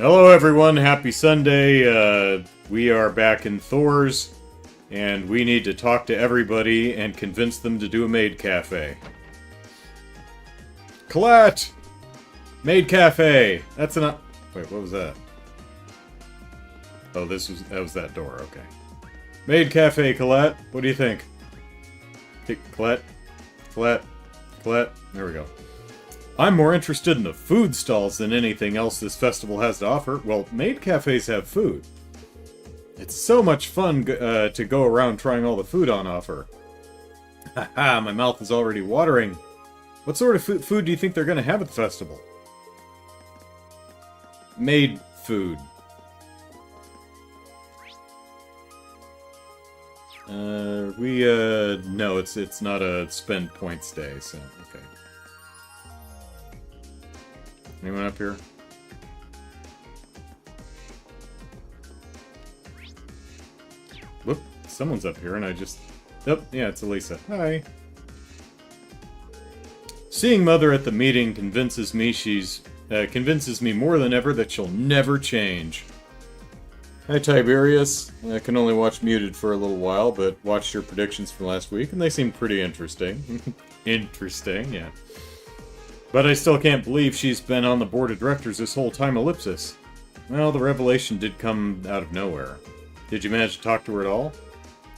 Hello everyone, happy Sunday. We are back in Thor's, and we need to talk to everybody and convince them to do a Maid Café. Colette! Maid Café! That's an... Wait, what was that? Oh, that was that door, okay. Maid Café, Colette, what do you think? Colette? There we go. I'm more interested in the food stalls than anything else this festival has to offer. Well, maid cafes have food. It's so much fun to go around trying all the food on offer. Haha, my mouth is already watering. What sort of food do you think they're going to have at the festival? Maid food. No, it's not a spend points day, so, okay. Anyone up here? Whoop, someone's up here and I just... Oh, yeah, it's Elisa. Hi. Seeing Mother at the meeting convinces me more than ever that she'll never change. Hi, Tiberius. I can only watch muted for a little while, but watched your predictions from last week, and they seem pretty interesting. Interesting, yeah. But I still can't believe she's been on the board of directors this whole time, Ellipsis. Well, the revelation did come out of nowhere. Did you manage to talk to her at all?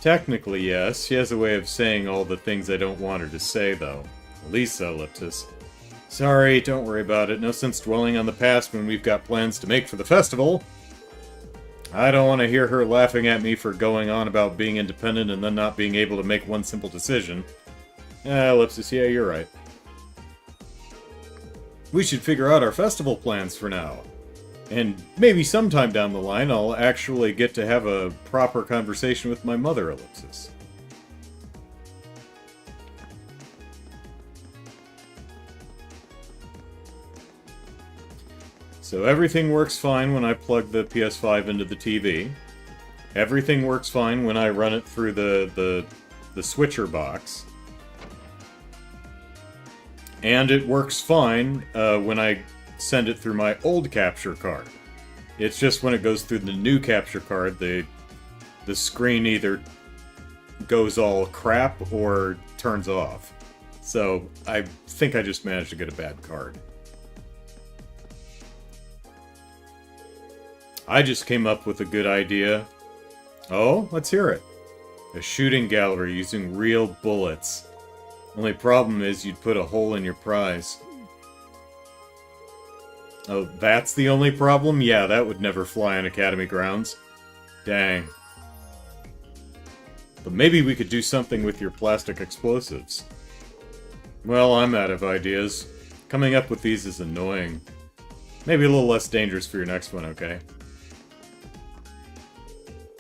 Technically, yes. She has a way of saying all the things I don't want her to say, though. Lisa, Ellipsis. Sorry, don't worry about it. No sense dwelling on the past when we've got plans to make for the festival. I don't want to hear her laughing at me for going on about being independent and then not being able to make one simple decision. Ellipsis, yeah, you're right. We should figure out our festival plans for now. And maybe sometime down the line I'll actually get to have a proper conversation with my mother, Ellipsis. So everything works fine when I plug the PS5 into the TV. Everything works fine when I run it through the switcher box. And it works fine when I send it through my old capture card. It's just when it goes through the new capture card, the screen either goes all crap or turns off. So I think I just managed to get a bad card. I just came up with a good idea. Oh, let's hear it. A shooting gallery using real bullets. Only problem is you'd put a hole in your prize. Oh, that's the only problem? Yeah, that would never fly on Academy grounds. Dang. But maybe we could do something with your plastic explosives. Well, I'm out of ideas. Coming up with these is annoying. Maybe a little less dangerous for your next one, okay?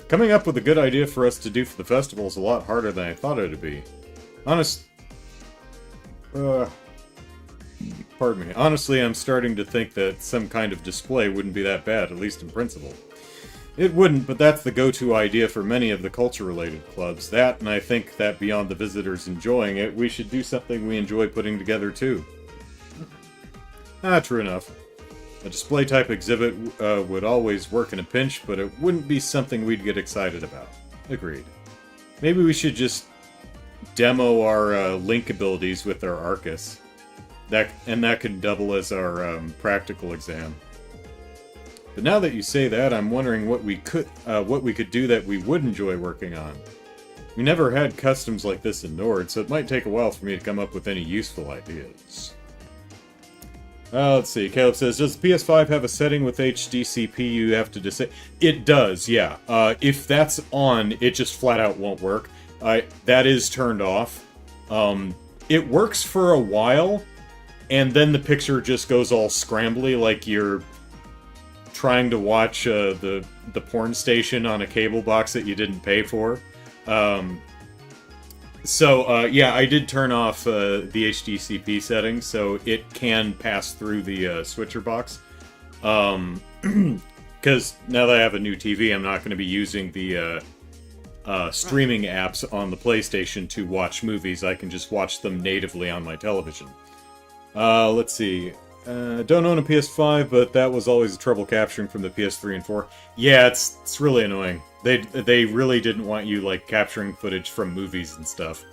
Coming up with a good idea for us to do for the festival is a lot harder than I thought it would be. Pardon me. Honestly, I'm starting to think that some kind of display wouldn't be that bad, at least in principle. It wouldn't, but that's the go-to idea for many of the culture-related clubs. That, and I think that beyond the visitors enjoying it, we should do something we enjoy putting together, too. True enough. A display-type exhibit would always work in a pinch, but it wouldn't be something we'd get excited about. Agreed. Maybe we should just demo our Link abilities with our Arcus. That could double as our practical exam. But now that you say that, I'm wondering what we could do that we would enjoy working on. We never had customs like this in Nord, so it might take a while for me to come up with any useful ideas. Let's see. Caleb says, does the PS5 have a setting with HDCP you have to disable? It does, yeah. If that's on, it just flat out won't work. That is turned off. It works for a while, and then the picture just goes all scrambly, like you're trying to watch the porn station on a cable box that you didn't pay for. Yeah, I did turn off the HDCP settings, so it can pass through the switcher box. Because now that I have a new TV, I'm not going to be using the streaming apps on the PlayStation to watch movies. I can just watch them natively on my television. Let's see. Don't own a PS5, but that was always trouble capturing from the PS3 and 4. Yeah, it's really annoying. They really didn't want you, like, capturing footage from movies and stuff.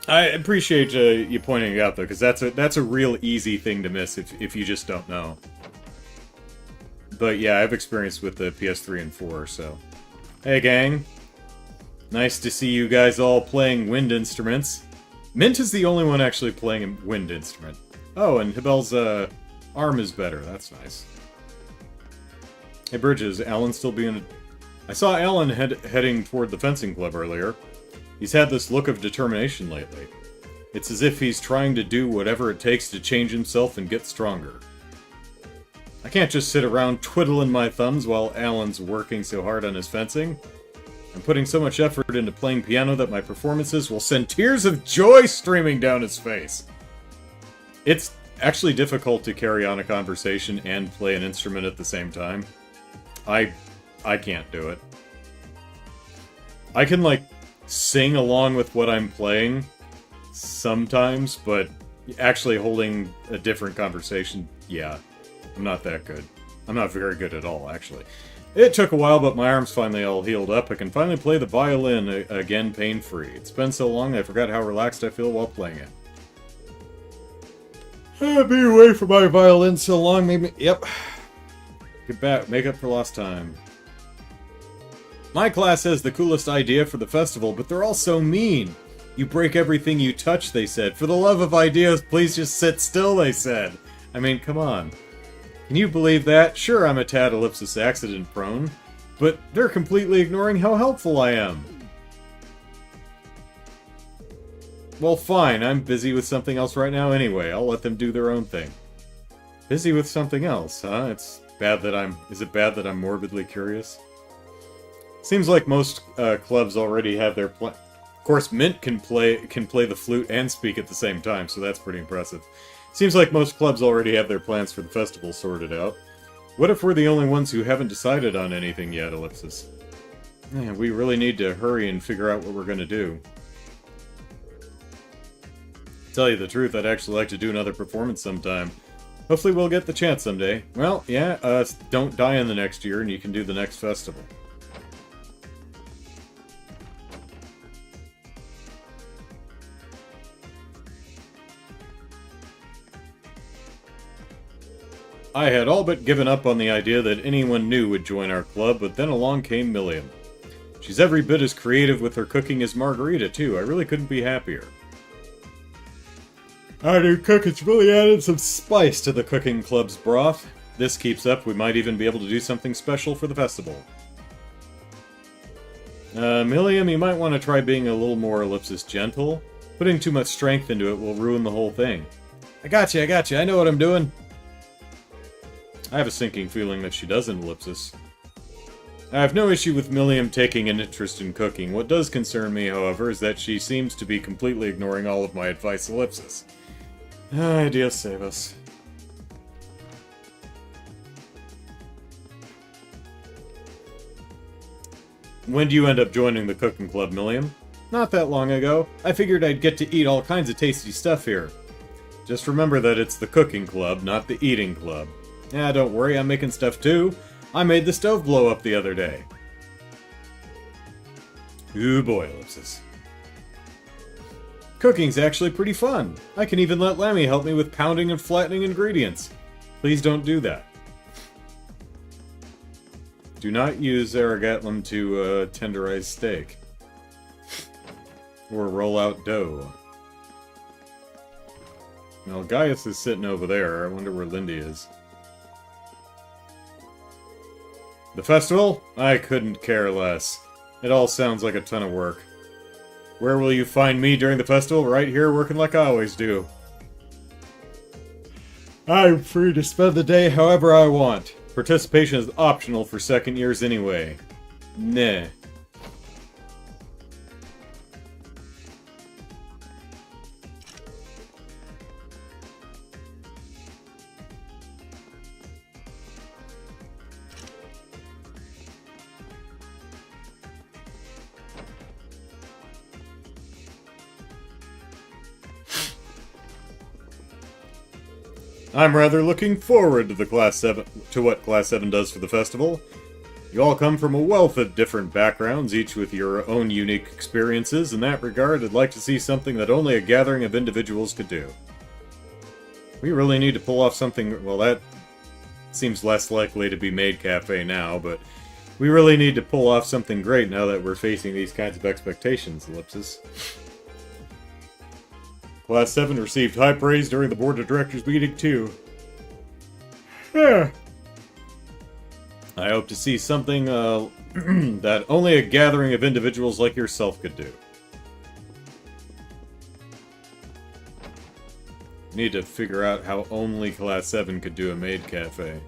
I appreciate you pointing it out, though, because that's a real easy thing to miss if you just don't know. But yeah, I've experienced with the PS3 and 4, so... Hey, gang. Nice to see you guys all playing wind instruments. Mint is the only one actually playing a wind instrument. Oh, and Hibel's arm is better. That's nice. Hey, Bridges, Alan still being... I saw Alan heading toward the fencing club earlier. He's had this look of determination lately. It's as if he's trying to do whatever it takes to change himself and get stronger. I can't just sit around twiddling my thumbs while Alan's working so hard on his fencing. I'm putting so much effort into playing piano that my performances will send tears of joy streaming down his face. It's actually difficult to carry on a conversation and play an instrument at the same time. I can't do it. I can, like, sing along with what I'm playing sometimes, but actually holding a different conversation, yeah, I'm not that good. I'm not very good at all, actually. It took a while, but my arm's finally all healed up. I can finally play the violin again pain-free. It's been so long I forgot how relaxed I feel while playing it. Being away from my violin so long made me... Yep. Get back, make up for lost time. My class has the coolest idea for the festival, but they're all so mean. You break everything you touch, they said. For the love of ideas, please just sit still, they said. I mean, come on. Can you believe that? Sure, I'm a tad ellipsis accident prone, but they're completely ignoring how helpful I am. Well, fine, I'm busy with something else right now anyway. I'll let them do their own thing. Busy with something else, huh? Is it bad that I'm morbidly curious? Seems like most clubs already have their Of course, Mint can play the flute and speak at the same time, so that's pretty impressive. Seems like most clubs already have their plans for the festival sorted out. What if we're the only ones who haven't decided on anything yet, Ellipsis? Man, we really need to hurry and figure out what we're gonna do. To tell you the truth, I'd actually like to do another performance sometime. Hopefully we'll get the chance someday. Well, yeah, don't die in the next year and you can do the next festival. I had all but given up on the idea that anyone new would join our club, but then along came Milliam. She's every bit as creative with her cooking as Margarita, too. I really couldn't be happier. Our new cook has really added some spice to the cooking club's broth. This keeps up, we might even be able to do something special for the festival. Milliam, you might want to try being a little more ellipsis gentle. Putting too much strength into it will ruin the whole thing. I gotcha, I know what I'm doing. I have a sinking feeling that she doesn't, Ellipsis. I have no issue with Milliam taking an interest in cooking. What does concern me, however, is that she seems to be completely ignoring all of my advice, Ellipsis. Ah, Dios save us. When do you end up joining the cooking club, Milliam? Not that long ago. I figured I'd get to eat all kinds of tasty stuff here. Just remember that it's the cooking club, not the eating club. Yeah, don't worry, I'm making stuff too. I made the stove blow up the other day. Ooh boy, Ellipsis. Cooking's actually pretty fun. I can even let Lammy help me with pounding and flattening ingredients. Please don't do that. Do not use Aragatlam to tenderize steak. Or roll out dough. Now, Gaius is sitting over there. I wonder where Lindy is. The festival? I couldn't care less. It all sounds like a ton of work. Where will you find me during the festival? Right here, working like I always do. I'm free to spend the day however I want. Participation is optional for second years anyway. Nah. I'm rather looking forward to what Class 7 does for the festival. You all come from a wealth of different backgrounds, each with your own unique experiences. In that regard, I'd like to see something that only a gathering of individuals could do. We really need to pull off something... Well, that seems less likely to be Maid Café now, but we really need to pull off something great now that we're facing these kinds of expectations, Ellipsis. Class 7 received high praise during the Board of Directors meeting, too. I hope to see something that only a gathering of individuals like yourself could do. Need to figure out how only Class 7 could do a Maid Café.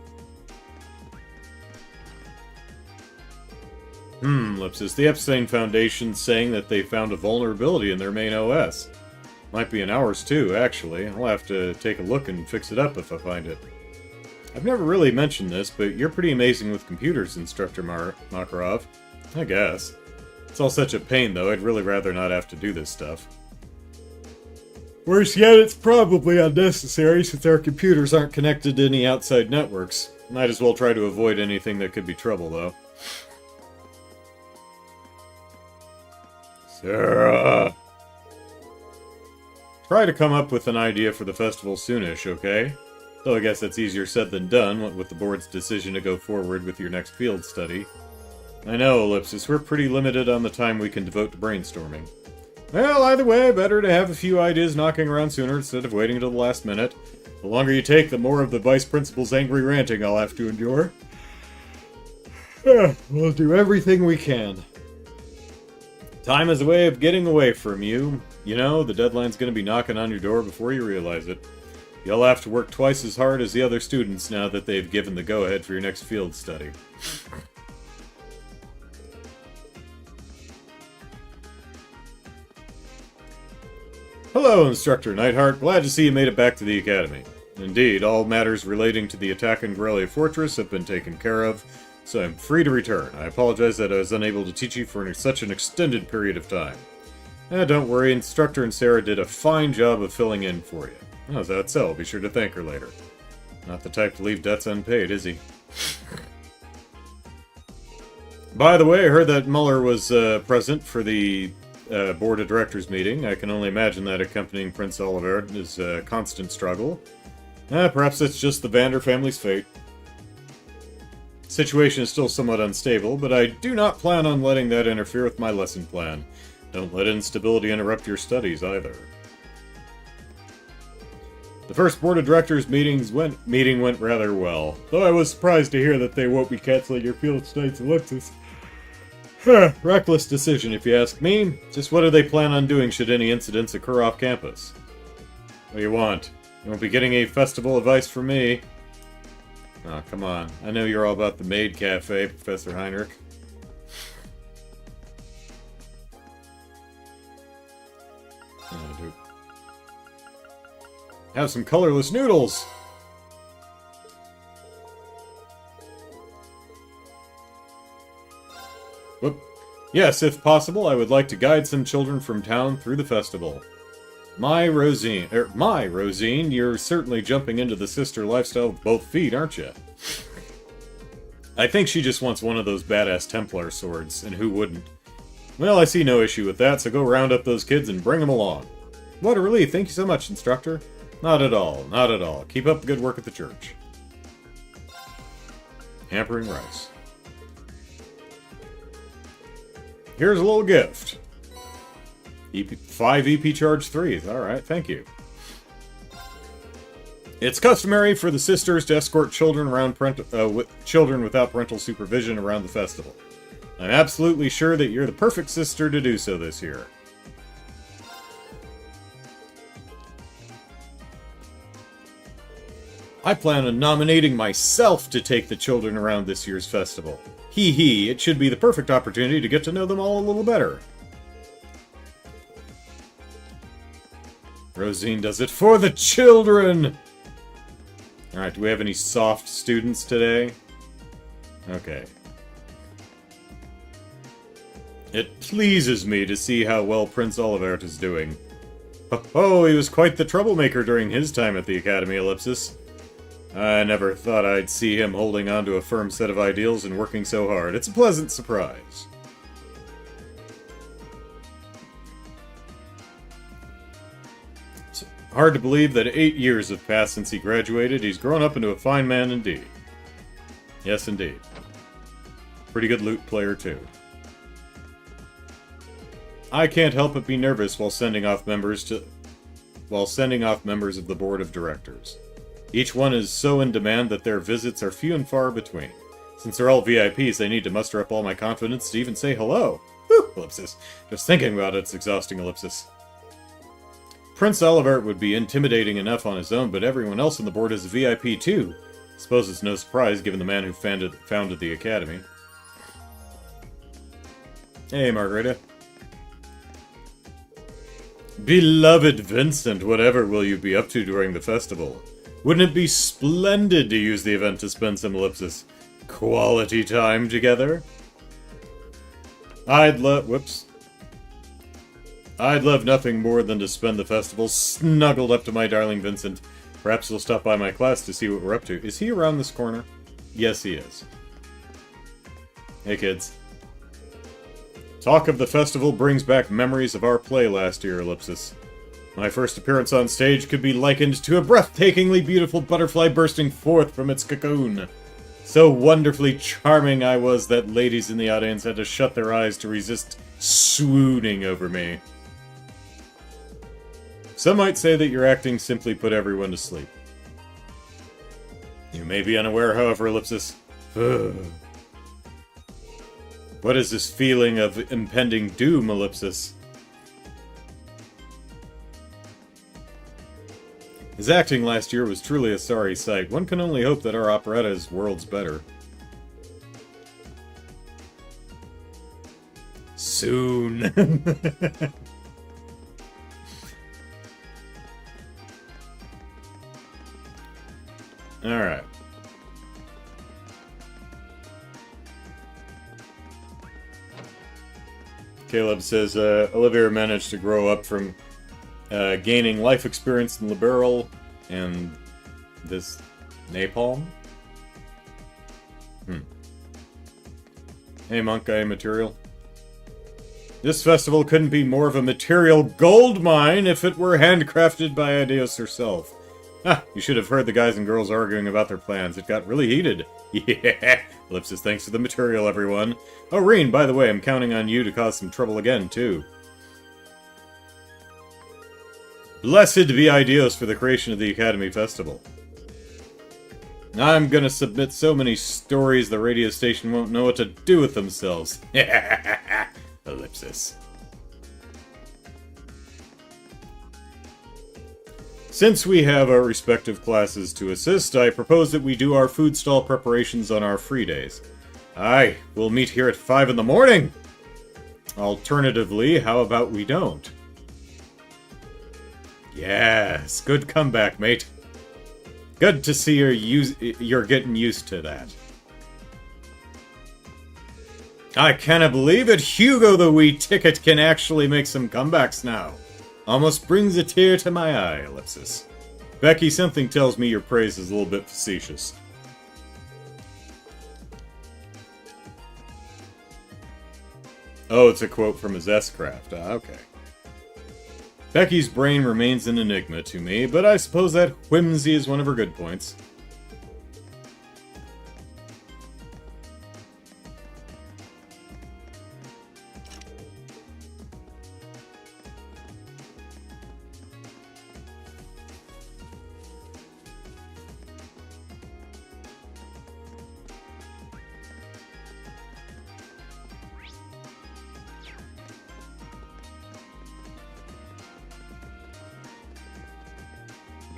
Ellipsis. The Epstein Foundation's saying that they found a vulnerability in their main OS. Might be in ours too, actually. I'll have to take a look and fix it up if I find it. I've never really mentioned this, but you're pretty amazing with computers, Instructor Makarov. I guess. It's all such a pain, though. I'd really rather not have to do this stuff. Worse yet, it's probably unnecessary since our computers aren't connected to any outside networks. Might as well try to avoid anything that could be trouble, though. Sarah! Try to come up with an idea for the festival soonish, okay? Though I guess that's easier said than done, what with the board's decision to go forward with your next field study. I know, Ellipsis, we're pretty limited on the time we can devote to brainstorming. Well, either way, better to have a few ideas knocking around sooner instead of waiting until the last minute. The longer you take, the more of the Vice Principal's angry ranting I'll have to endure. We'll do everything we can. Time is a way of getting away from you. You know, the deadline's gonna be knocking on your door before you realize it. You'll have to work twice as hard as the other students now that they've given the go-ahead for your next field study. Hello, Instructor Neidhart. Glad to see you made it back to the Academy. Indeed, all matters relating to the attack on Corellia Fortress have been taken care of, so I'm free to return. I apologize that I was unable to teach you for such an extended period of time. Don't worry, Instructor and Sarah did a fine job of filling in for you. Oh, is that so? Be sure to thank her later. Not the type to leave debts unpaid, is he? By the way, I heard that Muller was present for the Board of Directors meeting. I can only imagine that accompanying Prince Oliver is a constant struggle. Perhaps it's just the Vander family's fate. Situation is still somewhat unstable, but I do not plan on letting that interfere with my lesson plan. Don't let instability interrupt your studies, either. The first Board of Directors meeting went rather well, though I was surprised to hear that they won't be canceling your field studies ellipsis. Reckless decision, if you ask me. Just what do they plan on doing should any incidents occur off campus? What do you want? You won't be getting any festival advice from me. Oh, come on. I know you're all about the Maid Café, Professor Heinrich. Oh, dude. Have some colorless noodles! Whoop. Yes, if possible, I would like to guide some children from town through the festival. My Rosine, you're certainly jumping into the sister lifestyle with both feet, aren't you? I think she just wants one of those badass Templar swords, and who wouldn't? Well, I see no issue with that, so go round up those kids and bring them along. What a relief, thank you so much, Instructor. Not at all, not at all. Keep up the good work at the church. Hampering rice. Here's a little gift. 5 EP charge 3s. Alright, thank you. It's customary for the sisters to escort children around children without parental supervision around the festival. I'm absolutely sure that you're the perfect sister to do so this year. I plan on nominating myself to take the children around this year's festival. Hee hee, it should be the perfect opportunity to get to know them all a little better. Rosine does it for the children! Alright, do we have any soft students today? Okay. It pleases me to see how well Prince Olivert is doing. Oh, he was quite the troublemaker during his time at the Academy, Ellipsis. I never thought I'd see him holding on to a firm set of ideals and working so hard. It's a pleasant surprise. It's hard to believe that 8 years have passed since he graduated. He's grown up into a fine man indeed. Yes, indeed. Pretty good loot player, too. I can't help but be nervous while sending off members of the board of directors. Each one is so in demand that their visits are few and far between. Since they're all VIPs, I need to muster up all my confidence to even say hello. Whew, ellipsis. Just thinking about it's exhausting, ellipsis. Prince Olivert would be intimidating enough on his own, but everyone else on the board is a VIP too. Suppose it's no surprise given the man who founded the academy. Hey, Margarita. Beloved Vincent, whatever will you be up to during the festival? Wouldn't it be splendid to use the event to spend some ellipsis quality time together? I'd love nothing more than to spend the festival snuggled up to my darling Vincent. Perhaps he'll stop by my class to see what we're up to. Is he around this corner? Yes, he is. Hey, kids. Talk of the festival brings back memories of our play last year, ellipsis. My first appearance on stage could be likened to a breathtakingly beautiful butterfly bursting forth from its cocoon. So wonderfully charming I was that ladies in the audience had to shut their eyes to resist swooning over me. Some might say that your acting simply put everyone to sleep. You may be unaware, however, ellipsis. What is this feeling of impending doom, ellipsis? His acting last year was truly a sorry sight. One can only hope that our operetta is worlds better. Soon. Alright. Caleb says, Olivia managed to grow up from gaining life experience in Liberal and this napalm. Hey, Monk Guy Material. This festival couldn't be more of a material gold mine if it were handcrafted by Ideos herself. Ah, you should have heard the guys and girls arguing about their plans. It got really heated. Yeah! Ellipsis, thanks for the material, everyone. Oh, Reen, by the way, I'm counting on you to cause some trouble again, too. Blessed be Ideos for the creation of the Academy Festival. I'm gonna submit so many stories the radio station won't know what to do with themselves. Ellipsis. Since we have our respective classes to assist, I propose that we do our food stall preparations on our free days. Aye, we'll meet here at 5 in the morning! Alternatively, how about we don't? Yes, good comeback, mate. Good to see you're getting used to that. I cannot believe it! Hugo the wee ticket can actually make some comebacks now. Almost brings a tear to my eye, ellipsis. Becky, something tells me your praise is a little bit facetious. Oh, it's a quote from his S-Craft. Ah, okay. Becky's brain remains an enigma to me, but I suppose that whimsy is one of her good points.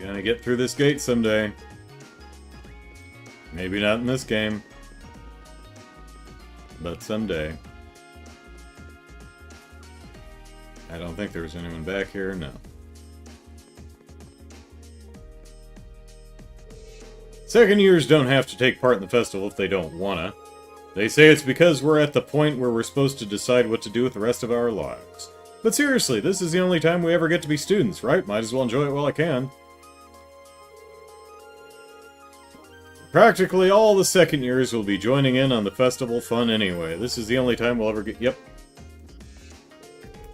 Gonna get through this gate someday. Maybe not in this game. But someday. I don't think there was anyone back here, no. Second years don't have to take part in the festival if they don't wanna. They say it's because we're at the point where we're supposed to decide what to do with the rest of our lives. But seriously, this is the only time we ever get to be students, right? Might as well enjoy it while I can. Practically all the second years will be joining in on the festival fun anyway. This is the only time we'll ever get... Yep.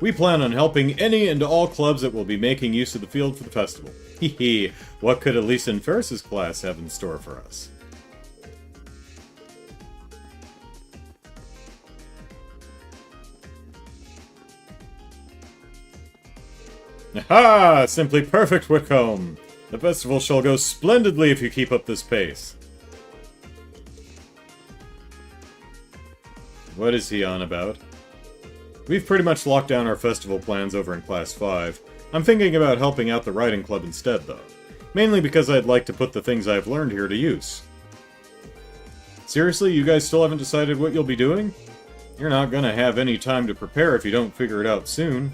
We plan on helping any and all clubs that will be making use of the field for the festival. Hehe, what could Elise and Ferris's class have in store for us? Aha! Simply perfect, Whitcomb! The festival shall go splendidly if you keep up this pace. What is he on about? We've pretty much locked down our festival plans over in Class 5. I'm thinking about helping out the riding club instead, though. Mainly because I'd like to put the things I've learned here to use. Seriously, you guys still haven't decided what you'll be doing? You're not gonna have any time to prepare if you don't figure it out soon.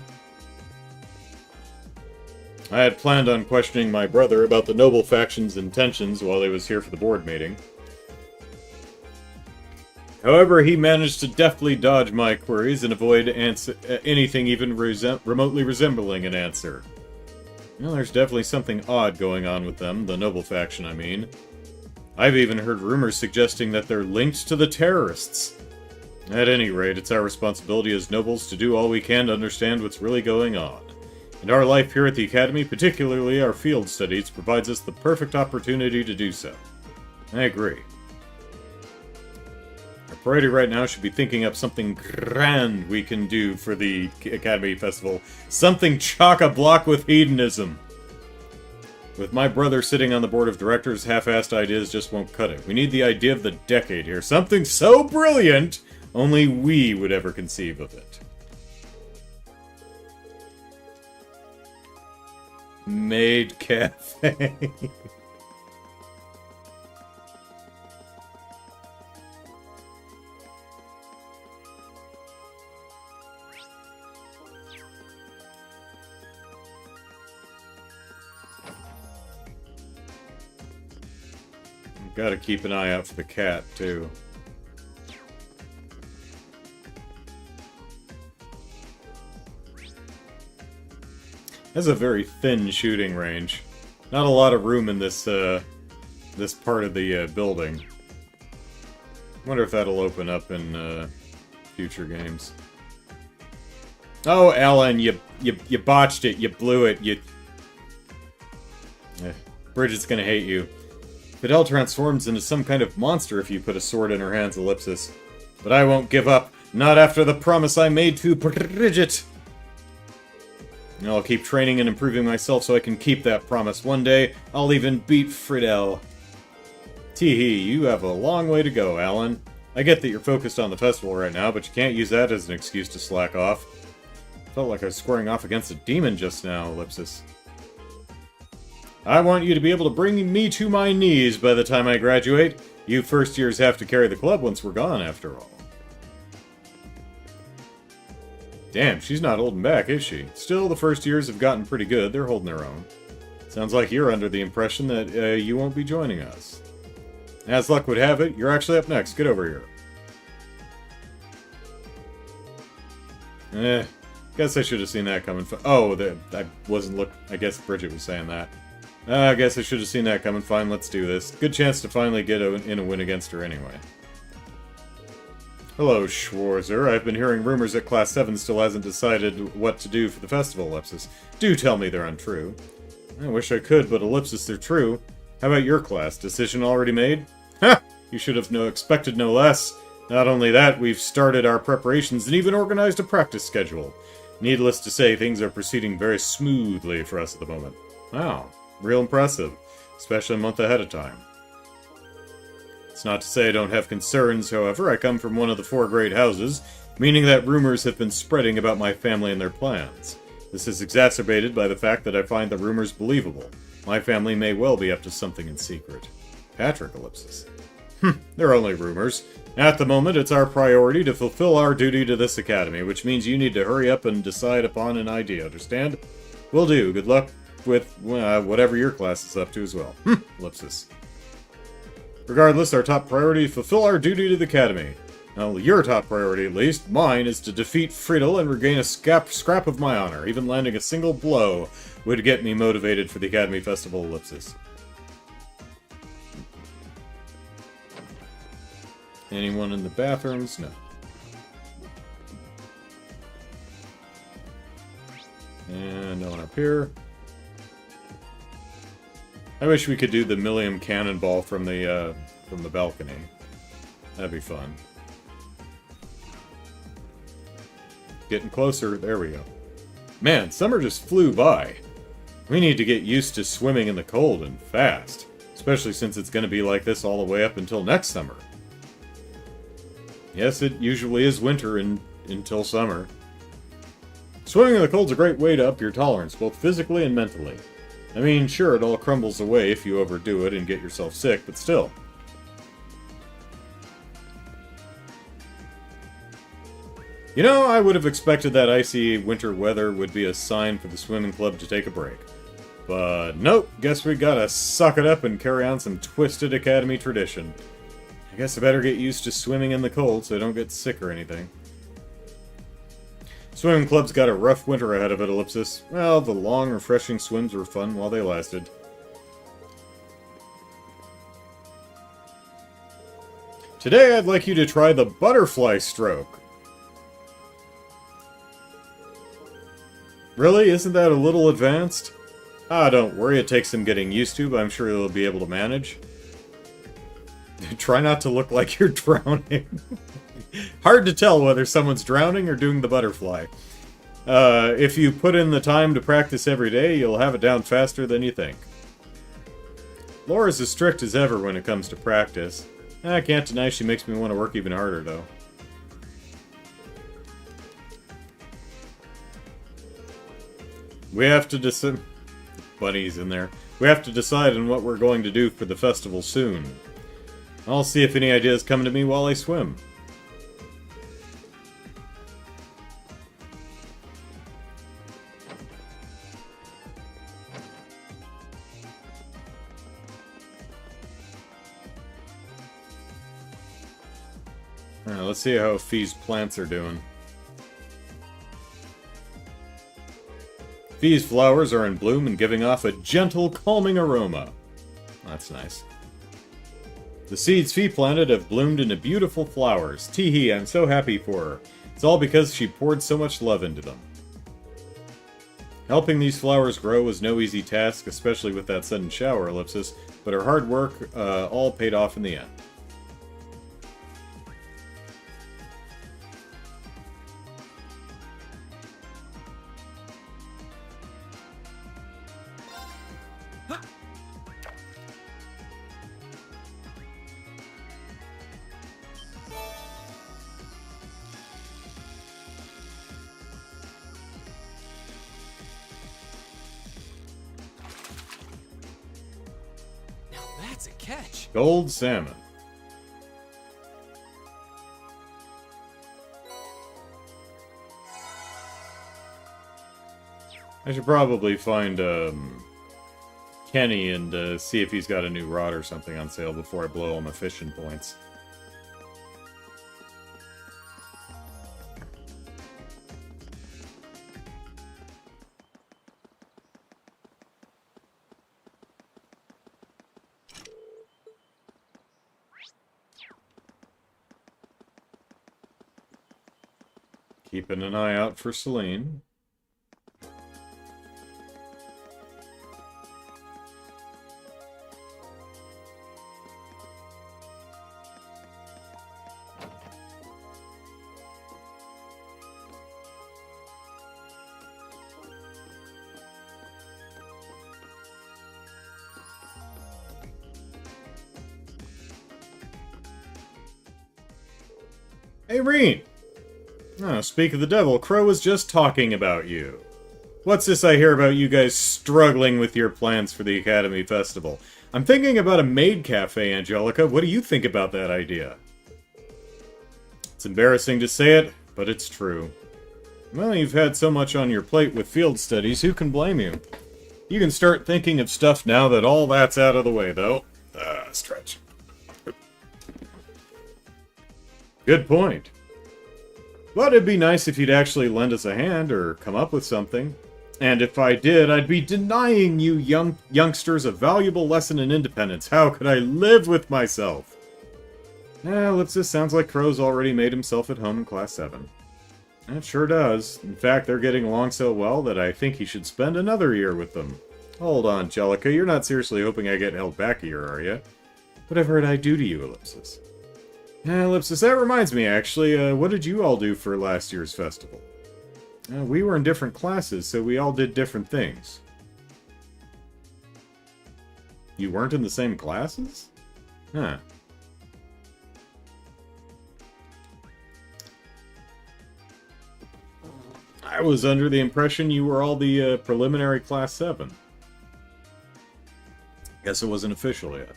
I had planned on questioning my brother about the noble faction's intentions while he was here for the board meeting. However, he managed to deftly dodge my queries and avoid anything even remotely resembling an answer. Well, there's definitely something odd going on with them, the noble faction, I mean. I've even heard rumors suggesting that they're linked to the terrorists. At any rate, it's our responsibility as nobles to do all we can to understand what's really going on. And our life here at the Academy, particularly our field studies, provides us the perfect opportunity to do so. I agree. Our priority right now should be thinking up something grand we can do for the Academy Festival. Something chock-a-block with hedonism. With my brother sitting on the board of directors, half-assed ideas just won't cut it. We need the idea of the decade here. Something so brilliant, only we would ever conceive of it. Maid Café. Gotta keep an eye out for the cat, too. Has a very thin shooting range. Not a lot of room in this this part of the building. Wonder if that'll open up in future games. Oh, Ellen, you botched it. You blew it. Bridget's gonna hate you. Fidel transforms into some kind of monster if you put a sword in her hands, Ellipsis. But I won't give up. Not after the promise I made to Bridget. I'll keep training and improving myself so I can keep that promise. One day, I'll even beat Fidel. Tee-hee, you have a long way to go, Alan. I get that you're focused on the festival right now, but you can't use that as an excuse to slack off. Felt like I was squaring off against a demon just now, Ellipsis. I want you to be able to bring me to my knees by the time I graduate. You first years have to carry the club once we're gone, after all. Damn, she's not holding back, is she? Still, the first years have gotten pretty good. They're holding their own. Sounds like you're under the impression that you won't be joining us. As luck would have it, you're actually up next. Get over here. Guess I should have seen that coming. Oh, I wasn't look. I guess Bridget was saying that. I guess I should have seen that coming. Fine, let's do this. Good chance to finally get in a win against her anyway. Hello, Schwarzer. I've been hearing rumors that Class 7 still hasn't decided what to do for the festival, Ellipsis. Do tell me they're untrue. I wish I could, but Ellipsis, they're true. How about your class? Decision already made? Ha! You should have expected no less. Not only that, we've started our preparations and even organized a practice schedule. Needless to say, things are proceeding very smoothly for us at the moment. Wow, real impressive. Especially a month ahead of time. It's not to say I don't have concerns, however. I come from one of the 4 great houses, meaning that rumors have been spreading about my family and their plans. This is exacerbated by the fact that I find the rumors believable. My family may well be up to something in secret. Patrick, Ellipsis. They're only rumors. At the moment, it's our priority to fulfill our duty to this academy, which means you need to hurry up and decide upon an idea, understand? Will do. Good luck with whatever your class is up to as well. Ellipsis. Regardless, our top priority is to fulfill our duty to the Academy. Now, your top priority, at least, mine, is to defeat Friedel and regain a scrap of my honor. Even landing a single blow would get me motivated for the Academy Festival, Ellipsis. Anyone in the bathrooms? No. And no one up here. I wish we could do the Millium Cannonball from the balcony. That'd be fun. Getting closer. There we go. Man, summer just flew by. We need to get used to swimming in the cold and fast. Especially since it's going to be like this all the way up until next summer. Yes, it usually is winter until summer. Swimming in the cold's a great way to up your tolerance, both physically and mentally. I mean, sure, it all crumbles away if you overdo it and get yourself sick, but still. You know, I would have expected that icy winter weather would be a sign for the swimming club to take a break. But nope, guess we gotta suck it up and carry on some twisted academy tradition. I guess I better get used to swimming in the cold so I don't get sick or anything. Swimming club's got a rough winter ahead of it, Ellipsis. Well, the long, refreshing swims were fun while they lasted. Today, I'd like you to try the butterfly stroke. Really? Isn't that a little advanced? Ah, don't worry, it takes some getting used to, but I'm sure you'll be able to manage. Try not to look like you're drowning. Hard to tell whether someone's drowning or doing the butterfly. If you put in the time to practice every day, you'll have it down faster than you think. Laura's as strict as ever when it comes to practice. I can't deny she makes me want to work even harder, though. We have to decide... Bunny's in there. We have to decide on what we're going to do for the festival soon. I'll see if any ideas come to me while I swim. Let's see how Fee's plants are doing. Fee's flowers are in bloom and giving off a gentle, calming aroma. That's nice. The seeds Fee planted have bloomed into beautiful flowers. Tee-hee, I'm so happy for her. It's all because she poured so much love into them. Helping these flowers grow was no easy task, especially with that sudden shower, Ellipsis, but her hard work all paid off in the end. That's a catch. Gold salmon. I should probably find Kenny and see if he's got a new rod or something on sale before I blow all my fishing points. Keeping an eye out for Celine. Hey, Reen! Oh, speak of the devil, Crow was just talking about you. What's this I hear about you guys struggling with your plans for the Academy Festival? I'm thinking about a Maid Café, Angelica. What do you think about that idea? It's embarrassing to say it, but it's true. Well, you've had so much on your plate with field studies, who can blame you? You can start thinking of stuff now that all that's out of the way, though. Stretch. Good point. But it'd be nice if you'd actually lend us a hand or come up with something. And if I did, I'd be denying you youngsters a valuable lesson in independence. How could I live with myself? Ellipsis, sounds like Crow's already made himself at home in Class 7. It sure does. In fact, they're getting along so well that I think he should spend another year with them. Hold on, Jellica, you're not seriously hoping I get held back here, are you? Whatever did I do to you, Ellipsis? Ellipsis, that reminds me, actually, what did you all do for last year's festival? We were in different classes, so we all did different things. You weren't in the same classes? Huh. I was under the impression you were all the preliminary Class 7. Guess it wasn't official yet.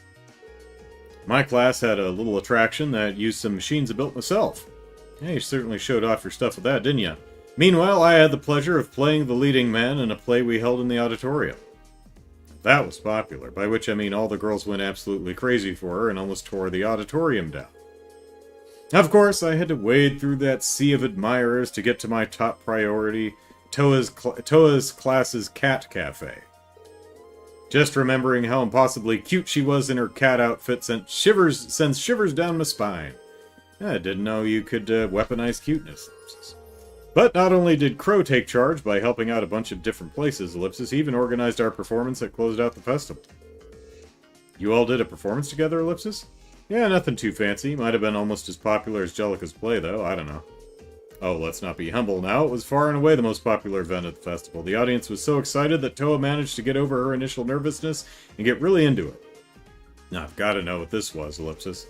My class had a little attraction that used some machines I built myself. Yeah, you certainly showed off your stuff with that, didn't you? Meanwhile, I had the pleasure of playing the leading man in a play we held in the auditorium. That was popular, by which I mean all the girls went absolutely crazy for her and almost tore the auditorium down. Of course, I had to wade through that sea of admirers to get to my top priority, Toa's class's cat cafe. Just remembering how impossibly cute she was in her cat outfit sends shivers down my spine. I didn't know you could weaponize cuteness. But not only did Crow take charge by helping out a bunch of different places, Ellipsis, he even organized our performance that closed out the festival. You all did a performance together, Ellipsis? Yeah, nothing too fancy. Might have been almost as popular as Jellica's play, though. I don't know. Oh, let's not be humble now. It was far and away the most popular event at the festival. The audience was so excited that Toa managed to get over her initial nervousness and get really into it. Now, I've got to know what this was, Ellipsis.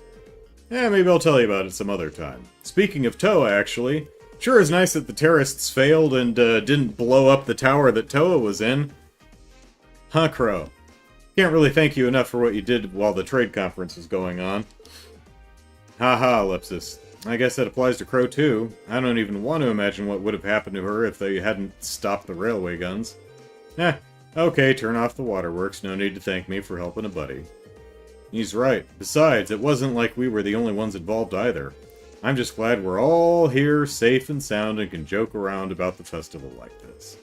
Yeah, maybe I'll tell you about it some other time. Speaking of Toa, actually, sure is nice that the terrorists failed and didn't blow up the tower that Toa was in. Huh, Crow? Can't really thank you enough for what you did while the trade conference was going on. Haha, Ellipsis. I guess that applies to Crow too. I don't even want to imagine what would have happened to her if they hadn't stopped the railway guns. Okay, turn off the waterworks. No need to thank me for helping a buddy. He's right. Besides, it wasn't like we were the only ones involved either. I'm just glad we're all here, safe and sound, and can joke around about the festival like this.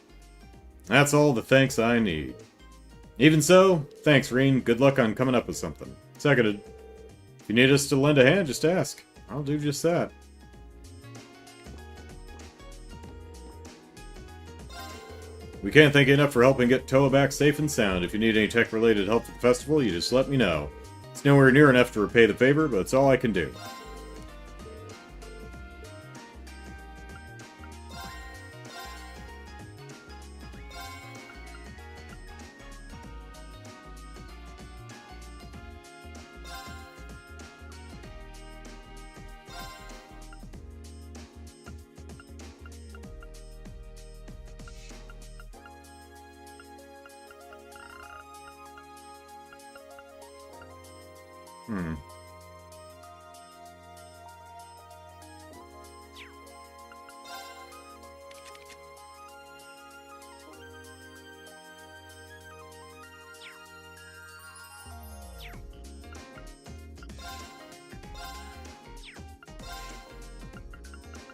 That's all the thanks I need. Even so, thanks, Reen. Good luck on coming up with something. Seconded. If you need us to lend a hand, just ask. I'll do just that. We can't thank you enough for helping get Toa back safe and sound. If you need any tech-related help for the festival, you just let me know. It's nowhere near enough to repay the favor, but it's all I can do.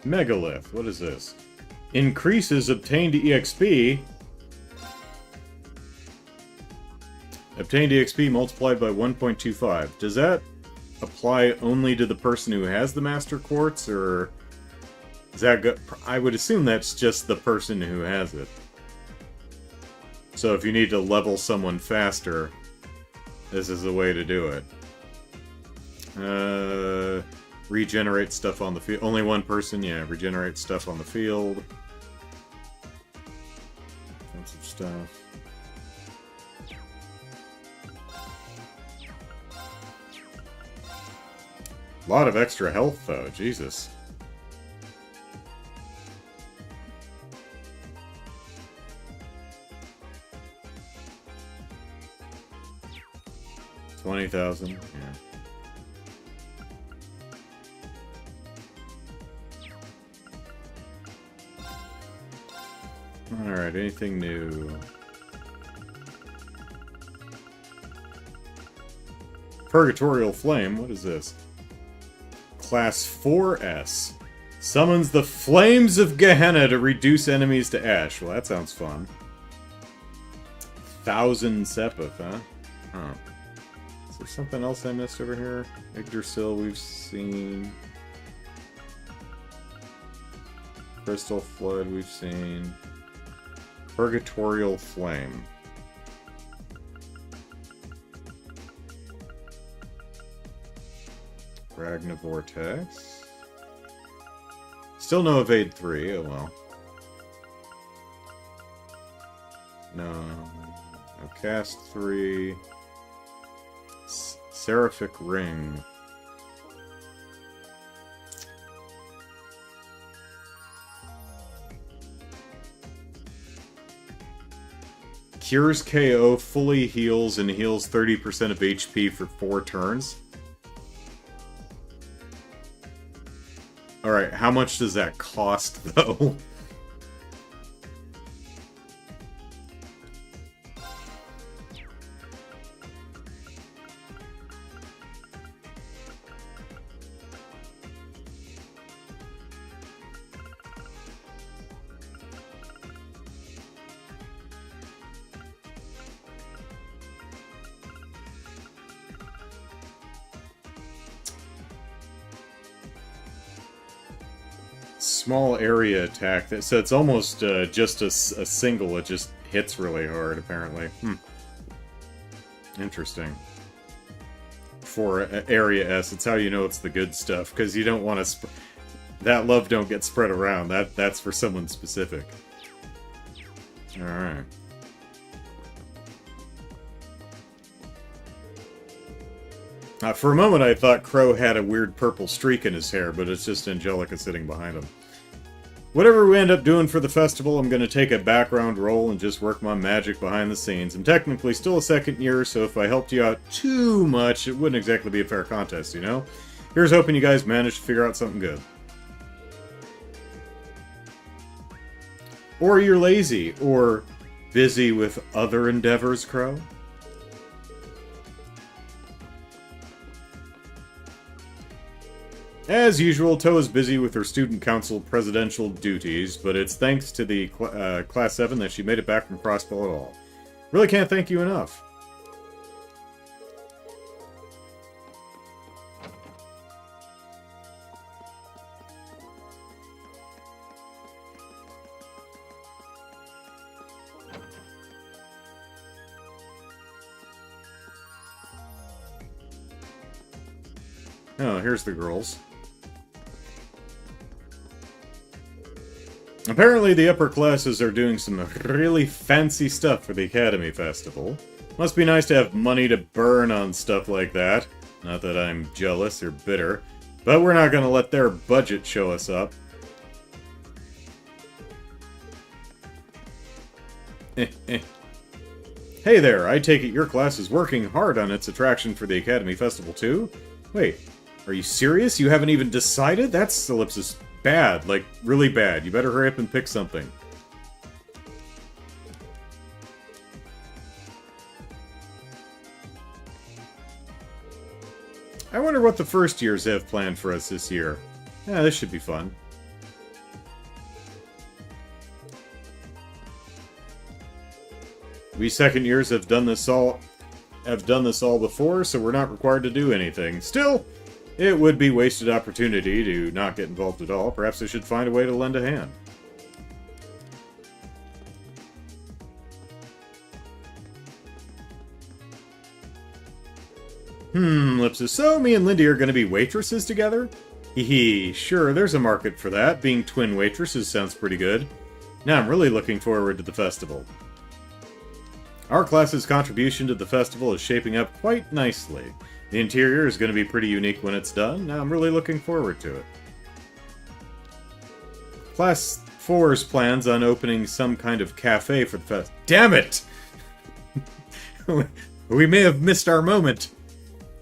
Megalith, what is this? Increases obtained EXP. Obtained EXP multiplied by 1.25. Does that apply only to the person who has the Master Quartz, or is that good? I would assume that's just the person who has it. So if you need to level someone faster, this is the way to do it. Regenerate stuff on the field. Only one person, yeah, regenerate stuff on the field. Defensive stuff. A lot of extra health, though. Jesus. $20,000, yeah. Alright, anything new? Purgatorial Flame, what is this? Class 4S. Summons the Flames of Gehenna to reduce enemies to ash. Well, that sounds fun. 1,000 Sepith, huh? Huh. there something else I missed over here? Yggdrasil we've seen. Crystal Flood we've seen. Purgatorial Flame. Ragna Vortex. Still no Evade 3, oh well. No. No Cast 3. Seraphic Ring. Cures KO, fully heals, and heals 30% of HP for 4 turns. Alright, how much does that cost, though? Small area attack. So it's almost just a single. It just hits really hard, apparently. Interesting. For area S, it's how you know it's the good stuff, because you don't want to... that love don't get spread around. That's for someone specific. Alright. For a moment I thought Crow had a weird purple streak in his hair, but it's just Angelica sitting behind him. Whatever we end up doing for the festival, I'm going to take a background role and just work my magic behind the scenes. I'm technically still a second year, so if I helped you out too much, it wouldn't exactly be a fair contest, you know? Here's hoping you guys manage to figure out something good. Or you're lazy, or busy with other endeavors, Crow? As usual, Toe is busy with her student council presidential duties, but it's thanks to the Class 7 that she made it back from Crossbow at all. Really can't thank you enough. Oh, here's the girls. Apparently the upper classes are doing some really fancy stuff for the Academy Festival. Must be nice to have money to burn on stuff like that. Not that I'm jealous or bitter, but we're not going to let their budget show us up. Hey there, I take it your class is working hard on its attraction for the Academy Festival too? Wait, are you serious? You haven't even decided? That's ellipsis. Bad, like, really bad. You better hurry up and pick something. I wonder what the first years have planned for us this year. Yeah, this should be fun. We second years have done this all before, so we're not required to do anything. Still, it would be wasted opportunity to not get involved at all. Perhaps I should find a way to lend a hand. Lipsis. So, me and Lindy are going to be waitresses together? Hee, sure, there's a market for that. Being twin waitresses sounds pretty good. Now I'm really looking forward to the festival. Our class's contribution to the festival is shaping up quite nicely. The interior is going to be pretty unique when it's done. Now I'm really looking forward to it. Class 4's plans on opening some kind of cafe for the fest. Damn it! We may have missed our moment.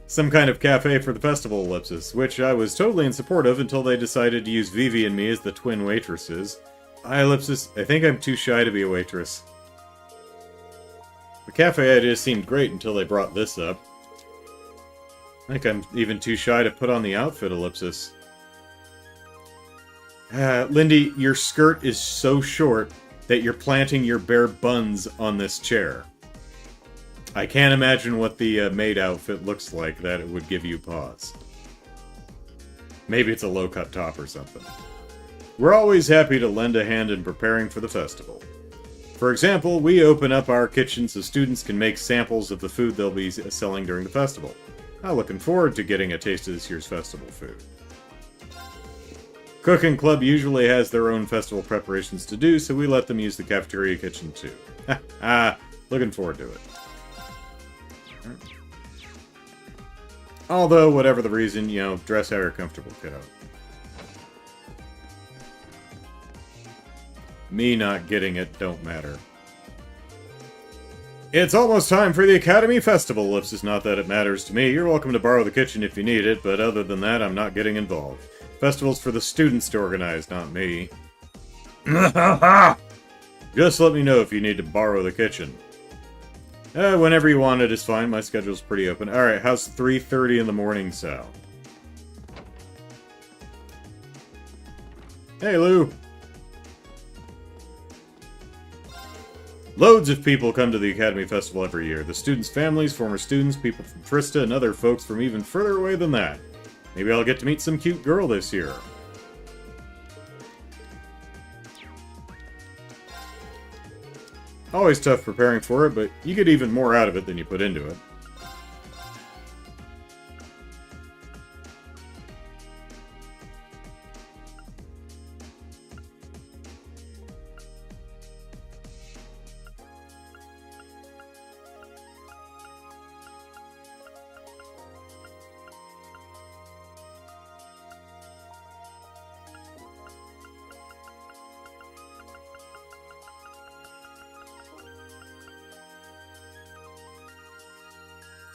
Some kind of cafe for the festival, ellipsis, which I was totally in support of until they decided to use Vivi and me as the twin waitresses. Ellipsis, I think I'm too shy to be a waitress. The cafe idea seemed great until they brought this up. I think I'm even too shy to put on the outfit, ellipsis. Lindy, your skirt is so short that you're planting your bare buns on this chair. I can't imagine what the maid outfit looks like that it would give you pause. Maybe it's a low-cut top or something. We're always happy to lend a hand in preparing for the festival. For example, we open up our kitchen so students can make samples of the food they'll be selling during the festival. I'm looking forward to getting a taste of this year's festival food. Cooking Club usually has their own festival preparations to do, so we let them use the cafeteria kitchen too. Looking forward to it. Although, whatever the reason, you know, dress how you're comfortable, kiddo. Me not getting it don't matter. It's almost time for the Academy Festival, Ellipsis. Not that it matters to me. You're welcome to borrow the kitchen if you need it, but other than that, I'm not getting involved. Festival's for the students to organize, not me. Just let me know if you need to borrow the kitchen. Whenever you want it is fine. My schedule's pretty open. Alright, how's 3:30 in the morning sound? Hey, Lou! Loads of people come to the Academy Festival every year. The students' families, former students, people from Trista, and other folks from even further away than that. Maybe I'll get to meet some cute girl this year. Always tough preparing for it, but you get even more out of it than you put into it.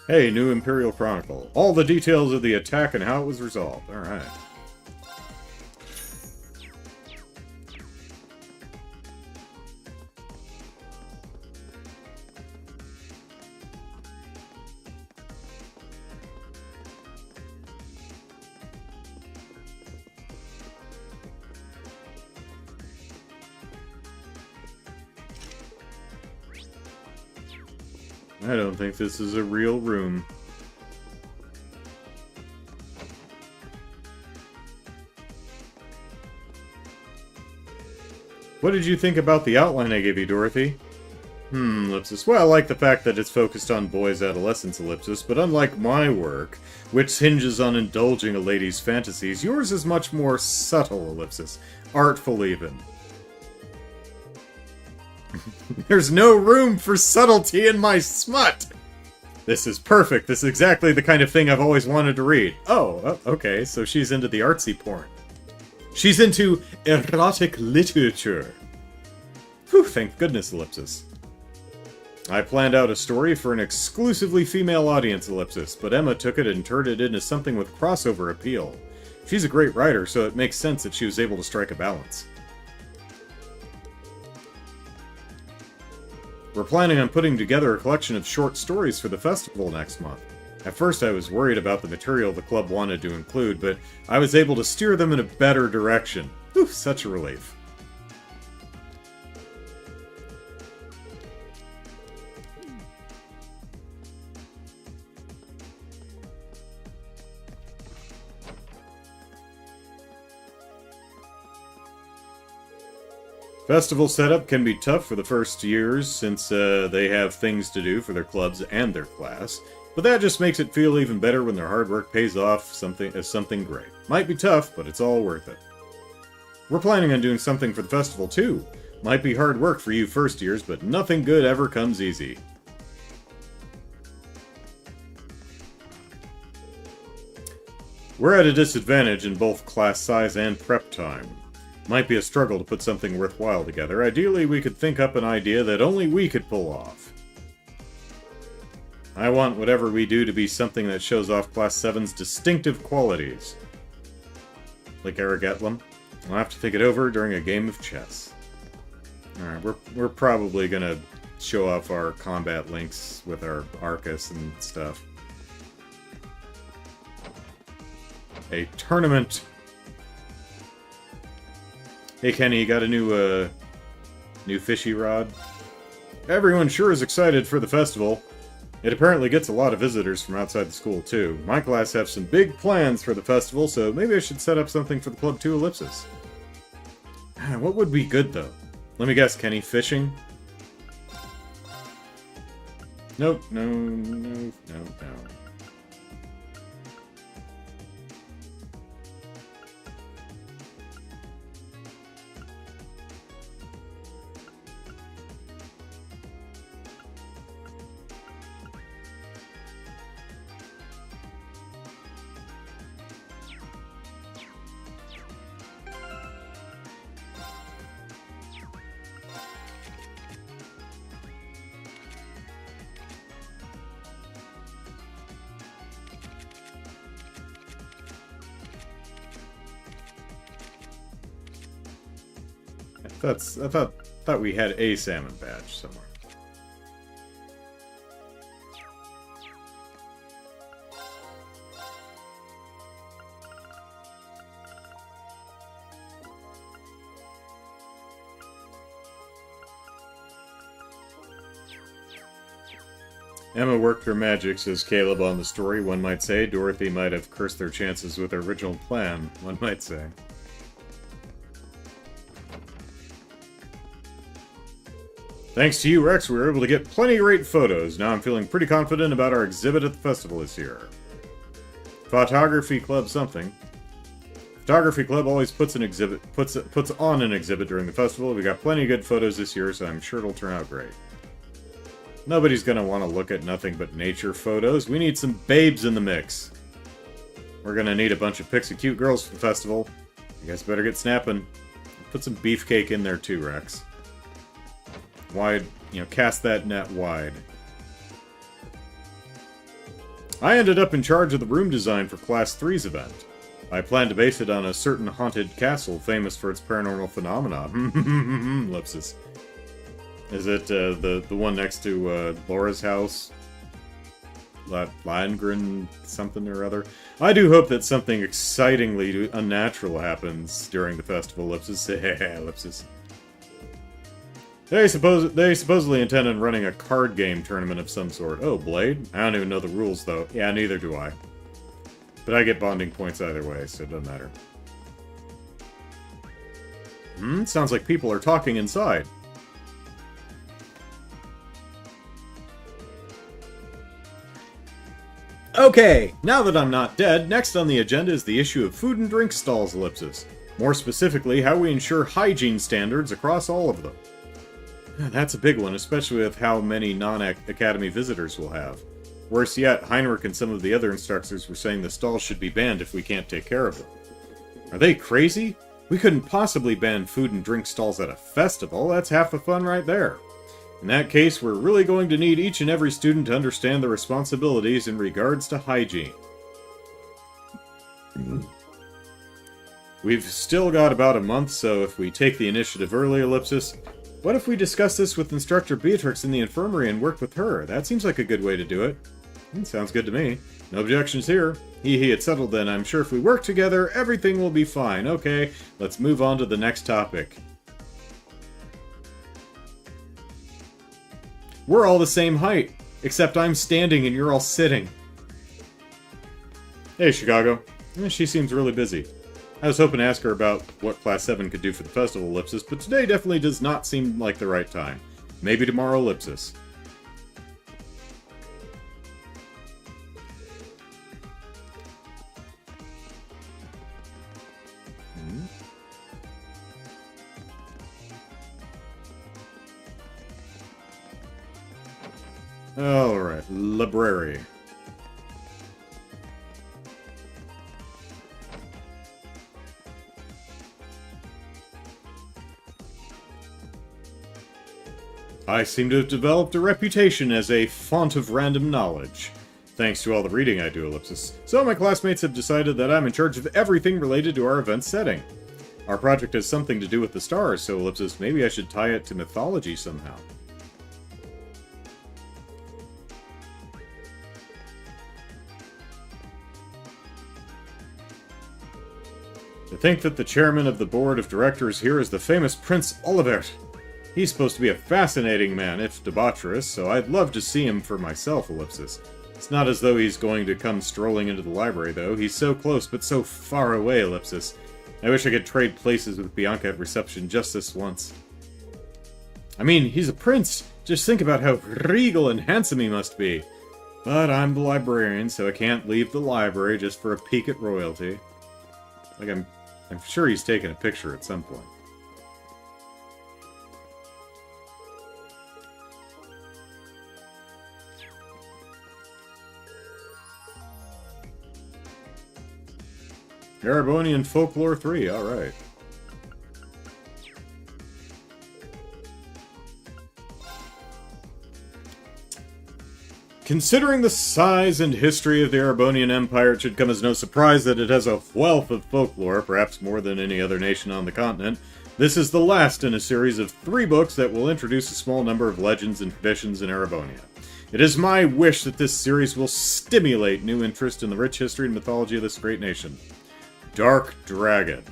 Hey, new Imperial Chronicle. All the details of the attack and how it was resolved. Alright. I don't think this is a real room. What did you think about the outline I gave you, Dorothy? Ellipsis. Well, I like the fact that it's focused on boys' adolescence, Ellipsis, but unlike my work, which hinges on indulging a lady's fantasies, yours is much more subtle, Ellipsis. Artful, even. There's no room for subtlety in my smut! This is perfect. This is exactly the kind of thing I've always wanted to read. Oh, okay, so she's into the artsy porn. She's into erotic literature. Whew, thank goodness, Ellipsis. I planned out a story for an exclusively female audience, Ellipsis, but Emma took it and turned it into something with crossover appeal. She's a great writer, so it makes sense that she was able to strike a balance. We're planning on putting together a collection of short stories for the festival next month. At first I was worried about the material the club wanted to include, but I was able to steer them in a better direction. Whew, such a relief. Festival setup can be tough for the first years, since they have things to do for their clubs and their class, but that just makes it feel even better when their hard work pays off as something great. Might be tough, but it's all worth it. We're planning on doing something for the festival too. Might be hard work for you first years, but nothing good ever comes easy. We're at a disadvantage in both class size and prep time. Might be a struggle to put something worthwhile together. Ideally, we could think up an idea that only we could pull off. I want whatever we do to be something that shows off Class 7's distinctive qualities. Like Arigatlum. I'll have to think it over during a game of chess. Alright, we're probably gonna show off our combat links with our Arcus and stuff. A tournament. Hey Kenny, you got a new fishy rod? Everyone sure is excited for the festival. It apparently gets a lot of visitors from outside the school, too. My class have some big plans for the festival, so maybe I should set up something for the Club 2 Ellipsis. What would be good, though? Let me guess, Kenny, fishing? Nope, no. I thought we had a salmon badge somewhere. Emma worked her magic, says Caleb on the story, one might say. Dorothy might have cursed their chances with her original plan, one might say. Thanks to you, Rex, we were able to get plenty of great photos. Now I'm feeling pretty confident about our exhibit at the festival this year. Photography Club something. Photography Club always puts on an exhibit during the festival. We got plenty of good photos this year, so I'm sure it'll turn out great. Nobody's gonna want to look at nothing but nature photos. We need some babes in the mix. We're gonna need a bunch of pics of cute girls for the festival. You guys better get snapping. Put some beefcake in there too, Rex. Wide, cast that net wide. I ended up in charge of the room design for Class 3's event. I plan to base it on a certain haunted castle famous for its paranormal phenomena. Ellipsis. Is it the one next to Laura's house? Landgren something or other? I do hope that something excitingly unnatural happens during the festival, Ellipsis. Ellipsis. They supposedly intend on running a card game tournament of some sort. Oh, Blade? I don't even know the rules, though. Yeah, neither do I. But I get bonding points either way, so it doesn't matter. Sounds like people are talking inside. Okay, now that I'm not dead, next on the agenda is the issue of food and drink stalls, Ellipsis. More specifically, how we ensure hygiene standards across all of them. That's a big one, especially with how many non-Academy visitors we'll have. Worse yet, Heinrich and some of the other instructors were saying the stalls should be banned if we can't take care of them. Are they crazy? We couldn't possibly ban food and drink stalls at a festival. That's half the fun right there. In that case, we're really going to need each and every student to understand their responsibilities in regards to hygiene. We've still got about a month, so if we take the initiative early, Ellipsis, what if we discuss this with Instructor Beatrix in the infirmary and work with her? That seems like a good way to do it. Sounds good to me. No objections here. It's settled then. I'm sure if we work together, everything will be fine. Okay, let's move on to the next topic. We're all the same height, except I'm standing and you're all sitting. Hey, Chicago. She seems really busy. I was hoping to ask her about what Class 7 could do for the festival, Ellipsis, but today definitely does not seem like the right time. Maybe tomorrow, Ellipsis. Alright, library. I seem to have developed a reputation as a font of random knowledge, thanks to all the reading I do, Ellipsis. So my classmates have decided that I'm in charge of everything related to our event setting. Our project has something to do with the stars, so Ellipsis, maybe I should tie it to mythology somehow. To think that the chairman of the board of directors here is the famous Prince Olivert. He's supposed to be a fascinating man, if debaucherous, so I'd love to see him for myself, ellipsis. It's not as though he's going to come strolling into the library, though. He's so close, but so far away, ellipsis. I wish I could trade places with Bianca at reception just this once. I mean, he's a prince. Just think about how regal and handsome he must be. But I'm the librarian, so I can't leave the library just for a peek at royalty. Like, I'm sure he's taken a picture at some point. Erebonian Folklore 3, alright. Considering the size and history of the Erebonian Empire, it should come as no surprise that it has a wealth of folklore, perhaps more than any other nation on the continent. This is the last in a series of 3 books that will introduce a small number of legends and traditions in Erebonia. It is my wish that this series will stimulate new interest in the rich history and mythology of this great nation. Dark Dragon.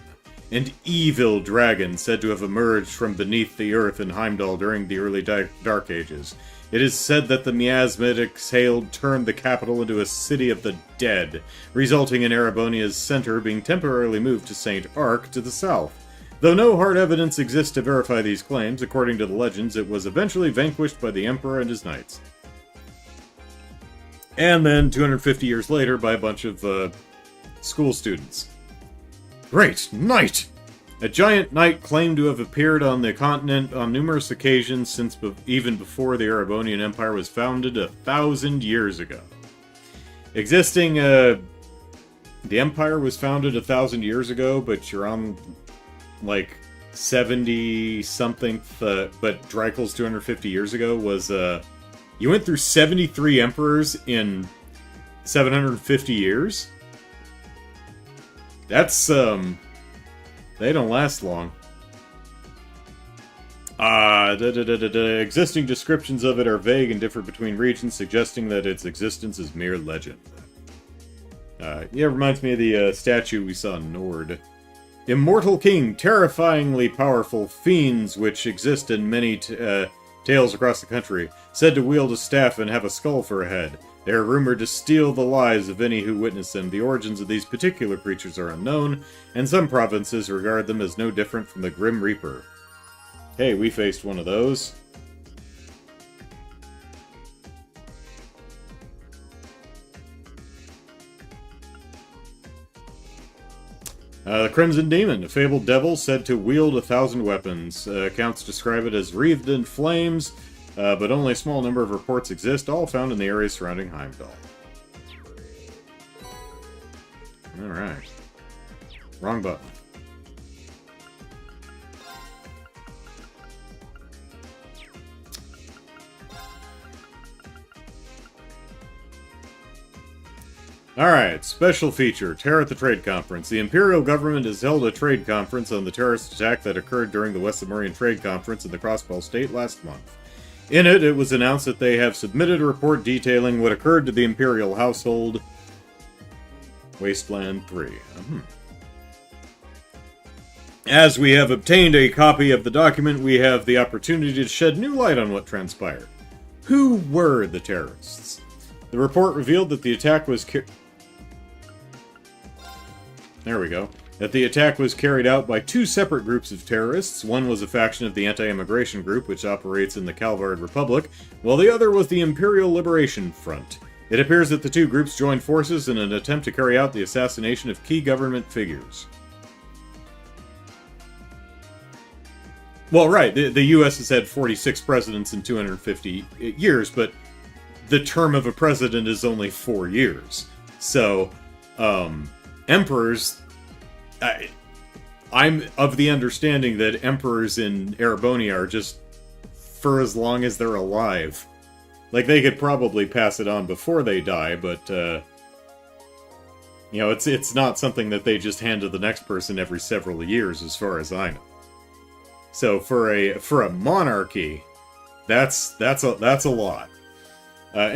An evil dragon said to have emerged from beneath the earth in Heimdall during the early Dark Ages. It is said that the miasma it exhaled turned the capital into a city of the dead, resulting in Erebonia's center being temporarily moved to St. Ark to the south. Though no hard evidence exists to verify these claims, according to the legends, it was eventually vanquished by the Emperor and his knights. And then, 250 years later, by a bunch of school students. Great Knight! A giant knight claimed to have appeared on the continent on numerous occasions since even before the Erebonian Empire was founded 1,000 years ago. The Empire was founded 1,000 years ago, but you're on, like, 70-something, but Dreikel's 250 years ago was, you went through 73 emperors in 750 years? That's, they don't last long. Existing descriptions of it are vague and differ between regions, suggesting that its existence is mere legend. Yeah, it reminds me of the statue we saw in Nord. Immortal King, terrifyingly powerful fiends which exist in many tales across the country, said to wield a staff and have a skull for a head. They are rumored to steal the lives of any who witness them. The origins of these particular creatures are unknown, and some provinces regard them as no different from the Grim Reaper. Hey, we faced one of those. The Crimson Demon, a fabled devil said to wield 1,000 weapons. Accounts describe it as wreathed in flames, but only a small number of reports exist, all found in the area surrounding Heimdall. Alright. Wrong button. Alright, special feature, Terror at the Trade Conference. The Imperial Government has held a trade conference on the terrorist attack that occurred during the West Lemurian Trade Conference in the Crossbell State last month. In it, it was announced that they have submitted a report detailing what occurred to the Imperial household. Wasteland 3. As we have obtained a copy of the document, we have the opportunity to shed new light on what transpired. Who were the terrorists? The report revealed that the attack was that the attack was carried out by 2 separate groups of terrorists. One was a faction of the Anti-Immigration Group, which operates in the Calvard Republic, while the other was the Imperial Liberation Front. It appears that the 2 groups joined forces in an attempt to carry out the assassination of key government figures. Well, right, the U.S. has had 46 presidents in 250 years, but the term of a president is only 4 years. So, emperors... I'm of the understanding that emperors in Erebonia are just for as long as they're alive. Like, they could probably pass it on before they die, but, you know, it's not something that they just hand to the next person every several years, as far as I know. So, for a monarchy, that's a lot. Tax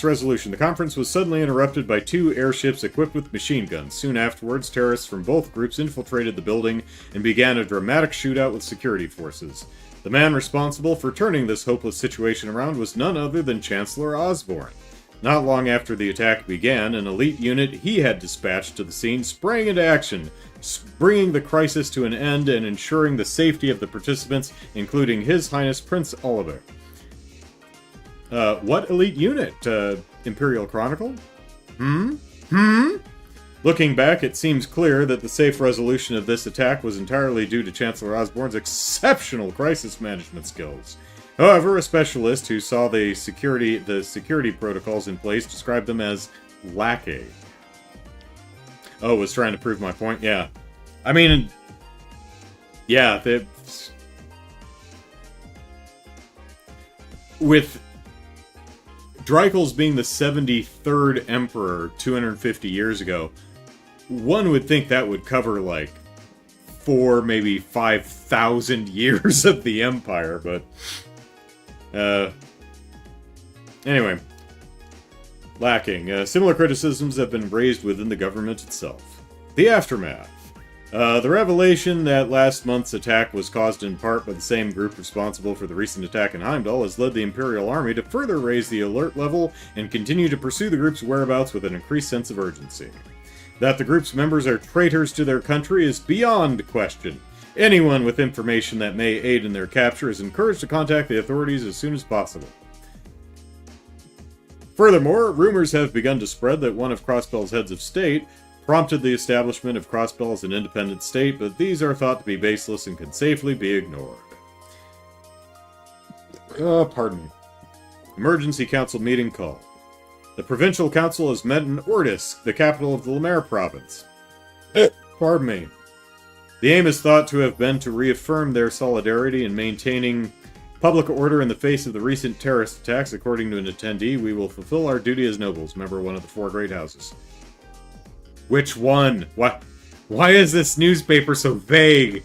resolution. The conference was suddenly interrupted by two airships equipped with machine guns. Soon afterwards, terrorists from both groups infiltrated the building and began a dramatic shootout with security forces. The man responsible for turning this hopeless situation around was none other than Chancellor Osborne. Not long after the attack began, an elite unit he had dispatched to the scene sprang into action, bringing the crisis to an end and ensuring the safety of the participants, including His Highness Prince Oliver. What elite unit? Imperial Chronicle? Looking back, it seems clear that the safe resolution of this attack was entirely due to Chancellor Osborne's exceptional crisis management skills. However, a specialist who saw the security protocols in place described them as lacking. Oh, was trying to prove my point? Yeah. I mean, yeah, with Dreikel's being the 73rd Emperor 250 years ago, one would think that would cover, like, 4, maybe 5,000 years of the Empire, but... Anyway. Lacking. Similar criticisms have been raised within the government itself. The aftermath. The revelation that last month's attack was caused in part by the same group responsible for the recent attack in Heimdall has led the Imperial Army to further raise the alert level and continue to pursue the group's whereabouts with an increased sense of urgency. That the group's members are traitors to their country is beyond question. Anyone with information that may aid in their capture is encouraged to contact the authorities as soon as possible. Furthermore, rumors have begun to spread that one of Crossbell's heads of state prompted the establishment of Crossbell as an independent state, but these are thought to be baseless and can safely be ignored. Pardon me. Emergency Council meeting called. The Provincial Council has met in Ortis, the capital of the Lemaire province. Pardon me. The aim is thought to have been to reaffirm their solidarity in maintaining public order in the face of the recent terrorist attacks. According to an attendee, we will fulfill our duty as nobles, member of one of the four great houses. Which one? Why is this newspaper so vague?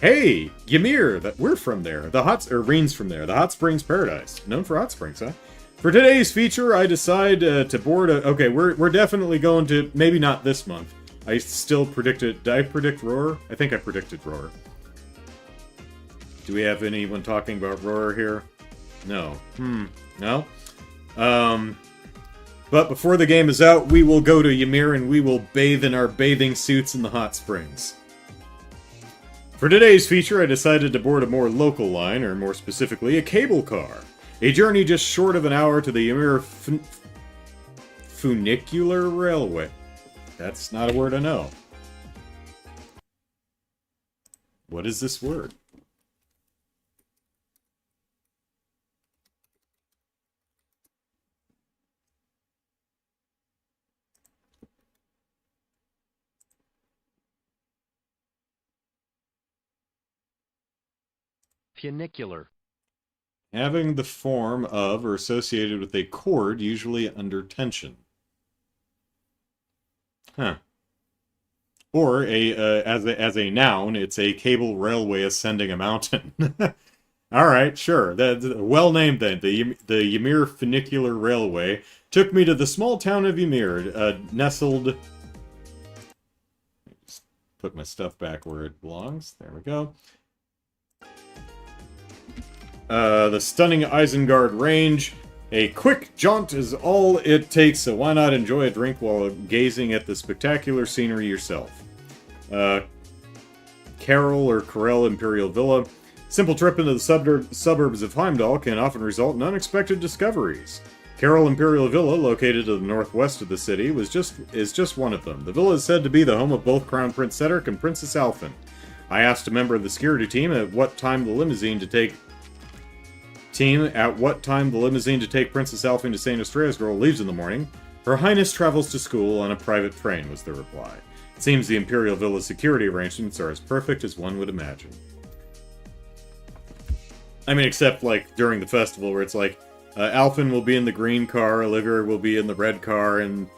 Hey, Ymir, we're from there. Reen's from there. The Hot Springs Paradise. Known for hot springs, huh? For today's feature, I decide to board a... Okay, we're definitely going to... Maybe not this month. I still predicted... Did I predict Roar? I think I predicted Roar. Do we have anyone talking about Roar here? No. No? But before the game is out, we will go to Ymir and we will bathe in our bathing suits in the hot springs. For today's feature, I decided to board a more local line, or more specifically, a cable car. A journey just short of an hour to the Ymir Funicular Railway. That's not a word I know. What is this word? Funicular. Having the form of or associated with a cord, usually under tension. Huh. Or as a noun, it's a cable railway ascending a mountain. All right, sure. Well named then. The Ymir Funicular Railway took me to the small town of Ymir, nestled. Just put my stuff back where it belongs. There we go. The stunning Isengard range. A quick jaunt is all it takes, so why not enjoy a drink while gazing at the spectacular scenery yourself? Carol or Corel Imperial Villa. Simple trip into the suburbs of Heimdall can often result in unexpected discoveries. Carol Imperial Villa, located to the northwest of the city, is just one of them. The villa is said to be the home of both Crown Prince Cedric and Princess Alphen. I asked a member of the security team at what time the limousine to take Princess Alphen to St. Estrela's Girl leaves in the morning. Her Highness travels to school on a private train, was the reply. It seems the Imperial Villa's security arrangements are as perfect as one would imagine. I mean, except, like, during the festival, where it's like, Alphen will be in the green car, Olivia will be in the red car, and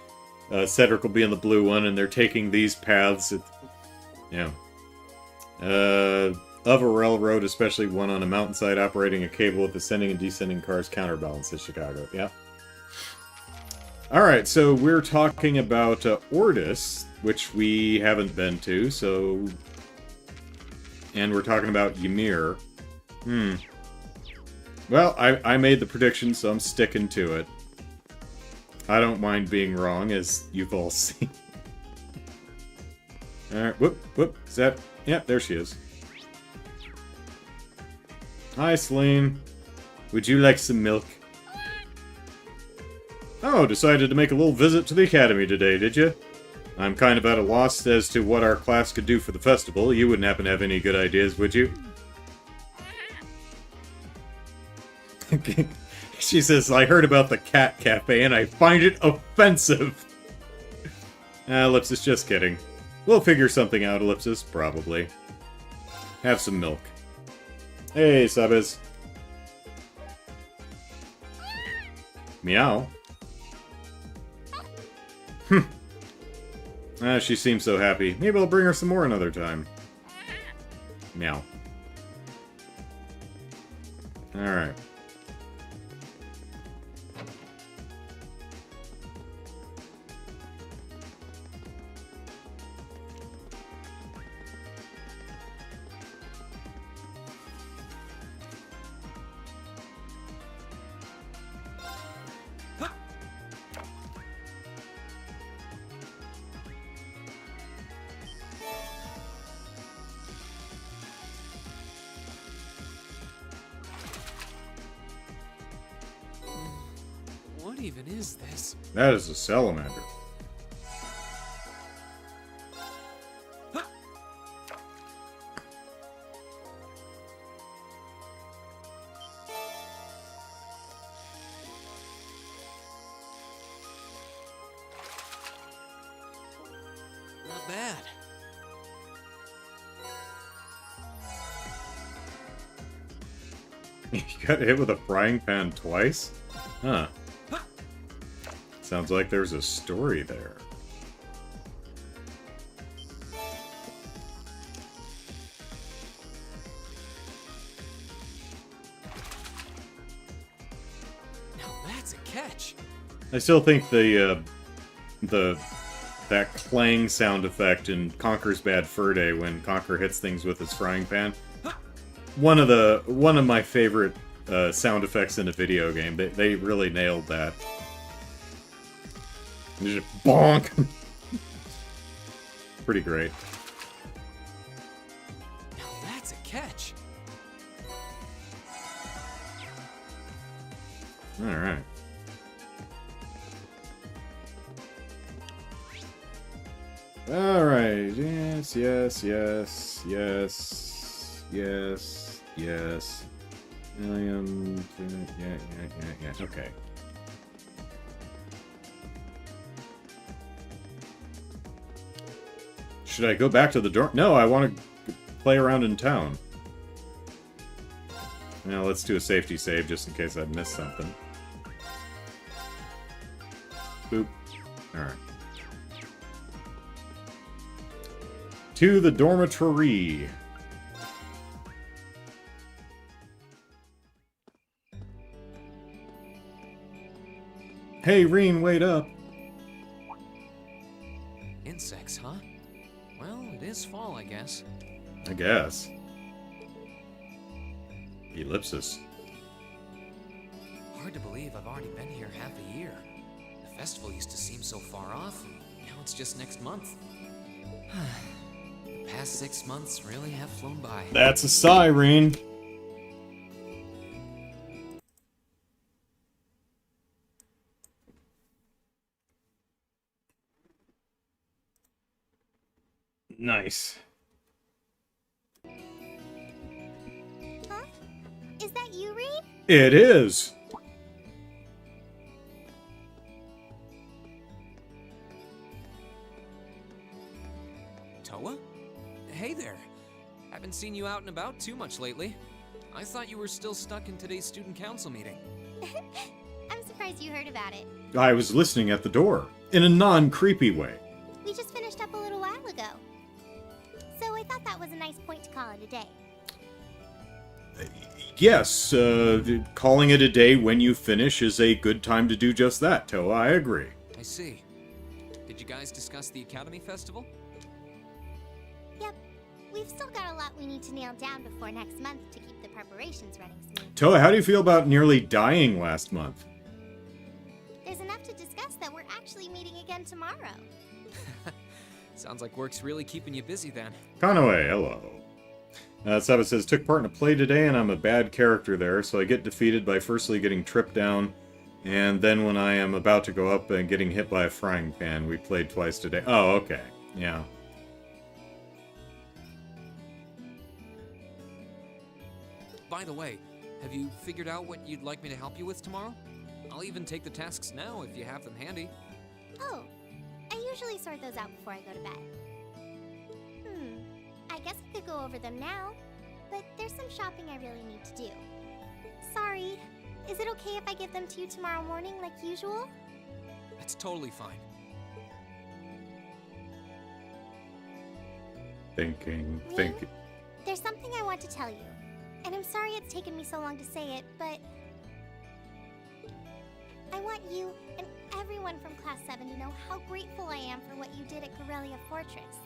Cedric will be in the blue one, and they're taking these paths. of a railroad, especially one on a mountainside operating a cable with ascending and descending cars counterbalances Chicago. Yeah. Alright, so we're talking about Ordis, which we haven't been to, so... And we're talking about Ymir. Well, I made the prediction, so I'm sticking to it. I don't mind being wrong, as you've all seen. Alright, whoop, is that... Yeah, there she is. Hi, Celine. Would you like some milk? Oh, decided to make a little visit to the academy today, did you? I'm kind of at a loss as to what our class could do for the festival. You wouldn't happen to have any good ideas, would you? She says, I heard about the cat cafe and I find it offensive. Ellipsis, just kidding. We'll figure something out, Ellipsis, probably. Have some milk. Hey, Sabes. Meow. She seems so happy. Maybe I'll bring her some more another time. Meow. Alright. What even is this? That is a salamander. Not bad. You got hit with a frying pan twice? Huh. Sounds like there's a story there. Now that's a catch. I still think that clang sound effect in Conker's Bad Fur Day when Conker hits things with his frying pan. One of my favorite sound effects in a video game. They really nailed that. Just bonk. Pretty great. Now that's a catch. All right. All right. Yes, yes, yes, yes, yes, yes. I am. Yeah. Okay. Should I go back to the dorm? No, I want to play around in town. Now let's do a safety save just in case I missed something. Boop. Alright. To the dormitory. Hey, Reen, wait up. Insects, huh? Well, it is fall, I guess. I guess. Ellipsis. Hard to believe I've already been here half a year. The festival used to seem so far off, and now it's just next month. The past 6 months really have flown by. That's a sigh, Reen. Nice. Huh? Is that you, Reed? It is. Toa? Hey there. Haven't seen you out and about too much lately. I thought you were still stuck in today's student council meeting. I'm surprised you heard about it. I was listening at the door, in a non-creepy way. We just finished up a little while ago. So I thought that was a nice point to call it a day. Yes, calling it a day when you finish is a good time to do just that, Toa. I agree. I see. Did you guys discuss the Academy Festival? Yep. We've still got a lot we need to nail down before next month to keep the preparations running smooth. Toa, how do you feel about nearly dying last month? There's enough to discuss that we're actually meeting again tomorrow. Sounds like work's really keeping you busy then. Conaway, hello. Saba says, took part in a play today and I'm a bad character there, so I get defeated by firstly getting tripped down, and then when I am about to go up and getting hit by a frying pan. We played twice today. Oh, okay. Yeah. By the way, have you figured out what you'd like me to help you with tomorrow? I'll even take the tasks now if you have them handy. Oh, I usually sort those out before I go to bed. I guess I could go over them now, but there's some shopping I really need to do. Sorry, is it okay if I give them to you tomorrow morning like usual? That's totally fine. Thinking. There's something I want to tell you, and I'm sorry it's taken me so long to say it, but I want you and everyone from Class 7 to know how grateful I am for what you did at Corellia Fortress.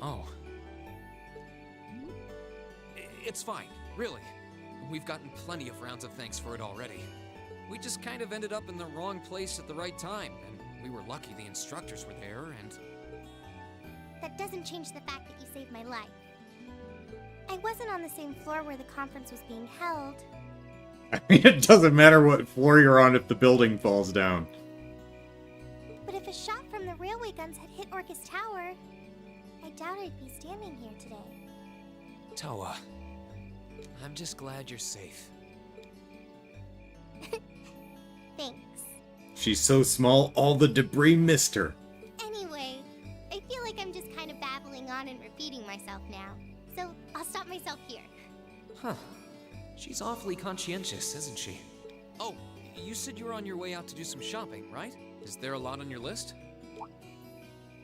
Oh. It's fine, really. We've gotten plenty of rounds of thanks for it already. We just kind of ended up in the wrong place at the right time, and we were lucky the instructors were there, and... That doesn't change the fact that you saved my life. I wasn't on the same floor where the conference was being held. I mean, it doesn't matter what floor you're on if the building falls down. But if a shot from the railway guns had hit Orcus Tower, I doubt I'd be standing here today. Toa, I'm just glad you're safe. Thanks. She's so small, all the debris missed her. Anyway, I feel like I'm just kind of babbling on and repeating myself now, so I'll stop myself here. Huh. She's awfully conscientious, isn't she? Oh, you said you were on your way out to do some shopping, right? Is there a lot on your list?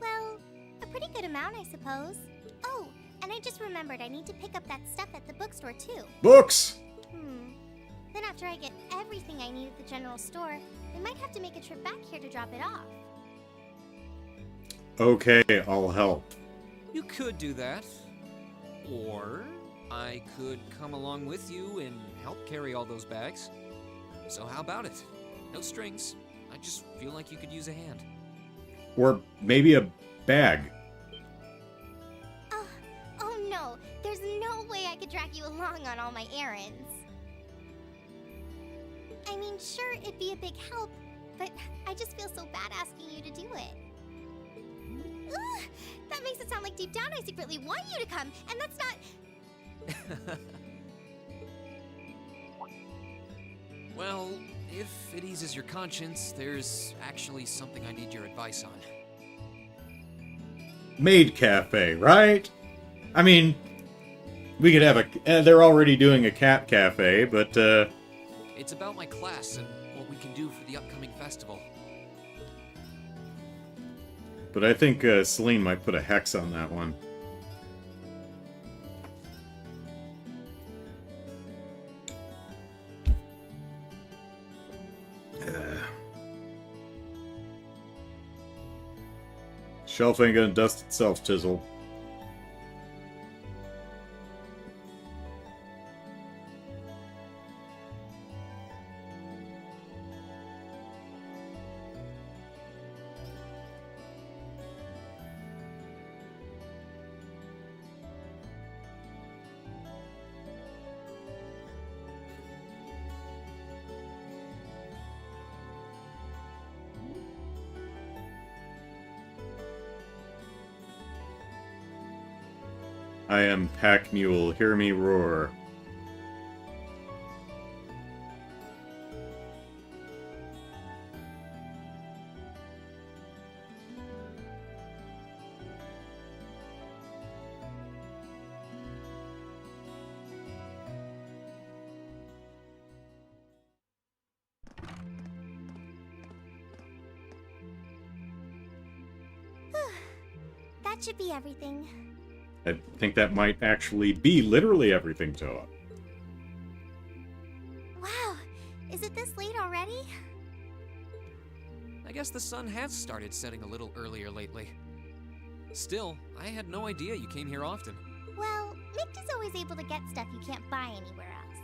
Well, a pretty good amount, I suppose. Oh, and I just remembered I need to pick up that stuff at the bookstore, too. Books! Then after I get everything I need at the general store, I might have to make a trip back here to drop it off. Okay, I'll help. You could do that. Or I could come along with you and help carry all those bags. So how about it? No strings. I just feel like you could use a hand. Or maybe a bag. Oh no, there's no way I could drag you along on all my errands. I mean, sure, it'd be a big help, but I just feel so bad asking you to do it. Ugh, that makes it sound like deep down I secretly want you to come, and that's not... Well, if it eases your conscience, there's actually something I need your advice on. Maid Café, right? I mean, we could have a... they're already doing a cat cafe, but, It's about my class and what we can do for the upcoming festival. But I think Celine might put a hex on that one. Shelf ain't gonna dust itself, Chisel. I am Pack Mule, hear me roar. That should be everything. I think that might actually be literally everything, Toa. I guess the sun has started setting a little earlier lately. Still, I had no idea you came here often. Well, Mick is always able to get stuff you can't buy anywhere else.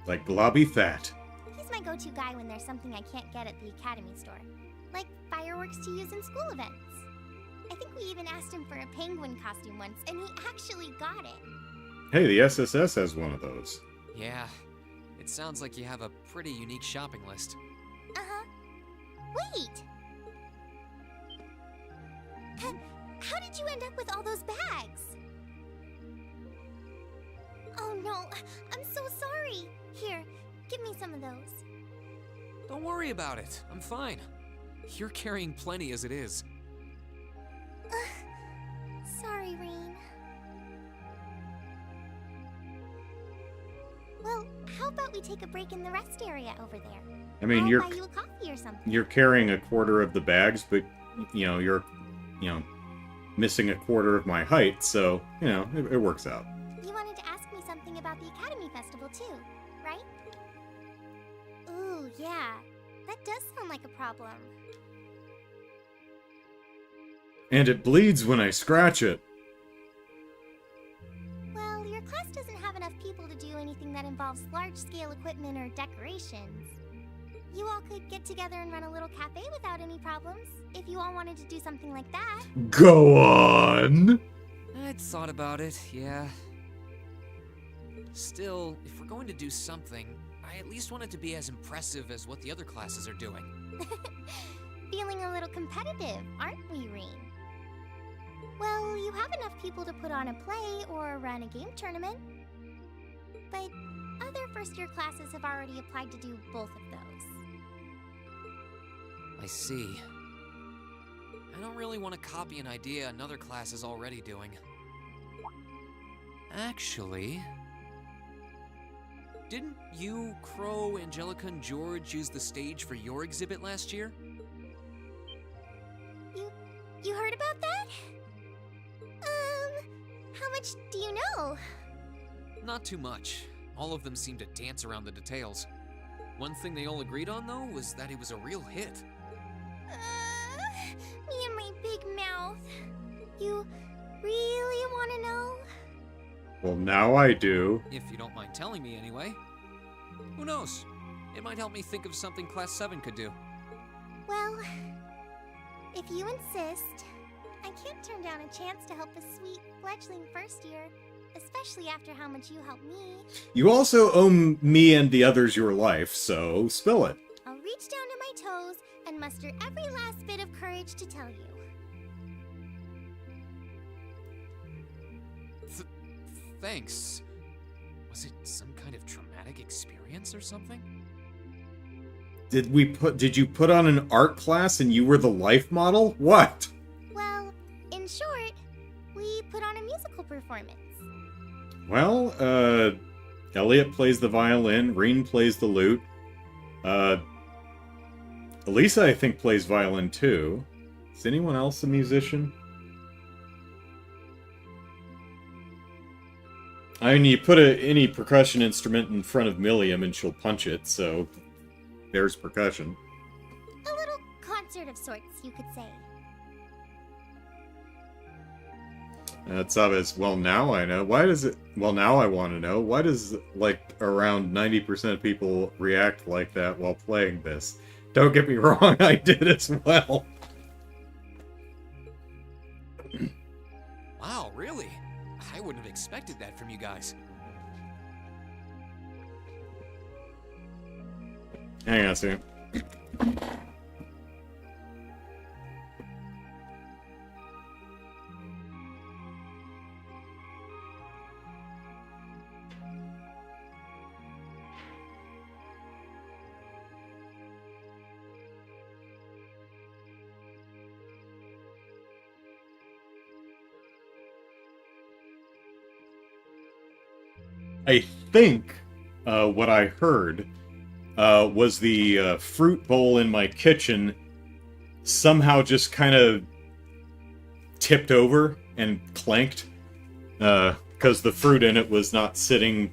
Like Blobby Fat. He's my go-to guy when there's something I can't get at the Academy store. Like fireworks to use in school events. I think we even asked him for a penguin costume once, and he actually got it. Hey, the SSS has one of those. Yeah, it sounds like you have a pretty unique shopping list. Uh-huh. Wait! How did you end up with all those bags? Oh no, I'm so sorry. Here, give me some of those. Don't worry about it, I'm fine. You're carrying plenty as it is. Sorry, Rain. Well, how about we take a break in the rest area over there? I mean, I'll buy you a coffee or something. you're carrying a quarter of the bags, but, you're, missing a quarter of my height, so, it works out. You wanted to ask me something about the Academy Festival too, right? Ooh, yeah. That does sound like a problem. And it bleeds when I scratch it. Well, your class doesn't have enough people to do anything that involves large-scale equipment or decorations. You all could get together and run a little cafe without any problems, if you all wanted to do something like that. Go on! I'd thought about it, yeah. Still, if we're going to do something, I at least want it to be as impressive as what the other classes are doing. Feeling a little competitive, aren't we, Reen? Well, you have enough people to put on a play or run a game tournament. But other first-year classes have already applied to do both of those. I see. I don't really want to copy an idea another class is already doing. Actually, didn't you, Crow, Angelica, and George use the stage for your exhibit last year? You heard about that? How much do you know? Not too much. All of them seemed to dance around the details. One thing they all agreed on, though, was that it was a real hit. Me and my big mouth. You really want to know? Well, now I do. If you don't mind telling me, anyway. Who knows? It might help me think of something Class 7 could do. Well, if you insist, I can't turn down a chance to help a sweet fledgling first year, especially after how much you helped me. You also owe me and the others your life, so spill it. I'll reach down to my toes and muster every last bit of courage to tell you. Thanks. Was it some kind of traumatic experience or something? Did you put on an art class and you were the life model? What? Well, in short, we put on a musical performance. Well, Elliot plays the violin, Reen plays the lute, Elisa, I think, plays violin too. Is anyone else a musician? I mean, you put any percussion instrument in front of Milliam and she'll punch it, so there's percussion. A little concert of sorts, you could say. That's obvious. Well, now I know. Well, now I want to know. Why does, around 90% of people react like that while playing this? Don't get me wrong, I did as well. Wow, really? I wouldn't have expected that from you guys. Hang on a second. I think what I heard was the fruit bowl in my kitchen somehow just kind of tipped over and clanked because the fruit in it was not sitting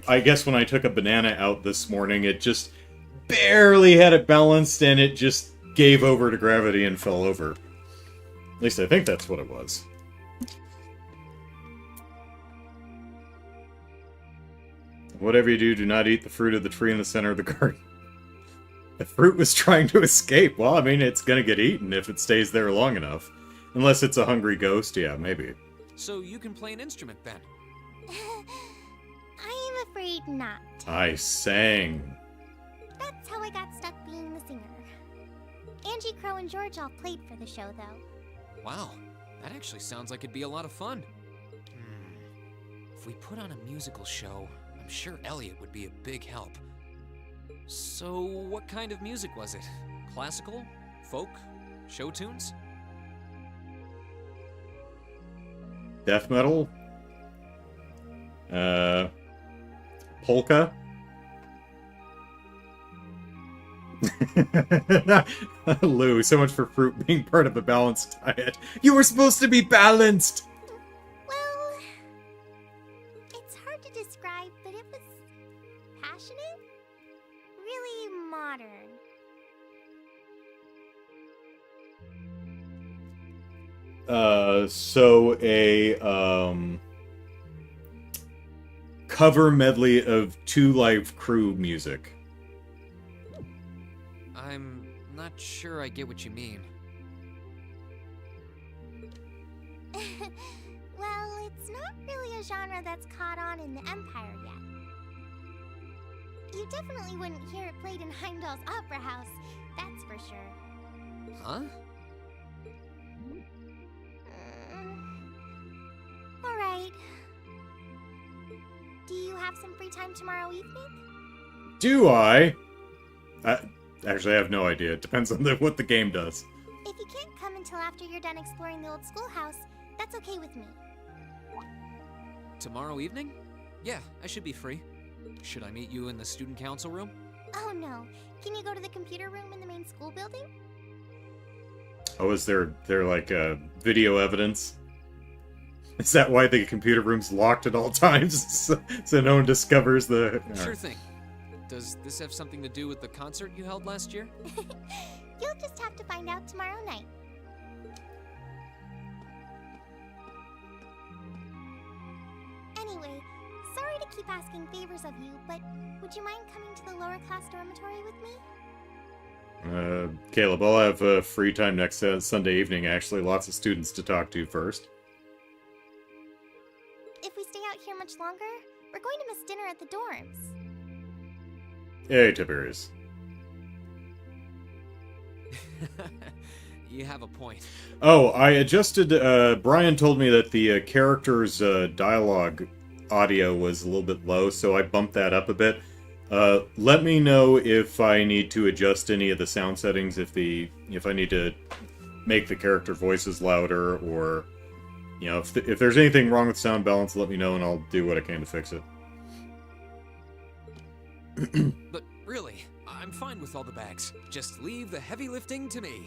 I guess when I took a banana out this morning, it just barely had it balanced and it just gave over to gravity and fell over. At least I think that's what it was. Whatever you do, do not eat the fruit of the tree in the center of the garden. The fruit was trying to escape. Well, I mean, it's gonna get eaten if it stays there long enough. Unless it's a hungry ghost, yeah, maybe. So you can play an instrument then? I am afraid not. I sang. That's how I got stuck being the singer. Angie, Crow, and George all played for the show, though. Wow, that actually sounds like it'd be a lot of fun. If we put on a musical show, I'm sure Elliot would be a big help. So, what kind of music was it? Classical? Folk? Show tunes? Death metal? Polka? Lou, so much for fruit being part of a balanced diet. You were supposed to be balanced! Well, it's hard to describe, but it was passionate. Really modern. So a, cover medley of Two Live Crew music. I'm not sure I get what you mean. Well, it's not really a genre that's caught on in the Empire yet. You definitely wouldn't hear it played in Heimdall's Opera House, that's for sure. Huh? Alright. Do you have some free time tomorrow evening? Do I? Actually, I have no idea. It depends on what the game does. If you can't come until after you're done exploring the old schoolhouse, that's okay with me. Tomorrow evening? Yeah, I should be free. Should I meet you in the student council room? Oh no. Can you go to the computer room in the main school building? Oh, is there like video evidence? Is that why the computer room's locked at all times? so no one discovers the... Sure thing. Does this have something to do with the concert you held last year? You'll just have to find out tomorrow night. Anyway, sorry to keep asking favors of you, but would you mind coming to the lower class dormitory with me? Caleb, I'll have free time next Sunday evening, actually. Lots of students to talk to first. If we stay out here much longer, we're going to miss dinner at the dorms. Hey, Tiberius. You have a point. Oh, I adjusted... Brian told me that the character's dialogue audio was a little bit low, so I bumped that up a bit. Let me know if I need to adjust any of the sound settings, if I need to make the character voices louder, or... You know, if there's anything wrong with sound balance, let me know and I'll do what I can to fix it. But really, I'm fine with all the bags. Just leave the heavy lifting to me.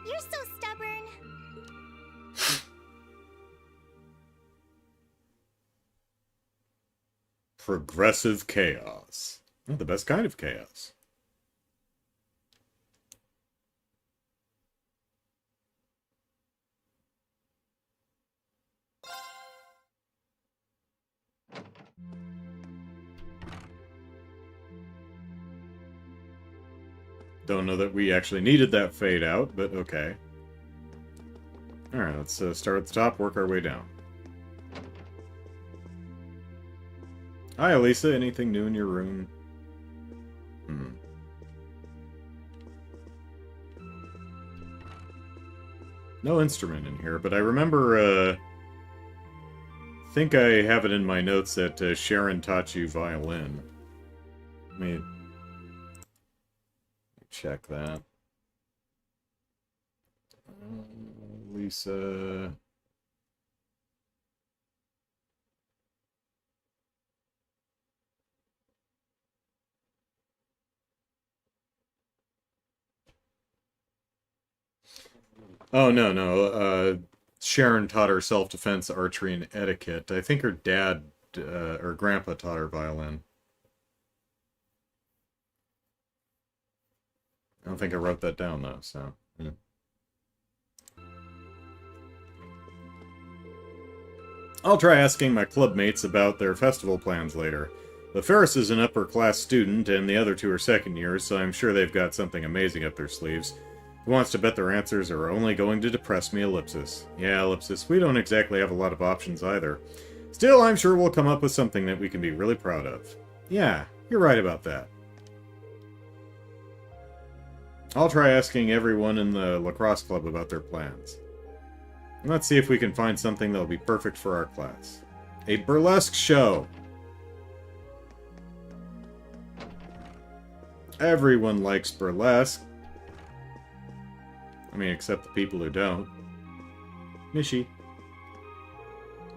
You're so stubborn. Progressive chaos. Oh, the best kind of chaos. Don't know that we actually needed that fade out, but okay. Alright, let's start at the top, work our way down. Hi, Elisa. Anything new in your room? No instrument in here, but I remember, think I have it in my notes that Sharon taught you violin. Let me check that. Lisa... Oh, no. Sharon taught her self-defense, archery, and etiquette. I think her dad, or grandpa taught her violin. I don't think I wrote that down, though, so... yeah. I'll try asking my club mates about their festival plans later. But Ferris is an upper-class student, and the other two are second years, so I'm sure they've got something amazing up their sleeves. Who wants to bet their answers are only going to depress me, Ellipsis? Yeah, Ellipsis, we don't exactly have a lot of options either. Still, I'm sure we'll come up with something that we can be really proud of. Yeah, you're right about that. I'll try asking everyone in the lacrosse club about their plans. Let's see if we can find something that'll be perfect for our class. A burlesque show! Everyone likes burlesque. I mean, except the people who don't. Mishi.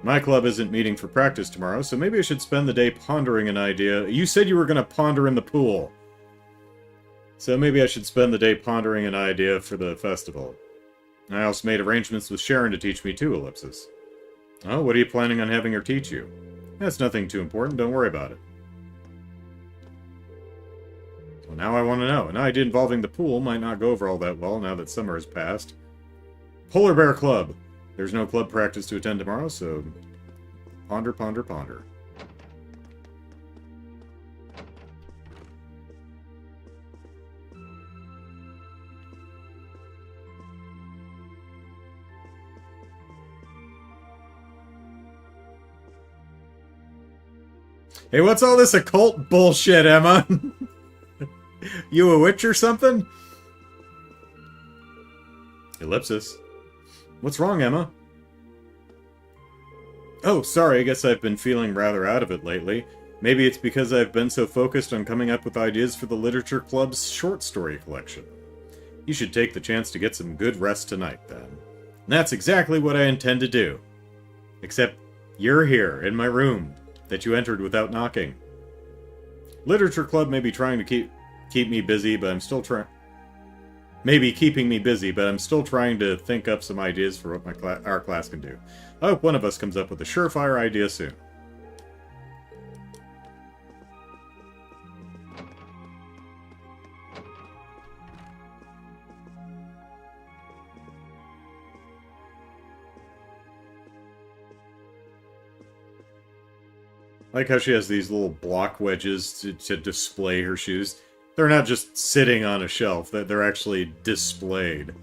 My club isn't meeting for practice tomorrow, so maybe I should spend the day pondering an idea. You said you were going to ponder in the pool. So maybe I should spend the day pondering an idea for the festival. I also made arrangements with Sharon to teach me too, Ellipsis. Oh, what are you planning on having her teach you? That's nothing too important, don't worry about it. Well, now I want to know. An idea involving the pool might not go over all that well now that summer has passed. Polar Bear Club! There's no club practice to attend tomorrow, so... ponder, ponder, ponder. Hey, what's all this occult bullshit, Emma? You a witch or something? Ellipsis. What's wrong, Emma? Oh, sorry, I guess I've been feeling rather out of it lately. Maybe it's because I've been so focused on coming up with ideas for the Literature Club's short story collection. You should take the chance to get some good rest tonight, then. And that's exactly what I intend to do. Except, you're here, in my room, that you entered without knocking. Literature Club may be trying to keep me busy, but I'm still trying... Maybe keeping me busy, but I'm still trying to think up some ideas for what our class can do. I hope one of us comes up with a surefire idea soon. I like how she has these little block wedges to display her shoes. They're not just sitting on a shelf, they're actually displayed.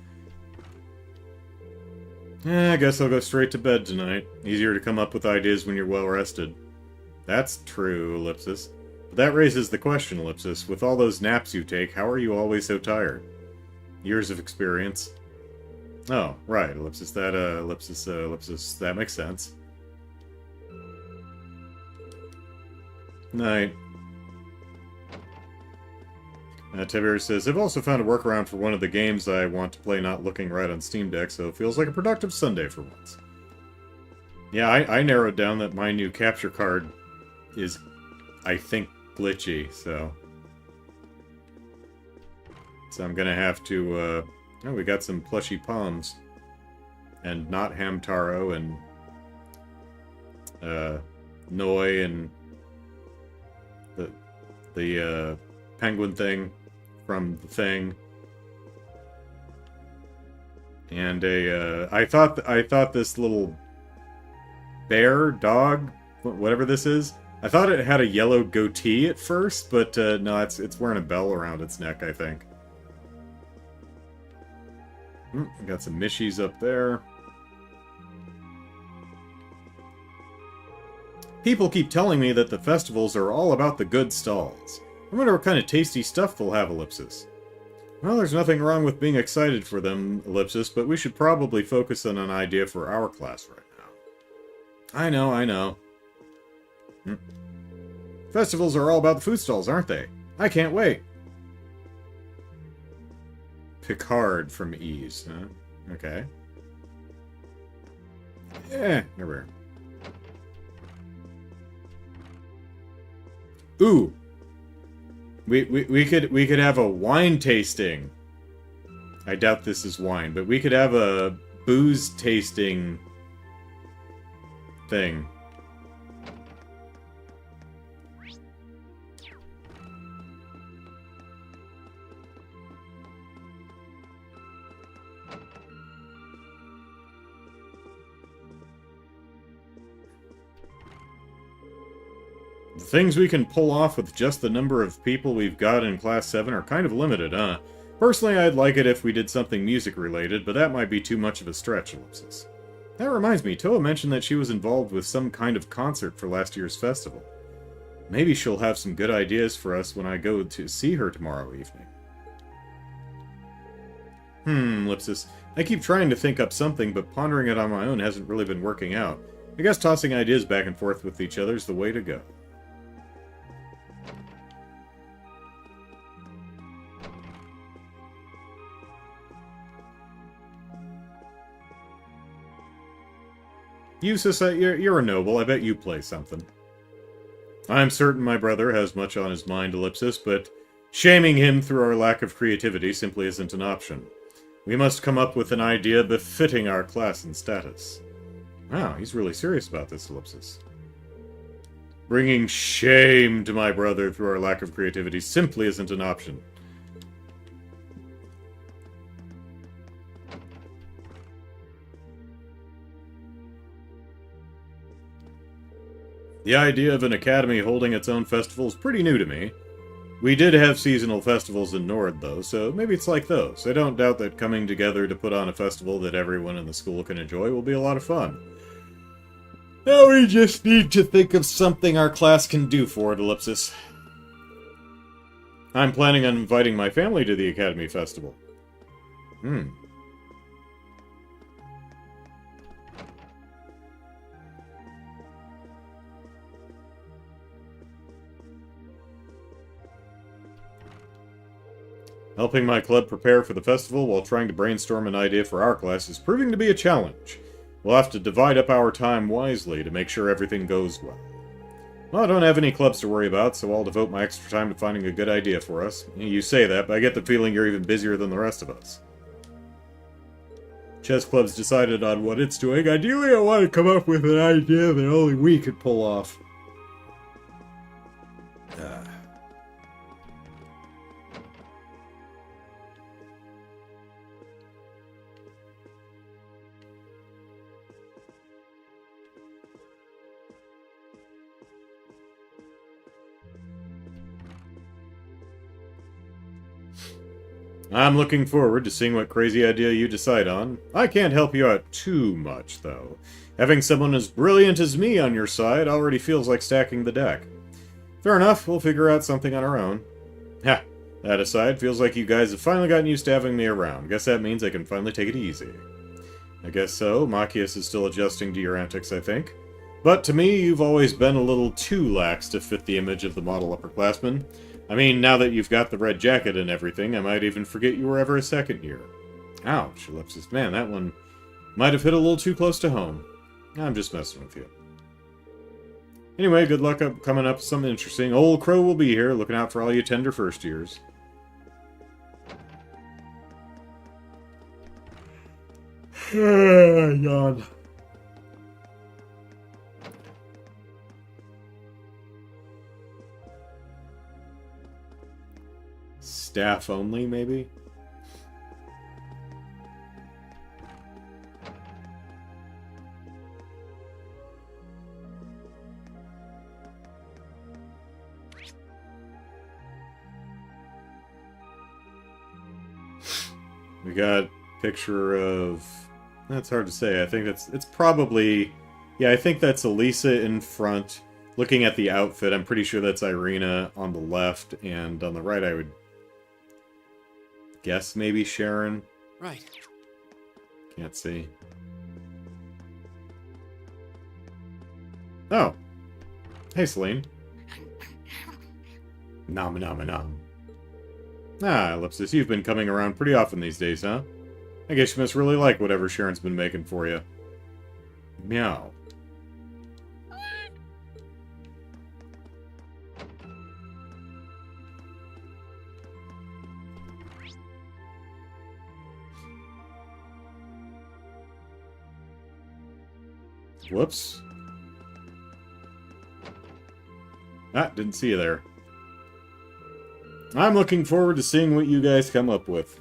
I guess I'll go straight to bed tonight. Easier to come up with ideas when you're well rested. That's true, Ellipsis. But that raises the question, Ellipsis. With all those naps you take, how are you always so tired? Years of experience. Oh, right, Ellipsis. Ellipsis, that makes sense. Night. Tiberius says, I've also found a workaround for one of the games I want to play not looking right on Steam Deck, so it feels like a productive Sunday for once. Yeah, I narrowed down that my new capture card is, I think, glitchy, so... So I'm gonna have to, oh, we got some plushy palms. And not Hamtaro, and... Noi, and... The penguin thing from the thing. And I thought this little bear, dog, whatever this is, I thought it had a yellow goatee at first, but no, it's wearing a bell around its neck, I think. Got some Mishies up there. People keep telling me that the festivals are all about the good stalls. I wonder what kind of tasty stuff they'll have, Ellipsis. Well, there's nothing wrong with being excited for them, Ellipsis, but we should probably focus on an idea for our class right now. I know. Festivals are all about the food stalls, aren't they? I can't wait. Picard from Ease, huh? Okay. Here we are. Ooh! We could have a wine tasting. I doubt this is wine, but we could have a booze tasting thing. The things we can pull off with just the number of people we've got in Class 7 are kind of limited, huh? Personally, I'd like it if we did something music-related, but that might be too much of a stretch, Ellipsis. That reminds me, Toa mentioned that she was involved with some kind of concert for last year's festival. Maybe she'll have some good ideas for us when I go to see her tomorrow evening. Ellipsis. I keep trying to think up something, but pondering it on my own hasn't really been working out. I guess tossing ideas back and forth with each other is the way to go. Eustace, you're a noble. I bet you play something. I'm certain my brother has much on his mind, Ellipsis, but shaming him through our lack of creativity simply isn't an option. We must come up with an idea befitting our class and status. Wow, he's really serious about this, Ellipsis. Bringing shame to my brother through our lack of creativity simply isn't an option. The idea of an academy holding its own festival is pretty new to me. We did have seasonal festivals in Nord, though, so maybe it's like those. I don't doubt that coming together to put on a festival that everyone in the school can enjoy will be a lot of fun. Now we just need to think of something our class can do for it, Ellipsis. I'm planning on inviting my family to the Academy Festival. Helping my club prepare for the festival while trying to brainstorm an idea for our class is proving to be a challenge. We'll have to divide up our time wisely to make sure everything goes well. Well, I don't have any clubs to worry about, so I'll devote my extra time to finding a good idea for us. You say that, but I get the feeling you're even busier than the rest of us. Chess Club's decided on what it's doing. Ideally, I want to come up with an idea that only we could pull off. I'm looking forward to seeing what crazy idea you decide on. I can't help you out too much, though. Having someone as brilliant as me on your side already feels like stacking the deck. Fair enough, we'll figure out something on our own. Ha! That aside, feels like you guys have finally gotten used to having me around. Guess that means I can finally take it easy. I guess so. Machias is still adjusting to your antics, I think. But to me, you've always been a little too lax to fit the image of the model upperclassman. I mean, now that you've got the red jacket and everything, I might even forget you were ever a second year. Ouch, Ellipsis. Man, that one might have hit a little too close to home. I'm just messing with you. Anyway, good luck coming up with something interesting. Old Crow will be here, looking out for all you tender first years. God. Staff only, maybe? We got a picture of... That's hard to say. I think it's probably... Yeah, I think that's Elisa in front, looking at the outfit. I'm pretty sure that's Irina on the left, and on the right I would guess maybe Sharon. Right. Can't see. Oh. Hey, Celine. Nom nom nom. Ah, Ellipsis, you've been coming around pretty often these days, huh? I guess you must really like whatever Sharon's been making for you. Meow. Whoops. Ah, didn't see you there. I'm looking forward to seeing what you guys come up with.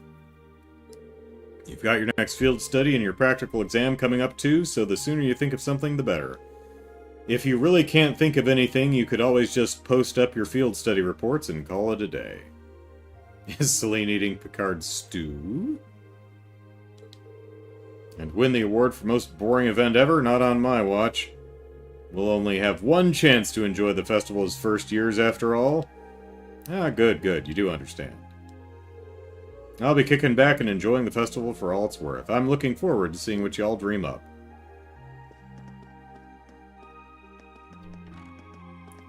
You've got your next field study and your practical exam coming up too, so the sooner you think of something, the better. If you really can't think of anything, you could always just post up your field study reports and call it a day. Is Celine eating Picard's stew? And win the award for most boring event ever? Not on my watch. We'll only have one chance to enjoy the festival's first years after all. Ah, good, good. You do understand. I'll be kicking back and enjoying the festival for all it's worth. I'm looking forward to seeing what y'all dream up.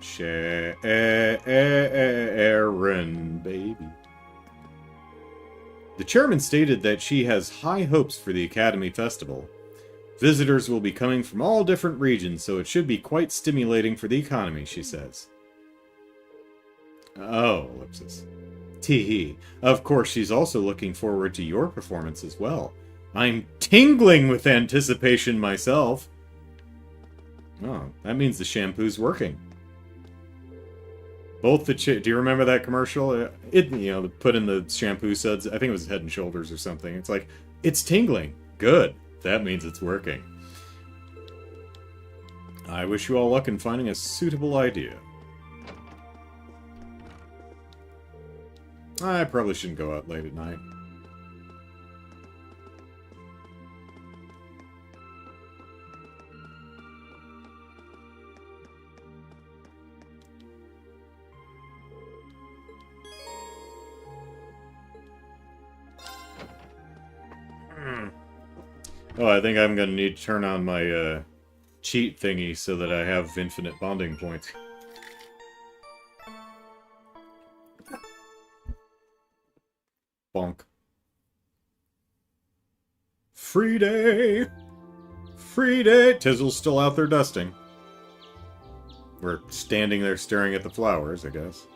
Sharon, baby. The chairman stated that she has high hopes for the Academy Festival. Visitors will be coming from all different regions, so it should be quite stimulating for the economy, she says. Oh, ellipsis. Tee-hee. Of course, she's also looking forward to your performance as well. I'm tingling with anticipation myself. Oh, that means the shampoo's working. Both the do you remember that commercial? Put in the shampoo suds. I think it was Head and Shoulders or something. It's like, it's tingling. Good. That means it's working. I wish you all luck in finding a suitable idea. I probably shouldn't go out late at night. Oh, I think I'm going to need to turn on my cheat thingy so that I have infinite bonding points. Bonk. Free day! Free day! Tizzle's still out there dusting. We're standing there staring at the flowers, I guess.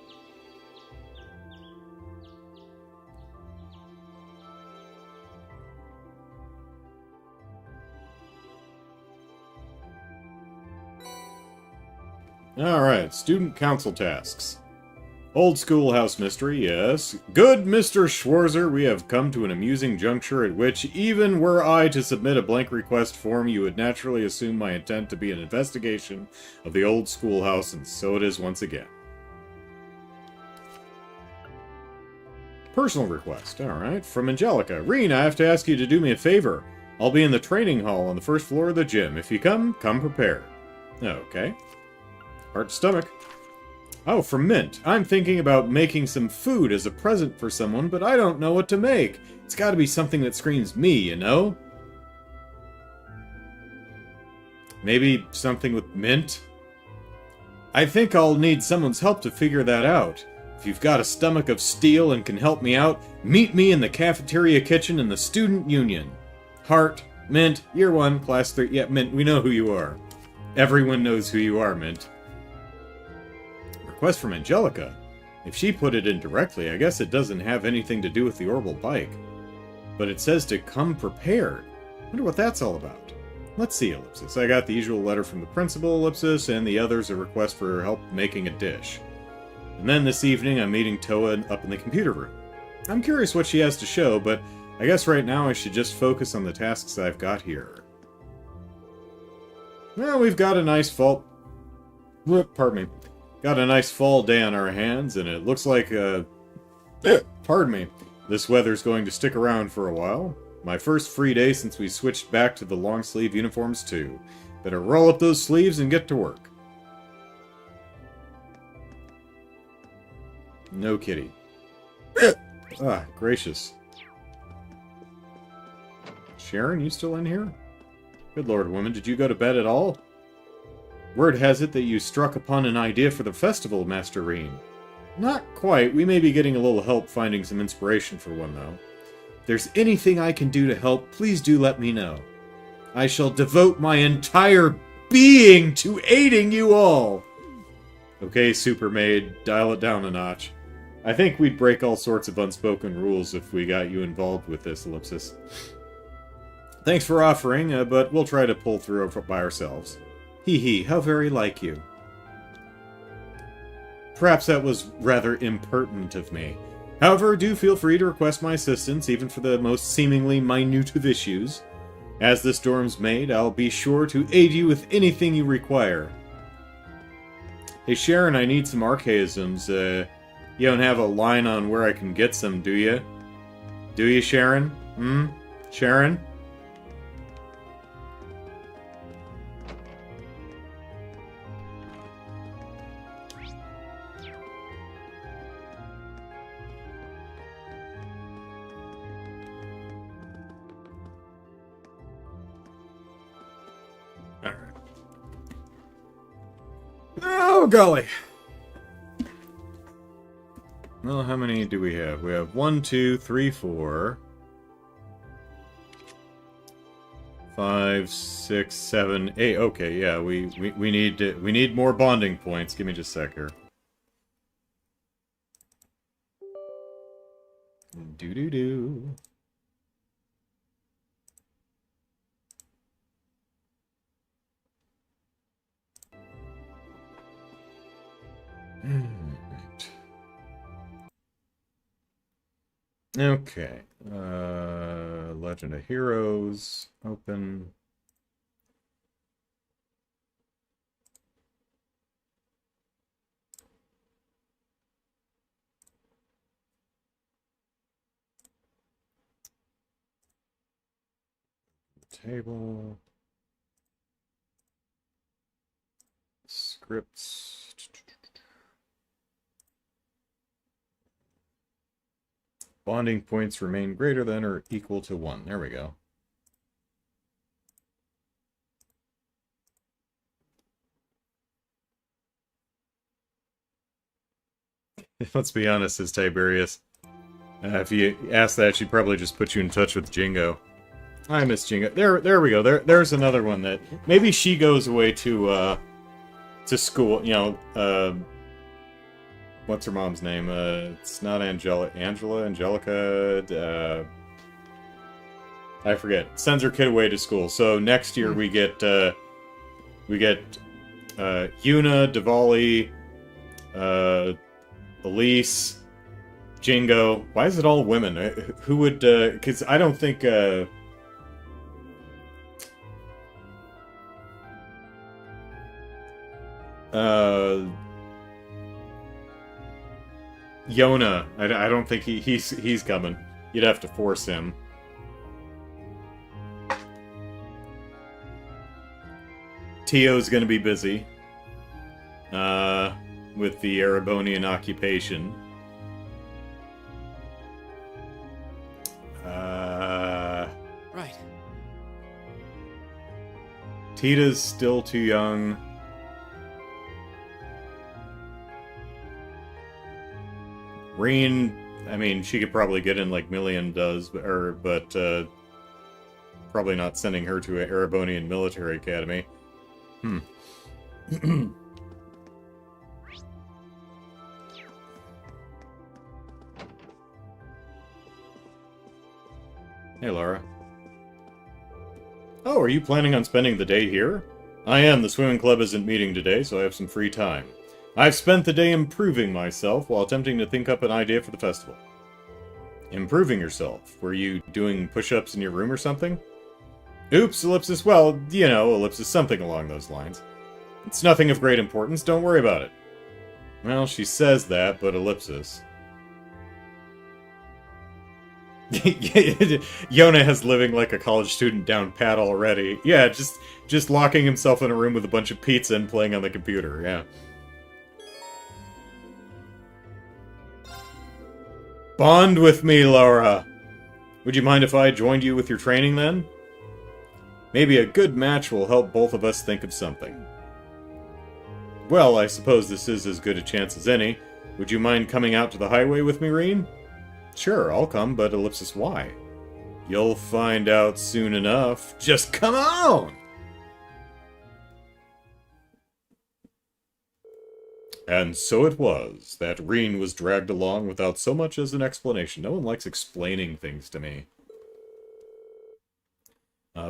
Alright, student council tasks. Old schoolhouse mystery, yes. Good Mr. Schwarzer, we have come to an amusing juncture at which, even were I to submit a blank request form, you would naturally assume my intent to be an investigation of the old schoolhouse, and so it is once again. Personal request, alright. From Angelica. Reen, I have to ask you to do me a favor. I'll be in the training hall on the first floor of the gym. If you come prepared. Okay. Heart stomach. Oh, from Mint. I'm thinking about making some food as a present for someone, but I don't know what to make. It's gotta be something that screams me, you know? Maybe something with mint? I think I'll need someone's help to figure that out. If you've got a stomach of steel and can help me out, meet me in the cafeteria kitchen in the Student Union. Heart, Mint, Year 1, Class 3. Yeah, Mint, we know who you are. Everyone knows who you are, Mint. Request from Angelica. If she put it in directly, I guess it doesn't have anything to do with the orbital bike. But it says to come prepared. Wonder what that's all about. Let's see, ellipsis. I got the usual letter from the principal, ellipsis, and the others a request for help making a dish. And then this evening I'm meeting Toa up in the computer room. I'm curious what she has to show, but I guess right now I should just focus on the tasks I've got here. Well, we've got a nice fall... Pardon me. Got a nice fall day on our hands, and it looks like, pardon me, this weather's going to stick around for a while. My first free day since we switched back to the long-sleeve uniforms, too. Better roll up those sleeves and get to work. No kitty. Ah, gracious. Sharon, you still in here? Good lord, woman, did you go to bed at all? Word has it that you struck upon an idea for the festival, Master Reen. Not quite. We may be getting a little help finding some inspiration for one, though. If there's anything I can do to help, please do let me know. I shall devote my entire being to aiding you all! Okay, Super Maid, dial it down a notch. I think we'd break all sorts of unspoken rules if we got you involved with this, ellipsis. Thanks for offering, but we'll try to pull through by ourselves. Hee hee, how very like you. Perhaps that was rather impertinent of me. However, do feel free to request my assistance, even for the most seemingly minute of issues. As this dorm's maid, I'll be sure to aid you with anything you require. Hey Sharon, I need some archaisms. You don't have a line on where I can get some, do you? Do you, Sharon? Hmm? Sharon? Alright. Oh, golly! Well, how many do we have? We have 1, 2, 3, 4, 5, 6, 7, 8. Okay, yeah, we need more bonding points. Give me just a sec here. Do. Right. Okay. Legend of Heroes. Open. Table. Scripts. Bonding points remain greater than or equal to 1. There we go. Let's be honest, says Tiberius. If you ask that, she'd probably just put you in touch with Jingo. I miss Jingo. There we go. There's another one that maybe she goes away to school. You know, what's her mom's name? It's not Angelica. I forget. Sends her kid away to school. So next year we get Yuna, Diwali, Elise, Jingo. Why is it all women? Who would? Because I don't think. Yona. I don't think he's coming. You'd have to force him. Tio's gonna be busy. With the Erebonian occupation. Right. Tita's still too young. Reen, I mean, she could probably get in like Million does, but probably not sending her to an Erebonian military academy. Hey, Laura. Oh, are you planning on spending the day here? I am. The swimming club isn't meeting today, so I have some free time. I've spent the day improving myself while attempting to think up an idea for the festival. Improving yourself? Were you doing push-ups in your room or something? Oops, ellipsis. Well, you know, ellipsis, something along those lines. It's nothing of great importance, don't worry about it. Well, she says that, but ellipsis. Yona has living like a college student down pat already. Yeah, just locking himself in a room with a bunch of pizza and playing on the computer, yeah. Bond with me, Laura! Would you mind if I joined you with your training, then? Maybe a good match will help both of us think of something. Well, I suppose this is as good a chance as any. Would you mind coming out to the highway with me, Reen? Sure, I'll come, but ellipsis, why? You'll find out soon enough. Just come on! And so it was that Reen was dragged along without so much as an explanation. No one likes explaining things to me.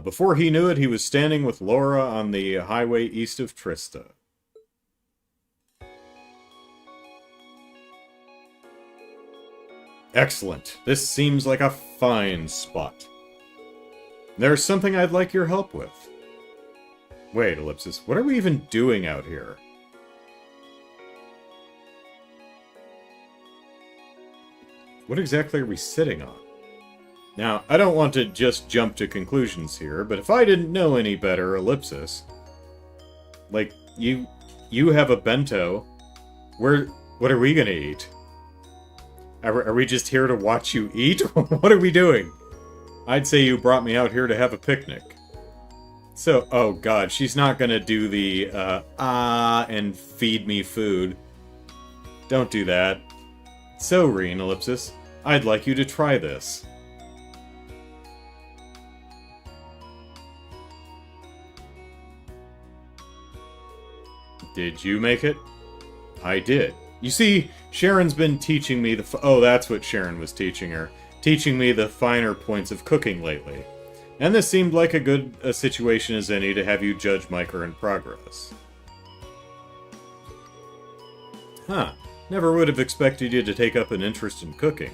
Before he knew it, he was standing with Laura on the highway east of Trista. Excellent. This seems like a fine spot. There's something I'd like your help with. Wait, ellipsis, what are we even doing out here? What exactly are we sitting on? Now, I don't want to just jump to conclusions here, but if I didn't know any better, Ellipsis... Like, you have a bento. What are we gonna eat? Are we just here to watch you eat? What are we doing? I'd say you brought me out here to have a picnic. So, oh god, she's not gonna do the, and feed me food. Don't do that. So, Reen, Ellipsis, I'd like you to try this. Did you make it? I did. You see, Sharon's been teaching me oh, that's what Sharon was teaching her. Teaching me the finer points of cooking lately. And this seemed like a good a situation as any to have you judge my current progress. Huh. Never would have expected you to take up an interest in cooking.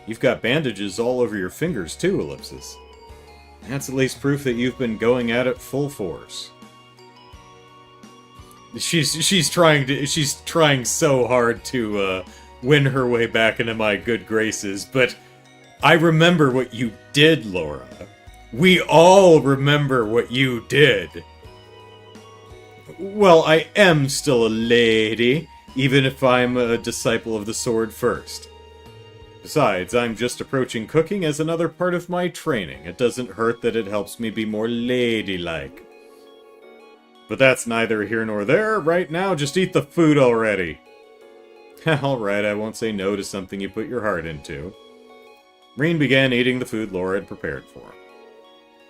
You've got bandages all over your fingers too, Ellipsis. That's at least proof that you've been going at it full force. She's trying so hard to win her way back into my good graces, but I remember what you did, Laura. We all remember what you did. Well, I am still a lady, even if I'm a disciple of the sword first. Besides, I'm just approaching cooking as another part of my training. It doesn't hurt that it helps me be more ladylike. But that's neither here nor there. Right now, just eat the food already. Alright, I won't say no to something you put your heart into. Reen began eating the food Laura had prepared for him.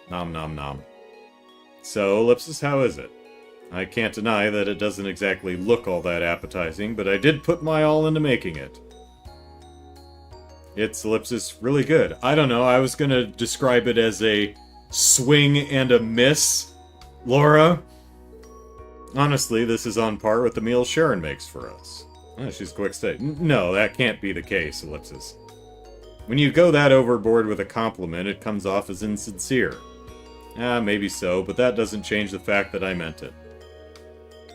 Nom nom nom. So, Ellipsis, how is it? I can't deny that it doesn't exactly look all that appetizing, but I did put my all into making it. It's, Ellipsis, really good. I don't know, I was gonna describe it as a swing and a miss, Laura. Honestly, this is on par with the meal Sharon makes for us. Oh, she's quick to say, no, that can't be the case, Ellipsis. When you go that overboard with a compliment, it comes off as insincere. Maybe so, but that doesn't change the fact that I meant it.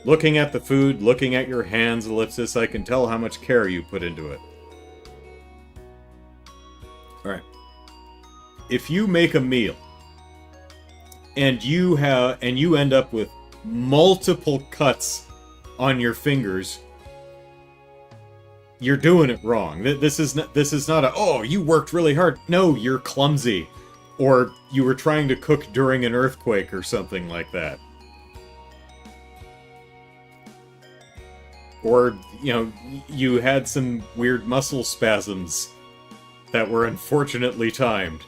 Looking at the food, looking at your hands, Ellipsis, I can tell how much care you put into it. Alright. If you make a meal, and you end up with multiple cuts on your fingers, you're doing it wrong. This is not a, oh, you worked really hard. No, you're clumsy. Or you were trying to cook during an earthquake or something like that. Or, you know, you had some weird muscle spasms that were unfortunately timed.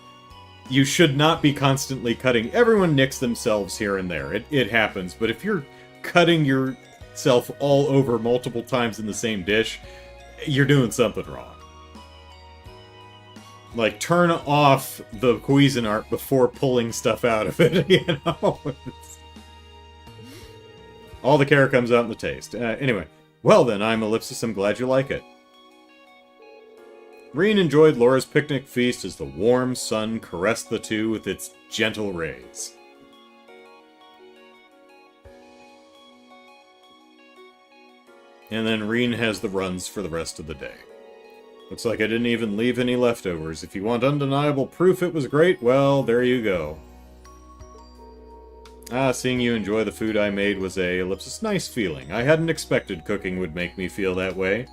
You should not be constantly cutting. Everyone nicks themselves here and there. It happens. But if you're cutting yourself all over multiple times in the same dish, you're doing something wrong. Like, turn off the Cuisinart before pulling stuff out of it, you know? All the care comes out in the taste. Anyway, well then, I'm Ellipsis. I'm glad you like it. Reen enjoyed Laura's picnic feast as the warm sun caressed the two with its gentle rays. And then Reen has the runs for the rest of the day. Looks like I didn't even leave any leftovers. If you want undeniable proof it was great, well, there you go. Seeing you enjoy the food I made was a Ellipsis nice feeling. I hadn't expected cooking would make me feel that way.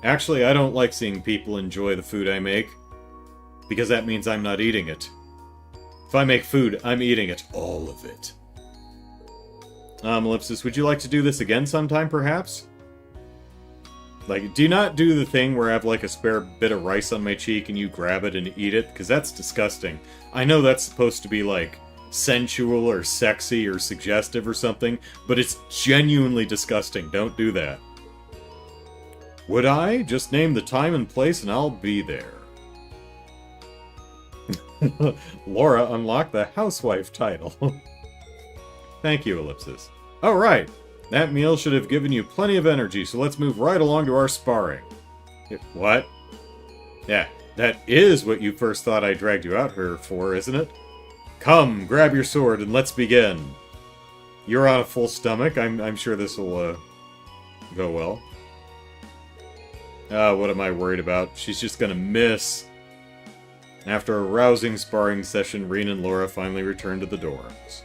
Actually, I don't like seeing people enjoy the food I make, because that means I'm not eating it. If I make food, I'm eating it. All of it. Ellipsis, would you like to do this again sometime, perhaps? Like, do you not do the thing where I have, like, a spare bit of rice on my cheek and you grab it and eat it? Because that's disgusting. I know that's supposed to be, like, sensual or sexy or suggestive or something, but it's genuinely disgusting. Don't do that. Would I? Just name the time and place and I'll be there. Laura unlocked the housewife title. Thank you, Ellipsis. Alright, that meal should have given you plenty of energy, so let's move right along to our sparring. What? Yeah, that is what you first thought I dragged you out here for, isn't it? Come, grab your sword and let's begin. You're on a full stomach. I'm sure this will go well. What am I worried about? She's just gonna miss. After a rousing sparring session, Reen and Laura finally returned to the dorms.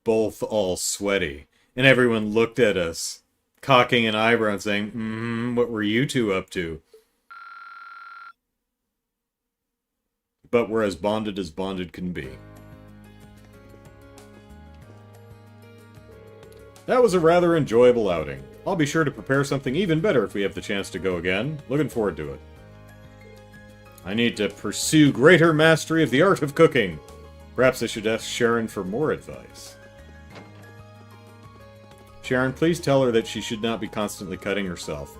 Both all sweaty, and everyone looked at us, cocking an eyebrow and saying, what were you two up to? But we're as bonded can be. That was a rather enjoyable outing. I'll be sure to prepare something even better if we have the chance to go again. Looking forward to it. I need to pursue greater mastery of the art of cooking. Perhaps I should ask Sharon for more advice. Sharon, please tell her that she should not be constantly cutting herself.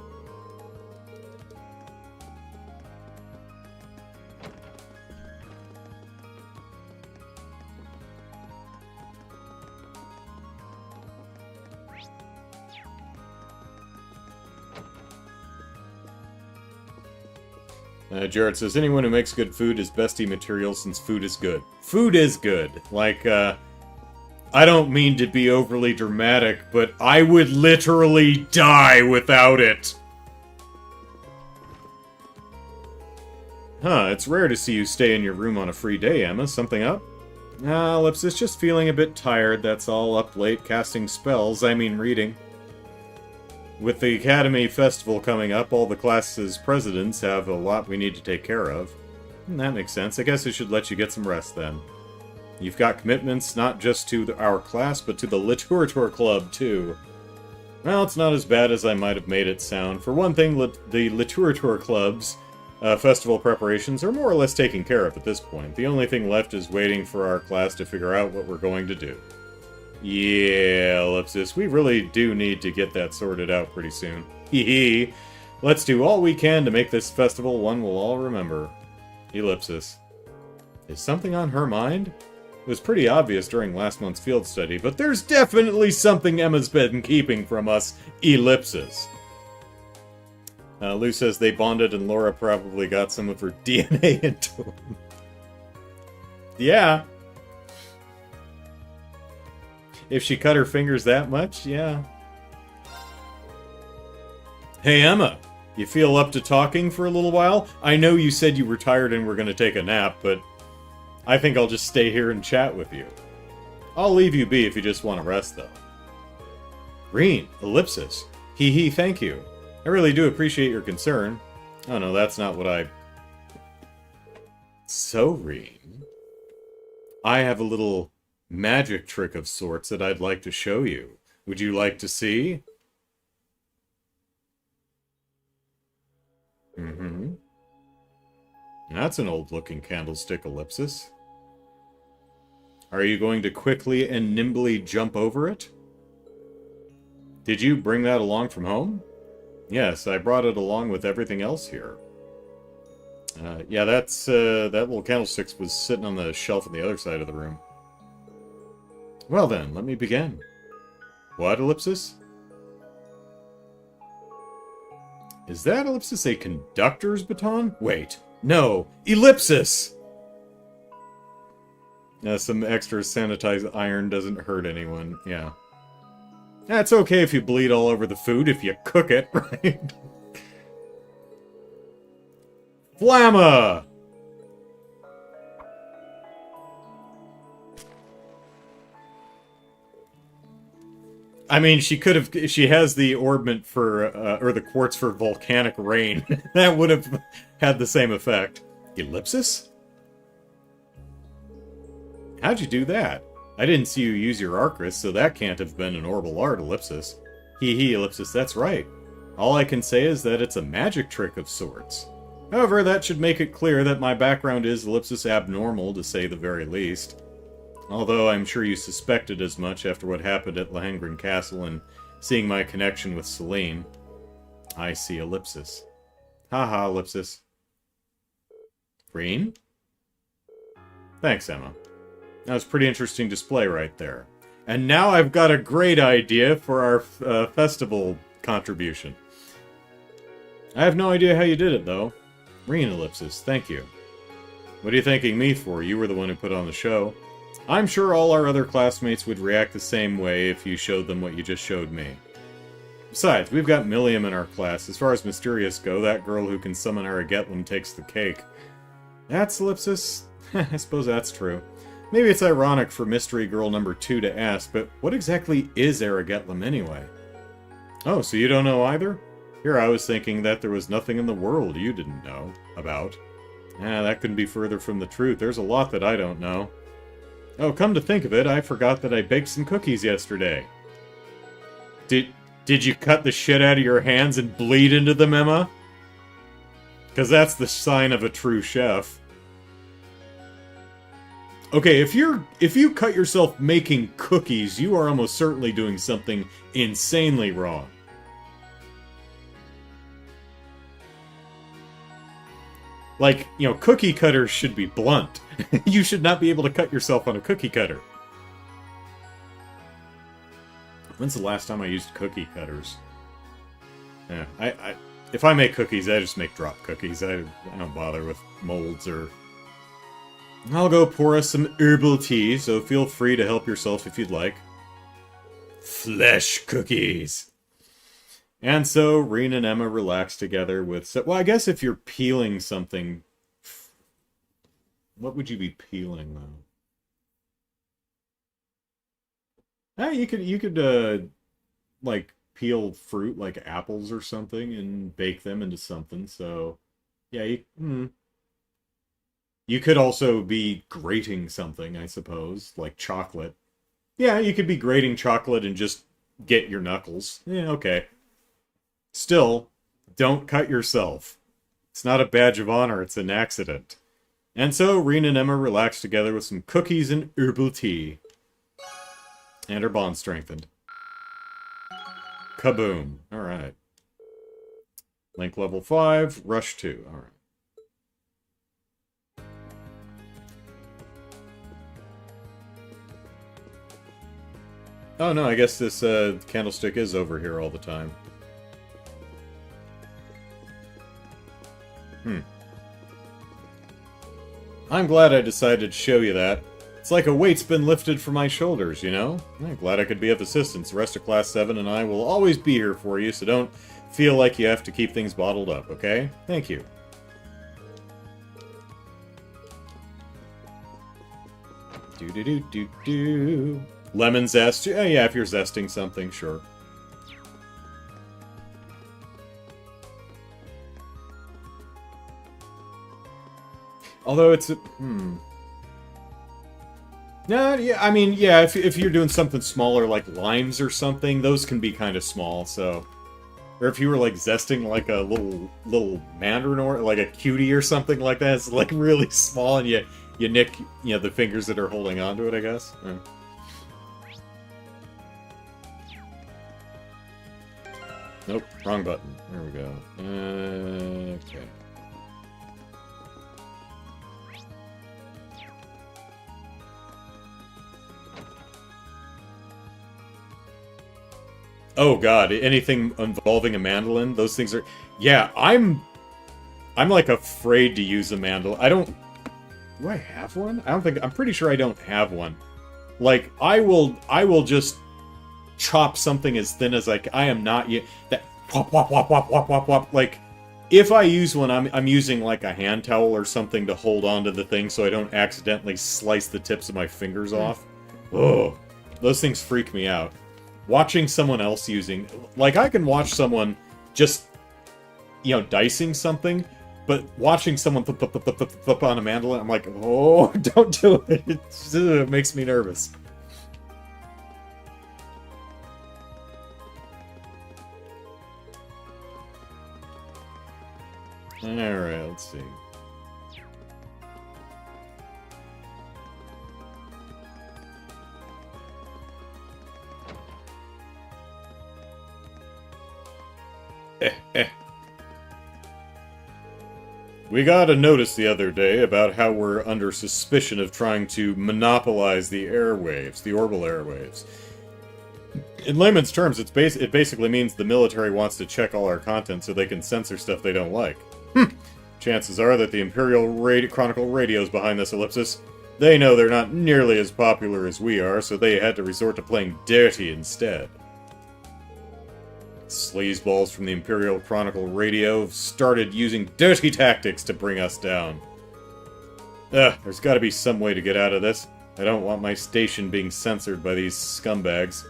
Jared says, anyone who makes good food is bestie material since food is good. Food is good. Like, I don't mean to be overly dramatic, but I would literally die without it. Huh, it's rare to see you stay in your room on a free day, Emma. Something up? Ellipsis, just feeling a bit tired, that's all. Up late, casting spells, I mean reading. With the Academy Festival coming up, all the class's presidents have a lot we need to take care of. That makes sense. I guess I should let you get some rest then. You've got commitments not just to our class, but to the Literature Club, too. Well, it's not as bad as I might have made it sound. For one thing, the Literature Club's festival preparations are more or less taken care of at this point. The only thing left is waiting for our class to figure out what we're going to do. Yeah, Ellipsis, we really do need to get that sorted out pretty soon. Hee. Let's do all we can to make this festival one we'll all remember. Ellipsis. Is something on her mind? It was pretty obvious during last month's field study, but there's definitely something Emma's been keeping from us. Ellipsis. Lou says they bonded and Laura probably got some of her DNA into him. Yeah. If she cut her fingers that much, yeah. Hey, Emma. You feel up to talking for a little while? I know you said you were tired and were going to take a nap, but I think I'll just stay here and chat with you. I'll leave you be if you just want to rest, though. Reen, Ellipsis. Hee, thank you. I really do appreciate your concern. Oh no, that's not what I... So, Reen, I have a little magic trick of sorts that I'd like to show you. Would you like to see? That's an old-looking candlestick, Ellipsis. Are you going to quickly and nimbly jump over it? Did you bring that along from home? Yes, I brought it along with everything else here. Yeah, that's, that little candlestick was sitting on the shelf on the other side of the room. Well then, let me begin. What, Ellipsis? Is that, Ellipsis, a conductor's baton? Wait, no, Ellipsis! Some extra sanitized iron doesn't hurt anyone, yeah. That's okay if you bleed all over the food, if you cook it, right? Flamma! I mean, she could have... She has the orbment for... or the quartz for volcanic rain. That would have had the same effect. Ellipsis? How'd you do that? I didn't see you use your Arcris, so that can't have been an orbital art, Ellipsis. Hee, Ellipsis, that's right. All I can say is that it's a magic trick of sorts. However, that should make it clear that my background is, Ellipsis, abnormal, to say the very least. Although I'm sure you suspected as much after what happened at Lohengrin Castle and seeing my connection with Celine. I see, Ellipsis. Haha, Ellipsis. Green? Thanks, Emma. That was a pretty interesting display right there. And now I've got a great idea for our festival contribution. I have no idea how you did it, though. Green, Ellipsis, thank you. What are you thanking me for? You were the one who put on the show. I'm sure all our other classmates would react the same way if you showed them what you just showed me. Besides, we've got Milliam in our class. As far as mysterious go, that girl who can summon Aragetlum takes the cake. That's Ellipsis? I suppose that's true. Maybe it's ironic for Mystery Girl number 2 to ask, but what exactly is Aragetlum anyway? Oh, so you don't know either? Here I was thinking that there was nothing in the world you didn't know about. That couldn't be further from the truth. There's a lot that I don't know. Oh, come to think of it, I forgot that I baked some cookies yesterday. Did you cut the shit out of your hands and bleed into them, Emma? Because that's the sign of a true chef. Okay, if you cut yourself making cookies, you are almost certainly doing something insanely wrong. Like, you know, cookie cutters should be blunt. You should not be able to cut yourself on a cookie cutter. When's the last time I used cookie cutters? Yeah, if I make cookies, I just make drop cookies. I don't bother with molds or... I'll go pour us some herbal tea, so feel free to help yourself if you'd like. Flesh cookies! And so, Reen and Emma relax together with... Well, I guess if you're peeling something... What would you be peeling, though? You could, like, peel fruit, like apples or something, and bake them into something, so... Yeah, You could also be grating something, I suppose, like chocolate. Yeah, you could be grating chocolate and just get your knuckles. Yeah, okay. Still, don't cut yourself. It's not a badge of honor, it's an accident. And so, Reen and Emma relax together with some cookies and herbal tea. And her bond strengthened. Kaboom. Alright. Link level 5, rush 2. Alright. Oh no, I guess this candlestick is over here all the time. I'm glad I decided to show you that. It's like a weight's been lifted from my shoulders, you know? I'm glad I could be of assistance. The rest of Class 7 and I will always be here for you, so don't feel like you have to keep things bottled up, okay? Thank you. Do-do-do-do-do. Lemon zest. Oh, yeah, if you're zesting something, sure. Although it's... No, yeah, I mean, yeah, if you're doing something smaller, like limes or something, those can be kind of small, so... Or if you were, like, zesting, like, a little mandarin or, like, a cutie or something like that, it's, like, really small, and you nick, you know, the fingers that are holding onto it, I guess. Yeah. Nope, wrong button. There we go. Okay. Oh god, anything involving a mandolin? Those things are... Yeah, I'm like afraid to use a mandolin. I don't... Do I have one? I'm pretty sure I don't have one. Like, I will just chop something as thin as I am not yet. That whop whop whop whop whop whop whop. Like, if I use one, I'm using like a hand towel or something to hold onto the thing so I don't accidentally slice the tips of my fingers off. Oh, those things freak me out. Watching someone else using, like, I can watch someone just, you know, dicing something, but watching someone flip on a mandolin, I'm like, oh, don't do it. It makes me nervous. Alright, let's see. We got a notice the other day about how we're under suspicion of trying to monopolize the airwaves, the orbital airwaves. In layman's terms, it basically means the military wants to check all our content so they can censor stuff they don't like. Chances are that the Imperial Chronicle radio's behind this, Ellipsis. They know they're not nearly as popular as we are, so they had to resort to playing dirty instead. Sleazeballs from the Imperial Chronicle radio started using dirty tactics to bring us down. There's gotta be some way to get out of this. I don't want my station being censored by these scumbags.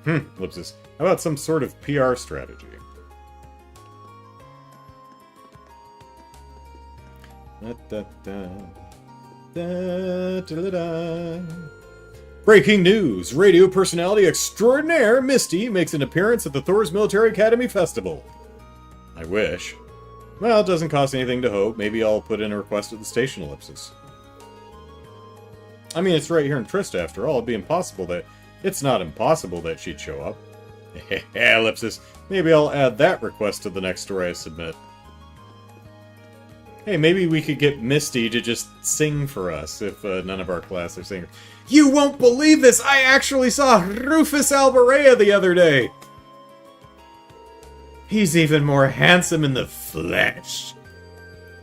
Ellipsis. How about some sort of PR strategy? Breaking news! Radio personality extraordinaire Misty makes an appearance at the Thor's Military Academy Festival. I wish. Well, it doesn't cost anything to hope. Maybe I'll put in a request at the station, Ellipsis. I mean, it's right here in Trista, after all. It'd be impossible that... It's not impossible that she'd show up. Ellipsis. Maybe I'll add that request to the next story I submit. Hey, maybe we could get Misty to just sing for us if none of our class are singers. You won't believe this! I actually saw Rufus Alborea the other day! He's even more handsome in the flesh.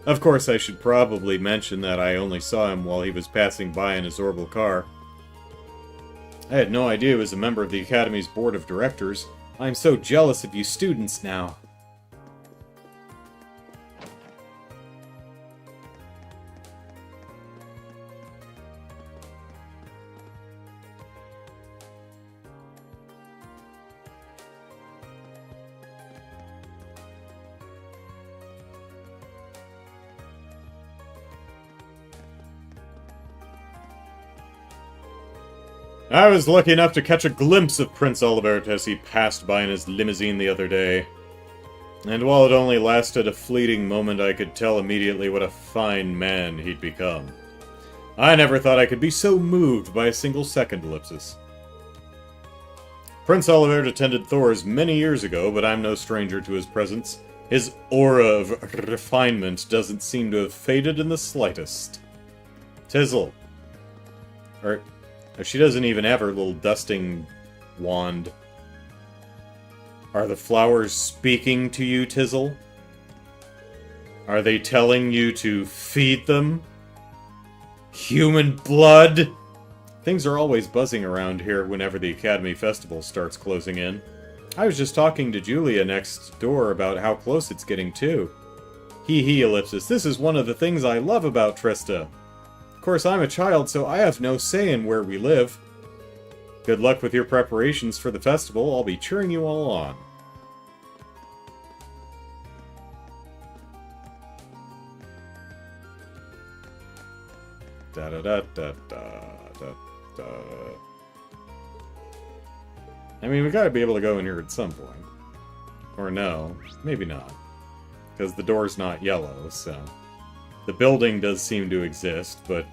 Of course, I should probably mention that I only saw him while he was passing by in his orbital car. I had no idea he was a member of the Academy's board of directors. I'm so jealous of you students now. I was lucky enough to catch a glimpse of Prince Olivert as he passed by in his limousine the other day. And while it only lasted a fleeting moment, I could tell immediately what a fine man he'd become. I never thought I could be so moved by a single second, Ellipsis. Prince Olivert attended Thor's many years ago, but I'm no stranger to his presence. His aura of refinement doesn't seem to have faded in the slightest. Tizzle. She doesn't even have her little dusting wand. Are the flowers speaking to you, Tizzle? Are they telling you to feed them? Human blood? Things are always buzzing around here whenever the Academy Festival starts closing in. I was just talking to Julia next door about how close it's getting too. Hee Ellipsis, this is one of the things I love about Trista. Of course, I'm a child, so I have no say in where we live. Good luck with your preparations for the festival. I'll be cheering you all on. Da da da da da da. I mean, we gotta be able to go in here at some point. Or no, maybe not. Because the door's not yellow, so... The building does seem to exist, but...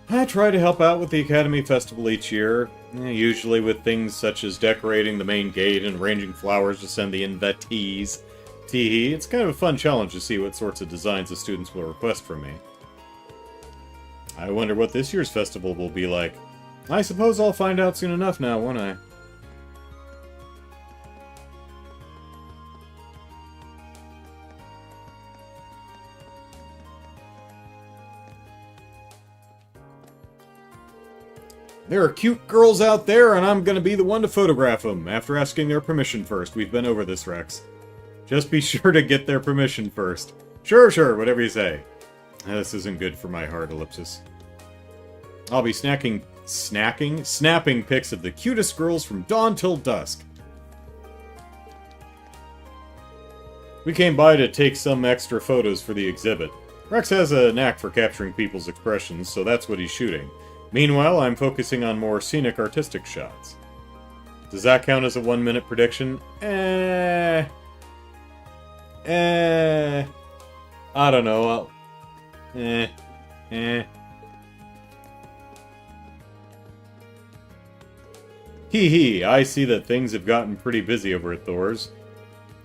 I try to help out with the Academy Festival each year, usually with things such as decorating the main gate and arranging flowers to send the invitees. Teehee, it's kind of a fun challenge to see what sorts of designs the students will request from me. I wonder what this year's festival will be like. I suppose I'll find out soon enough now, won't I? There are cute girls out there, and I'm gonna be the one to photograph them, after asking their permission first. We've been over this, Rex. Just be sure to get their permission first. Sure, whatever you say. This isn't good for my heart, Ellipsis. I'll be snapping pics of the cutest girls from dawn till dusk. We came by to take some extra photos for the exhibit. Rex has a knack for capturing people's expressions, so that's what he's shooting. Meanwhile, I'm focusing on more scenic artistic shots. Does that count as a 1-minute prediction? I don't know. Hee, I see that things have gotten pretty busy over at Thor's.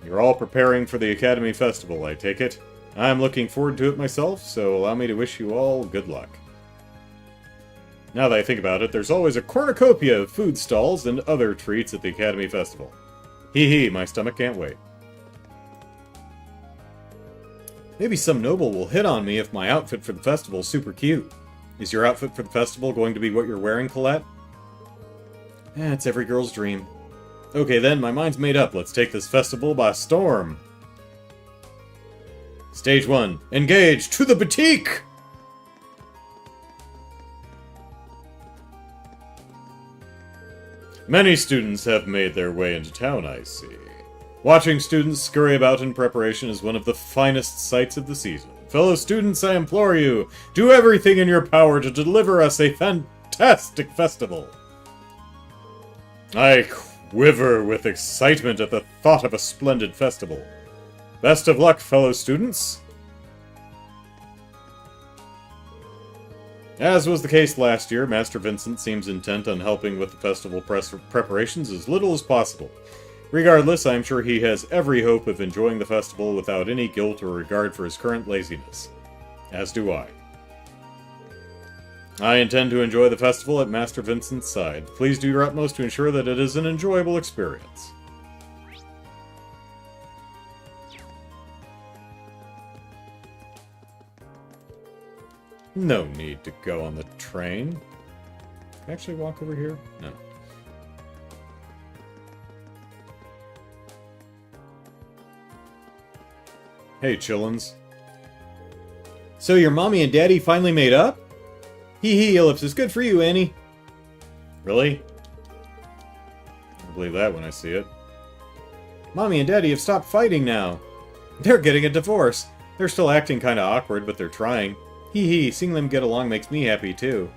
You're all preparing for the Academy Festival, I take it. I'm looking forward to it myself, so allow me to wish you all good luck. Now that I think about it, there's always a cornucopia of food stalls and other treats at the Academy Festival. Hee, my stomach can't wait. Maybe some noble will hit on me if my outfit for the festival is super cute. Is your outfit for the festival going to be what you're wearing, Colette? It's every girl's dream. Okay then, my mind's made up. Let's take this festival by storm. Stage 1. Engage! To the boutique! Many students have made their way into town, I see. Watching students scurry about in preparation is one of the finest sights of the season. Fellow students, I implore you, do everything in your power to deliver us a fantastic festival. I quiver with excitement at the thought of a splendid festival. Best of luck, fellow students. As was the case last year, Master Vincent seems intent on helping with the festival preparations as little as possible. Regardless, I am sure he has every hope of enjoying the festival without any guilt or regard for his current laziness. As do I. I intend to enjoy the festival at Master Vincent's side. Please do your utmost to ensure that it is an enjoyable experience. No need to go on the train. Can I actually walk over here? No. Hey, chillins. So your mommy and daddy finally made up? Hee hee, ellipsis. Good for you, Annie. Really? I'll believe that when I see it. Mommy and daddy have stopped fighting now. They're getting a divorce. They're still acting kinda awkward, but they're trying. Hee hee, seeing them get along makes me happy too.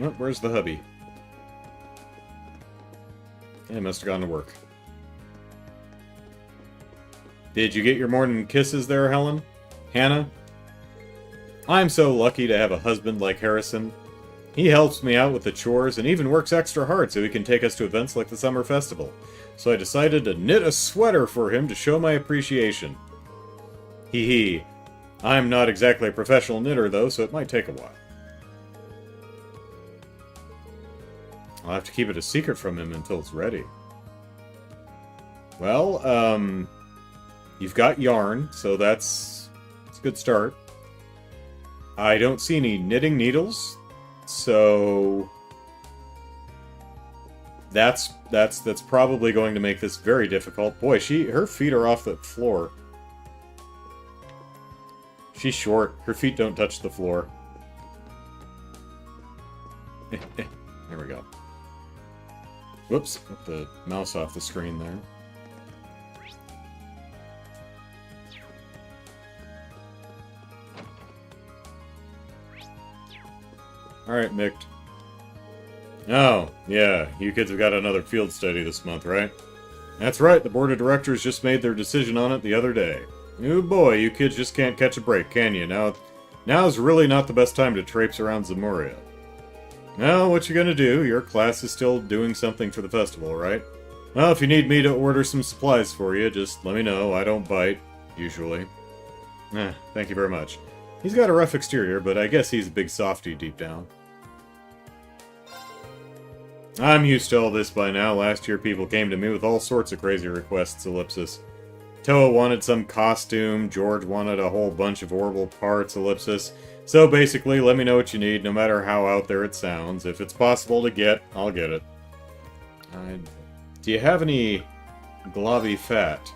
Oh, where's the hubby? He must have gone to work. Did you get your morning kisses there, Helen? Hannah? I'm so lucky to have a husband like Harrison. He helps me out with the chores and even works extra hard so he can take us to events like the summer festival. So I decided to knit a sweater for him to show my appreciation. Hee hee. I'm not exactly a professional knitter though, so it might take a while. I'll have to keep it a secret from him until it's ready. Well, you've got yarn, so that's a good start. I don't see any knitting needles, so that's probably going to make this very difficult. Boy, her feet are off the floor. She's short. Her feet don't touch the floor. There we go. Whoops, put the mouse off the screen there. Alright, Mick. Oh, yeah, you kids have got another field study this month, right? That's right, the board of directors just made their decision on it the other day. Oh boy, you kids just can't catch a break, can you? Now's really not the best time to traipse around Zamuria. Well, what you gonna do? Your class is still doing something for the festival, right? Well, if you need me to order some supplies for you, just let me know. I don't bite, usually. Thank you very much. He's got a rough exterior, but I guess he's a big softy deep down. I'm used to all this by now. Last year people came to me with all sorts of crazy requests, ellipsis. Toa wanted some costume, George wanted a whole bunch of orbital parts, ellipsis. So basically, let me know what you need, no matter how out there it sounds. If it's possible to get, I'll get it. Do you have any globby fat?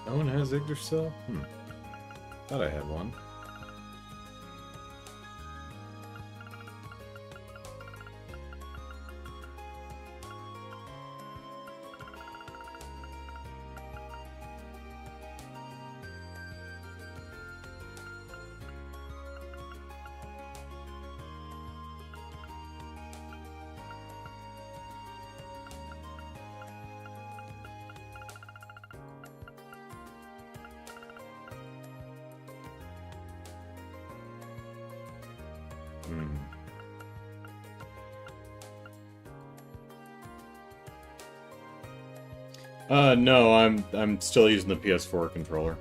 No one has Yggdrasil? Thought I had one. No, I'm still using the PS4 controller.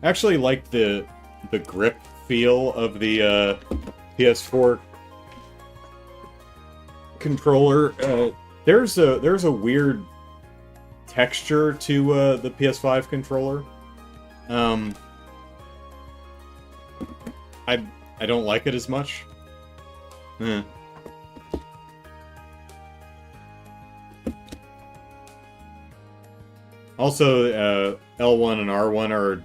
I actually like the grip feel of the PS4 controller. There's a weird texture to the PS5 controller. I don't like it as much. Also, L1 and R1 are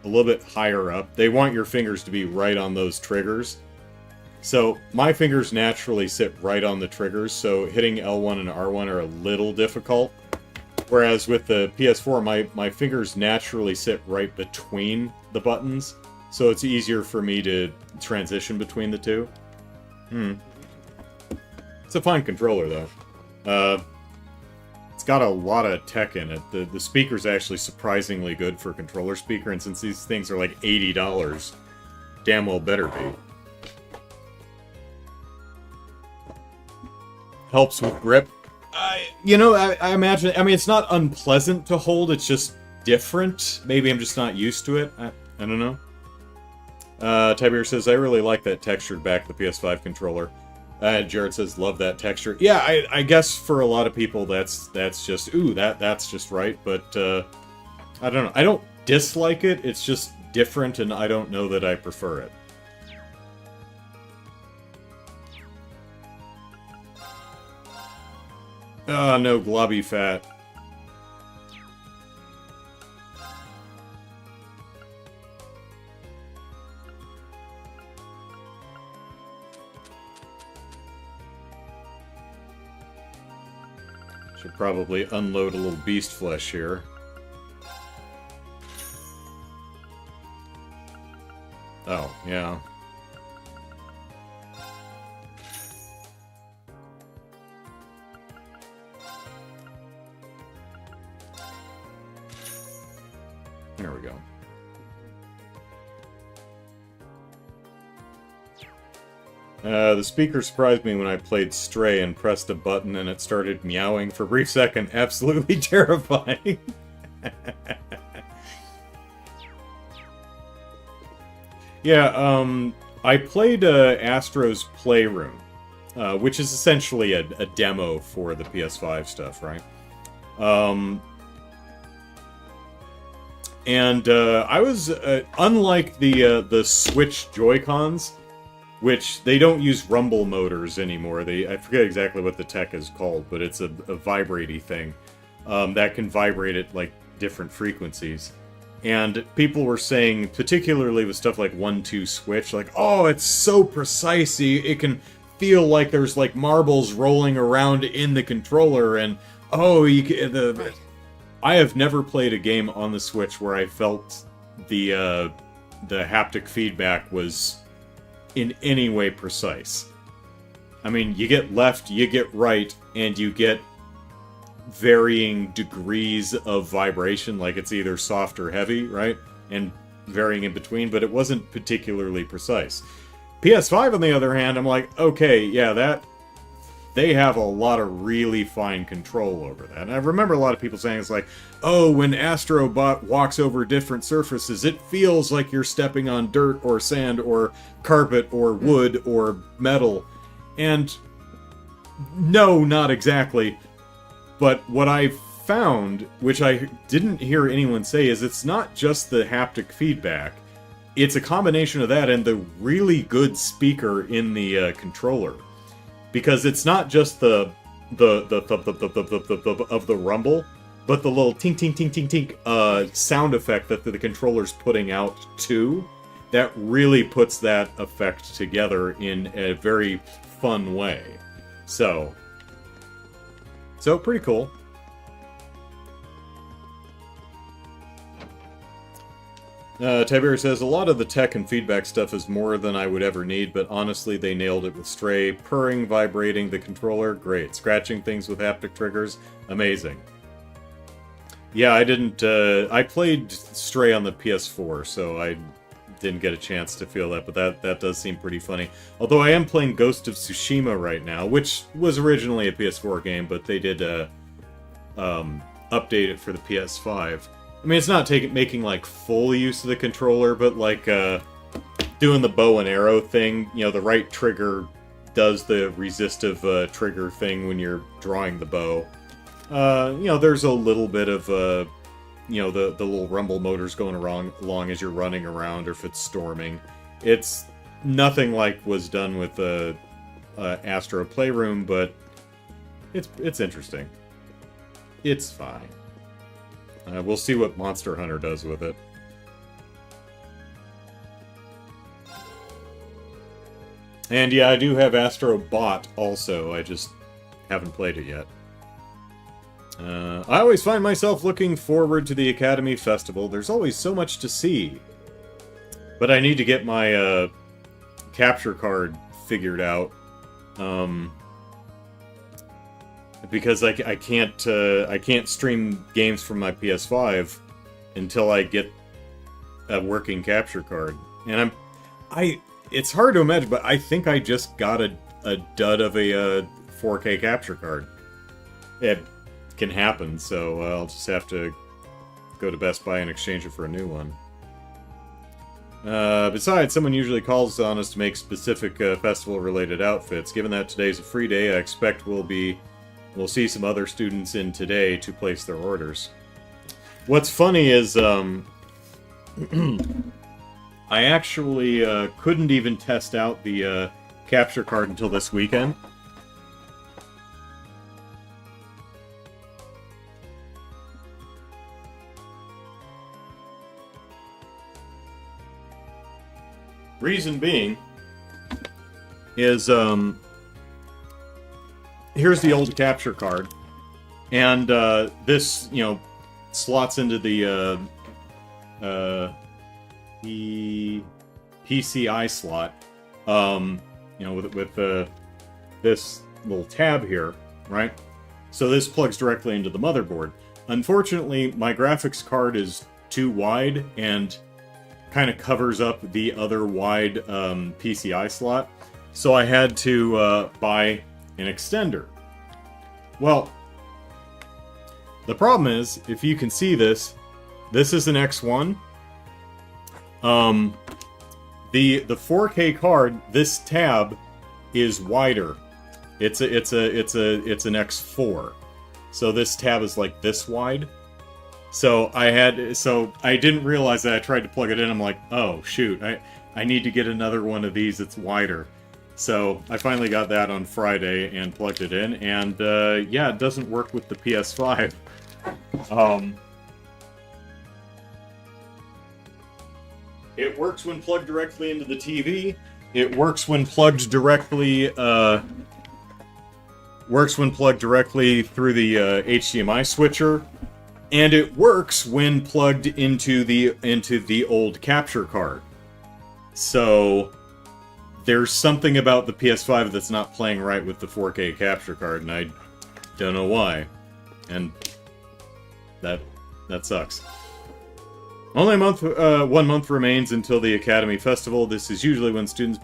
a little bit higher up. They want your fingers to be right on those triggers. So my fingers naturally sit right on the triggers, so hitting L1 and R1 are a little difficult. Whereas with the PS4, my fingers naturally sit right between the buttons, so it's easier for me to transition between the two. It's a fine controller, though. It's got a lot of tech in it. The speaker's actually surprisingly good for a controller speaker, and since these things are like $80, damn well better be. Helps with grip. I imagine... I mean, it's not unpleasant to hold, it's just different. Maybe I'm just not used to it. I don't know. Tiber says, I really like that textured back of the PS5 controller. Jared says, love that texture. Yeah, I guess for a lot of people that's just, ooh, that's just right, but, I don't know. I don't dislike it, it's just different, and I don't know that I prefer it. Ah, no, globby fat. Should probably unload a little beast flesh here. Oh, yeah. There we go. The speaker surprised me when I played Stray and pressed a button and it started meowing for a brief second. Absolutely terrifying. Yeah, I played Astro's Playroom, which is essentially a demo for the PS5 stuff, right? And I was, unlike the Switch Joy-Cons, which they don't use rumble motors anymore. I forget exactly what the tech is called, but it's a vibraty thing that can vibrate at like different frequencies. And people were saying, particularly with stuff like 1-2 switch, like, oh, it's so precise, it can feel like there's like marbles rolling around in the controller, and oh, right. I have never played a game on the Switch where I felt the haptic feedback was in any way precise. I mean, you get left, you get right, and you get varying degrees of vibration, like it's either soft or heavy, right? And varying in between, but it wasn't particularly precise. PS5, on the other hand, I'm like, okay, yeah, they have a lot of really fine control over that. And I remember a lot of people saying it's like, oh, when Astrobot walks over different surfaces, it feels like you're stepping on dirt or sand or carpet or wood or metal. And no, not exactly. But what I found, which I didn't hear anyone say, is it's not just the haptic feedback. It's a combination of that and the really good speaker in the controller. Because it's not just the rumble. but the little tink tink tink tink tink sound effect that the controller's putting out too, that really puts that effect together in a very fun way. So pretty cool. Tiber says, a lot of the tech and feedback stuff is more than I would ever need, but honestly, they nailed it with Stray. Purring, vibrating the controller, great. Scratching things with haptic triggers, amazing. Yeah, I didn't, I played Stray on the PS4, so I didn't get a chance to feel that, but that does seem pretty funny. Although I am playing Ghost of Tsushima right now, which was originally a PS4 game, but they did, update it for the PS5. I mean, it's not making, like, full use of the controller, but, like, doing the bow and arrow thing, you know, the right trigger does the resistive trigger thing when you're drawing the bow. You know, there's a little bit of, you know, the little rumble motors going along as you're running around, or if it's storming. It's nothing like was done with Astro Playroom, but it's interesting. It's fine. We'll see what Monster Hunter does with it. And yeah, I do have Astro Bot also, I just haven't played it yet. I always find myself looking forward to the Academy Festival. There's always so much to see. But I need to get my capture card figured out. Because I can't stream games from my PS5 until I get a working capture card. And it's hard to imagine, but I think I just got a dud of a 4K capture card. It can happen, so I'll just have to go to Best Buy and exchange it for a new one. Besides, someone usually calls on us to make specific festival-related outfits. Given that today's a free day, I expect we'll see some other students in today to place their orders. What's funny is, I actually couldn't even test out the capture card until this weekend. Reason being is, here's the old capture card, and this, you know, slots into the PCI slot, you know, with this little tab here, right? So this plugs directly into the motherboard. Unfortunately, my graphics card is too wide and kind of covers up the other wide PCI slot, so I had to buy an extender. Well, the problem is, if you can see this is an X1. The 4K card, this tab is wider. It's an X4. So this tab is like this wide. So I didn't realize that. I tried to plug it in. I'm like, oh shoot, I need to get another one of these that's wider. So I finally got that on Friday and plugged it in, and yeah, it doesn't work with the PS5. It works when plugged directly into the TV. It works when plugged directly through the HDMI switcher, and it works when plugged into the old capture card. So there's something about the PS5 that's not playing right with the 4K capture card, and I don't know why. And that sucks. Only 1 month remains until the Academy Festival. This is usually when students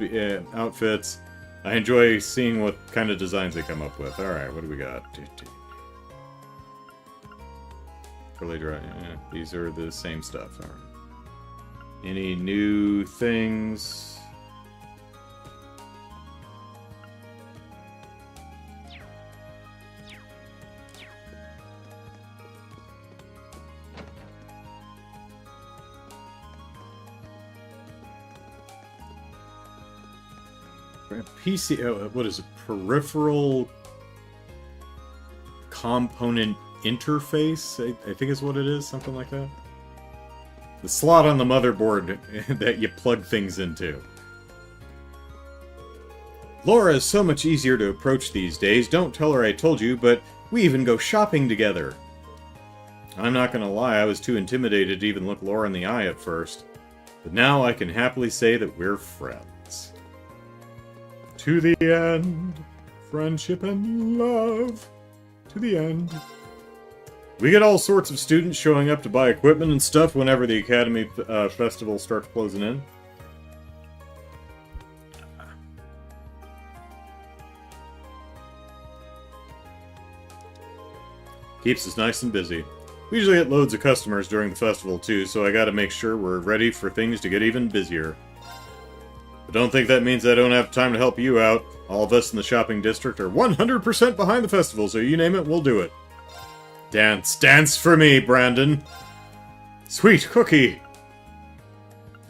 outfits. I enjoy seeing what kind of designs they come up with. Alright, what do we got? Curly dry. Yeah, these are the same stuff. Alright. Any new things? PC, what is it? Peripheral component interface, I think is what it is, something like that. The slot on the motherboard that you plug things into. Laura is so much easier to approach these days. Don't tell her I told you, but we even go shopping together. I'm not gonna lie, I was too intimidated to even look Laura in the eye at first. But now I can happily say that we're friends. To the end. Friendship and love. To the end. We get all sorts of students showing up to buy equipment and stuff whenever the Academy Festival starts closing in. Keeps us nice and busy. We usually get loads of customers during the festival too, so I gotta make sure we're ready for things to get even busier. But don't think that means I don't have time to help you out. All of us in the shopping district are 100% behind the festival, so you name it, we'll do it. Dance. Dance for me, Brandon! Sweet cookie!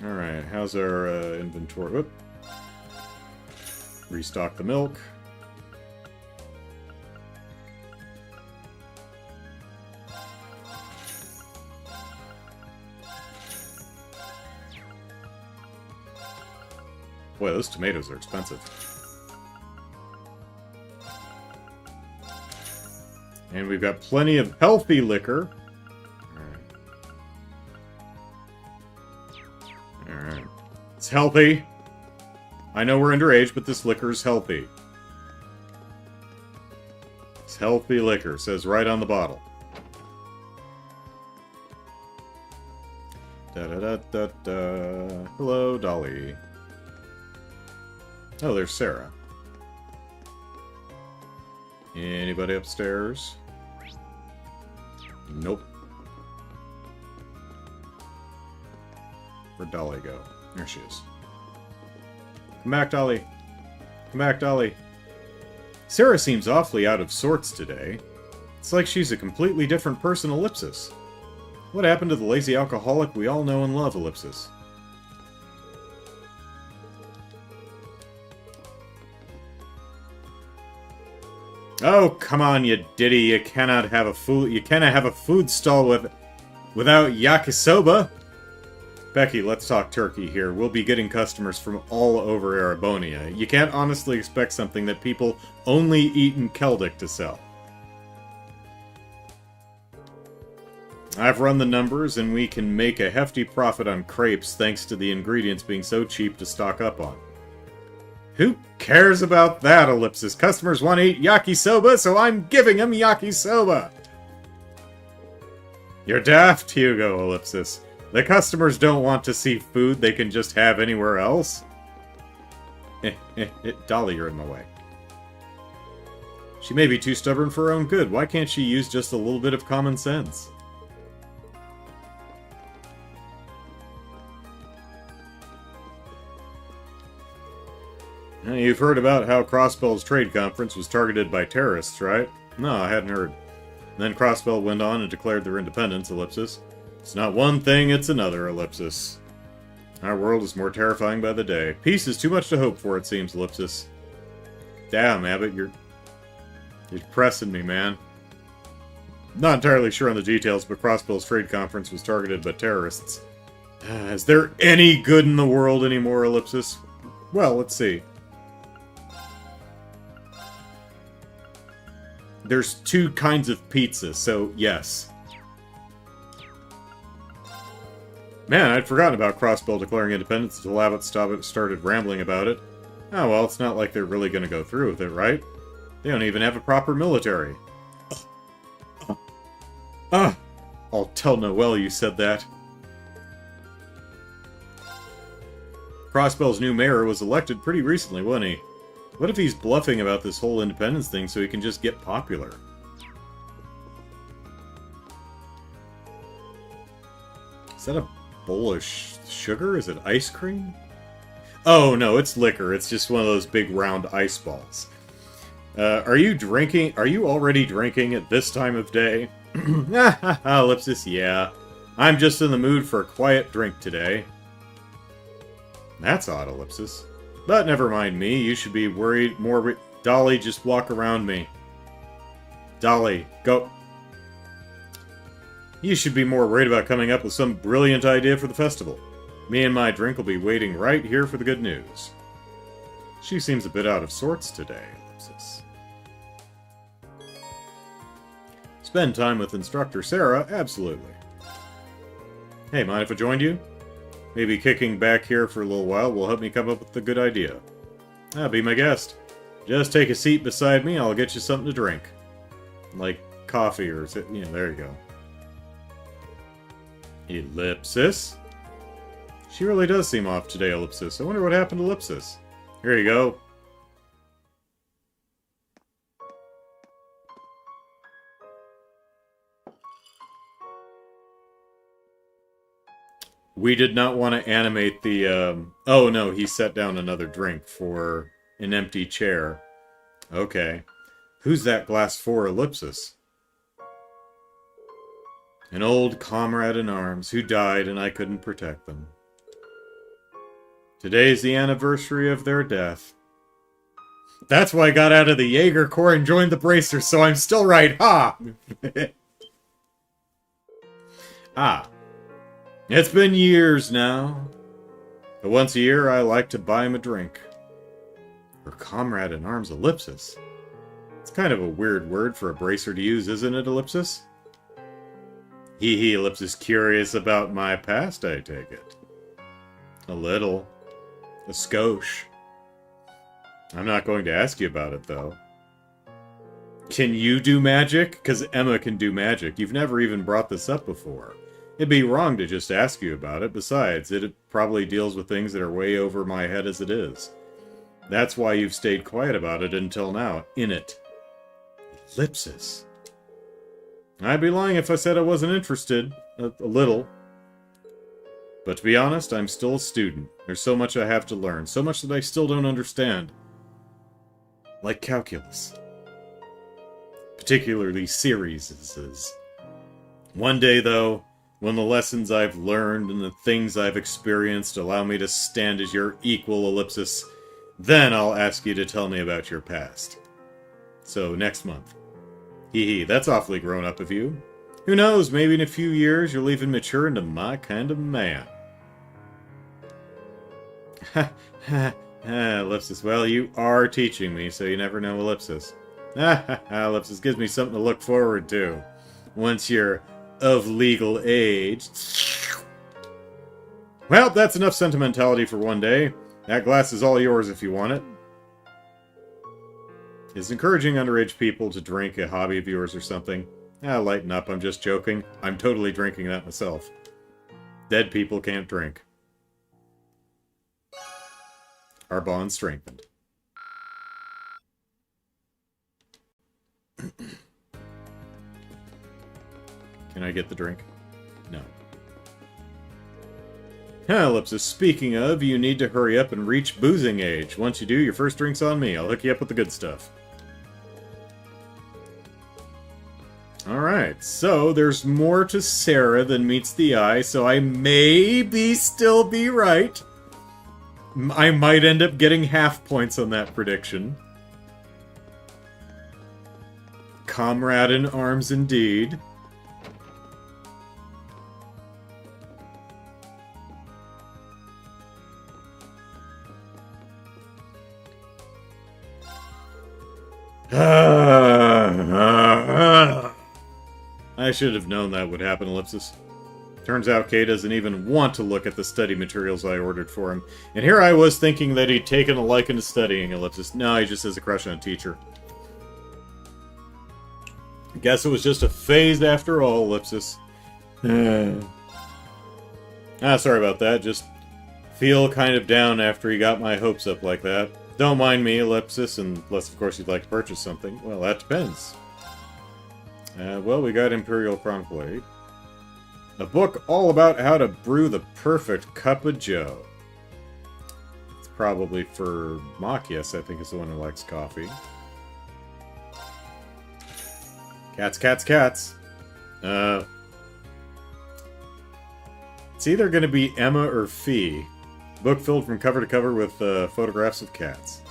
Alright, how's our inventory? Whoop. Restock the milk. Boy, those tomatoes are expensive. And we've got plenty of healthy liquor. Alright. It's healthy. I know we're underage, but this liquor is healthy. It's healthy liquor, says right on the bottle. Da-da-da-da-da. Hello, Dolly. Oh, there's Sarah. Anybody upstairs? Nope. Where'd Dolly go? There she is. Come back, Dolly. Come back, Dolly. Sarah seems awfully out of sorts today. It's like she's a completely different person, Ellipsis. What happened to the lazy alcoholic we all know and love, Ellipsis? Oh, come on, you ditty. You cannot have a food stall without yakisoba. Becky, let's talk turkey here. We'll be getting customers from all over Erebonia. You can't honestly expect something that people only eat in Keldic to sell. I've run the numbers, and we can make a hefty profit on crepes thanks to the ingredients being so cheap to stock up on. Who cares about that, Ellipsis? Customers want to eat yakisoba, so I'm giving them yakisoba! You're daft, Hugo, Ellipsis. The customers don't want to see food they can just have anywhere else. Dolly, you're in my way. She may be too stubborn for her own good. Why can't she use just a little bit of common sense? You've heard about how Crossbell's trade conference was targeted by terrorists, right? No, I hadn't heard. Then Crossbell went on and declared their independence, Ellipsis. It's not one thing, it's another, Ellipsis. Our world is more terrifying by the day. Peace is too much to hope for, it seems, Ellipsis. Damn, Abbott, you're pressing me, man. Not entirely sure on the details, but Crossbell's trade conference was targeted by terrorists. Is there any good in the world anymore, Ellipsis? Well, let's see. There's two kinds of pizza, so yes. Man, I'd forgotten about Crossbell declaring independence until Abbott started rambling about it. Oh well, it's not like they're really gonna go through with it, right? They don't even have a proper military. I'll tell Noelle you said that. Crossbell's new mayor was elected pretty recently, wasn't he? What if he's bluffing about this whole independence thing so he can just get popular? Is that a bowl of sugar? Is it ice cream? Oh, no, it's liquor. It's just one of those big round ice balls. Are you drinking? Are you already drinking at this time of day? Ellipsis, yeah. I'm just in the mood for a quiet drink today. That's odd, Ellipsis. But never mind me, you should be worried more... Dolly, just walk around me. Dolly, go... You should be more worried about coming up with some brilliant idea for the festival. Me and my drink will be waiting right here for the good news. She seems a bit out of sorts today, Ellipsis. Spend time with instructor Sarah? Absolutely. Hey, mind if I joined you? Maybe kicking back here for a little while will help me come up with a good idea. Be my guest. Just take a seat beside me, I'll get you something to drink. Like coffee or... yeah, there you go. Ellipsis? She really does seem off today, Ellipsis. I wonder what happened to Ellipsis. Here you go. We did not want to animate the, oh no, he set down another drink for an empty chair. Okay. Who's that glass for, Ellipsis? An old comrade in arms who died and I couldn't protect them. Today's the anniversary of their death. That's why I got out of the Jaeger Corps and joined the Bracers, so I'm still right, ha! Ah. It's been years now. But once a year, I like to buy him a drink. Her comrade in arms, Ellipsis. It's kind of a weird word for a bracer to use, isn't it, Ellipsis? Hee hee, Ellipsis curious about my past, I take it. A little. A skosh. I'm not going to ask you about it, though. Can you do magic? Because Emma can do magic. You've never even brought this up before. It'd be wrong to just ask you about it. Besides, it probably deals with things that are way over my head as it is. That's why you've stayed quiet about it until now. In it. Ellipsis. I'd be lying if I said I wasn't interested. A little. But to be honest, I'm still a student. There's so much I have to learn. So much that I still don't understand. Like calculus. Particularly series. One day, though, when the lessons I've learned and the things I've experienced allow me to stand as your equal, Ellipsis, then I'll ask you to tell me about your past. So, next month. Hee hee, that's awfully grown up of you. Who knows, maybe in a few years you'll even mature into my kind of man. Ha ha ha, Ellipsis, well, you are teaching me, so you never know, Ellipsis. Ha ha ha, Ellipsis gives me something to look forward to. Once you're of legal age. Well, that's enough sentimentality for one day. That glass is all yours if you want it. Is encouraging underage people to drink a hobby of yours or something? Lighten up, I'm just joking. I'm totally drinking that myself. Dead people can't drink. Our bond strengthened. Can I get the drink? No. Ellipsis, speaking of, you need to hurry up and reach boozing age. Once you do, your first drink's on me. I'll hook you up with the good stuff. Alright, so there's more to Sarah than meets the eye, so I may still be right. I might end up getting half points on that prediction. Comrade in arms indeed. I should have known that would happen, Ellipsis. Turns out Kay doesn't even want to look at the study materials I ordered for him. And here I was thinking that he'd taken a liking to studying, Ellipsis. No, he just has a crush on a teacher. Guess it was just a phase after all, Ellipsis. Sorry about that. Just feel kind of down after he got my hopes up like that. Don't mind me, Ellipsis, unless, of course, you'd like to purchase something. Well, that depends. Well, we got Imperial Chronicle 8. A book all about how to brew the perfect cup of joe. It's probably for Machias, I think is the one who likes coffee. Cats, cats, cats. It's either going to be Emma or Fee. Book filled from cover to cover with photographs of cats.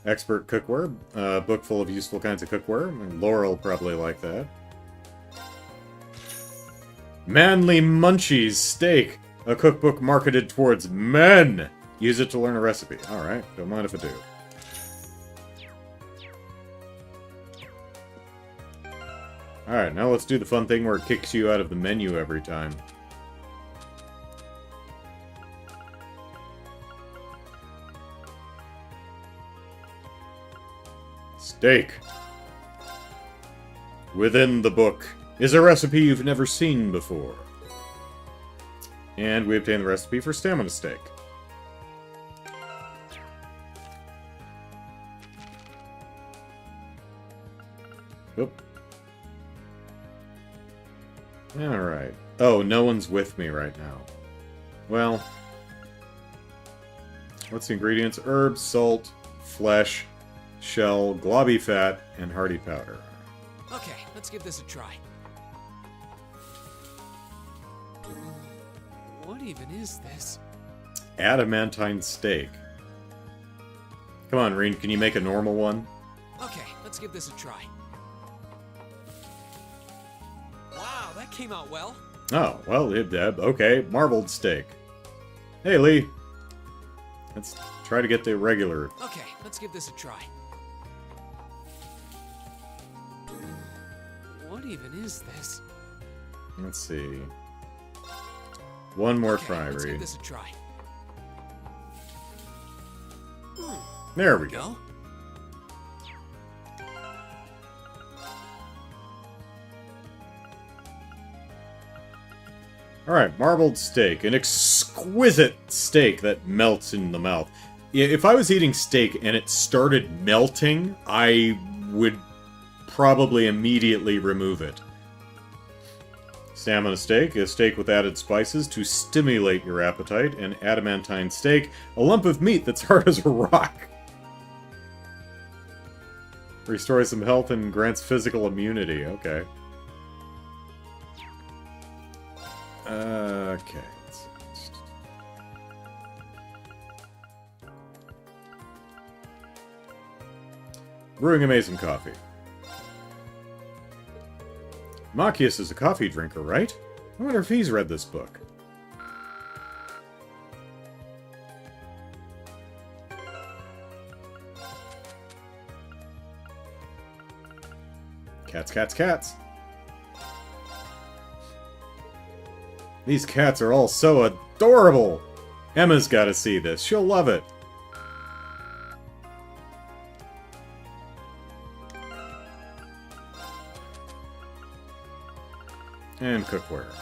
Expert cookware. Book full of useful kinds of cookware. And Laurel probably like that. Manly Munchies Steak, a cookbook marketed towards men. Use it to learn a recipe. Alright, don't mind if I do. Alright, now let's do the fun thing where it kicks you out of the menu every time. Steak. Within the book is a recipe you've never seen before. And we obtain the recipe for stamina steak. Oop. Alright. Oh, no one's with me right now. Well. What's the ingredients? Herbs, salt, flesh, shell, globby fat, and hearty powder. Okay, let's give this a try. What even is this? Adamantine steak. Come on, Reen, can you make a normal one? Okay, let's give this a try. Wow, that came out well. Oh, well, okay, marbled steak. Hey, Lee. Let's try to get the regular. Okay, let's give this a try. What even is this? Let's see. One more Okay, try, let's give Reed. this a try. There we go. Alright, marbled steak. An exquisite steak that melts in the mouth. Yeah, if I was eating steak and it started melting, I would probably immediately remove it. Stamina steak, a steak with added spices to stimulate your appetite. And adamantine steak, a lump of meat that's hard as a rock. Restores some health and grants physical immunity. Okay. Okay. Brewing amazing coffee. Machias is a coffee drinker, right? I wonder if he's read this book. Cats, cats, cats. These cats are all so adorable! Emma's gotta see this. She'll love it. And cookware.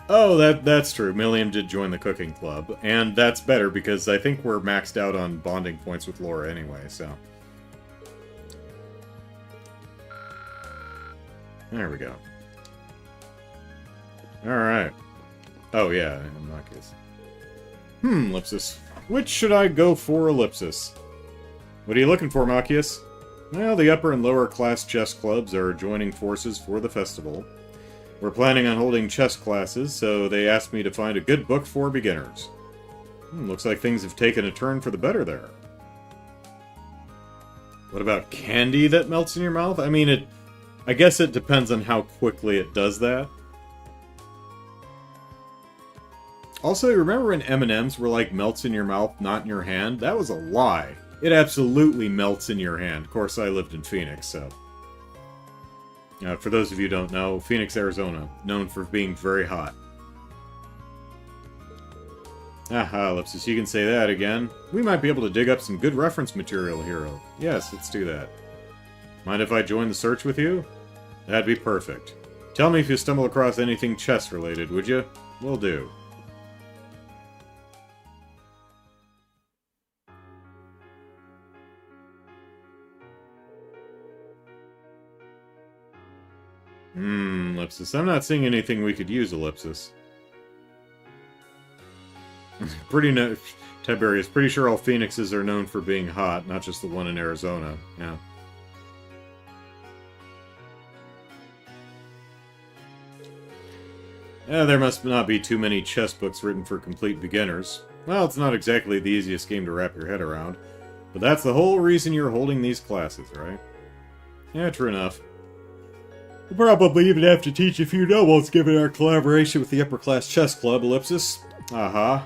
Oh, that's true. Milliam did join the cooking club. And that's better because I think we're maxed out on bonding points with Laura anyway, so... There we go. Alright. Oh, yeah, Machias. Ellipsis. Which should I go for, Ellipsis? What are you looking for, Machias? Well, the upper and lower class chess clubs are joining forces for the festival. We're planning on holding chess classes, so they asked me to find a good book for beginners. Looks like things have taken a turn for the better there. What about candy that melts in your mouth? I mean, I guess it depends on how quickly it does that. Also, remember when M&Ms were like melts in your mouth, not in your hand? That was a lie. It absolutely melts in your hand. Of course, I lived in Phoenix, so... for those of you who don't know, Phoenix, Arizona, known for being very hot. Aha, Ellipsis, you can say that again. We might be able to dig up some good reference material, Hero. Yes, let's do that. Mind if I join the search with you? That'd be perfect. Tell me if you stumble across anything chess-related, would you? Will do. Ellipsis. I'm not seeing anything we could use, Ellipsis. Tiberius, pretty sure all Phoenixes are known for being hot, not just the one in Arizona. Yeah. There must not be too many chess books written for complete beginners. Well, it's not exactly the easiest game to wrap your head around. But that's the whole reason you're holding these classes, right? Yeah, true enough. We'll probably even have to teach a few nobles given our collaboration with the Upper Class Chess Club, Ellipsis. Uh-huh.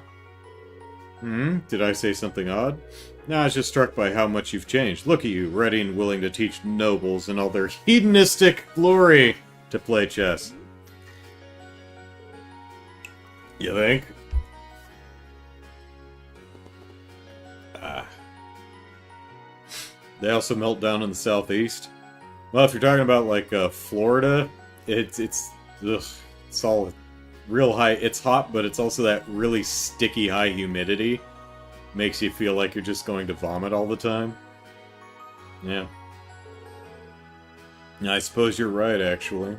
Did I say something odd? No, I was just struck by how much you've changed. Look at you, ready and willing to teach nobles in all their hedonistic glory to play chess. You think? They also melt down in the southeast. Well, if you're talking about like Florida, it's all real high. It's hot, but it's also that really sticky high humidity. Makes you feel like you're just going to vomit all the time. Yeah. I suppose you're right, actually.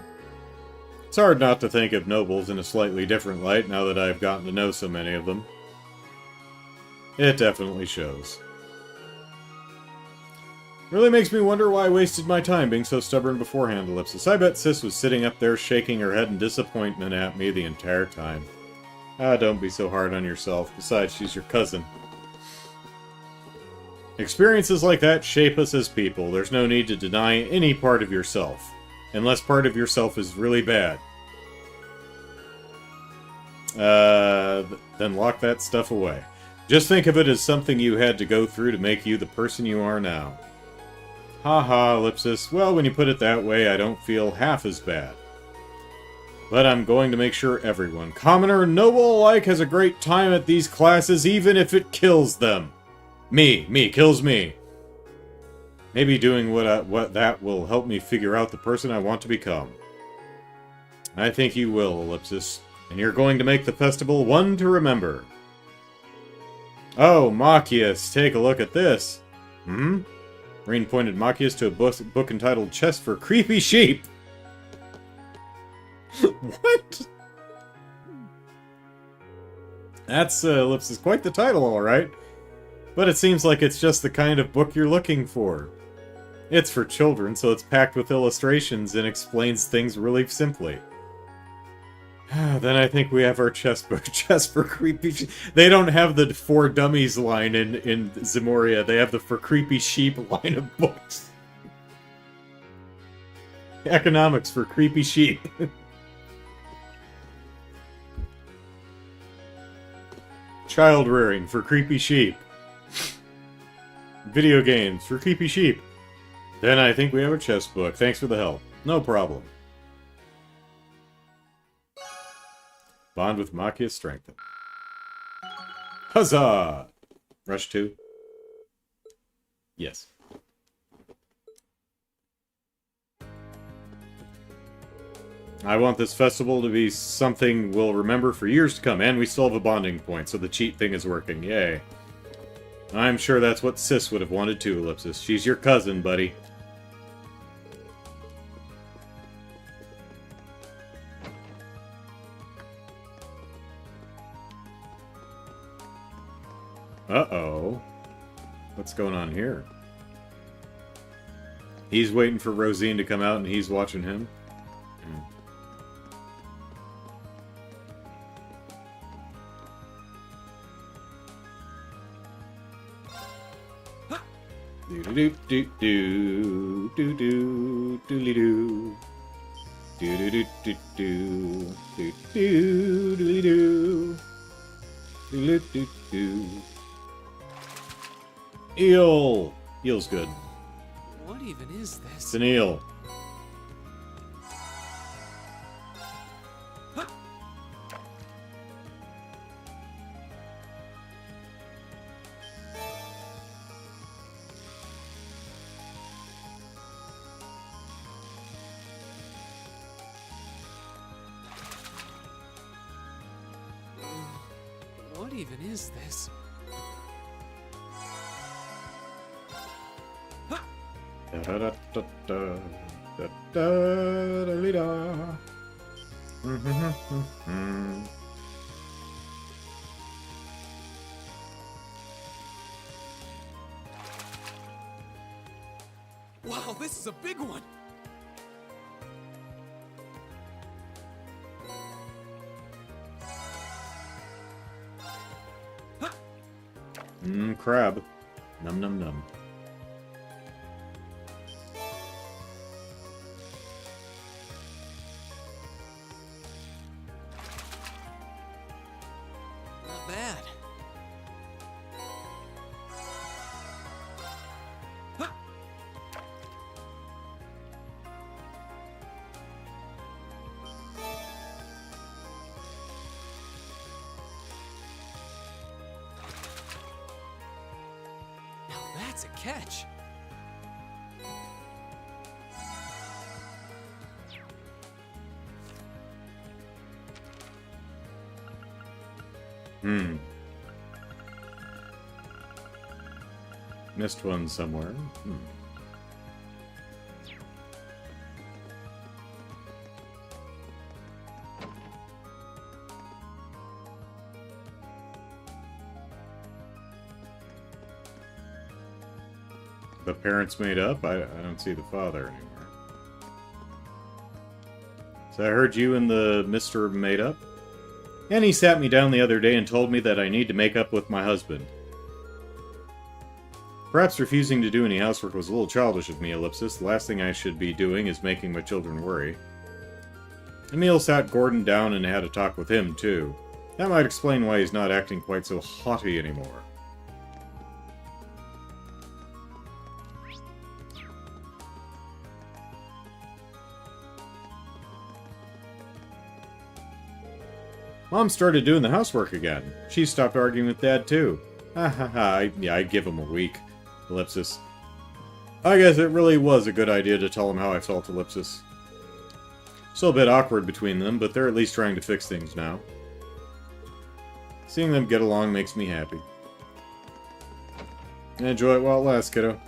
It's hard not to think of nobles in a slightly different light now that I've gotten to know so many of them. It definitely shows. Really makes me wonder why I wasted my time being so stubborn beforehand, Ellipsis. I bet Sis was sitting up there shaking her head in disappointment at me the entire time. Ah, don't be so hard on yourself. Besides, she's your cousin. Experiences like that shape us as people. There's no need to deny any part of yourself. Unless part of yourself is really bad. Then lock that stuff away. Just think of it as something you had to go through to make you the person you are now. Haha, Ellipsis. Well, when you put it that way, I don't feel half as bad. But I'm going to make sure everyone, commoner and noble alike, has a great time at these classes, even if it kills them. Me kills me. Maybe doing what that will help me figure out the person I want to become. I think you will, Ellipsis. And you're going to make the festival one to remember. Oh, Machias, take a look at this. Rain pointed Machias to a book entitled Chess for Creepy Sheep. What? That's, Ellipsis, quite the title, alright. But it seems like it's just the kind of book you're looking for. It's for children, so it's packed with illustrations and explains things really simply. Then I think we have our chess book. Chess for Creepy Sheep. They don't have the For Dummies line in Zemoria. They have the For Creepy Sheep line of books. Economics for Creepy Sheep. Child rearing for Creepy Sheep. Video games for Creepy Sheep. Then I think we have a chess book. Thanks for the help. No problem. Bond with Machias strengthened. Huzzah! Rush 2? Yes. I want this festival to be something we'll remember for years to come, and we still have a bonding point, so the cheat thing is working. Yay. I'm sure that's what Sis would have wanted too, Ellipsis. She's your cousin, buddy. Uh-oh. What's going on here? He's waiting for Rosine to come out and he's watching him. Do do do do do do do do do do do do do do do do do do do. Eel! Eel's good. What even is this? It's an eel. What even is this? Da da da da da da da da. Wow, this is a big one! Crab. Num num num. That's a catch. Missed one somewhere. The parents made up? I don't see the father anywhere. So I heard you and the Mr. made up? And he sat me down the other day and told me that I need to make up with my husband. Perhaps refusing to do any housework was a little childish of me, Ellipsis. The last thing I should be doing is making my children worry. Emil sat Gordon down and had a talk with him, too. That might explain why he's not acting quite so haughty anymore. Mom started doing the housework again. She stopped arguing with Dad, too. Ha ha ha, yeah, I'd give him a week. Ellipsis. I guess it really was a good idea to tell him how I felt, Ellipsis. Still a bit awkward between them, but they're at least trying to fix things now. Seeing them get along makes me happy. Enjoy it while it lasts, kiddo.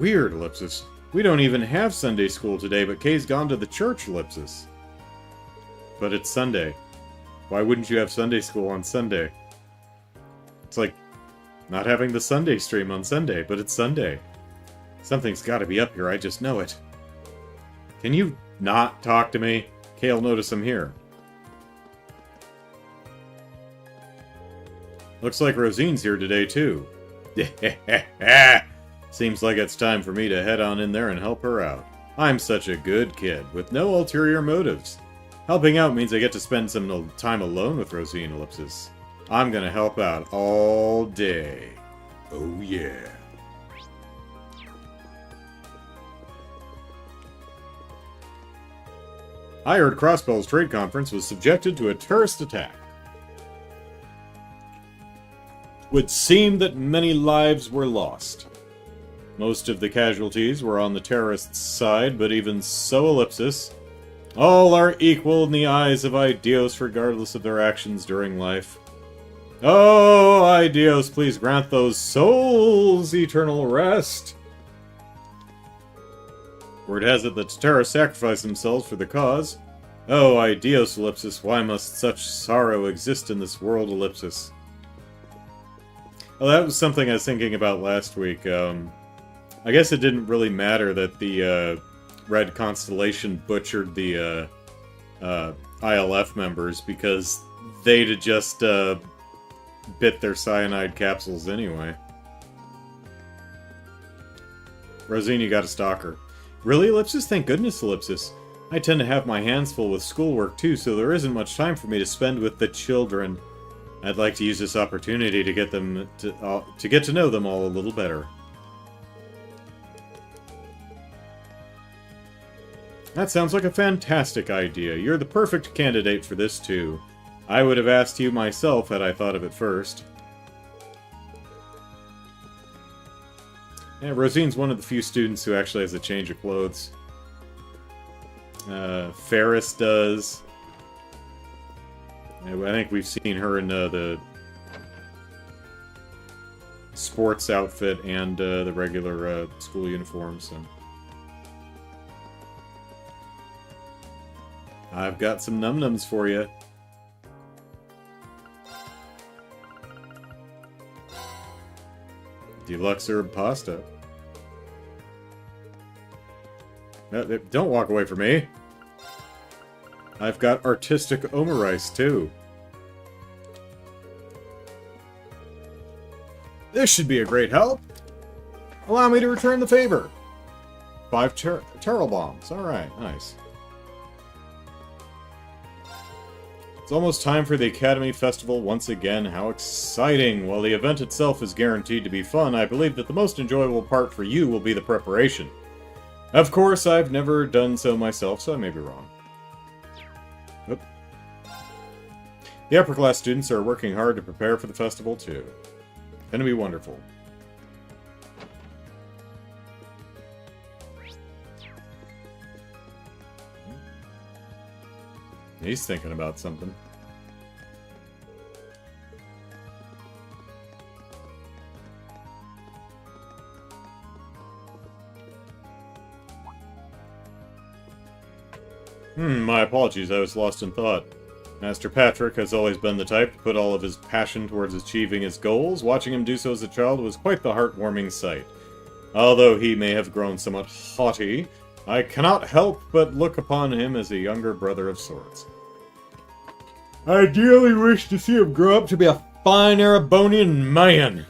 Weird, Ellipsis. We don't even have Sunday school today, but Kay's gone to the church, Ellipsis. But it's Sunday. Why wouldn't you have Sunday school on Sunday? It's like not having the Sunday stream on Sunday, but it's Sunday. Something's got to be up here, I just know it. Can you not talk to me? Kay'll notice I'm here. Looks like Rosine's here today, too. Seems like it's time for me to head on in there and help her out. I'm such a good kid, with no ulterior motives. Helping out means I get to spend some time alone with Rosine, Ellipsis. I'm gonna help out all day. Oh yeah. I heard Crossbell's trade conference was subjected to a terrorist attack. Would seem that many lives were lost. Most of the casualties were on the terrorists' side, but even so, Ellipsis, all are equal in the eyes of Idios regardless of their actions during life. Oh, Idios, please grant those souls eternal rest. Word has it that terrorists sacrifice themselves for the cause. Oh, Idios, Ellipsis, why must such sorrow exist in this world, Ellipsis? Well, that was something I was thinking about last week. I guess it didn't really matter that the Red Constellation butchered the ILF members, because they'd have just bit their cyanide capsules anyway. Rosine, you got a stalker. Really, Ellipsis? Thank goodness, Ellipsis. I tend to have my hands full with schoolwork too, so there isn't much time for me to spend with the children. I'd like to use this opportunity to get them to get to know them all a little better. That sounds like a fantastic idea. You're the perfect candidate for this, too. I would have asked you myself had I thought of it first. Yeah, Rosine's one of the few students who actually has a change of clothes. Ferris does. I think we've seen her in the sports outfit and the regular school uniform, so... I've got some num-nums for you. Deluxe herb pasta. Don't walk away from me. I've got artistic omurice, too. This should be a great help. Allow me to return the favor. 5 Terrell bombs. Alright, nice. It's almost time for the Academy Festival once again. How exciting! While the event itself is guaranteed to be fun, I believe that the most enjoyable part for you will be the preparation. Of course, I've never done so myself, so I may be wrong. Oop. The upper class students are working hard to prepare for the festival, too. Gonna be wonderful. He's thinking about something. My apologies, I was lost in thought. Master Patrick has always been the type to put all of his passion towards achieving his goals. Watching him do so as a child was quite the heartwarming sight. Although he may have grown somewhat haughty, I cannot help but look upon him as a younger brother of sorts. I ideally wish to see him grow up to be a fine Erebonian man.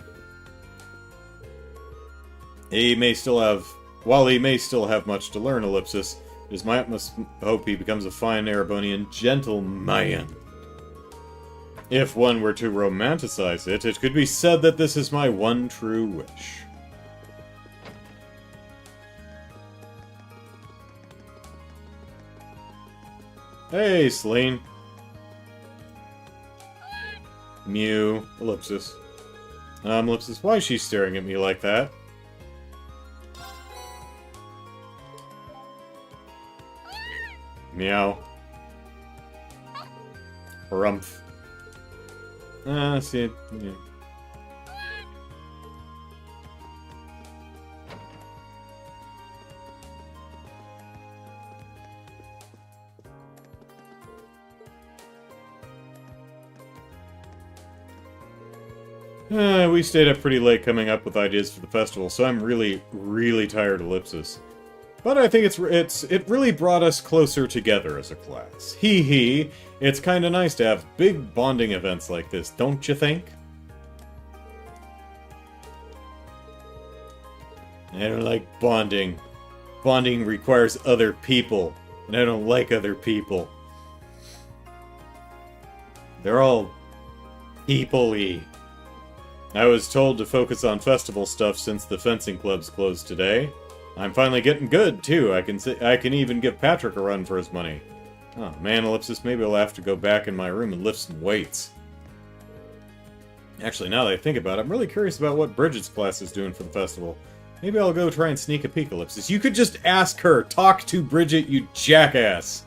While he may still have much to learn, Ellipsis, it is my utmost hope he becomes a fine Erebonian gentleman. If one were to romanticize it, it could be said that this is my one true wish. Hey, Celine. Mew. Ellipsis. Ellipsis, why is she staring at me like that? Meow. Harumph. See it. Yeah. We stayed up pretty late coming up with ideas for the festival, so I'm really, really tired of Ellipsis. But I think it really brought us closer together as a class. Hee hee, it's kinda nice to have big bonding events like this, don't you think? I don't like bonding. Bonding requires other people, and I don't like other people. They're all people-y. I was told to focus on festival stuff since the fencing club's closed today. I'm finally getting good, too. I can even give Patrick a run for his money. Oh, man, Ellipsis, maybe I'll have to go back in my room and lift some weights. Actually, now that I think about it, I'm really curious about what Bridget's class is doing for the festival. Maybe I'll go try and sneak a peek, Ellipsis. You could just ask her. Talk to Bridget, you jackass.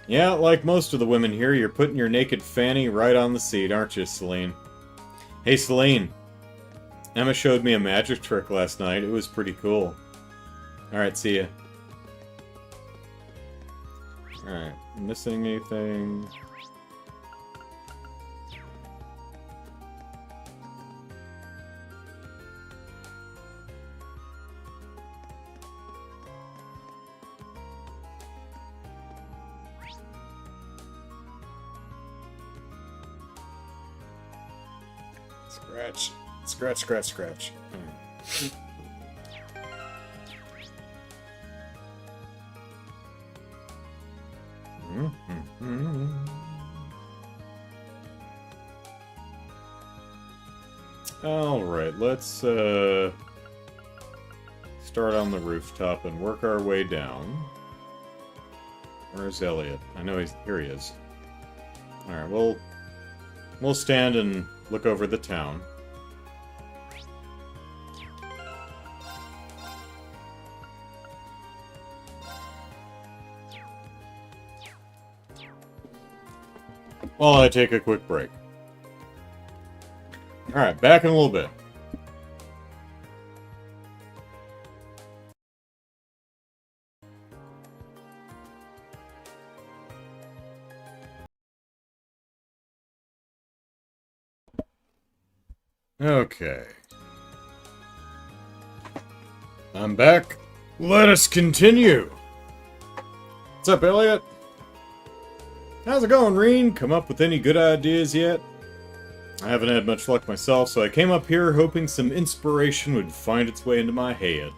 Yeah, like most of the women here, you're putting your naked fanny right on the seat, aren't you, Celine? Hey, Celine. Emma showed me a magic trick last night. It was pretty cool. Alright, see ya. Alright, missing anything? Scratch. Scratch, scratch, scratch. Alright, let's start on the rooftop and work our way down. Where's Elliot? I know here he is. Alright, we'll stand and look over the town. While I take a quick break. Alright, back in a little bit. Okay. I'm back. Let us continue. What's up, Elliot? How's it going, Reen? Come up with any good ideas yet? I haven't had much luck myself, so I came up here hoping some inspiration would find its way into my head.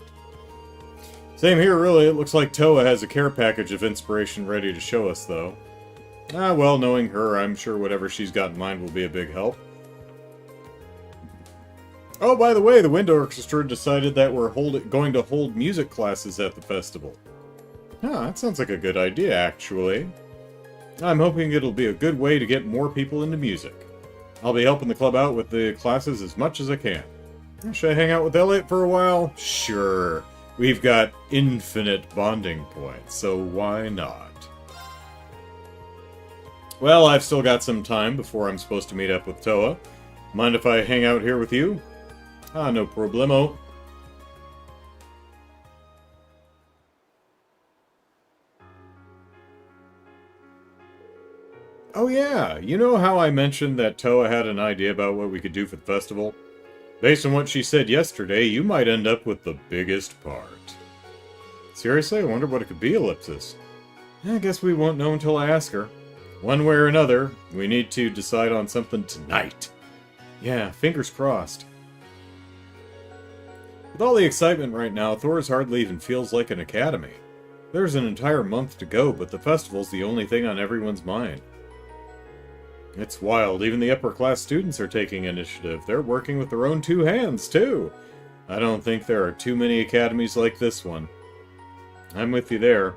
Same here, really. It looks like Toa has a care package of inspiration ready to show us, though. Well, knowing her, I'm sure whatever she's got in mind will be a big help. Oh, by the way, the Wind Orchestra decided that we're going to hold music classes at the festival. Ah, that sounds like a good idea, actually. I'm hoping it'll be a good way to get more people into music. I'll be helping the club out with the classes as much as I can. Should I hang out with Elliot for a while? Sure. We've got infinite bonding points, so why not? Well, I've still got some time before I'm supposed to meet up with Toa. Mind if I hang out here with you? Ah, no problemo. Oh yeah, you know how I mentioned that Toa had an idea about what we could do for the festival? Based on what she said yesterday, you might end up with the biggest part. Seriously, I wonder what it could be, Ellipsis. I guess we won't know until I ask her. One way or another, we need to decide on something tonight. Yeah, fingers crossed. With all the excitement right now, Thor's hardly even feels like an academy. There's an entire month to go, but the festival's the only thing on everyone's mind. It's wild, even the upper-class students are taking initiative. They're working with their own two hands, too. I don't think there are too many academies like this one. I'm with you there.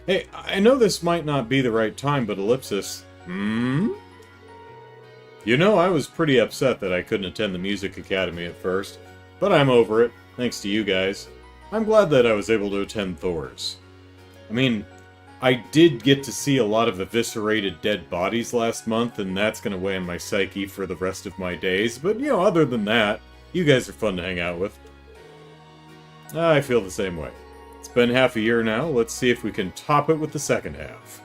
Hey, I know this might not be the right time, but Ellipsis... You know, I was pretty upset that I couldn't attend the Music Academy at first, but I'm over it, thanks to you guys. I'm glad that I was able to attend Thor's. I mean, I did get to see a lot of eviscerated dead bodies last month, and that's going to weigh on my psyche for the rest of my days, but, you know, other than that, you guys are fun to hang out with. I feel the same way. It's been half a year now, let's see if we can top it with the second half.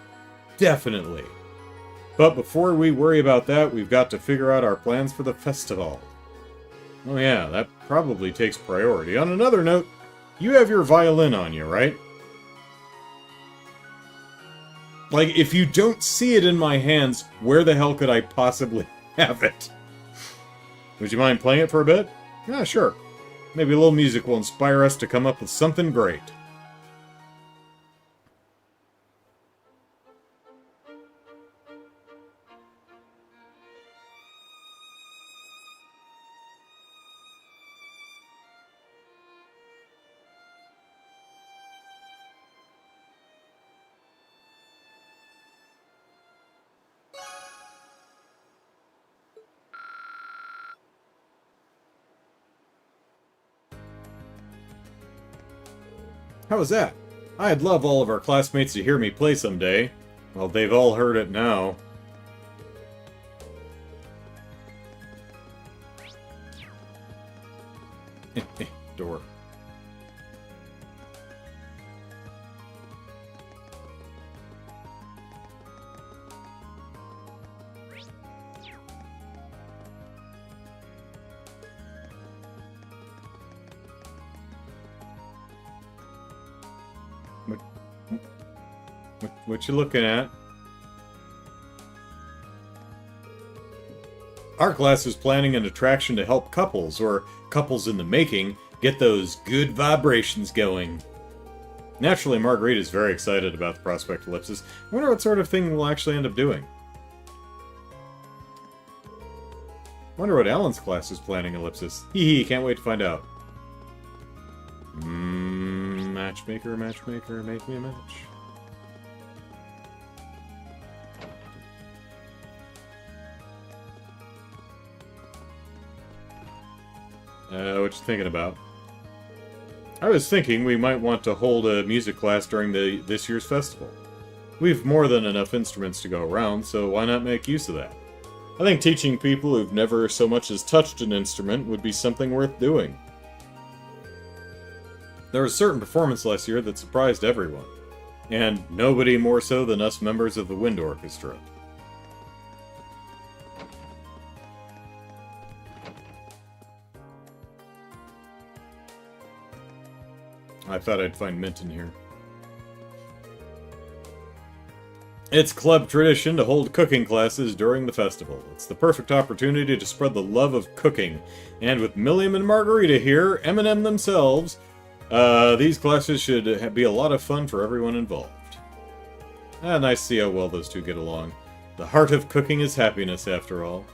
Definitely. But before we worry about that, we've got to figure out our plans for the festival. Oh yeah, that probably takes priority. On another note, you have your violin on you, right? Like, if you don't see it in my hands, where the hell could I possibly have it? Would you mind playing it for a bit? Yeah, sure. Maybe a little music will inspire us to come up with something great. How was that? I'd love all of our classmates to hear me play someday. Well, they've all heard it now. Door. What you looking at? Our class is planning an attraction to help couples, or couples in the making, get those good vibrations going. Naturally, Marguerite is very excited about the prospect of Ellipsis. I wonder what sort of thing we'll actually end up doing. Wonder what Alan's class is planning, Ellipsis. Hee hee, can't wait to find out. Matchmaker, matchmaker, make me a match. What you thinking about? I was thinking we might want to hold a music class during this year's festival. We've more than enough instruments to go around, so why not make use of that? I think teaching people who've never so much as touched an instrument would be something worth doing. There was a certain performance last year that surprised everyone, and nobody more so than us members of the Wind Orchestra. I thought I'd find mint in here. It's club tradition to hold cooking classes during the festival. It's the perfect opportunity to spread the love of cooking. And with Milliam and Margarita here, M&M themselves, these classes should be a lot of fun for everyone involved. Nice to see how well those two get along. The heart of cooking is happiness, after all.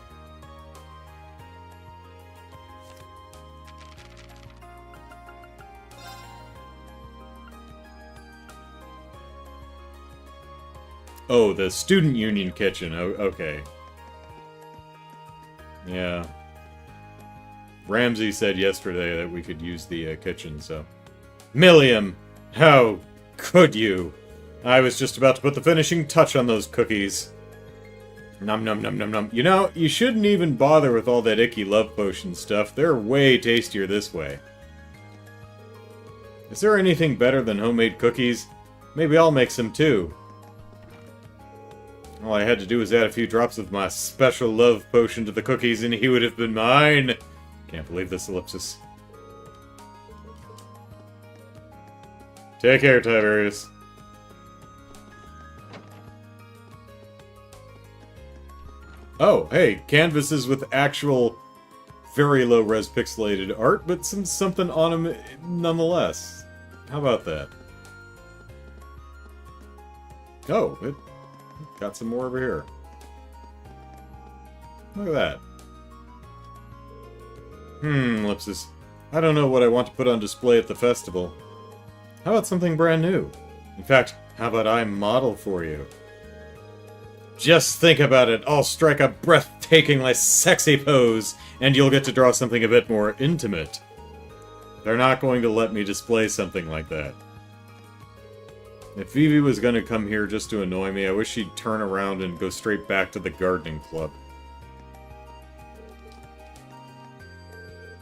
Oh, the student union kitchen. Oh, okay. Yeah. Ramsey said yesterday that we could use the kitchen, so... Milliam! How could you? I was just about to put the finishing touch on those cookies. Num num num num num. You know, you shouldn't even bother with all that icky love potion stuff. They're way tastier this way. Is there anything better than homemade cookies? Maybe I'll make some too. All I had to do was add a few drops of my special love potion to the cookies and he would have been mine. Can't believe this ellipsis. Take care, Tiberius. Oh, hey, canvases with actual very low-res pixelated art, but something on them nonetheless. How about that? Oh, it got some more over here. Look at that. Ellipsis. I don't know what I want to put on display at the festival. How about something brand new? In fact, how about I model for you? Just think about it. I'll strike a breathtakingly sexy pose, and you'll get to draw something a bit more intimate. They're not going to let me display something like that. If Vivi was going to come here just to annoy me, I wish she'd turn around and go straight back to the gardening club.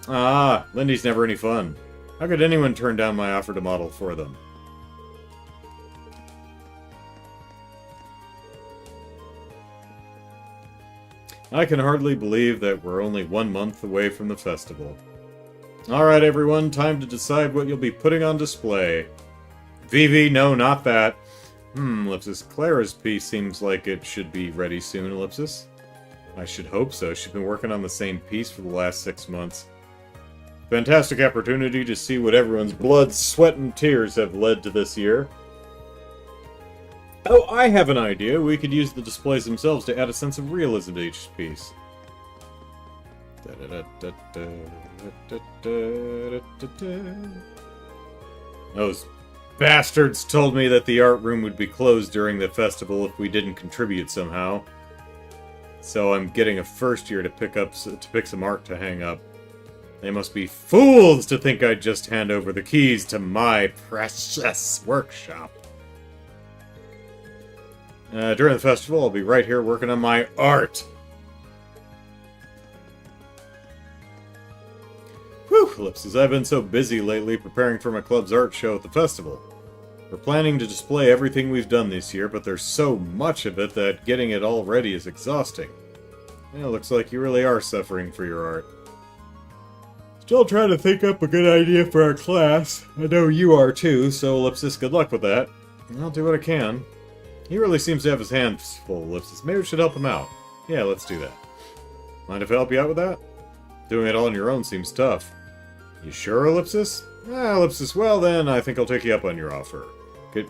Ah, Lindy's never any fun. How could anyone turn down my offer to model for them? I can hardly believe that we're only 1 month away from the festival. Alright everyone, time to decide what you'll be putting on display. Vivi, no, not that. Ellipsis, Clara's piece seems like it should be ready soon, Ellipsis. I should hope so. She's been working on the same piece for the last 6 months. Fantastic opportunity to see what everyone's blood, sweat, and tears have led to this year. Oh, I have an idea. We could use the displays themselves to add a sense of realism to each piece. Those bastards told me that the art room would be closed during the festival if we didn't contribute somehow. So I'm getting a first year to pick some art to hang up. They must be fools to think I'd just hand over the keys to my precious workshop. During the festival, I'll be right here working on my art. Whew, Ellipsis, I've been so busy lately preparing for my club's art show at the festival. We're planning to display everything we've done this year, but there's so much of it that getting it all ready is exhausting. Yeah, looks like you really are suffering for your art. Still trying to think up a good idea for our class. I know you are too, so Ellipsis, good luck with that. I'll do what I can. He really seems to have his hands full, Ellipsis. Maybe we should help him out. Yeah, let's do that. Mind if I help you out with that? Doing it all on your own seems tough. You sure, Ellipsis? Ellipsis, well then, I think I'll take you up on your offer. Could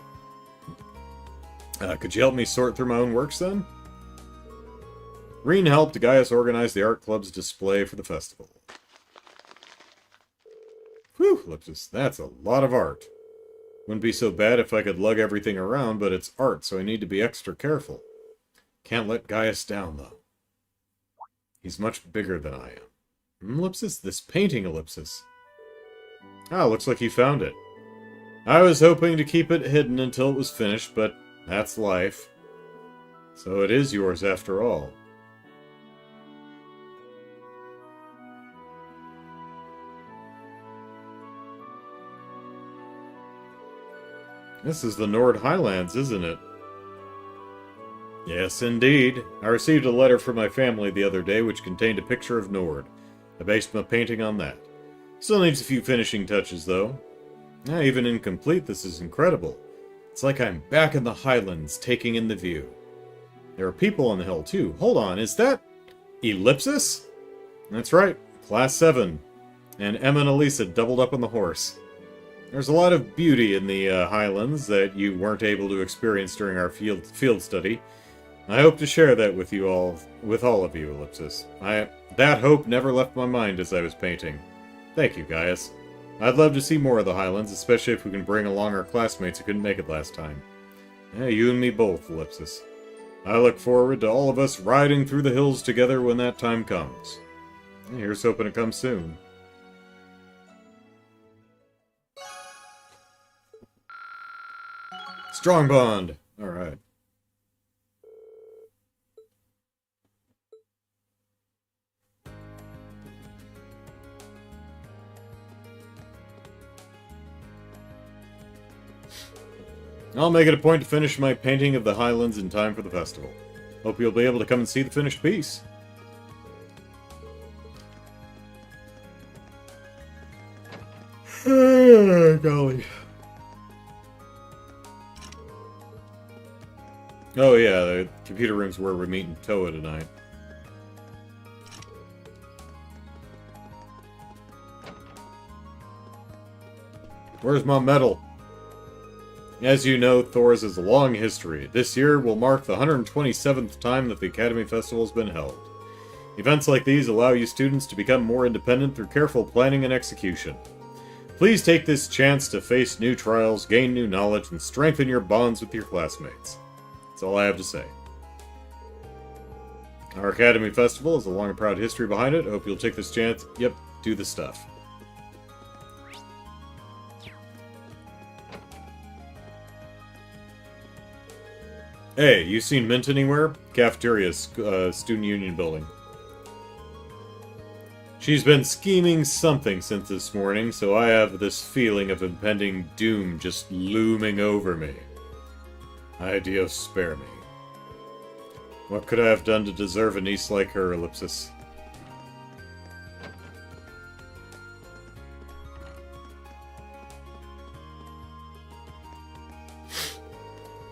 you help me sort through my own works then? Reen helped Gaius organize the art club's display for the festival. Whew, Ellipsis, that's a lot of art. Wouldn't be so bad if I could lug everything around, but it's art, so I need to be extra careful. Can't let Gaius down, though. He's much bigger than I am. Ellipsis, this painting, Ellipsis. Ah, looks like he found it. I was hoping to keep it hidden until it was finished, but that's life. So it is yours after all. This is the Nord Highlands, isn't it? Yes, indeed. I received a letter from my family the other day which contained a picture of Nord. I based my painting on that. Still needs a few finishing touches, though. Even incomplete, this is incredible. It's like I'm back in the Highlands, taking in the view. There are people on the hill, too. Hold on, is that Ellipsis? That's right, Class 7. And Emma and Elisa doubled up on the horse. There's a lot of beauty in the Highlands that you weren't able to experience during our field study. I hope to share that with all of you, Ellipsis. That hope never left my mind as I was painting. Thank you, Gaius. I'd love to see more of the Highlands, especially if we can bring along our classmates who couldn't make it last time. Yeah, you and me both, Ellipsis. I look forward to all of us riding through the hills together when that time comes. Here's hoping it comes soon. Strong bond! Alright. I'll make it a point to finish my painting of the Highlands in time for the festival. Hope you'll be able to come and see the finished piece. Golly. Oh yeah, the computer room's where we're meeting Toa tonight. Where's my medal? As you know, Thor's has a long history. This year will mark the 127th time that the Academy Festival has been held. Events like these allow you students to become more independent through careful planning and execution. Please take this chance to face new trials, gain new knowledge, and strengthen your bonds with your classmates. That's all I have to say. Our Academy Festival has a long and proud history behind it. I hope you'll take this chance. Yep, do the stuff. Hey, you seen Mint anywhere? Cafeteria, Student Union building. She's been scheming something since this morning, so I have this feeling of impending doom just looming over me. Ay, Dios, spare me. What could I have done to deserve a niece like her, Ellipsis?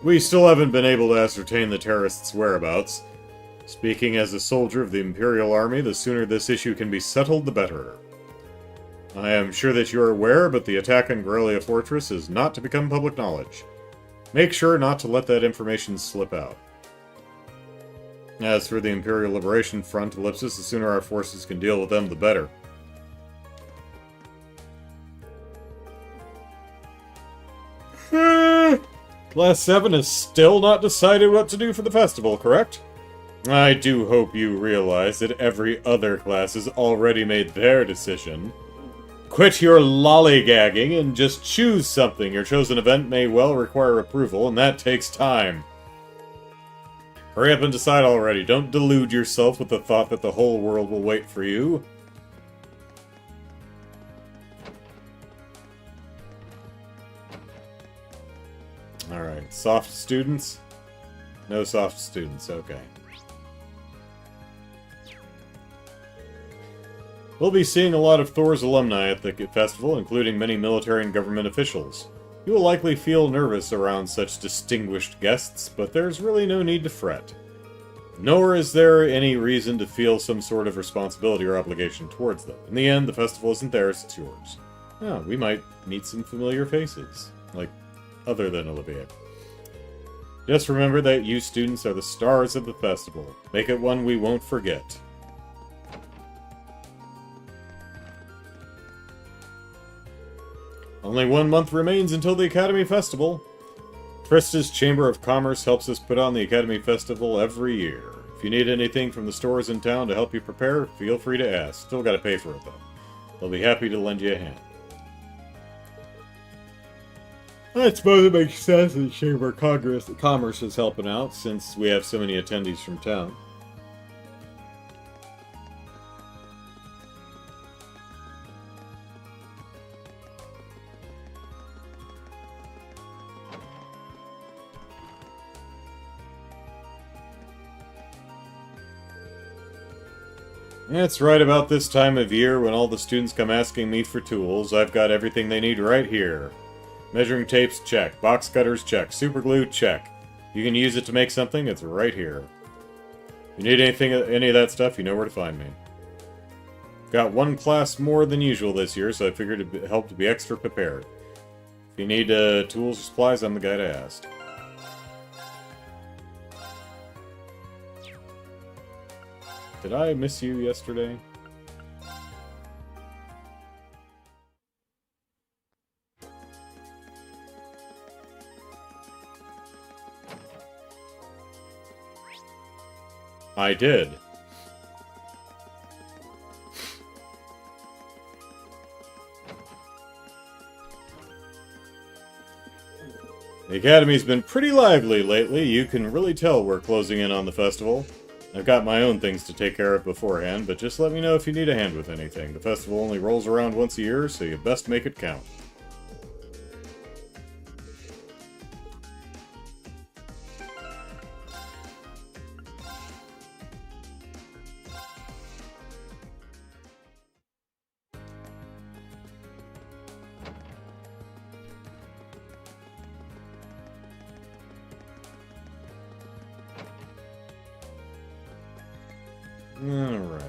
We still haven't been able to ascertain the terrorists' whereabouts. Speaking as a soldier of the Imperial Army, the sooner this issue can be settled, the better. I am sure that you are aware, but the attack on Grellia Fortress is not to become public knowledge. Make sure not to let that information slip out. As for the Imperial Liberation Front, Ellipsis, the sooner our forces can deal with them, the better. Class 7 has still not decided what to do for the festival, correct? I do hope you realize that every other class has already made their decision. Quit your lollygagging and just choose something. Your chosen event may well require approval, and that takes time. Hurry up and decide already. Don't delude yourself with the thought that the whole world will wait for you. Alright, soft students? No soft students, okay. We'll be seeing a lot of Thor's alumni at the festival, including many military and government officials. You will likely feel nervous around such distinguished guests, but there's really no need to fret. Nor is there any reason to feel some sort of responsibility or obligation towards them. In the end, the festival isn't theirs, it's yours. Oh, we might meet some familiar faces. Like, other than Olivia. Just remember that you students are the stars of the festival. Make it one we won't forget. Only 1 month remains until the Academy Festival. Trista's Chamber of Commerce helps us put on the Academy Festival every year. If you need anything from the stores in town to help you prepare, feel free to ask. Still gotta pay for it, though. They'll be happy to lend you a hand. I suppose it makes sense that the Chamber of Commerce is helping out, since we have so many attendees from town. It's right about this time of year when all the students come asking me for tools. I've got everything they need right here. Measuring tapes, check. Box cutters, check. Super glue, check. You can use it to make something, it's right here. If you need any of that stuff, you know where to find me. Got one class more than usual this year, so I figured it'd help to be extra prepared. If you need tools or supplies, I'm the guy to ask. Did I miss you yesterday? I did. The Academy's been pretty lively lately. You can really tell we're closing in on the festival. I've got my own things to take care of beforehand, but just let me know if you need a hand with anything. The festival only rolls around once a year, so you best make it count. Alright.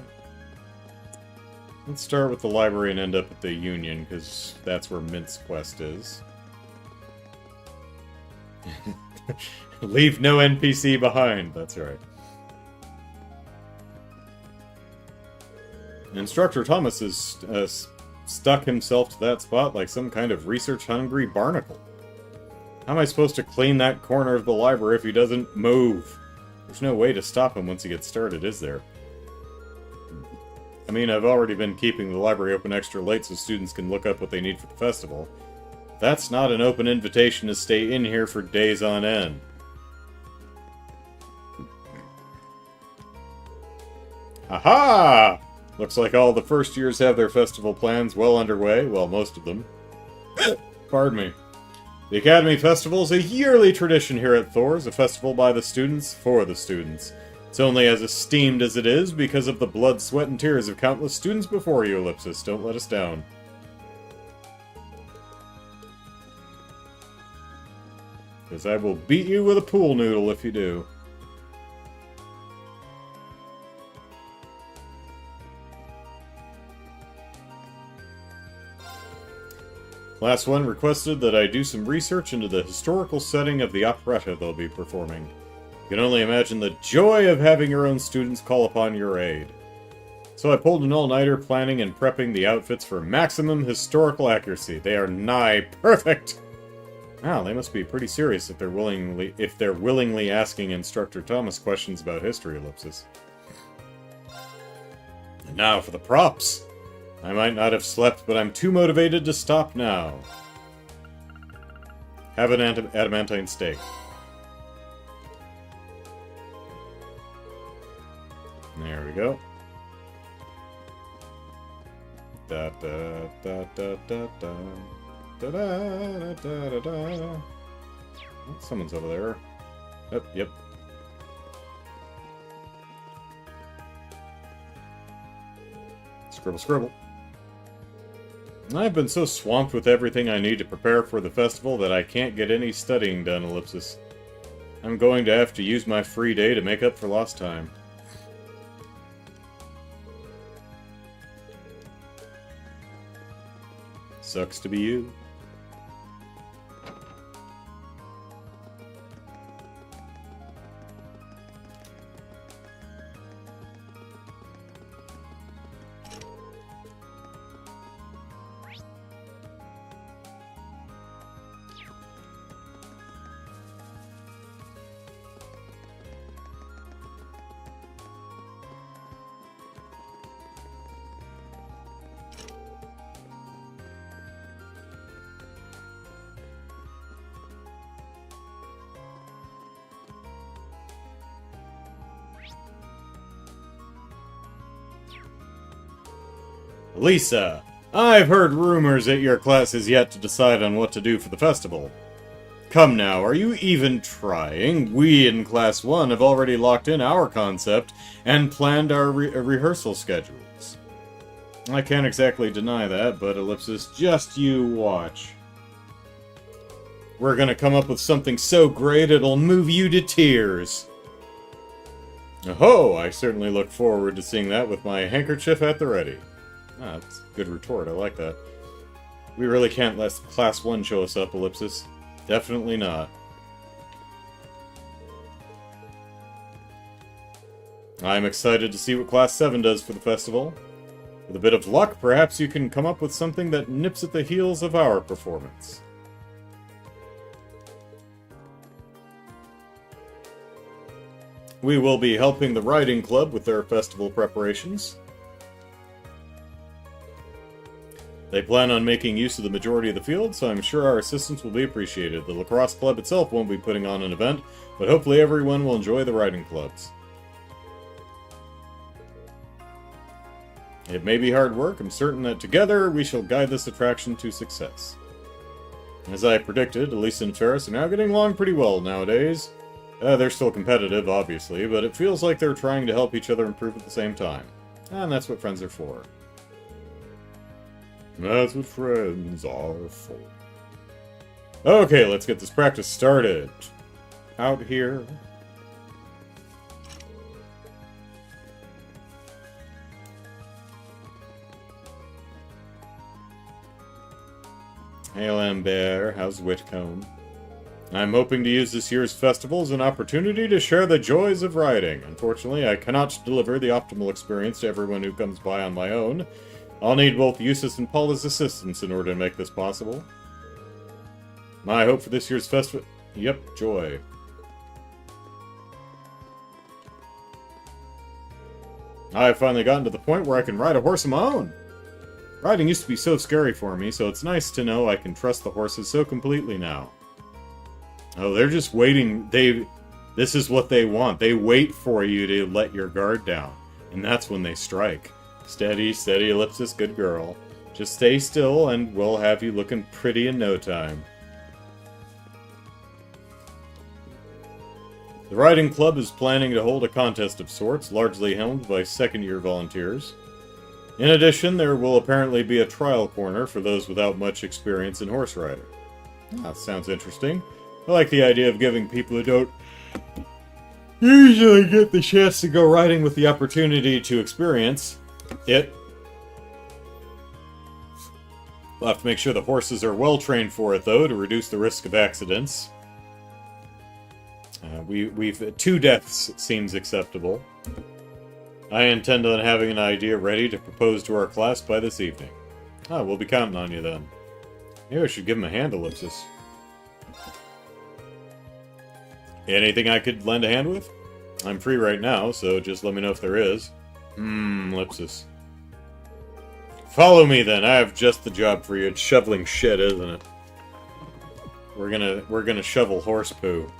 Let's start with the library and end up at the Union, because that's where Mint's quest is. Leave no NPC behind, that's right. Instructor Thomas has stuck himself to that spot like some kind of research-hungry barnacle. How am I supposed to clean that corner of the library if he doesn't move? There's no way to stop him once he gets started, is there? I mean, I've already been keeping the library open extra late so students can look up what they need for the festival. That's not an open invitation to stay in here for days on end. Aha! Looks like all the first years have their festival plans well underway. Well, most of them. Pardon me. The Academy Festival is a yearly tradition here at Thor's, a festival by the students for the students. It's only as esteemed as it is because of the blood, sweat, and tears of countless students before you, Ellipsis. Don't let us down. Because I will beat you with a pool noodle if you do. Class 1 requested that I do some research into the historical setting of the operetta they'll be performing. You can only imagine the joy of having your own students call upon your aid. So I pulled an all-nighter planning and prepping the outfits for maximum historical accuracy. They are nigh perfect! Wow, they must be pretty serious if they're willingly asking Instructor Thomas questions about history, Ellipsis. And now for the props! I might not have slept, but I'm too motivated to stop now. Have an adamantine steak. There we go. Da da da da da da da da da da da. Someone's over there. Yep. Scribble, scribble. I've been so swamped with everything I need to prepare for the festival that I can't get any studying done, Ellipsis. I'm going to have to use my free day to make up for lost time. Sucks to be you. Lisa, I've heard rumors that your class is yet to decide on what to do for the festival. Come now, are you even trying? We in Class 1 have already locked in our concept and planned our rehearsal schedules. I can't exactly deny that, but Ellipsis, just you watch. We're gonna come up with something so great it'll move you to tears. Oh, I certainly look forward to seeing that with my handkerchief at the ready. Ah, that's a good retort, I like that. We really can't let Class 1 show us up, Ellipsis. Definitely not. I'm excited to see what Class 7 does for the festival. With a bit of luck, perhaps you can come up with something that nips at the heels of our performance. We will be helping the riding club with their festival preparations. They plan on making use of the majority of the field, so I'm sure our assistance will be appreciated. The lacrosse club itself won't be putting on an event, but hopefully everyone will enjoy the riding clubs. It may be hard work. I'm certain that together we shall guide this attraction to success. As I predicted, Elisa and Ferris are now getting along pretty well nowadays. They're still competitive, obviously, but it feels like they're trying to help each other improve at the same time. And that's what friends are for. That's what friends are for. Okay, let's get this practice started. Out here. Hey Lambert, how's Whitcomb? I'm hoping to use this year's festival as an opportunity to share the joys of riding. Unfortunately, I cannot deliver the optimal experience to everyone who comes by on my own. I'll need both Eustace and Paula's assistance in order to make this possible. My hope for this year's festival... Yep, joy. I've finally gotten to the point where I can ride a horse of my own. Riding used to be so scary for me, so it's nice to know I can trust the horses so completely now. Oh, they're just waiting. This is what they want. They wait for you to let your guard down. And that's when they strike. Steady, steady, Ellipsis, good girl. Just stay still and we'll have you looking pretty in no time. The riding club is planning to hold a contest of sorts, largely helmed by second-year volunteers. In addition, there will apparently be a trial corner for those without much experience in horse riding. That sounds interesting. I like the idea of giving people who don't usually get the chance to go riding with the opportunity to experience it. We'll have to make sure the horses are well trained for it, though, to reduce the risk of accidents. We've 2 deaths seems acceptable. I intend on having an idea ready to propose to our class by this evening. Ah, we'll be counting on you then. Maybe I should give him a hand, Ellipsis. Anything I could lend a hand with? I'm free right now, so just let me know if there is. Ellipsis. Follow me then. I have just the job for you. It's shoveling shit, isn't it? We're gonna shovel horse poo.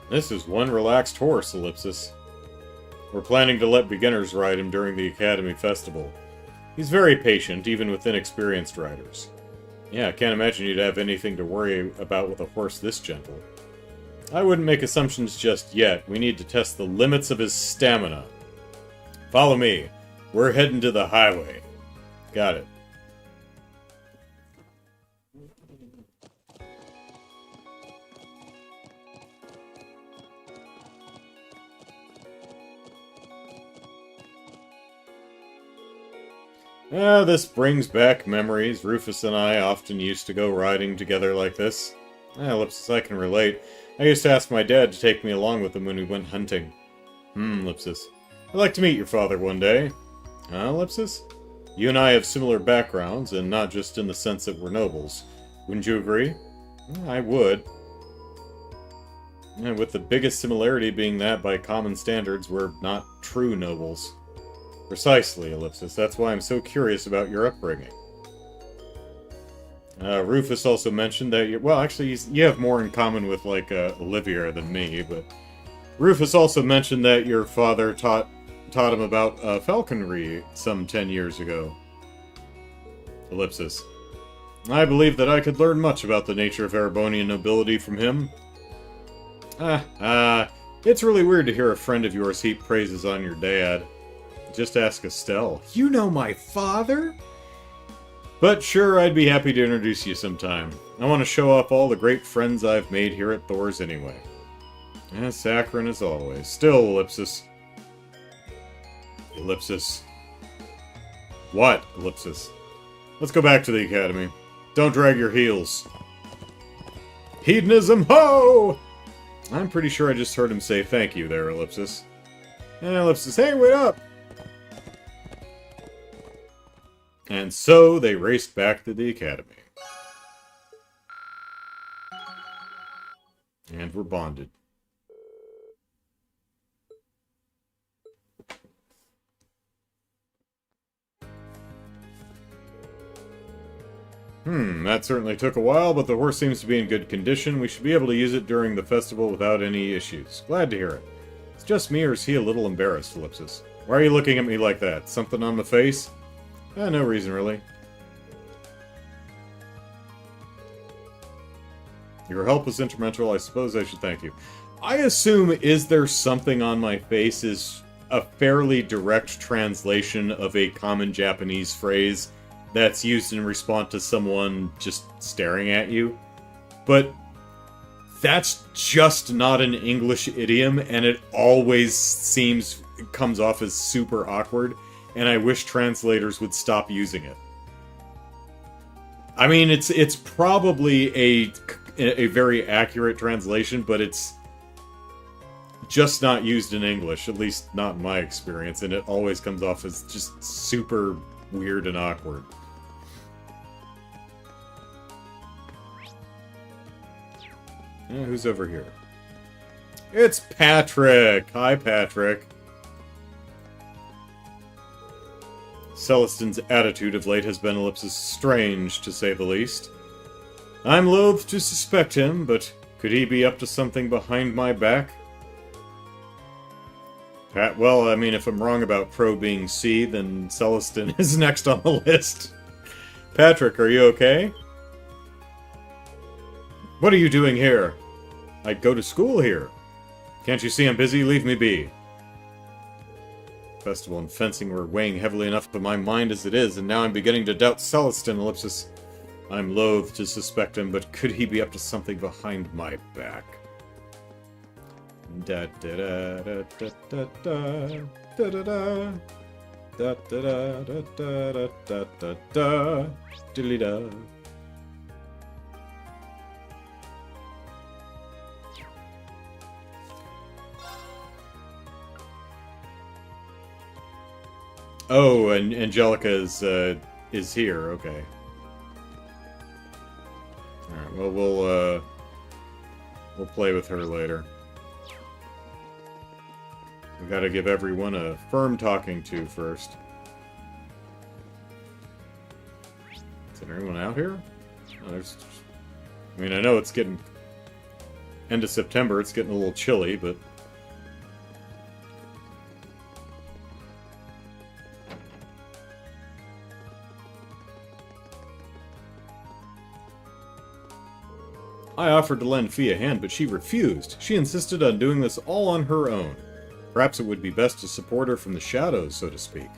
This is one relaxed horse, Ellipsis. We're planning to let beginners ride him during the Academy Festival. He's very patient, even with inexperienced riders. Yeah, I can't imagine you'd have anything to worry about with a horse this gentle. I wouldn't make assumptions just yet. We need to test the limits of his stamina. Follow me. We're heading to the highway. Got it. This brings back memories. Rufus and I often used to go riding together like this. Ellipsis, I can relate. I used to ask my dad to take me along with him when we went hunting. Ellipsis. I'd like to meet your father one day. Ellipsis? You and I have similar backgrounds, and not just in the sense that we're nobles. Wouldn't you agree? I would. And with the biggest similarity being that, by common standards, we're not true nobles. Precisely, Ellipsis. That's why I'm so curious about your upbringing. Rufus also mentioned that you... Well, actually, you have more in common with, like, Olivia than me, but... Rufus also mentioned that your father taught him about falconry some 10 years ago. Ellipsis. I believe that I could learn much about the nature of Erebonian nobility from him. It's really weird to hear a friend of yours heap praises on your dad. Just ask Estelle. You know my father? But sure, I'd be happy to introduce you sometime. I want to show off all the great friends I've made here at Thor's anyway. Saccharine as always. Still, Ellipsis. Ellipsis. What, Ellipsis? Let's go back to the academy. Don't drag your heels. Hedonism, ho! I'm pretty sure I just heard him say thank you there, Ellipsis. Ellipsis, hey, wait up! And so they raced back to the academy. And were bonded. That certainly took a while, but the horse seems to be in good condition. We should be able to use it during the festival without any issues. Glad to hear it. It's just me, or is he a little embarrassed, Ellipsis? Why are you looking at me like that? Something on the face? No reason, really. Your help was instrumental. I suppose I should thank you. I assume is there something on my face is a fairly direct translation of a common Japanese phrase that's used in response to someone just staring at you. But that's just not an English idiom, and it always comes off as super awkward, and I wish translators would stop using it. I mean, it's probably a very accurate translation, but it's just not used in English, at least not in my experience, and it always comes off as just super weird and awkward. Who's over here? It's Patrick! Hi, Patrick. Celestin's attitude of late has been Ellipsis strange, to say the least. I'm loath to suspect him, but could he be up to something behind my back? Well, I mean, if I'm wrong about Pro being C, then Celestin is next on the list. Patrick, are you okay? What are you doing here? I'd go to school here. Can't you see I'm busy? Leave me be. Festival and fencing were weighing heavily enough on my mind as it is, and now I'm beginning to doubt Celestin, Ellipsis. I'm loath to suspect him, but could he be up to something behind my back? Da da da da da da da da da da da da da da da da diddly da. Oh, and Angelica is here. Okay. All right. Well, we'll play with her later. We gotta give everyone a firm talking to first. Is there anyone out here? Oh, I mean, I know it's getting end of September. It's getting a little chilly, but. I offered to lend Fee a hand, but she refused. She insisted on doing this all on her own. Perhaps it would be best to support her from the shadows, so to speak.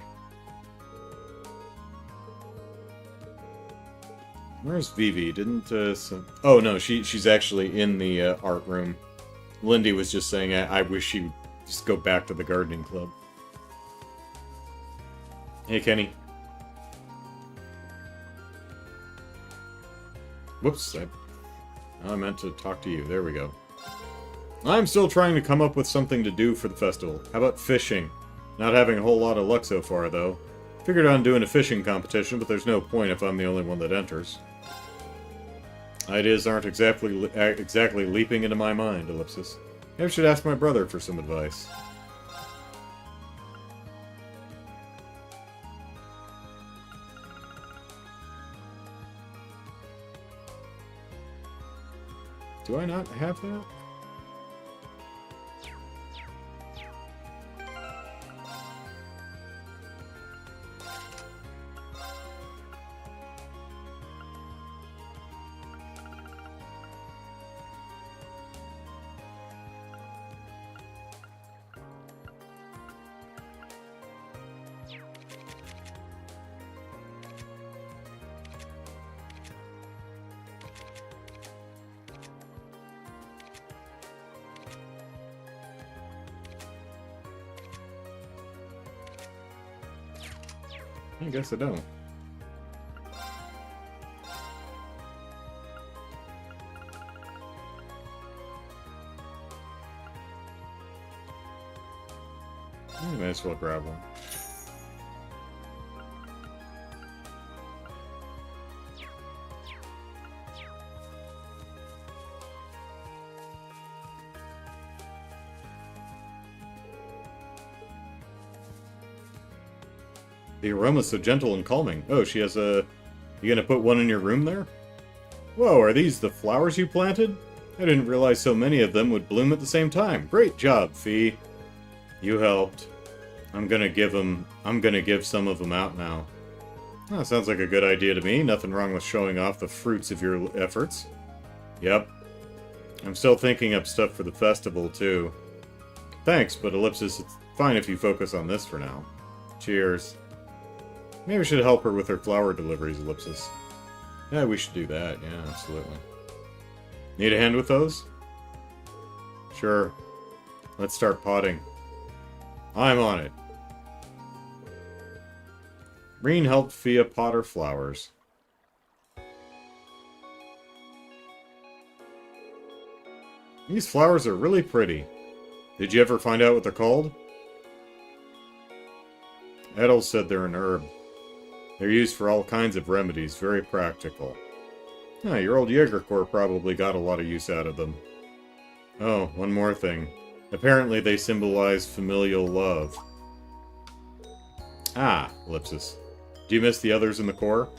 Where's Vivi? Didn't, Oh, no, she's actually in the, art room. Lindy was just saying, I wish she would just go back to the gardening club. Hey, Kenny. Whoops, I meant to talk to you. There we go. I'm still trying to come up with something to do for the festival. How about fishing? Not having a whole lot of luck so far, though. Figured on doing a fishing competition, but there's no point if I'm the only one that enters. Ideas aren't exactly leaping into my mind, Ellipsis. Maybe I should ask my brother for some advice. Do I not have that? I guess I don't. I might as well grab one. The aroma's so gentle and calming. Oh, she has a... You gonna put one in your room there? Whoa, are these the flowers you planted? I didn't realize so many of them would bloom at the same time. Great job, Fee. You helped. I'm gonna give some of them out now. Oh, sounds like a good idea to me. Nothing wrong with showing off the fruits of your efforts. Yep. I'm still thinking up stuff for the festival, too. Thanks, but Ellipsis, it's fine if you focus on this for now. Cheers. Maybe we should help her with her flower deliveries, Ellipsis. Yeah, we should do that. Yeah, absolutely. Need a hand with those? Sure. Let's start potting. I'm on it. Reen helped Fia pot her flowers. These flowers are really pretty. Did you ever find out what they're called? Edel said they're an herb. They're used for all kinds of remedies, very practical. Ah, your old Jägerkorps probably got a lot of use out of them. Oh, one more thing. Apparently they symbolize familial love. Ah, Ellipsis. Do you miss the others in the Corps?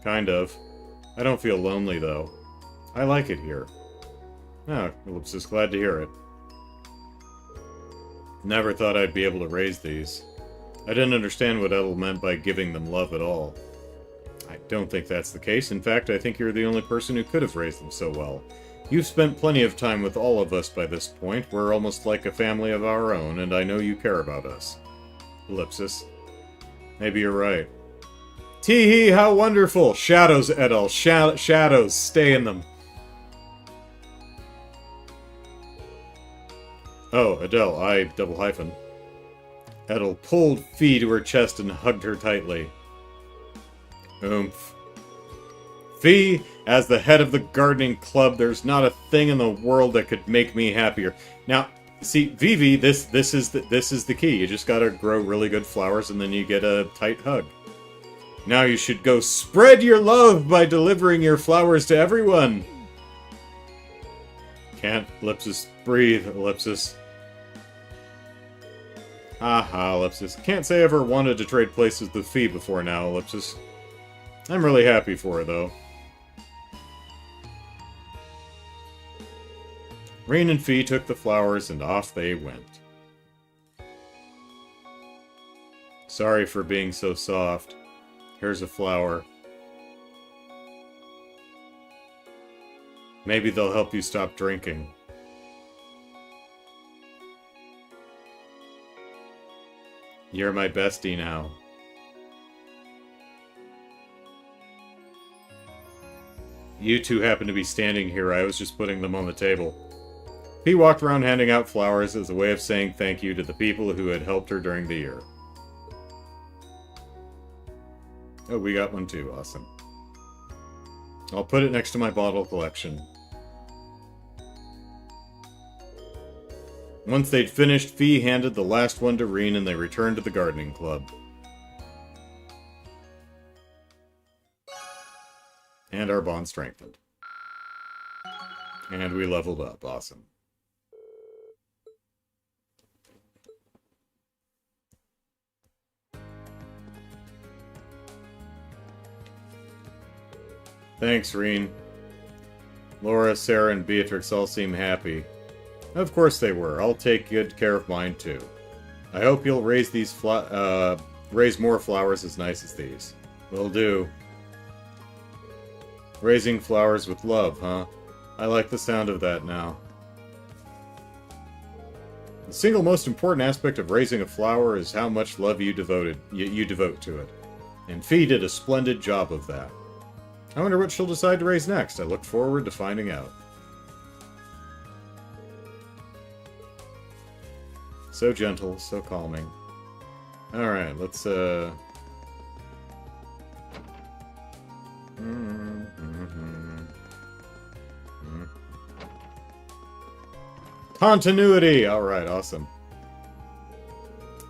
Kind of. I don't feel lonely, though. I like it here. Ah, Ellipsis, glad to hear it. Never thought I'd be able to raise these. I didn't understand what Edel meant by giving them love at all. I don't think that's the case. In fact, I think you're the only person who could have raised them so well. You've spent plenty of time with all of us by this point. We're almost like a family of our own, and I know you care about us. Ellipsis. Maybe you're right. Tee-hee, how wonderful! Shadows, Edel. Shadows. Stay in them. Oh, Adele, I double hyphen. Edel pulled Fee to her chest and hugged her tightly. Oomph. Fee, as the head of the gardening club, there's not a thing in the world that could make me happier. Now, see, Vivi, this is the key. You just gotta grow really good flowers and then you get a tight hug. Now you should go spread your love by delivering your flowers to everyone. Can't, Ellipsis. Breathe, Ellipsis. Haha, Ellipsis. Can't say I ever wanted to trade places with Fee before now, Ellipsis. I'm really happy for her, though. Reen and Fee took the flowers, and off they went. Sorry for being so soft. Here's a flower. Maybe they'll help you stop drinking. You're my bestie now. You two happen to be standing here. I was just putting them on the table. He walked around handing out flowers as a way of saying thank you to the people who had helped her during the year. Oh, we got one too. Awesome. I'll put it next to my bottle collection. Once they'd finished, Fee handed the last one to Reen and they returned to the gardening club. And our bond strengthened. And we leveled up. Awesome. Thanks, Reen. Laura, Sarah, and Beatrix all seem happy. Of course they were. I'll take good care of mine, too. I hope you'll raise these raise more flowers as nice as these. Will do. Raising flowers with love, huh? I like the sound of that now. The single most important aspect of raising a flower is how much love you devote to it. And Fee did a splendid job of that. I wonder what she'll decide to raise next. I look forward to finding out. So gentle, so calming. Alright, let's, Continuity! Alright, awesome.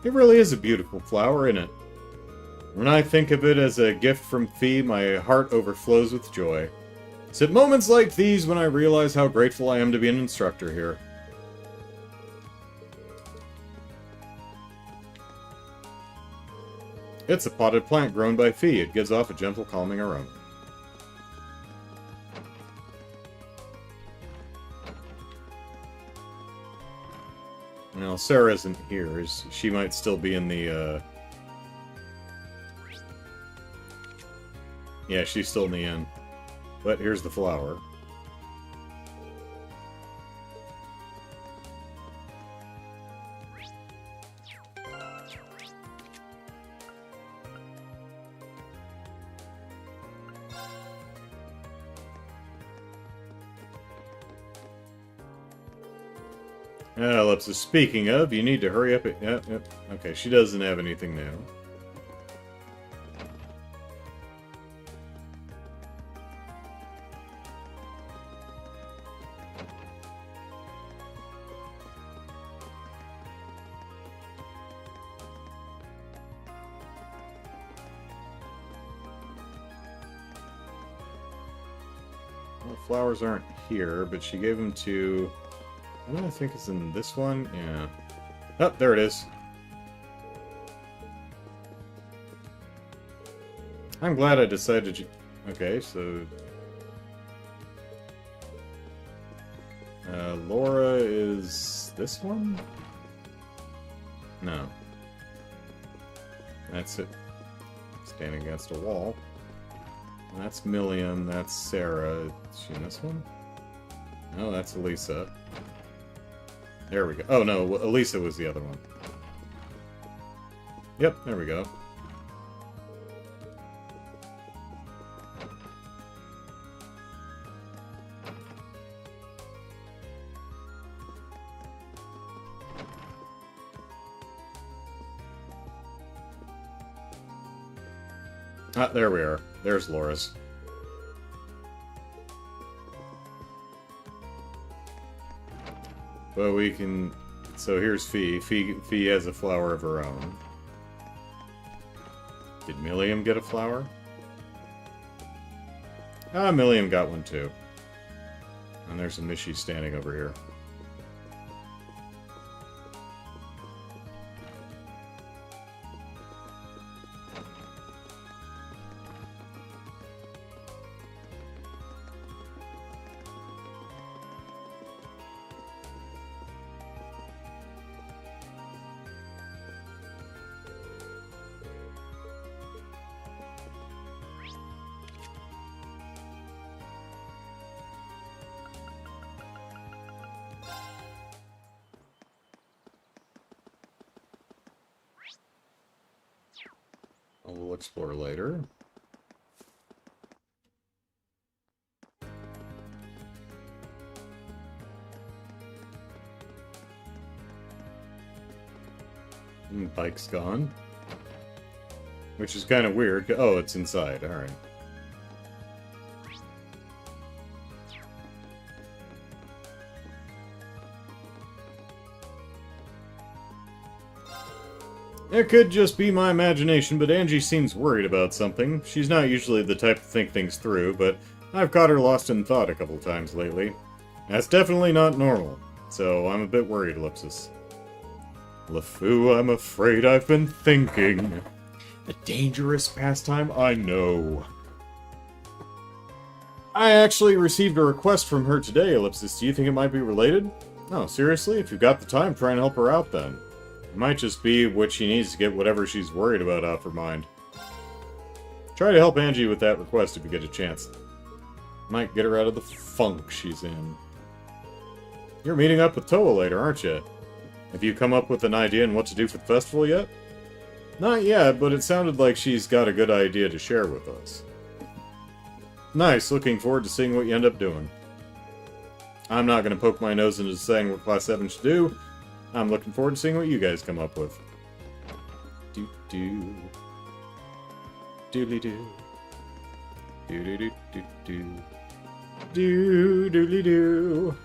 It really is a beautiful flower, isn't it? When I think of it as a gift from Fee, my heart overflows with joy. It's at moments like these when I realize how grateful I am to be an instructor here. It's a potted plant grown by Fee. It gives off a gentle, calming aroma. Well, Sarah isn't here. She might still be in the, Yeah, she's still in the inn. But here's the flower. Ellipsis, speaking of, you need to hurry up. Yep. Okay, she doesn't have anything new. Well, flowers aren't here, but she gave them to... I think it's in this one. Yeah. Oh, there it is. I'm glad I decided to... Okay, so... Laura is... this one? No. That's it. Standing against a wall. That's Milliam, that's Sarah. Is she in this one? No, that's Elisa. There we go. Oh, no, Elisa was the other one. Yep, there we go. Ah, there we are. There's Laura's. Well, we can... So here's Fee. Fee has a flower of her own. Did Milliam get a flower? Ah, Milliam got one too. And there's a Mishi standing over here. We'll explore later. Bike's gone. Which is kind of weird. Oh, it's inside. Alright. It could just be my imagination, but Angie seems worried about something. She's not usually the type to think things through, but I've caught her lost in thought a couple times lately. That's definitely not normal, so I'm a bit worried, Ellipsis. LeFou, I'm afraid I've been thinking. A dangerous pastime, I know. I actually received a request from her today, Ellipsis. Do you think it might be related? No, seriously? If you've got the time, try and help her out then. It might just be what she needs to get whatever she's worried about off her mind. Try to help Angie with that request if you get a chance. Might get her out of the funk she's in. You're meeting up with Toa later, aren't you? Have you come up with an idea on what to do for the festival yet? Not yet, but it sounded like she's got a good idea to share with us. Nice, looking forward to seeing what you end up doing. I'm not going to poke my nose into saying what Class 7 should do. I'm looking forward to seeing what you guys come up with. Do-do. Doodly-doo. Do-do-do-do-do. Do-doodly-doo.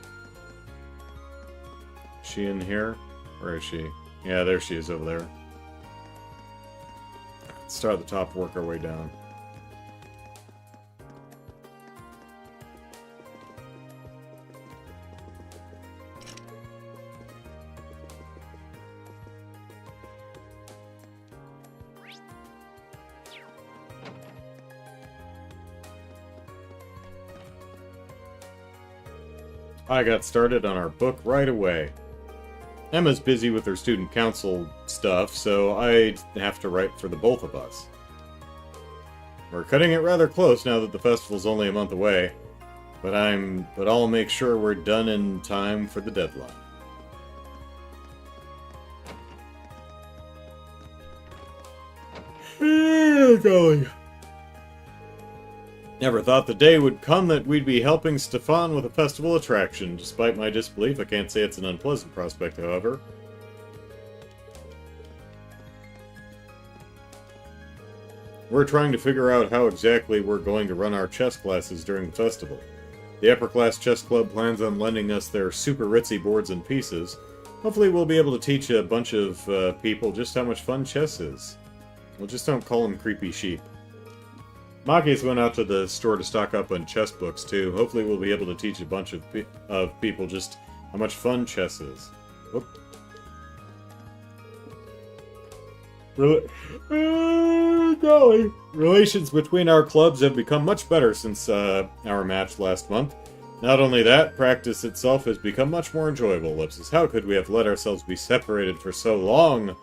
Is she in here? Where is she? Yeah, there she is over there. Let's start at the top, work our way down. I got started on our book right away. Emma's busy with her student council stuff, so I have to write for the both of us. We're cutting it rather close now that the festival's only a month away, but I'll make sure we're done in time for the deadline. Golly. Never thought the day would come that we'd be helping Stefan with a festival attraction. Despite my disbelief, I can't say it's an unpleasant prospect, however. We're trying to figure out how exactly we're going to run our chess classes during the festival. The upper class chess club plans on lending us their super ritzy boards and pieces. Hopefully we'll be able to teach a bunch of people just how much fun chess is. Well, just don't call them creepy sheep. Maki's went out to the store to stock up on chess books, too. Hopefully we'll be able to teach a bunch of people just how much fun chess is. Whoop. Golly. Relations between our clubs have become much better since our match last month. Not only that, practice itself has become much more enjoyable, Ellipsis. How could we have let ourselves be separated for so long?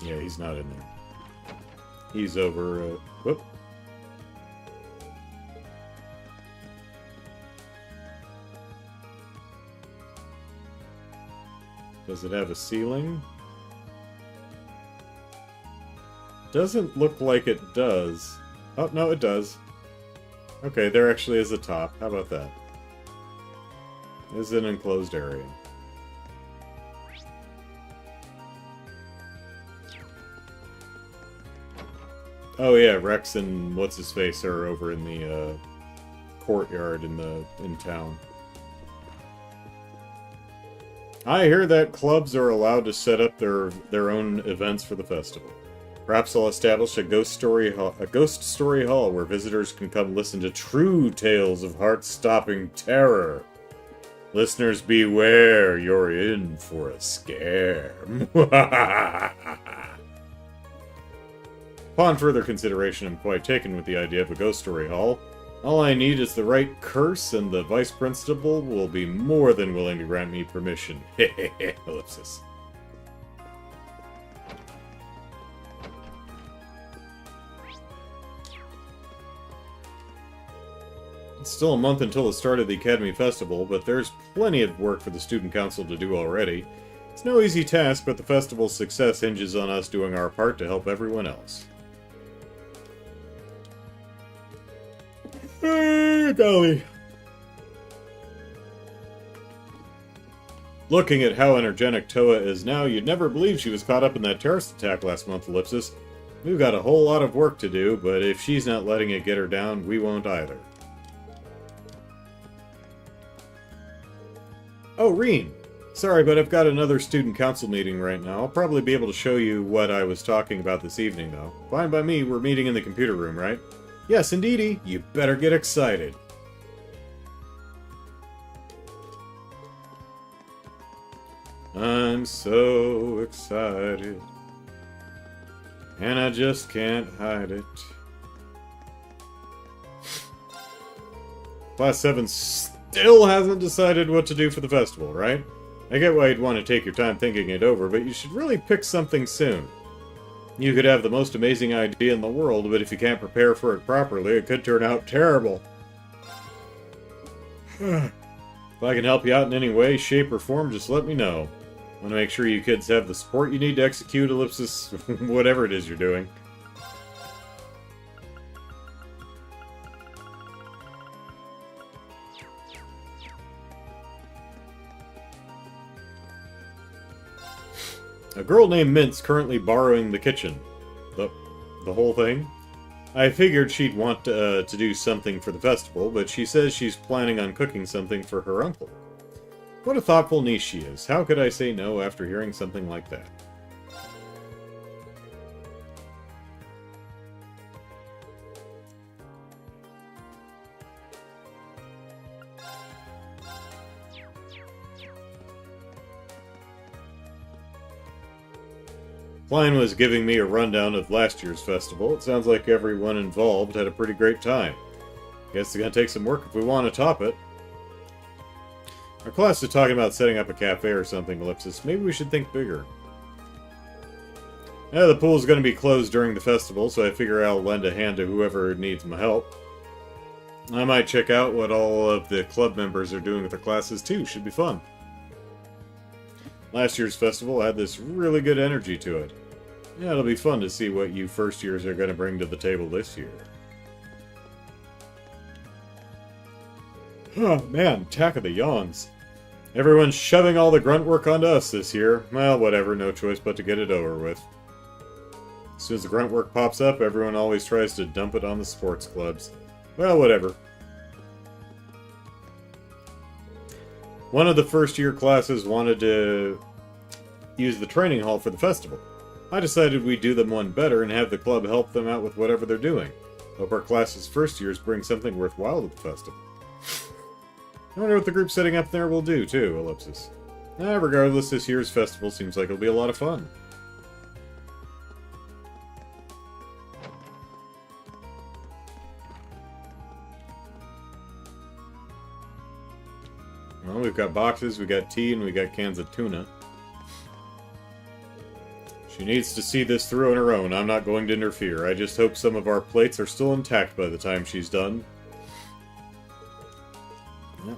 Yeah, he's not in there. He's over, whoop. Does it have a ceiling? Doesn't look like it does. Oh, no, it does. Okay, there actually is a top. How about that? This is an enclosed area. Oh yeah, Rex and what's-his-face are over in the courtyard in town. I hear that clubs are allowed to set up their own events for the festival. Perhaps I'll establish a ghost story hall where visitors can come listen to true tales of heart-stopping terror. Listeners beware, you're in for a scare. Upon further consideration, I'm quite taken with the idea of a ghost story hall. All I need is the right curse, and the vice principal will be more than willing to grant me permission. Hehehe, ellipsis. It's still a month until the start of the Academy Festival, but there's plenty of work for the Student Council to do already. It's no easy task, but the festival's success hinges on us doing our part to help everyone else. Golly. Looking at how energetic Toa is now, you'd never believe she was caught up in that terrorist attack last month, Ellipsis. We've got a whole lot of work to do, but if she's not letting it get her down, we won't either. Oh, Reen. Sorry, but I've got another student council meeting right now. I'll probably be able to show you what I was talking about this evening, though. Fine by me, we're meeting in the computer room, right? Yes, indeedy. You better get excited. I'm so excited. And I just can't hide it. Class 7 still hasn't decided what to do for the festival, right? I get why you'd want to take your time thinking it over, but you should really pick something soon. You could have the most amazing idea in the world, but if you can't prepare for it properly, it could turn out terrible. If I can help you out in any way, shape, or form, just let me know. I want to make sure you kids have the support you need to execute ellipsis, whatever it is you're doing. A girl named Mint's currently borrowing the kitchen. The whole thing? I figured she'd want to do something for the festival, but she says she's planning on cooking something for her uncle. What a thoughtful niece she is. How could I say no after hearing something like that? Klein was giving me a rundown of last year's festival. It sounds like everyone involved had a pretty great time. Guess it's gonna take some work if we want to top it. Our class is talking about setting up a cafe or something, Ellipsis. Maybe we should think bigger. Yeah, the pool's gonna be closed during the festival, so I figure I'll lend a hand to whoever needs my help. I might check out what all of the club members are doing with their classes too. Should be fun. Last year's festival had this really good energy to it. Yeah, it'll be fun to see what you first years are going to bring to the table this year. Oh man, attack of the yawns. Everyone's shoving all the grunt work onto us this year. Well, whatever, no choice but to get it over with. As soon as the grunt work pops up, everyone always tries to dump it on the sports clubs. Well, whatever. One of the first-year classes wanted to use the training hall for the festival. I decided we'd do them one better and have the club help them out with whatever they're doing. Hope our class's first years bring something worthwhile to the festival. I wonder what the group setting up there will do, too, Ellipsis. Regardless, this year's festival seems like it'll be a lot of fun. Well, we've got boxes, we got tea, and we got cans of tuna. She needs to see this through on her own. I'm not going to interfere. I just hope some of our plates are still intact by the time she's done. Yeah.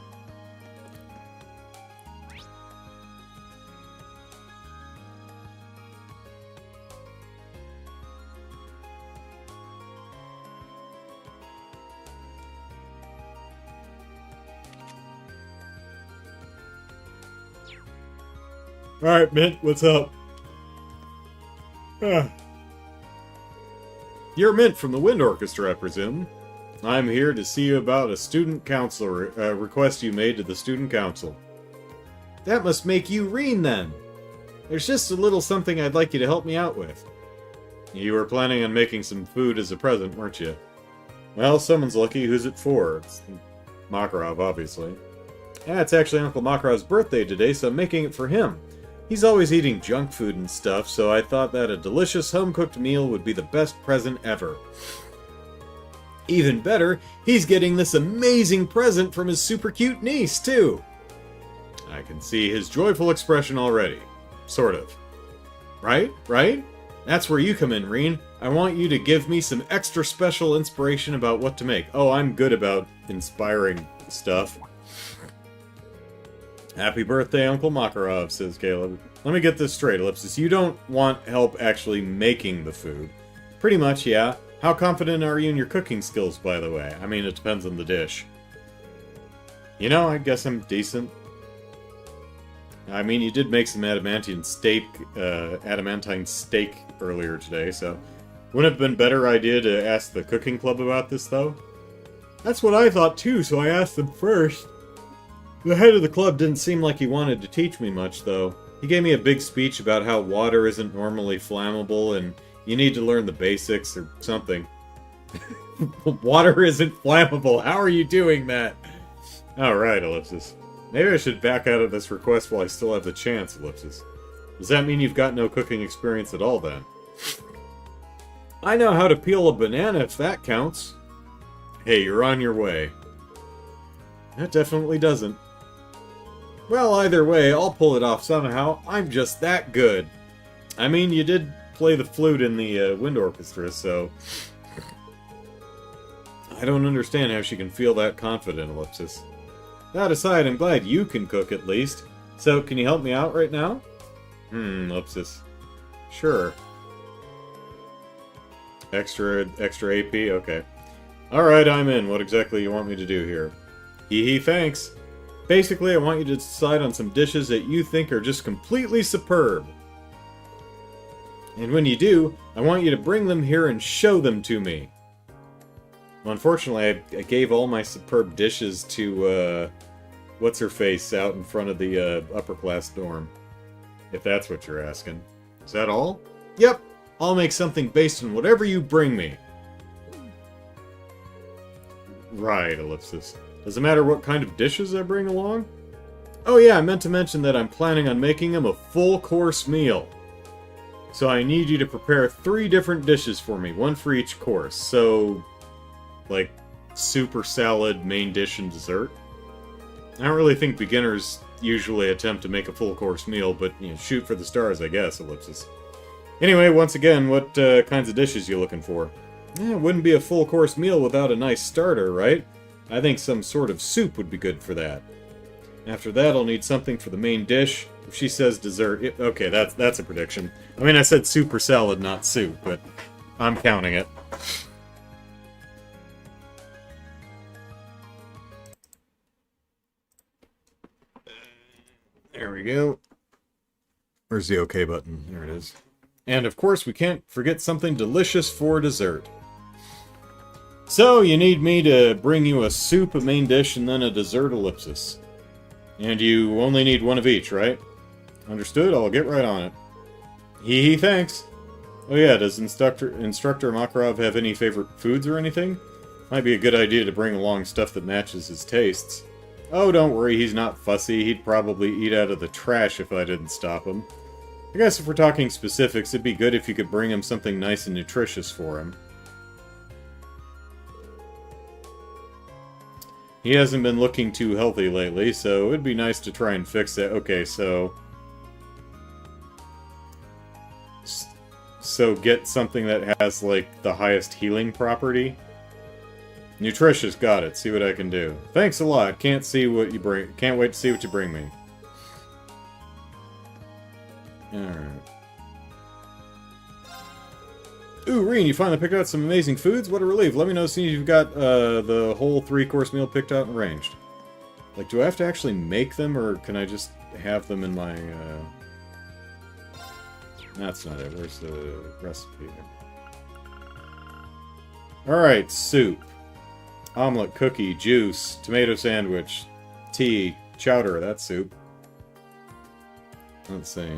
Alright, Mint, what's up? You're Mint from the Wind Orchestra, I presume. I'm here to see you about a student council request you made to the student council. That must make you Reen, then. There's just a little something I'd like you to help me out with. You were planning on making some food as a present, weren't you? Well, someone's lucky. Who's it for? It's Makarov, obviously. Yeah, it's actually Uncle Makarov's birthday today, so I'm making it for him. He's always eating junk food and stuff, so I thought that a delicious home-cooked meal would be the best present ever. Even better, he's getting this amazing present from his super cute niece, too. I can see his joyful expression already. Sort of. Right? That's where you come in, Reen. I want you to give me some extra special inspiration about what to make. Oh, I'm good about inspiring stuff. Happy birthday, Uncle Makarov, says Caleb. Let me get this straight, Ellipsis. You don't want help actually making the food. Pretty much, yeah. How confident are you in your cooking skills, by the way? I mean, it depends on the dish. You know, I guess I'm decent. I mean, you did make some adamantine steak earlier today, so... Wouldn't it have been a better idea to ask the cooking club about this, though? That's what I thought, too, so I asked them first. The head of the club didn't seem like he wanted to teach me much, though. He gave me a big speech about how water isn't normally flammable, and you need to learn the basics, or something. Water isn't flammable! How are you doing that? Alright, Ellipsis. Maybe I should back out of this request while I still have the chance, Ellipsis. Does that mean you've got no cooking experience at all, then? I know how to peel a banana, if that counts. Hey, you're on your way. That definitely doesn't. Well, either way, I'll pull it off somehow. I'm just that good. I mean, you did play the flute in the wind orchestra, so... I don't understand how she can feel that confident, Ellipsis. That aside, I'm glad you can cook at least. So, can you help me out right now? Ellipsis. Sure. Extra AP? Okay. Alright, I'm in. What exactly you want me to do here? Hee thanks. Basically, I want you to decide on some dishes that you think are just completely superb. And when you do, I want you to bring them here and show them to me. Well, unfortunately, I gave all my superb dishes to, what's-her-face out in front of the, upper-class dorm. If that's what you're asking. Is that all? Yep. I'll make something based on whatever you bring me. Right, Ellipsis. Does it matter what kind of dishes I bring along? Oh yeah, I meant to mention that I'm planning on making him a full-course meal. So I need you to prepare 3 different dishes for me, 1 for each course. So, like, soup or salad, main dish, and dessert. I don't really think beginners usually attempt to make a full course meal, but, you know, shoot for the stars, I guess, ellipsis. Anyway, once again, what kinds of dishes you looking for? It wouldn't be a full course meal without a nice starter, right? I think some sort of soup would be good for that. After that, I'll need something for the main dish. If she says dessert, okay, that's a prediction. I mean, I said soup or salad, not soup, but I'm counting it. There we go. Where's the OK button? There it is. And of course, we can't forget something delicious for dessert. So, you need me to bring you a soup, a main dish, and then a dessert, ellipsis. And you only need 1 of each, right? Understood? I'll get right on it. Hee, thanks. Oh yeah, does Instructor Makarov have any favorite foods or anything? Might be a good idea to bring along stuff that matches his tastes. Oh, don't worry, he's not fussy. He'd probably eat out of the trash if I didn't stop him. I guess if we're talking specifics, it'd be good if you could bring him something nice and nutritious for him. He hasn't been looking too healthy lately, so it'd be nice to try and fix it. Okay, so get something that has, like, the highest healing property. Nutritious, got it. See what I can do. Thanks a lot. Can't wait to see what you bring me. Alright. Ooh, Reen, you finally picked out some amazing foods? What a relief. Let me know as soon as you've got the whole 3-course meal picked out and arranged. Like, do I have to actually make them, or can I just have them in my... That's not it. Where's the recipe? Alright, soup. Omelet, cookie, juice, tomato sandwich, tea, chowder, that's soup. Let's see.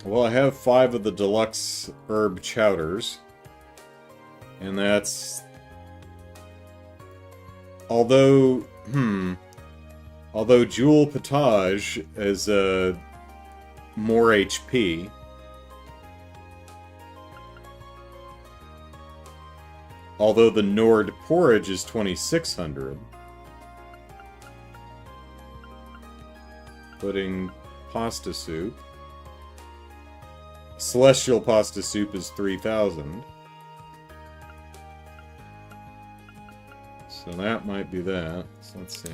Well, I have 5 of the deluxe herb chowders. And that's... Although Jewel Potage is more HP. Although the Nord Porridge is 2600. Pudding, pasta soup. Celestial pasta soup is 3000. So that might be that. So let's see.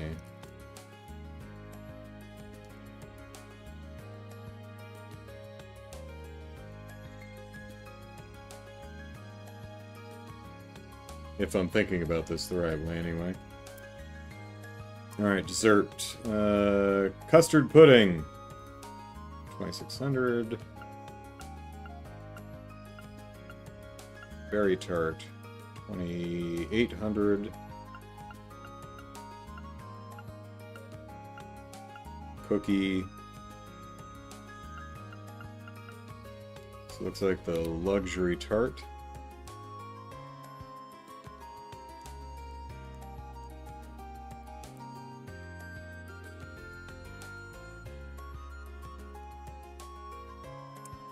If I'm thinking about this the right way, anyway. Alright, dessert. Custard pudding. 2600. Berry tart. 2800. Cookie. This looks like the luxury tart.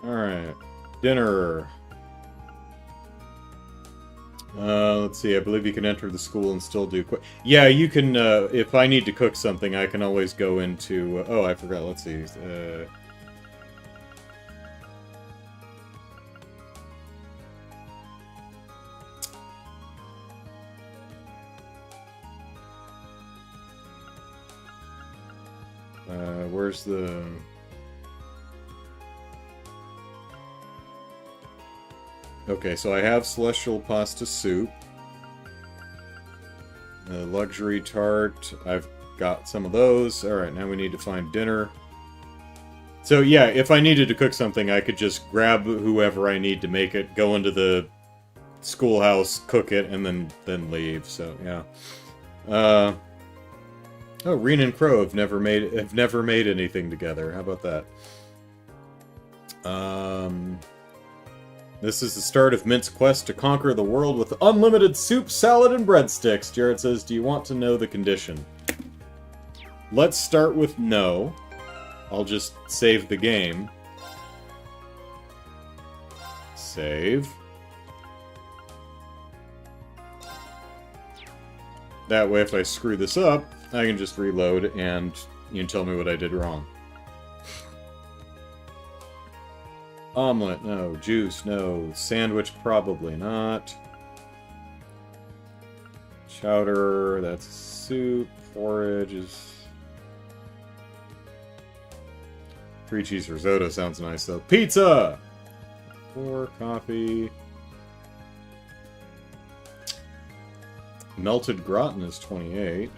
Alright. Dinner. Let's see, I believe you can enter the school and still do yeah, you can, if I need to cook something, I can always go into, oh, I forgot, let's see, where's the... Okay, so I have Celestial Pasta Soup. Luxury Tart. I've got some of those. Alright, now we need to find dinner. So yeah, if I needed to cook something, I could just grab whoever I need to make it, go into the schoolhouse, cook it, and then leave. So yeah. Oh, Reen and Crow have never made anything together. How about that? This is the start of Mint's quest to conquer the world with unlimited soup, salad, and breadsticks. Jared says, do you want to know the condition? let's start with no. I'll just save the game. Save. That way, if I screw this up, I can just reload and you can tell me what I did wrong. Omelet, no. Juice, no. Sandwich, probably not. Chowder, that's soup. Porridge is... 3-cheese risotto sounds nice, though. Pizza! 4, coffee. Melted gratin is 28.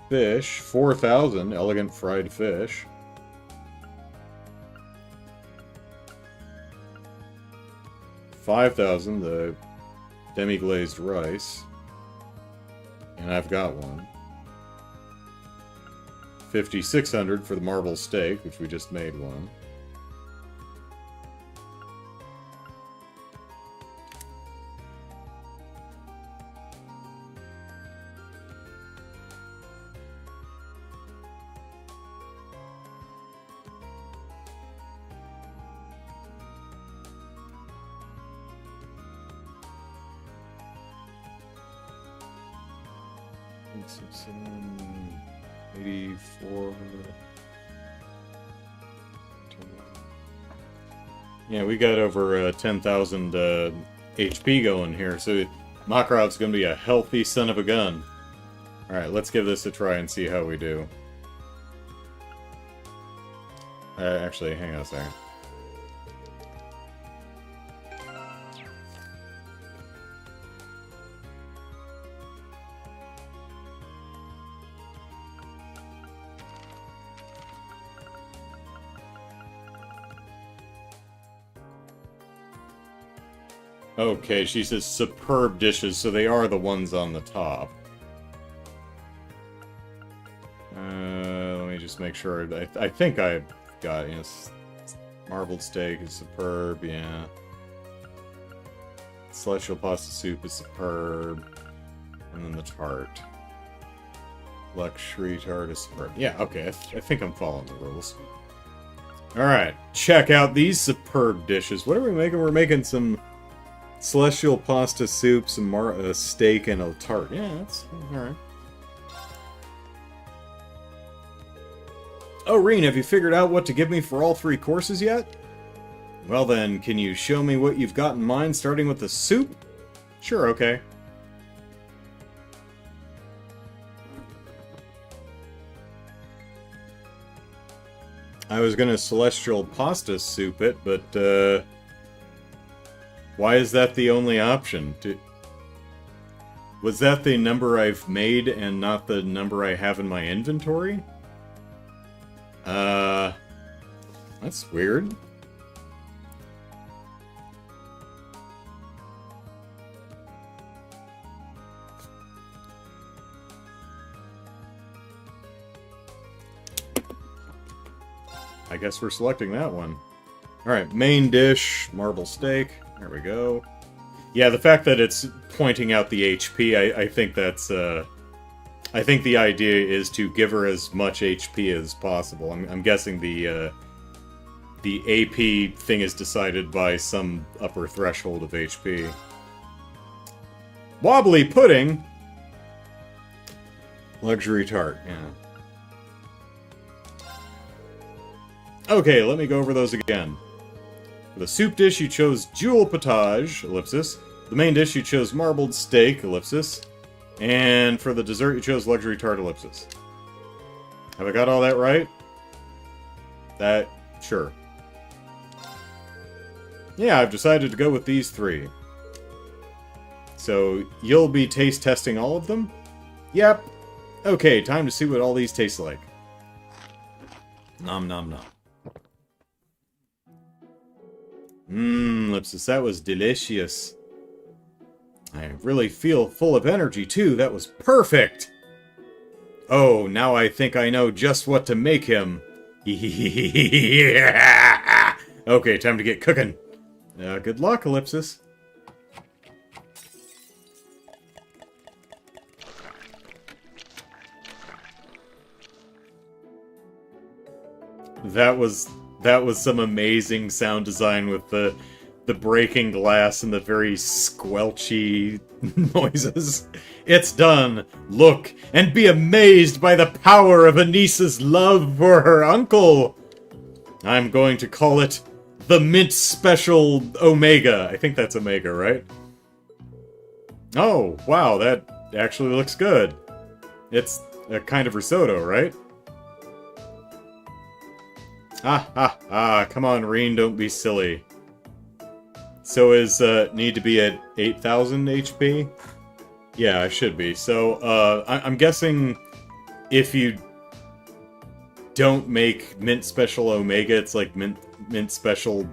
Fish, 4,000. Elegant fried fish. 5,000. The demi-glazed rice. And I've got one. 5,600 for the marble steak, which we just made one. Six, 84. Yeah, we got over 10,000 HP going here, so Makarov's gonna be a healthy son of a gun. Alright, let's give this a try and see how we do. Actually, hang on a second. Okay, she says superb dishes, so they are the ones on the top. Let me just make sure. I think I've got, yes. Marbled steak is superb, yeah. Celestial pasta soup is superb. And then the tart. Luxury tart is superb. Yeah, okay, I think I'm following the rules. Alright, check out these superb dishes. What are we making? We're making some celestial pasta soup, some steak, and a tart. Yeah, that's alright. Oh, Reen, have you figured out what to give me for all 3 courses yet? Well then, can you show me what you've got in mind, starting with the soup? Sure, okay. I was gonna celestial pasta soup it, but, why is that the only option? Was that the number I've made and not the number I have in my inventory? That's weird. I guess we're selecting that one. Alright, main dish, marble steak. There we go. Yeah, the fact that it's pointing out the HP, I think that's, I think the idea is to give her as much HP as possible. I'm guessing the AP thing is decided by some upper threshold of HP. Wobbly pudding! Luxury tart, yeah. Okay, let me go over those again. For the soup dish, you chose jewel potage, ellipsis. The main dish, you chose marbled steak, ellipsis. And for the dessert, you chose luxury tart, ellipsis. Have I got all that right? Sure. Yeah, I've decided to go with these 3. So, you'll be taste testing all of them? Yep. Okay, time to see what all these taste like. Nom nom nom. Ellipsis, that was delicious. I really feel full of energy, too. That was perfect! Oh, now I think I know just what to make him. Okay, time to get cooking. Good luck, Ellipsis. That was some amazing sound design with the breaking glass and the very squelchy noises. It's done. Look and be amazed by the power of Anissa's love for her uncle. I'm going to call it the Mint Special Omega. I think that's Omega, right? Oh, wow, that actually looks good. It's a kind of risotto, right? Come on, Reen, don't be silly. So is, need to be at 8,000 HP? Yeah, I should be. So, I'm guessing if you don't make Mint Special Omega, it's like Mint Special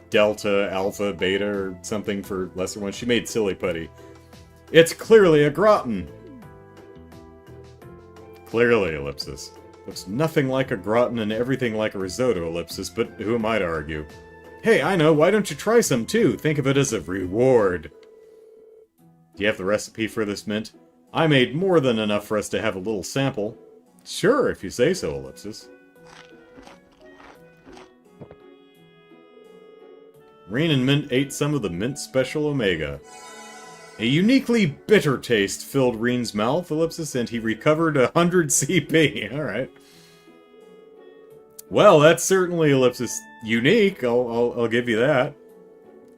Delta, Alpha, Beta, or something for lesser ones. She made Silly Putty. It's clearly a gratin! Clearly, Ellipsis. Looks nothing like a gratin and everything like a risotto, Ellipsis, but who am I to argue? Hey, I know, why don't you try some too? Think of it as a reward. Do you have the recipe for this mint? I made more than enough for us to have a little sample. Sure, if you say so, Ellipsis. Reen and Mint ate some of the Mint Special Omega. A uniquely bitter taste filled Reen's mouth, Ellipsis, and he recovered 100 CP. Alright. Well, that's certainly, Ellipsis, unique. I'll give you that.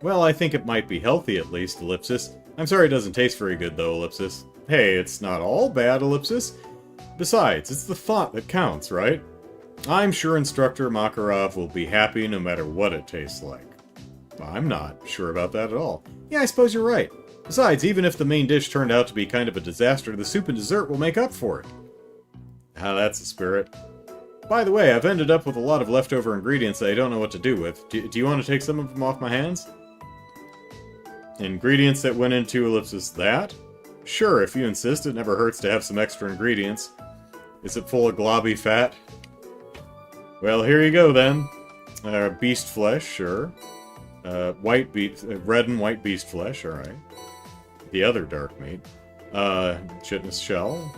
Well, I think it might be healthy at least, Ellipsis. I'm sorry it doesn't taste very good, though, Ellipsis. Hey, it's not all bad, Ellipsis. Besides, it's the thought that counts, right? I'm sure Instructor Makarov will be happy no matter what it tastes like. I'm not sure about that at all. Yeah, I suppose you're right. Besides, even if the main dish turned out to be kind of a disaster, the soup and dessert will make up for it. Ah, that's the spirit. By the way, I've ended up with a lot of leftover ingredients that I don't know what to do with. Do you want to take some of them off my hands? Ingredients that went into Ellipsis that? Sure, if you insist, it never hurts to have some extra ingredients. Is it full of globby fat? Well, here you go then. Beast flesh, sure. Red and white beast flesh, alright. The other dark meat. Chitinous shell.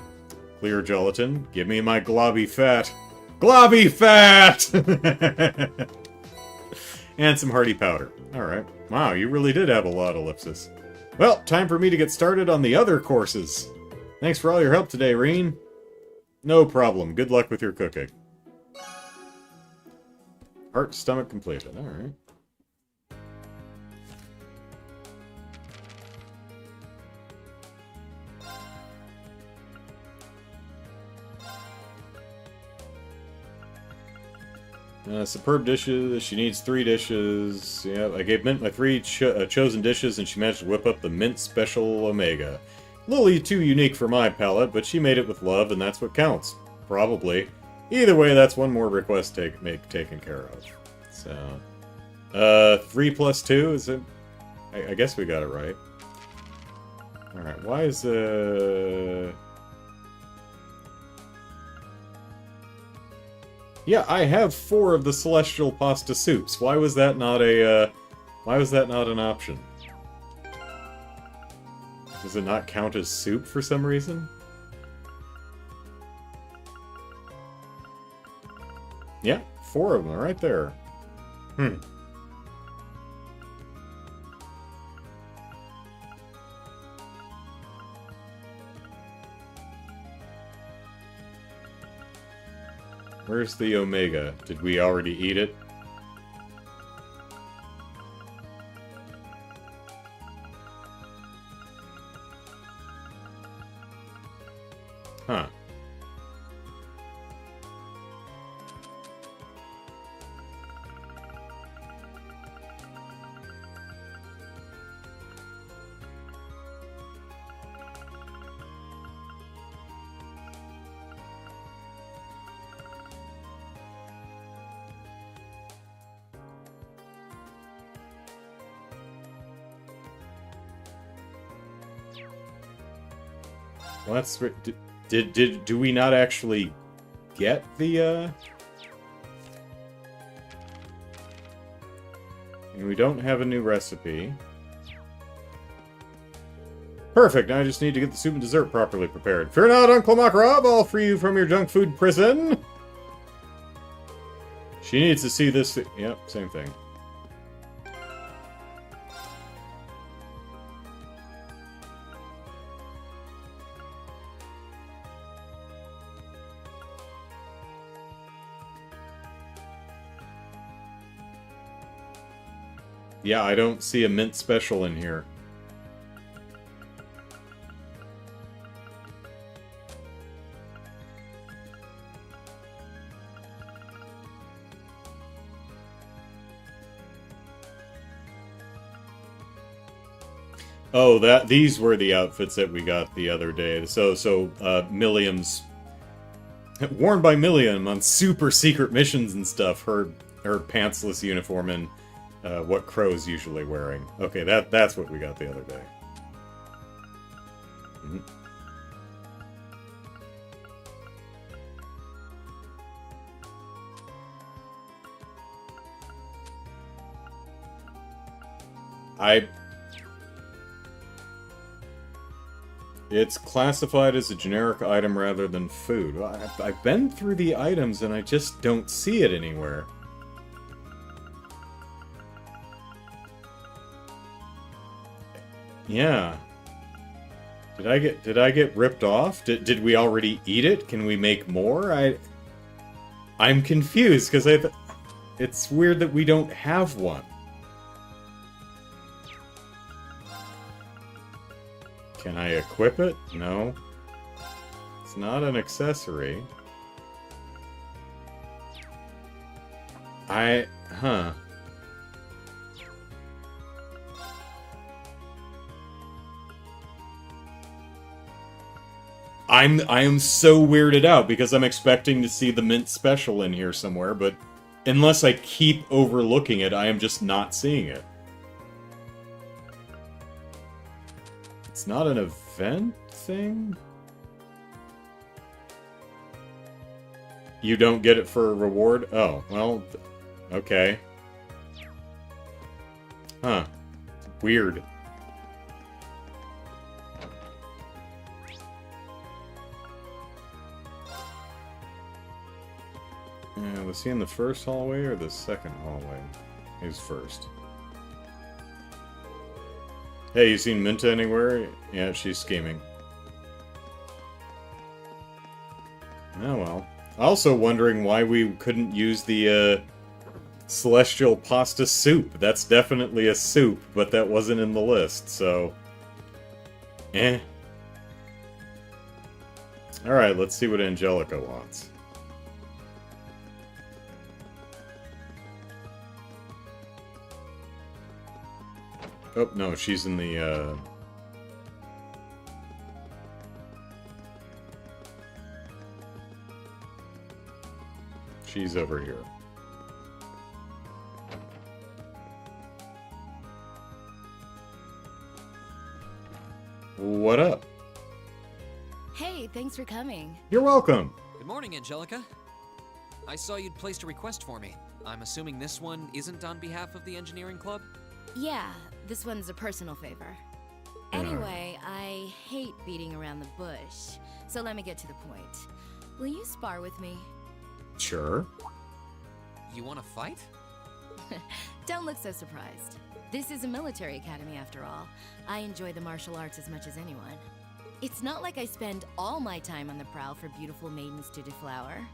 Clear gelatin. Give me my globby fat. Globby fat! And some hearty powder. Alright. Wow, you really did have a lot, Ellipsis. Well, time for me to get started on the other courses. Thanks for all your help today, Reen. No problem. Good luck with your cooking. Heart, stomach completed. Alright. Superb dishes. She needs 3 dishes. Yeah, I gave Mint my 3 chosen dishes, and she managed to whip up the Mint Special Omega. A little too unique for my palate, but she made it with love, and that's what counts. Probably. Either way, that's one more request taken care of. So, 3 plus 2 is it? I guess we got it right. All right. Why is Yeah, I have 4 of the celestial pasta soups. Why was that not an option? Does it not count as soup for some reason? Yeah, 4 of them right there. Where's the Omega? Did we already eat it? Huh. Well, that's... Do we not actually get the, And we don't have a new recipe. Perfect, now I just need to get the soup and dessert properly prepared. Fear not, Uncle Makarov, I'll free you from your junk food prison! She needs to see this. Yep, same thing. Yeah, I don't see a mint special in here. Oh, these were the outfits that we got the other day. So Milliam's worn by Milliam on super secret missions and stuff. Her pantsless uniform and what Crow's usually wearing. Okay, that's what we got the other day. Mm-hmm. It's classified as a generic item rather than food. I've been through the items and I just don't see it anywhere. Yeah. Did I get ripped off? Did we already eat it? Can we make more? I'm confused because it's weird that we don't have one. Can I equip it? No. It's not an accessory. Huh. I am so weirded out because I'm expecting to see the mint special in here somewhere, but unless I keep overlooking it, I am just not seeing it. It's not an event thing? You don't get it for a reward? Oh, well, okay. Huh. Weird. Was he in the first hallway or the second hallway? He was first. Hey, you seen Minta anywhere? Yeah, she's scheming. Oh well. Also wondering why we couldn't use the celestial pasta soup. That's definitely a soup, but that wasn't in the list, so... Eh. Alright, let's see what Angelica wants. Oh, no, she's in the, she's over here. What up? Hey, thanks for coming. You're welcome. Good morning, Angelica. I saw you'd placed a request for me. I'm assuming this one isn't on behalf of the engineering club? Yeah, this one's a personal favor. Anyway, I hate beating around the bush, so let me get to the point. Will you spar with me? Sure. You want to fight? Don't look so surprised. This is a military academy after all. I enjoy the martial arts as much as anyone. It's not like I spend all my time on the prowl for beautiful maidens to deflower.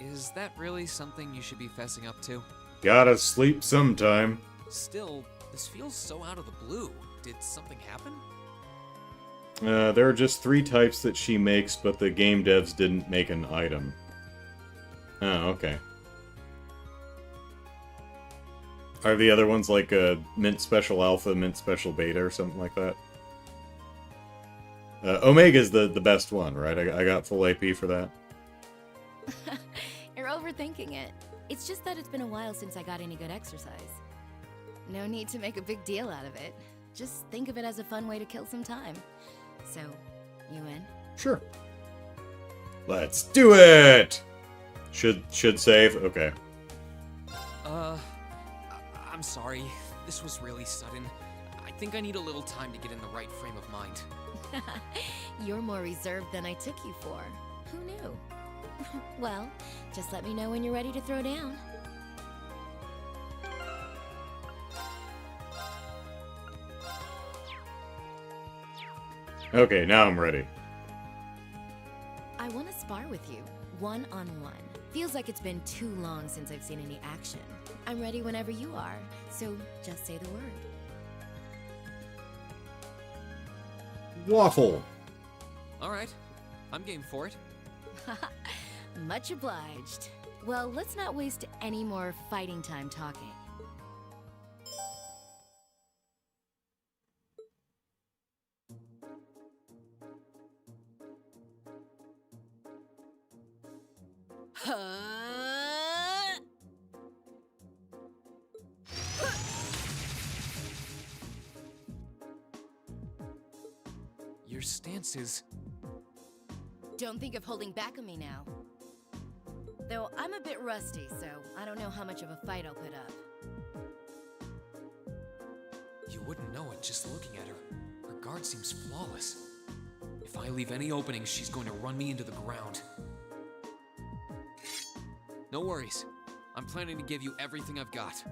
Is that really something you should be fessing up to? Gotta sleep sometime. Still, this feels so out of the blue. Did something happen? There are just 3 types that she makes, but the game devs didn't make an item. Oh, okay. Are the other ones like a Mint Special Alpha, Mint Special Beta, or something like that? Omega's the best one, right? I got full AP for that. You're overthinking it. It's just that it's been a while since I got any good exercise. No need to make a big deal out of it. Just think of it as a fun way to kill some time. So, you in? Sure. Let's do it! Should save? Okay. I'm sorry. This was really sudden. I think I need a little time to get in the right frame of mind. You're more reserved than I took you for. Who knew? Well, just let me know when you're ready to throw down. Okay, now I'm ready. I want to spar with you, one-on-one. Feels like it's been too long since I've seen any action. I'm ready whenever you are, so just say the word. Waffle. Alright, I'm game for it. Much obliged. Well, let's not waste any more fighting time talking. Your stance is... Don't think of holding back on me now. Though I'm a bit rusty, so I don't know how much of a fight I'll put up. You wouldn't know it just looking at her. Her guard seems flawless. If I leave any openings, she's going to run me into the ground. No worries. I'm planning to give you everything I've got.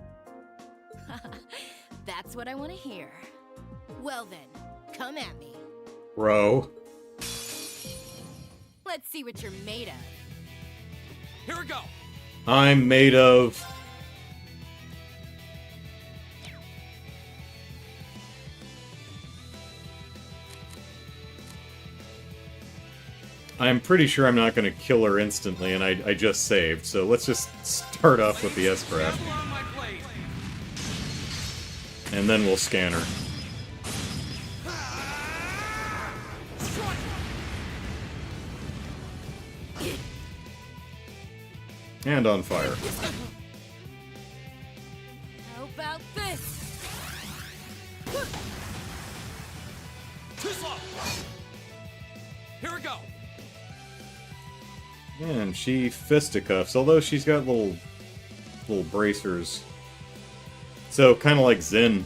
That's what I want to hear. Well then, come at me. Bro. Let's see what you're made of. Here we go! I'm made of... I'm pretty sure I'm not going to kill her instantly, and I just saved, so let's just start off with the S-Craft. And then we'll scan her. And on fire. How about this? Too slow! Here we go! And she fisticuffs, although she's got little bracers. So, kind of like Zin.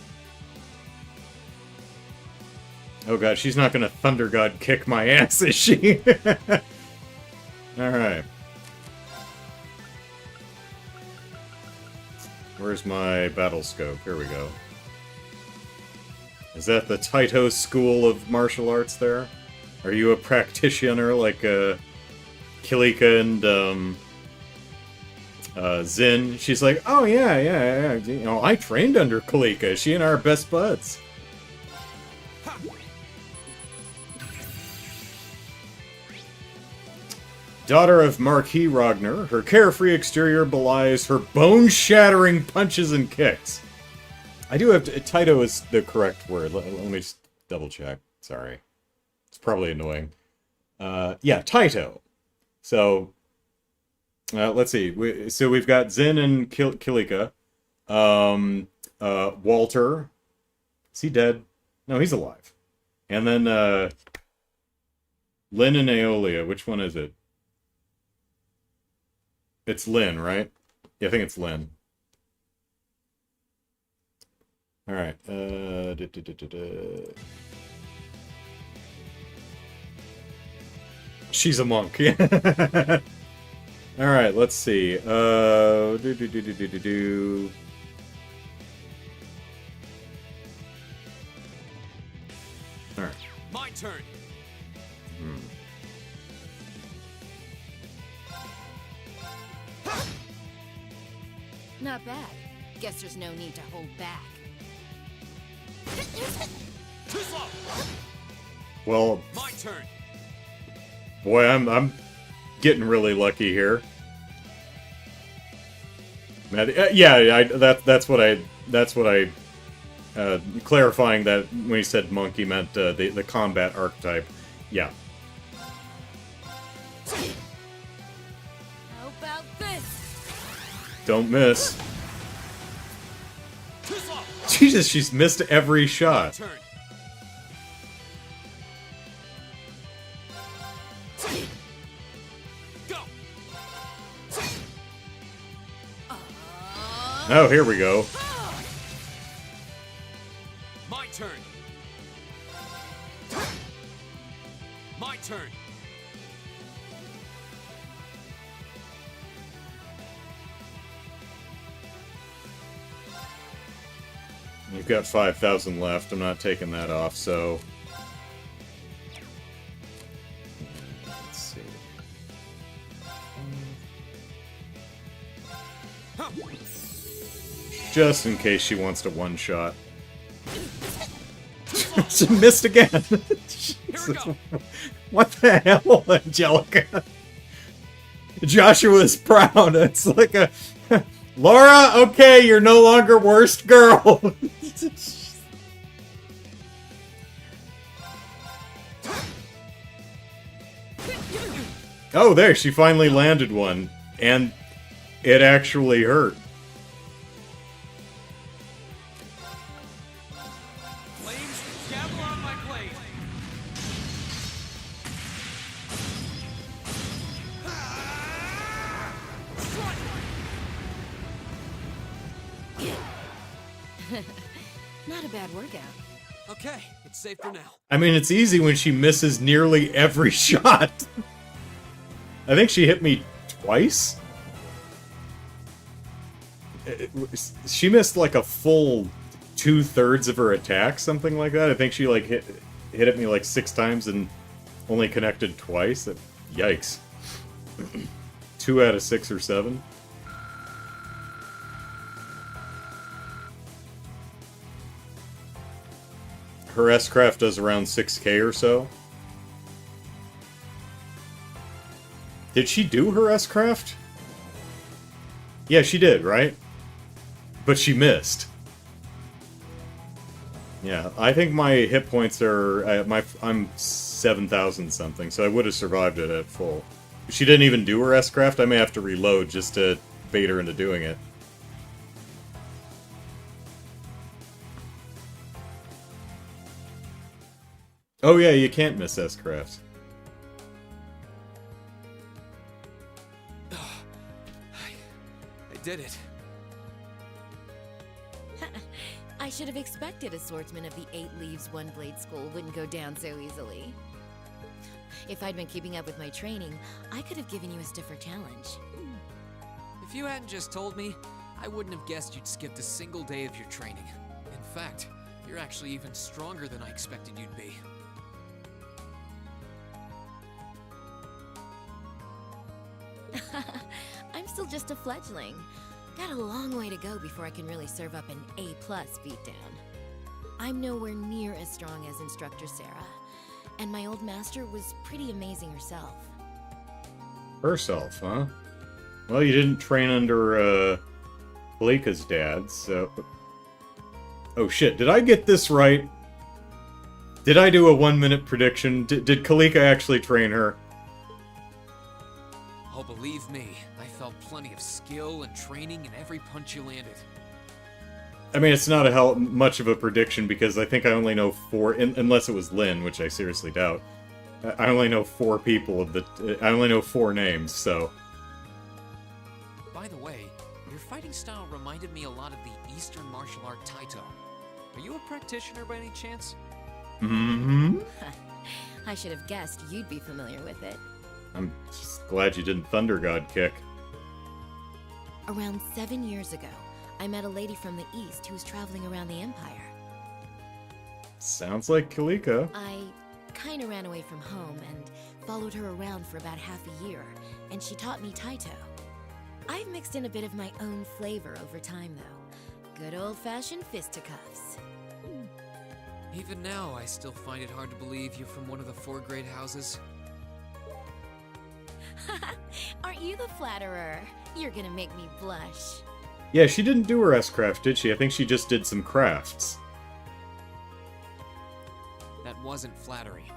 Oh god, she's not gonna Thunder God kick my ass, is she? Alright. Where's my battle scope? Here we go. Is that the Taito school of martial arts there? Are you a practitioner like Kilika and Zin? She's like, oh yeah. You know, I trained under Kilika. She and I are best buds. Daughter of Marquis Ragnar, her carefree exterior belies her bone-shattering punches and kicks. I do have to... Taito is the correct word. Let me just double-check. Sorry. It's probably annoying. Yeah, Taito. So, let's see. So we've got Zin and Kilika. Walter. Is he dead? No, he's alive. And then, Lynn and Aeolia. Which one is it? It's Lynn, right? Yeah, I think it's Lynn. Alright, She's a monk, yeah. Alright, let's see. Alright. My turn! Not bad. Guess there's no need to hold back. Too slow! Well, My turn! boy, I'm getting really lucky here. Yeah, that's what I clarifying that when he said monkey meant the combat archetype. Yeah. How about this? Don't miss. Too slow! Jesus, she's missed every shot. Turn! Go! Oh, here we go. My turn! My turn! You've got 5,000 left. I'm not taking that off, so... Let's see. Just in case she wants to one-shot. She missed again! go. What the hell, Angelica? Joshua's proud. It's like a... Laura, okay, you're no longer worst girl. Oh, there, she finally landed one. And it actually hurt. Flames, gavel on my blade. Not a bad workout. Okay, it's safe for now. I mean, it's easy when she misses nearly every shot. I think she hit me twice. She missed like a full 2/3 of her attack, something like that. I think she like hit at me like 6 times and only connected twice. Yikes. 2 out of 6 or 7. Her S-Craft does around 6k or so. Did she do her S-Craft? Yeah, she did, right? But she missed. Yeah, I think my hit points are... I'm 7,000 something, so I would have survived it at full. If she didn't even do her S-Craft, I may have to reload just to bait her into doing it. Oh yeah, you can't miss S-Crafts. I did it. I should have expected a swordsman of the 8 Leaves, 1 Blade school wouldn't go down so easily. If I'd been keeping up with my training, I could have given you a stiffer challenge. If you hadn't just told me, I wouldn't have guessed you'd skipped a single day of your training. In fact, you're actually even stronger than I expected you'd be. I'm still just a fledgling. Got a long way to go before I can really serve up an A+ beatdown. I'm nowhere near as strong as Instructor Sarah, and my old master was pretty amazing herself. Herself, huh? Well, you didn't train under, Kalika's dad, so... Oh shit, did I get this right? Did I do a 1-minute prediction? Did Kalika actually train her? Oh, believe me, I felt plenty of skill and training in every punch you landed. I mean, it's not much of a prediction because I think I only know 4, unless it was Lynn, which I seriously doubt. I only know 4 people of the... I only know 4 names, so... By the way, your fighting style reminded me a lot of the Eastern martial art Taito. Are you a practitioner by any chance? Mm-hmm. I should have guessed you'd be familiar with it. I'm just glad you didn't Thunder God kick. Around 7 years ago, I met a lady from the East who was traveling around the Empire. Sounds like Kalika. I kinda ran away from home and followed her around for about half a year, and she taught me Taito. I've mixed in a bit of my own flavor over time, though. Good old-fashioned fisticuffs. Even now, I still find it hard to believe you're from one of the 4 great houses. Aren't you the flatterer? You're gonna make me blush. Yeah, she didn't do her S-Craft, did she? I think she just did some crafts. That wasn't flattery.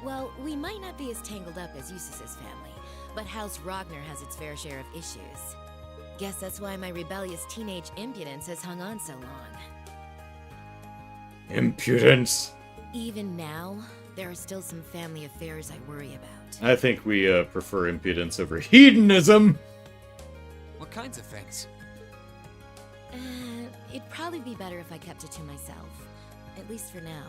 Well, we might not be as tangled up as Eustace's family, but House Ragnar has its fair share of issues. Guess that's why my rebellious teenage impudence has hung on so long. Impudence! Even now, there are still some family affairs I worry about. I think we prefer impudence over hedonism! What kinds of things? It'd probably be better if I kept it to myself. At least for now.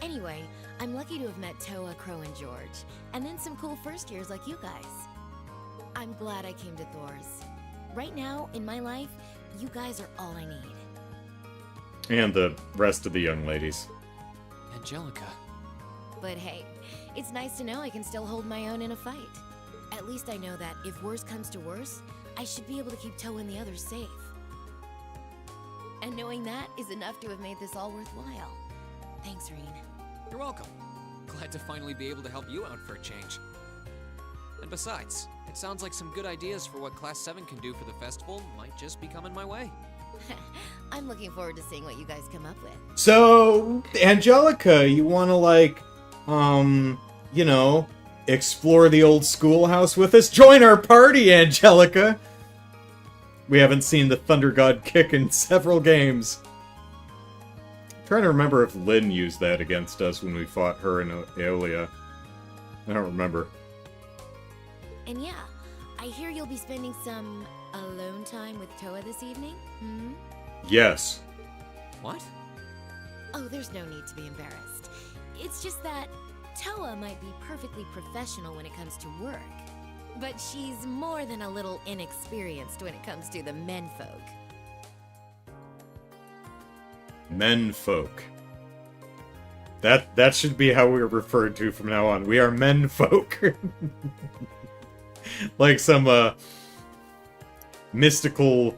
Anyway, I'm lucky to have met Toa, Crow, and George, and then some cool first years like you guys. I'm glad I came to Thor's. Right now, in my life, you guys are all I need. And the rest of the young ladies. Angelica. But hey, it's nice to know I can still hold my own in a fight. At least I know that if worse comes to worse, I should be able to keep Toa and the others safe. And knowing that is enough to have made this all worthwhile. Thanks, Reen. You're welcome. Glad to finally be able to help you out for a change. And besides, it sounds like some good ideas for what Class 7 can do for the festival might just be coming my way. I'm looking forward to seeing what you guys come up with. So, Angelica, you want to, like, you know, explore the old schoolhouse with us? Join our party, Angelica! We haven't seen the Thunder God kick in several games. I'm trying to remember if Lynn used that against us when we fought her and Aeolia. I don't remember. And yeah, I hear you'll be spending some alone time with Toa this evening? Hmm? Yes. What? Oh, there's no need to be embarrassed. It's just that Toa might be perfectly professional when it comes to work, but she's more than a little inexperienced when it comes to the menfolk. Menfolk. That should be how we're referred to from now on. We are menfolk. Like some mystical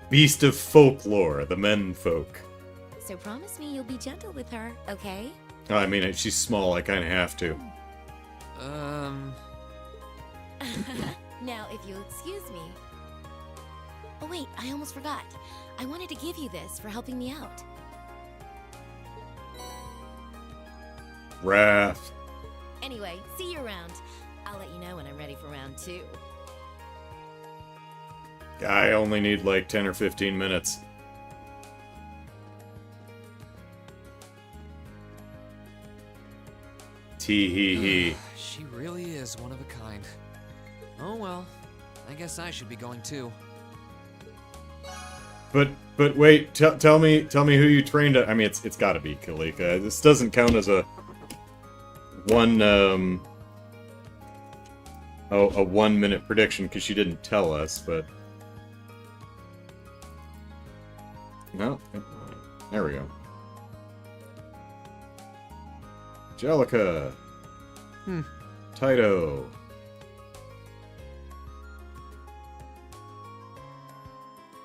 beast of folklore, the menfolk. So promise me you'll be gentle with her, okay? Oh, I mean, she's small, I kind of have to. Now, if you'll excuse me. Oh wait, I almost forgot. I wanted to give you this for helping me out. Wrath. Anyway, see you around. I'll let you know when I'm ready for round 2. I only need like 10 or 15 minutes. Tee hee hee. She really is one of a kind. Oh well, I guess I should be going too. But wait, tell me who you trained at. I mean, it's got to be Kalika. This doesn't count as a one a 1 minute prediction because she didn't tell us. But no, there we go. Angelica. Taito.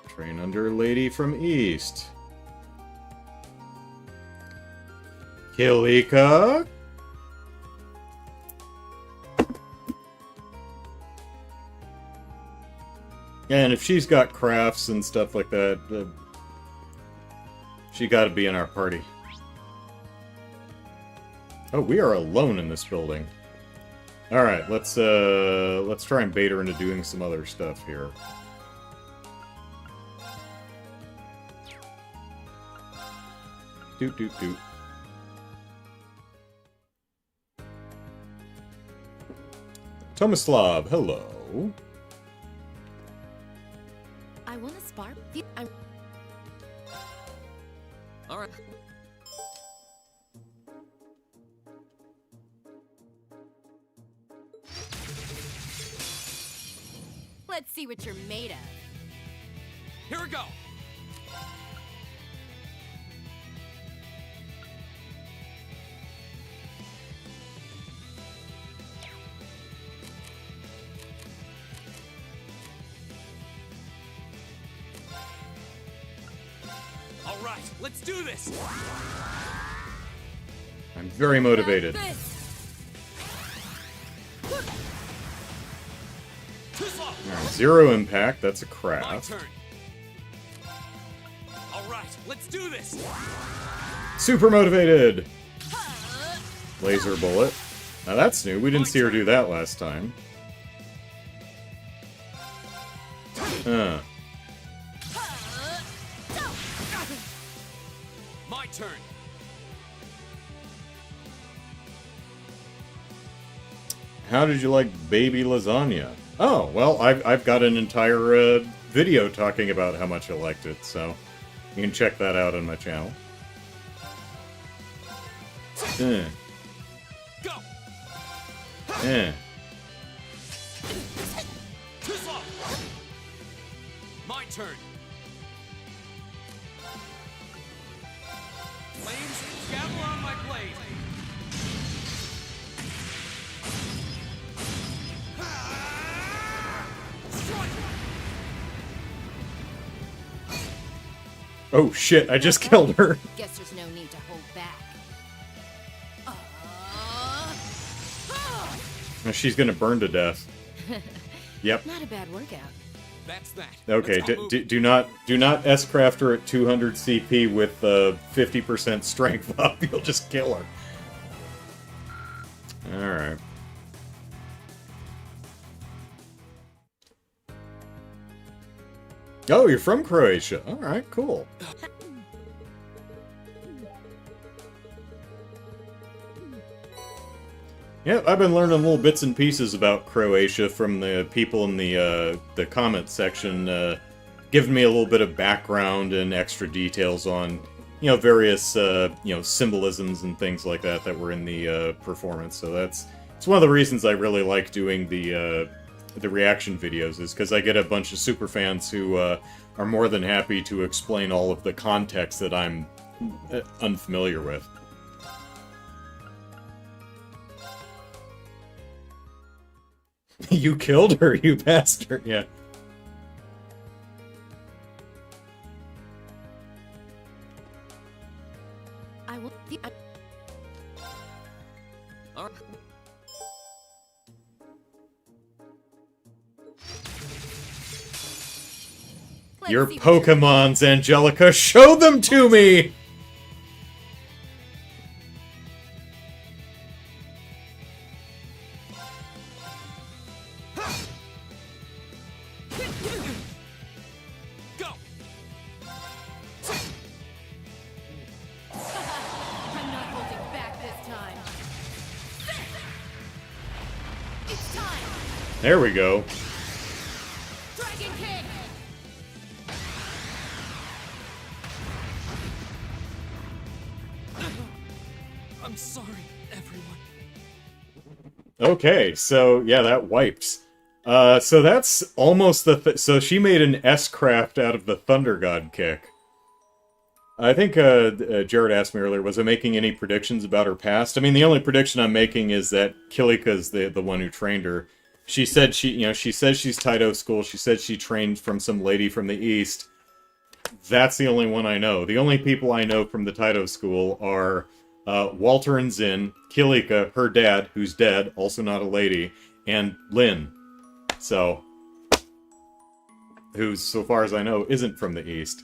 Train under Lady from East. Kilika. And if she's got crafts and stuff like that, she gotta be in our party. Oh, we are alone in this building. Alright, let's try and bait her into doing some other stuff here. Doot doot doot. Tomislav, hello. I want to spar. All right. Let's see what you're made of. Here we go. All right, let's do this. I'm very motivated. Too slow. Alright, 0 impact, that's a My craft. turn. All right, let's do this. Super motivated! Laser bullet. Now that's new, we didn't see her do that last time. My turn. How did you like baby lasagna? Oh, well, I've got an entire video talking about how much I liked it, so you can check that out on my channel. Go. Too slow. My turn. Flames, gather on my blade. Strike! Oh shit, I just killed her. Guess there's no need to hold back. She's gonna burn to death. Yep. Not a bad workout. That's that. Okay, Let's go move. do not S-craft her at 200 CP with 50% strength up. You'll just kill her. Alright. Oh, you're from Croatia. Alright, cool. Yeah, I've been learning little bits and pieces about Croatia from the people in the comment section, giving me a little bit of background and extra details on, you know, various, you know, symbolisms and things like that that were in the performance. So it's one of the reasons I really like doing the reaction videos, is because I get a bunch of super fans who are more than happy to explain all of the context that I'm unfamiliar with. You killed her, you bastard. Yeah. I will. All right. Your Pokemons, Angelica, show them to me! Go! I'm not holding back this time. It's time. There we go. Dragon King. I'm sorry, everyone. Okay, so yeah, that wipes. So that's almost the so she made an S-craft out of the Thunder God kick. I think Jared asked me earlier, was I making any predictions about her past? I mean, the only prediction I'm making is that Kilika's the one who trained her. She said she says she's Taito school. She said she trained from some lady from the East. That's the only one I know. The only people I know from the Taito school are Walter and Zin, Kilika, her dad, who's dead, also not a lady, and Lynn. So, who, so far as I know, isn't from the East.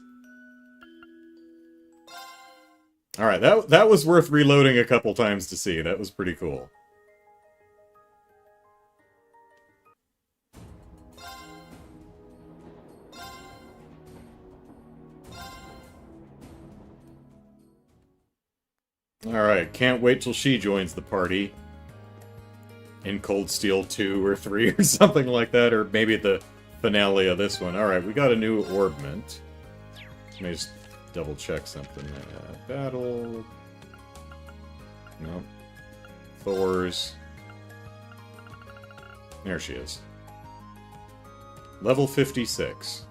Alright, that was worth reloading a couple times to see. That was pretty cool. Alright, can't wait till she joins the party. In Cold Steel 2 or 3 or something like that, or maybe at the finale of this one. Alright, we got a new orbment. Let me just double check something. Battle. Nope. Thor's. There she is. Level 56.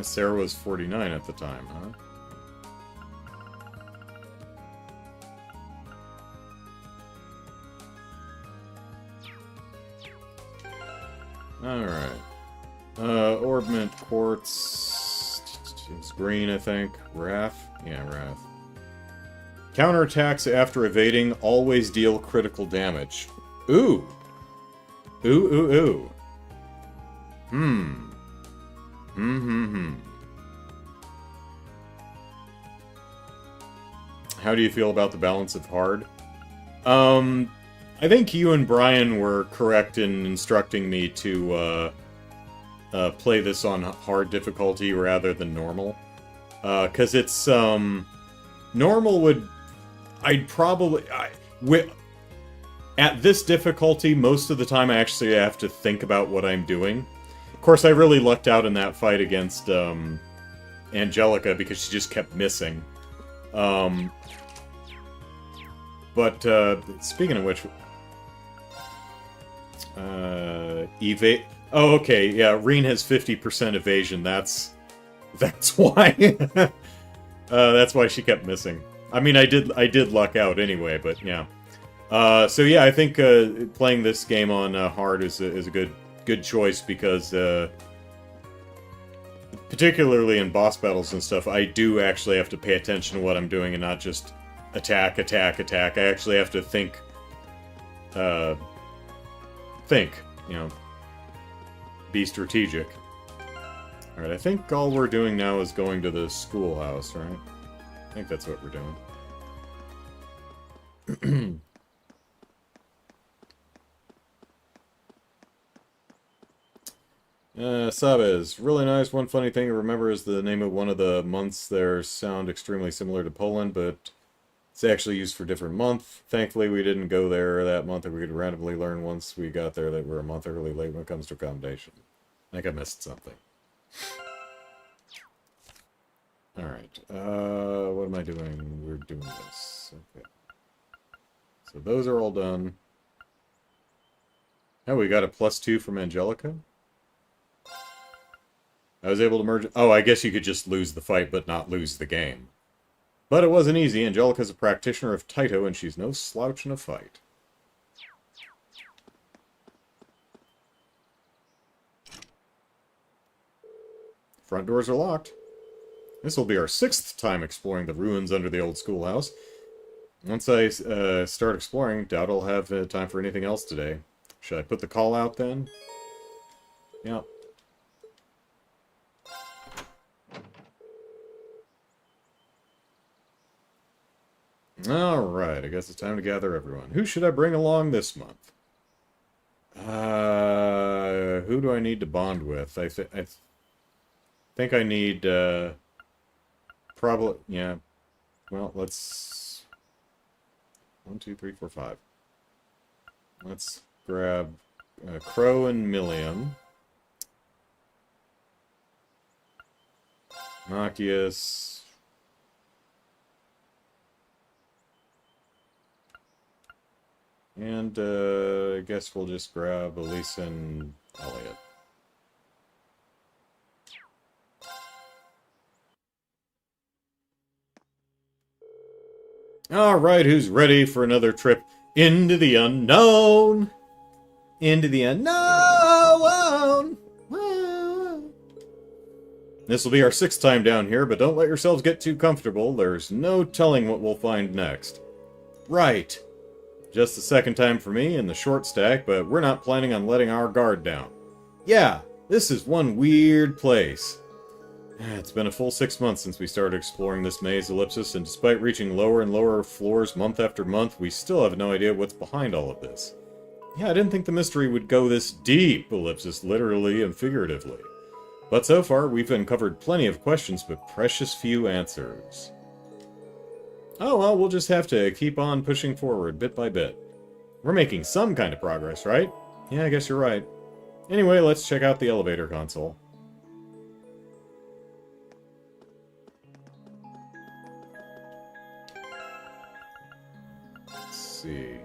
Sarah was 49 at the time, huh? Alright. Orbment, Quartz... It's green, I think. Wrath? Yeah, Wrath. Counterattacks after evading always deal critical damage. Ooh! Ooh. How do you feel about the balance of hard? I think you and Brian were correct in instructing me to play this on hard difficulty rather than normal. Because it's, normal would... I'd probably... at this difficulty, most of the time I actually have to think about what I'm doing. Of course, I really lucked out in that fight against Angelica because she just kept missing. But speaking of which, Oh, okay, yeah, Reen has 50% evasion, that's why. That's why she kept missing. I mean, I did luck out anyway, but yeah. So yeah, I think playing this game on hard is a good choice because particularly in boss battles and stuff, I do actually have to pay attention to what I'm doing and not just attack, attack, attack. I actually have to think, you know, be strategic. Alright, I think all we're doing now is going to the schoolhouse, right? I think that's what we're doing. Sabes, really nice. One funny thing to remember is the name of one of the months there sound extremely similar to Poland, but it's actually used for a different month. Thankfully, we didn't go there that month, and we could randomly learn once we got there that we're a month early late when it comes to accommodation. I think I missed something. Alright, what am I doing? We're doing this. Okay. So those are all done. Oh, we got a +2 from Angelica? I was able to merge... Oh, I guess you could just lose the fight, but not lose the game. But it wasn't easy. Angelica's a practitioner of Taito, and she's no slouch in a fight. Front doors are locked. This will be our 6th time exploring the ruins under the old schoolhouse. Once I start exploring, doubt I'll have time for anything else today. Should I put the call out then? Yeah. Alright, I guess it's time to gather everyone. Who should I bring along this month? Who do I need to bond with? I think I need, probably, yeah. Well, let's... 1, 2, 3, 4, 5. Let's grab Crow and Millium. Machias. And, I guess we'll just grab Elisa and Elliot. Alright, who's ready for another trip into the unknown? Into the unknown! This will be our 6th time down here, but don't let yourselves get too comfortable. There's no telling what we'll find next. Right. Just the 2nd time for me in the short stack, but we're not planning on letting our guard down. Yeah, this is one weird place. It's been a full 6 months since we started exploring this maze ellipsis, and despite reaching lower and lower floors month after month, we still have no idea what's behind all of this. Yeah, I didn't think the mystery would go this deep, ellipsis, literally and figuratively. But so far, we've uncovered plenty of questions, but precious few answers. Oh, well, we'll just have to keep on pushing forward, bit by bit. We're making some kind of progress, right? Yeah, I guess you're right. Anyway, let's check out the elevator console. Let's see.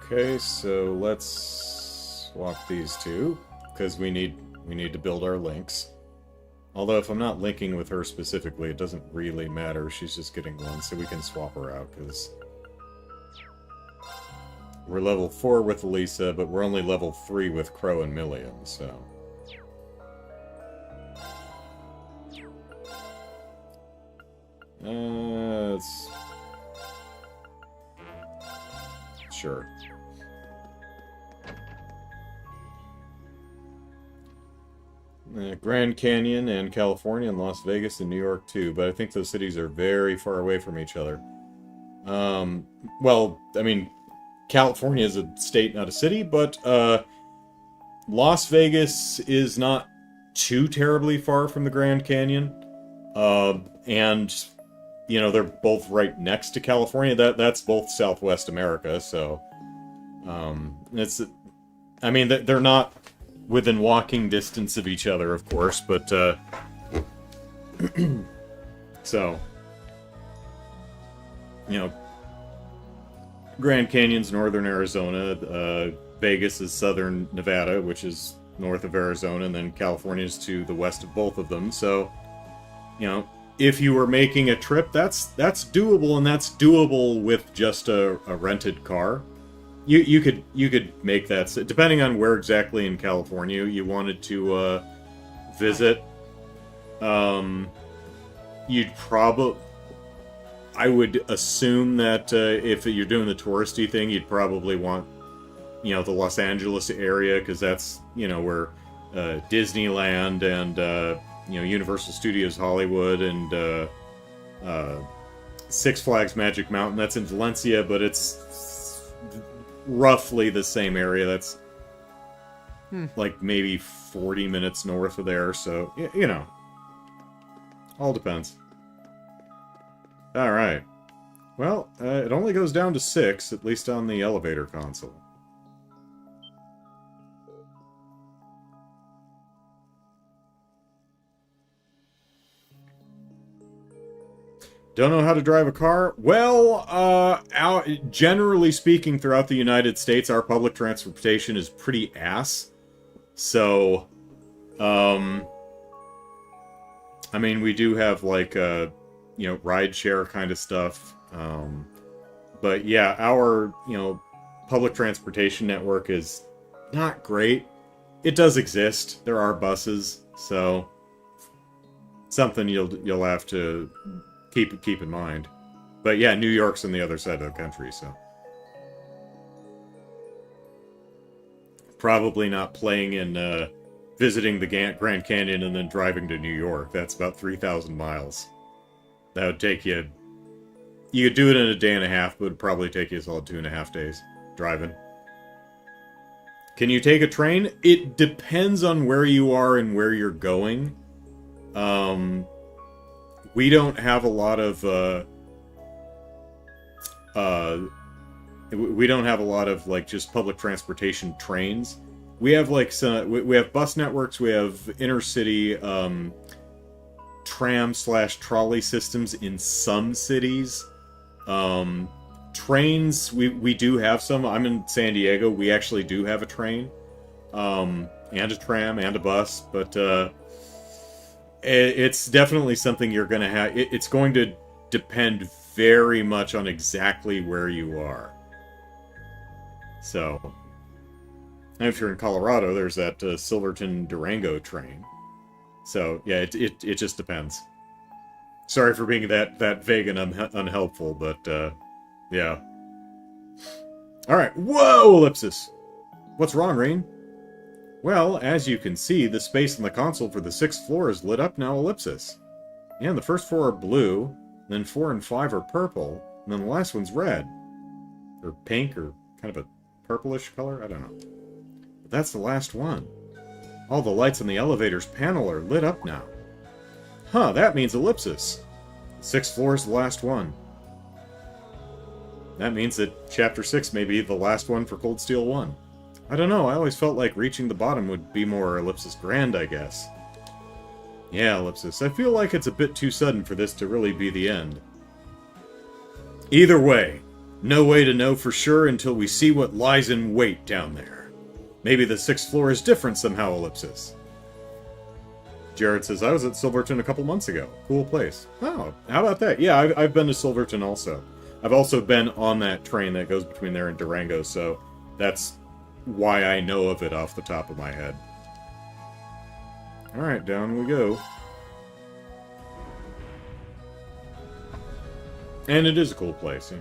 Okay, so let's swap these two, because we need to build our links. Although if I'm not linking with her specifically, it doesn't really matter. She's just getting one, so we can swap her out, because we're level 4 with Elisa, but we're only level 3 with Crow and Millium, so... Let's... Sure. Grand Canyon and California and Las Vegas and New York too, but I think those cities are very far away from each other. Well, I mean, California is a state, not a city, but Las Vegas is not too terribly far from the Grand Canyon. And, you know, they're both right next to California. That's both Southwest America, so... it's... I mean, they're not within walking distance of each other, of course, but, so... you know, Grand Canyon's northern Arizona, Vegas is southern Nevada, which is north of Arizona, and then California's to the west of both of them. So, you know, if you were making a trip, that's doable, and that's doable with just a rented car. You could make that, depending on where exactly in California you wanted to visit. You'd probably, I would assume that if you're doing the touristy thing, you'd probably want, you know, the Los Angeles area, because that's, you know, where Disneyland and you know, Universal Studios Hollywood and Six Flags Magic Mountain. That's in Valencia, but it's roughly the same area. That's like maybe 40 minutes north of there, so, you know, all depends. Alright. Well, it only goes down to 6, at least on the elevator console. Don't know how to drive a car? Well, generally speaking, throughout the United States, our public transportation is pretty ass. So, I mean, we do have, like, you know, rideshare kind of stuff. But yeah, our, you know, public transportation network is not great. It does exist. There are buses, so something you'll have to keep in mind. But yeah, New York's on the other side of the country, so probably not playing in visiting the Grand Canyon and then driving to New York. That's about 3,000 miles. That would take you... You could do it in a day and a half, but it would probably take you a solid 2.5 days driving. Can you take a train? It depends on where you are and where you're going. We don't have a lot of, we don't have a lot of, like, just public transportation trains. We have, like, we have bus networks, we have intercity, tram/trolley systems in some cities. Trains, we do have some. I'm in San Diego, we actually do have a train, and a tram, and a bus, but, it's definitely something you're going to have. It's going to depend very much on exactly where you are. So, and if you're in Colorado, there's that Silverton-Durango train. So, yeah, it just depends. Sorry for being that vague and unhelpful, but, yeah. Alright, whoa, ellipsis! What's wrong, Rain? Well, as you can see, the space in the console for the 6th floor is lit up now, ellipsis. And the first 4 are blue, then 4 and 5 are purple, and then the last one's red. Or pink, or kind of a purplish color, I don't know. But that's the last one. All the lights on the elevator's panel are lit up now. Huh, that means ellipsis. 6th floor is the last one. That means that Chapter 6 may be the last one for Cold Steel 1. I don't know, I always felt like reaching the bottom would be more ellipsis grand, I guess. Yeah, ellipsis, I feel like it's a bit too sudden for this to really be the end. Either way, no way to know for sure until we see what lies in wait down there. Maybe the 6th floor is different somehow, ellipsis. Jared says, I was at Silverton a couple months ago. Cool place. Oh, how about that? Yeah, I've been to Silverton also. I've also been on that train that goes between there and Durango, so that's why I know of it off the top of my head. Alright, down we go. And it is a cool place, yeah.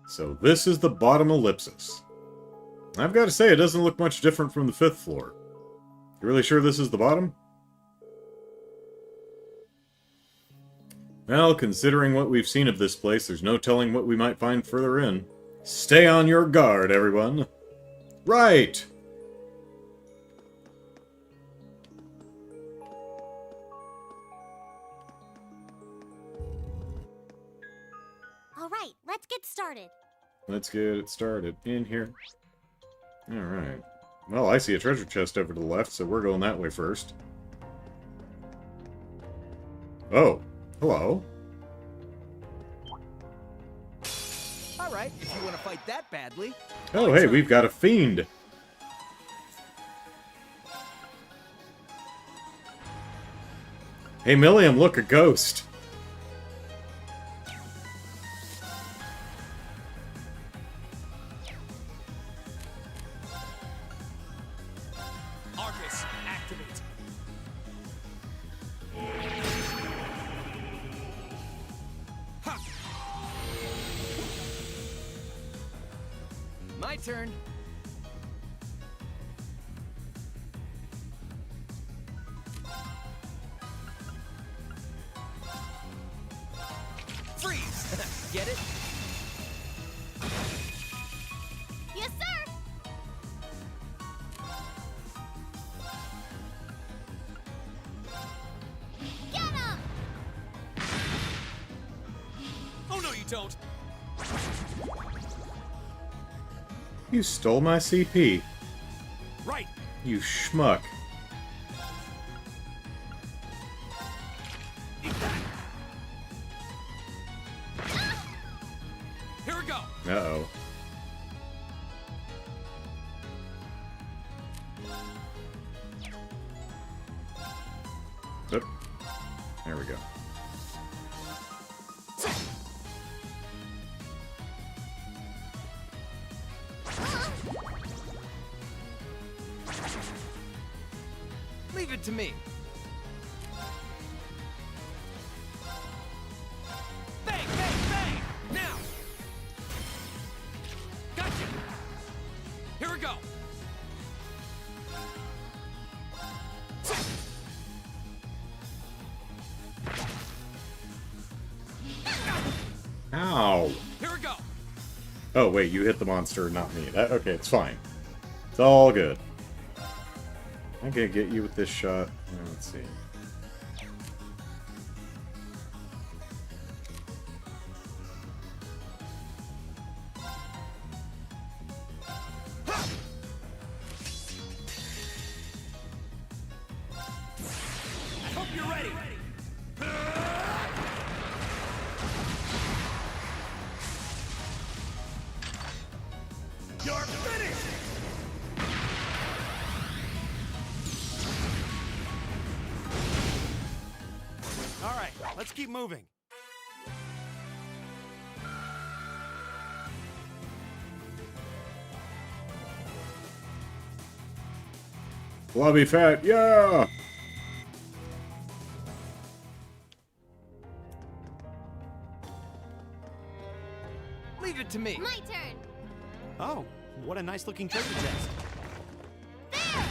So this is the bottom ellipsis. I've got to say, it doesn't look much different from the 5th floor. You really sure this is the bottom? Well, considering what we've seen of this place, there's no telling what we might find further in. Stay on your guard, everyone. Right! All right, let's get started. Let's get it started in here. Alright. Well, I see a treasure chest over to the left, so we're going that way first. Oh. Hello. Alright, if you want to fight that badly. Oh, hey, we've got a fiend. Hey, Milliam, look, a ghost. Arcus, activate. Ha! My turn. Freeze! Get it? Yes, sir! Get him! Oh no, you don't. You stole my CP. Right. You schmuck. Eat that. Here we go. Uh-oh. Oop. There we go. Leave it to me. Bang, bang, bang! Now! Gotcha! Here we go! Ow! Here we go! Oh, wait, you hit the monster, not me. Okay, it's fine. It's all good. I'm gonna get you with this shot. Let's see. I hope you're ready! You're finished! All right, let's keep moving. Blobby fat, yeah! Leave it to me. My turn! Oh, what a nice looking treasure chest. There!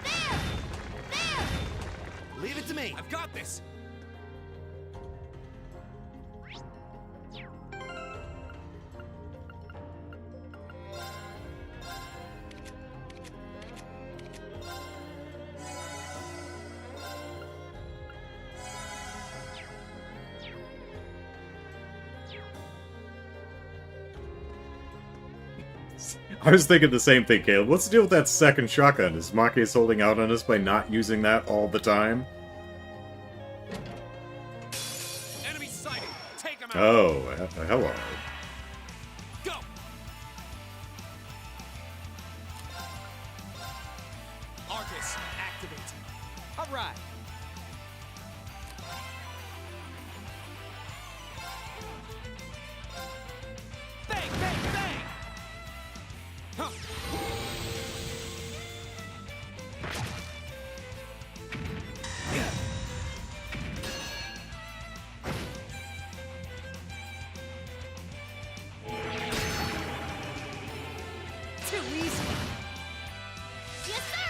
There! There! Leave it to me. I've got this. I was thinking the same thing, Caleb. What's the deal with that second shotgun? Is Maki's holding out on us by not using that all the time? Enemy sighted. Take him out. Oh, hello. Go. Arcus, activate. All right. Bang, bang, bang. Huh. Yeah. Too easy. Yes, sir!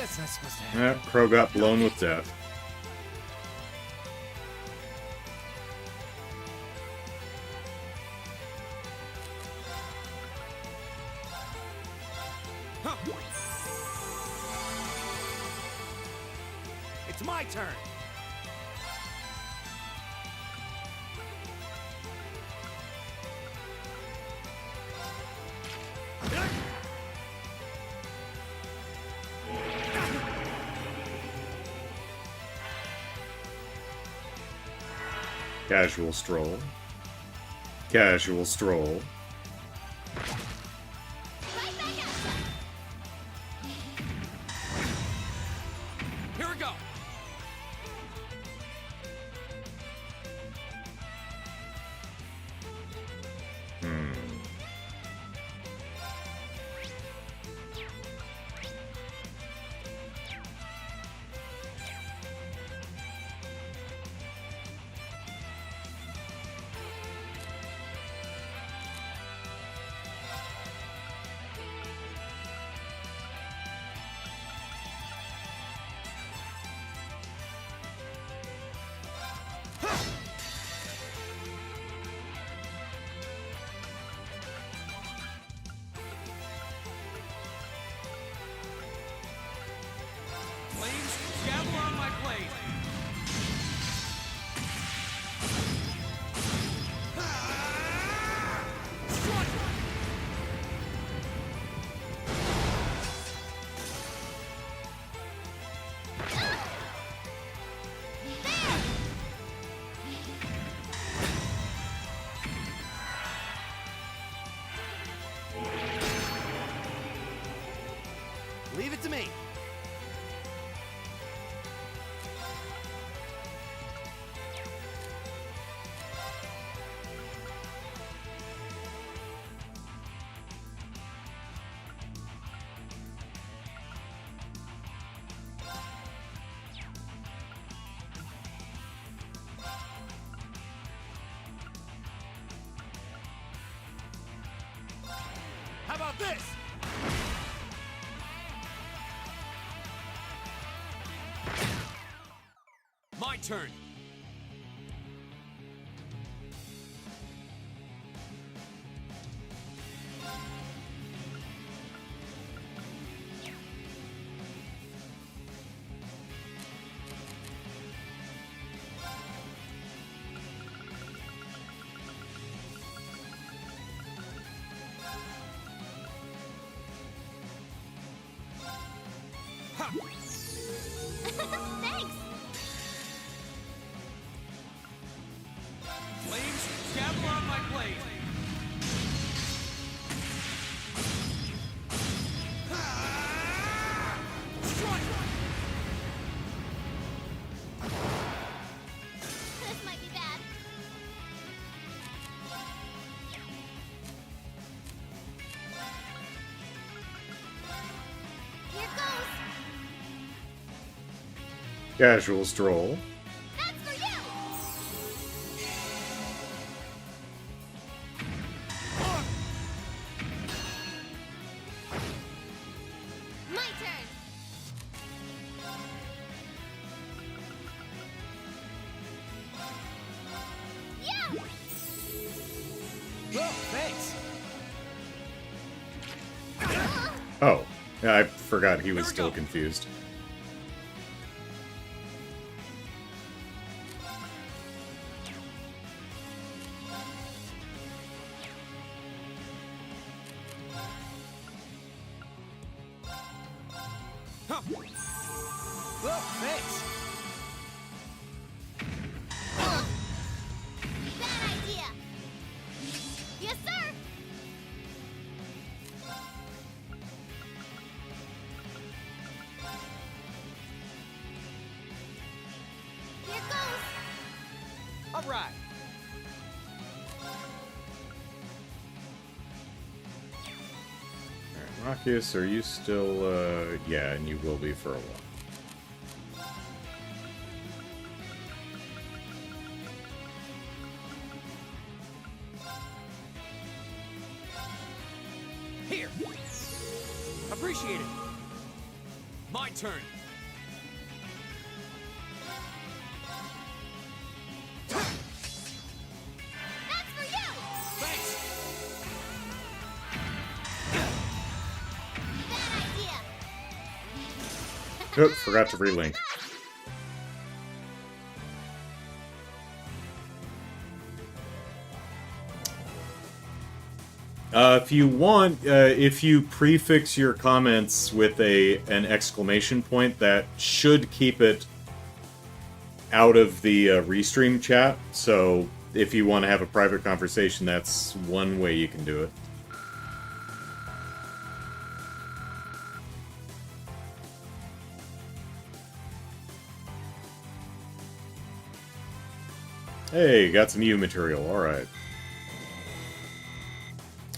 That's not supposed to happen. Yeah, Crow got blown with death. Huh. It's my turn. Casual stroll. Casual stroll. Right back at ya. Here we go. Flames, gather on my blade. Strike! Leave it to me. How about this? My turn. Ha! Thanks. Flames, gather on my blade. Strike! This might be bad. Here goes. Casual stroll. That's for you. My turn. Yeah. Oh, thanks. Oh, yeah, I forgot he was Here we still go. confused. Huh. Oh, thanks. Bad idea. Yes, sir. Here goes. All right. Alright, Marcus, are you still, yeah, and you will be for a while. Here. Appreciate it. My turn. That's for you! Thanks. Bad idea! Oh, forgot to relink. If you want, if you prefix your comments with an exclamation point, that should keep it out of the restream chat. So if you want to have a private conversation, that's one way you can do it. Hey, got some U material, alright.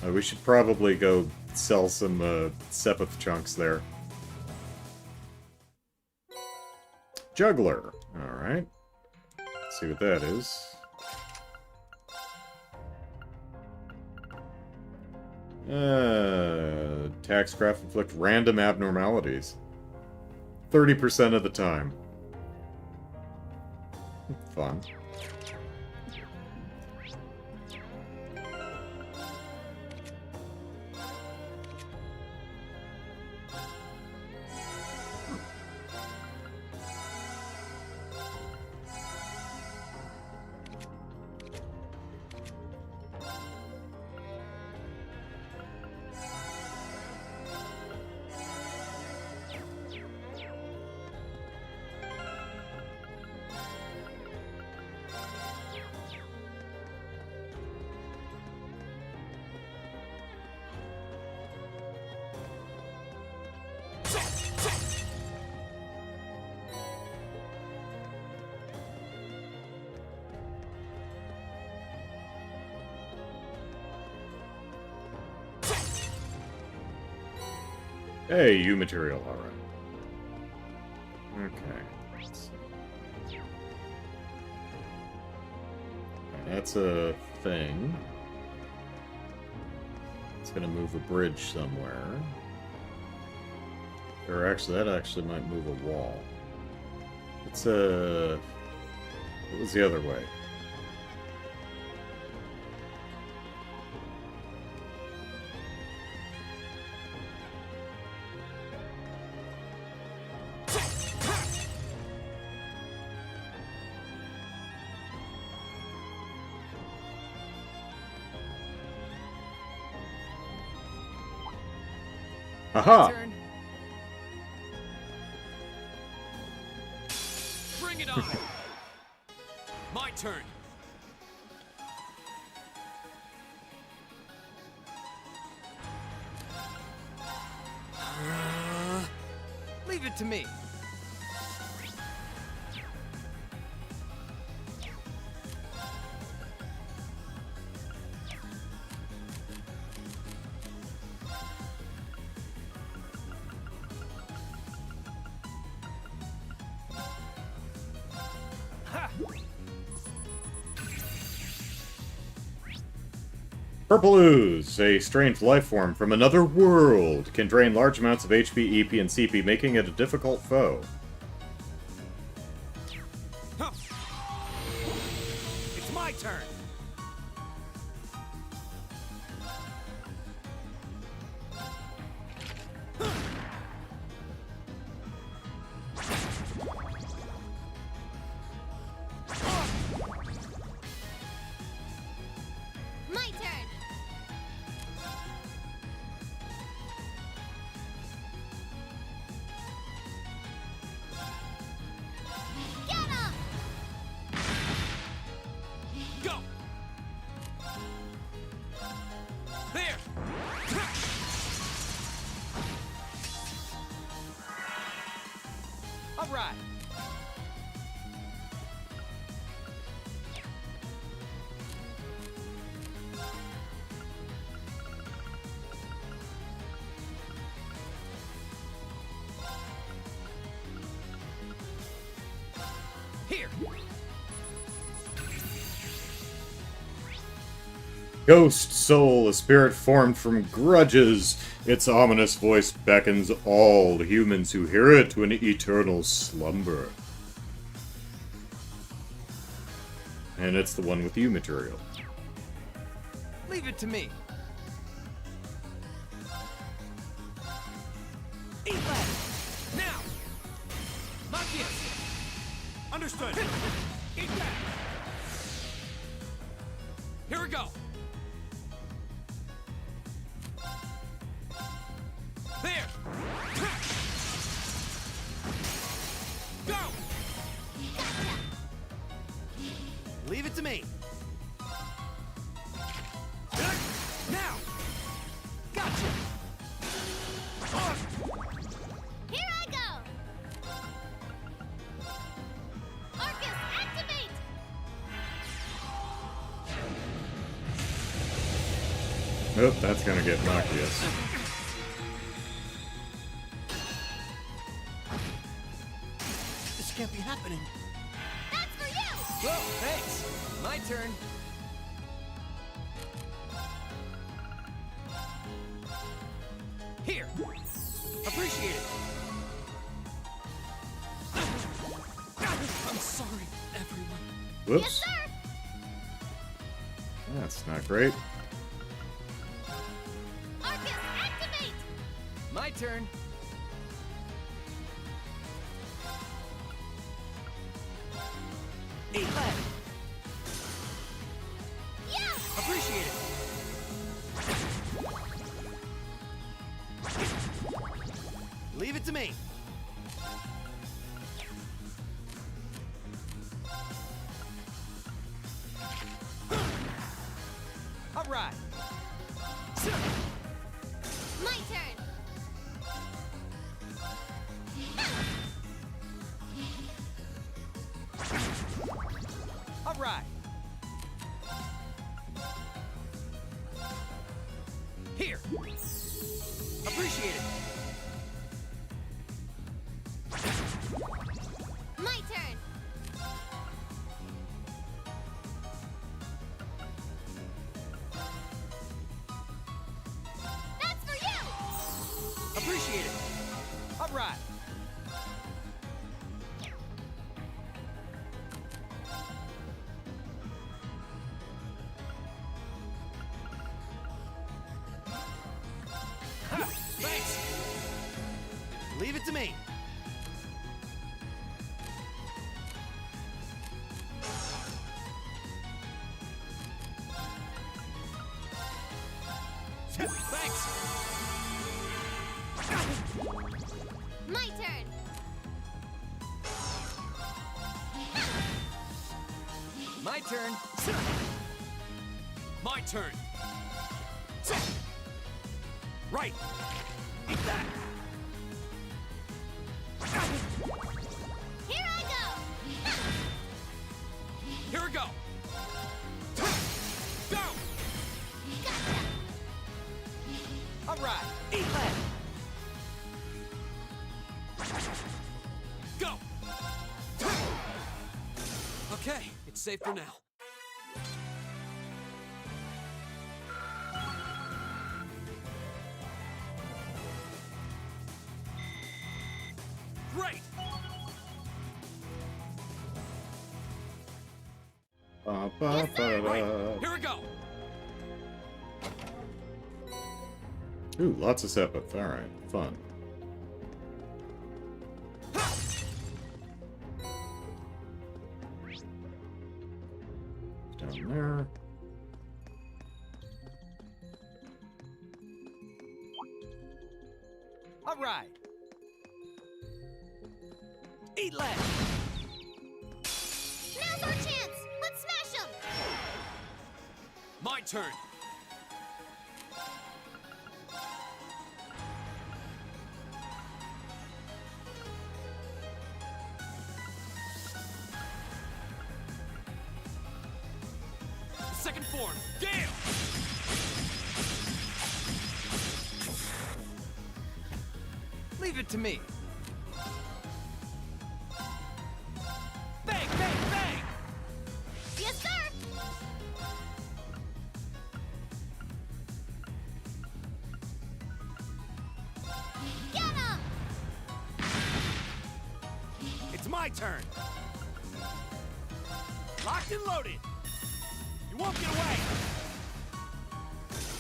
We should probably go sell some Sepith chunks there. Juggler. Alright. Let's see what that is. Taxcraft inflict random abnormalities. 30% of the time. Fun. Hey, U material, alright. Okay. That's a thing. It's gonna move a bridge somewhere. Or actually, that actually might move a wall. It's a... What was the other way? Aha! Turn. Bring it on. My turn. Leave it to me. Purple ooze, a strange life form from another world, can drain large amounts of HP, EP, and CP, making it a difficult foe. Huh. It's my turn. My turn! Get him! Go. There. All right. Here. ghost soul, a spirit formed from grudges. Its ominous voice beckons all humans who hear it to an eternal slumber. And it's the one with you material. Leave it to me. Eat that! Now! Machias! Understood! Eat that! Here we go! There! Go! Leave it to me. Now! Gotcha! Here I go! Arcus, activate! Oh, that's gonna get Machias. This can't be happening. That's for you! Whoa, thanks. My turn. Here! Appreciate it! I'm sorry, everyone. Whoops. Yes, sir! That's not great. Arcus, activate! My turn. Eat that! Yeah! Appreciate it! Leave it to me. All right. My turn! All right. Here. Appreciate it. My turn! That's for you! Appreciate it. All right. Ha, thanks. Leave it to me. Thanks. My turn! My turn. My turn. Right. Eat that. Here I go! Here we go. Go. Gotcha! All right. Eat that. Go. Okay, it's safe for now. Great. Ba, ba, ba, ba. Here we go. Ooh, lots of Sepith. Alright, fun. Down there. All right. Eat less. Now's our chance! Let's smash them! My turn. Second form. Gale. Leave it to me. Bang, bang, bang! Yes, sir! my turn. Locked and loaded. You won't get away.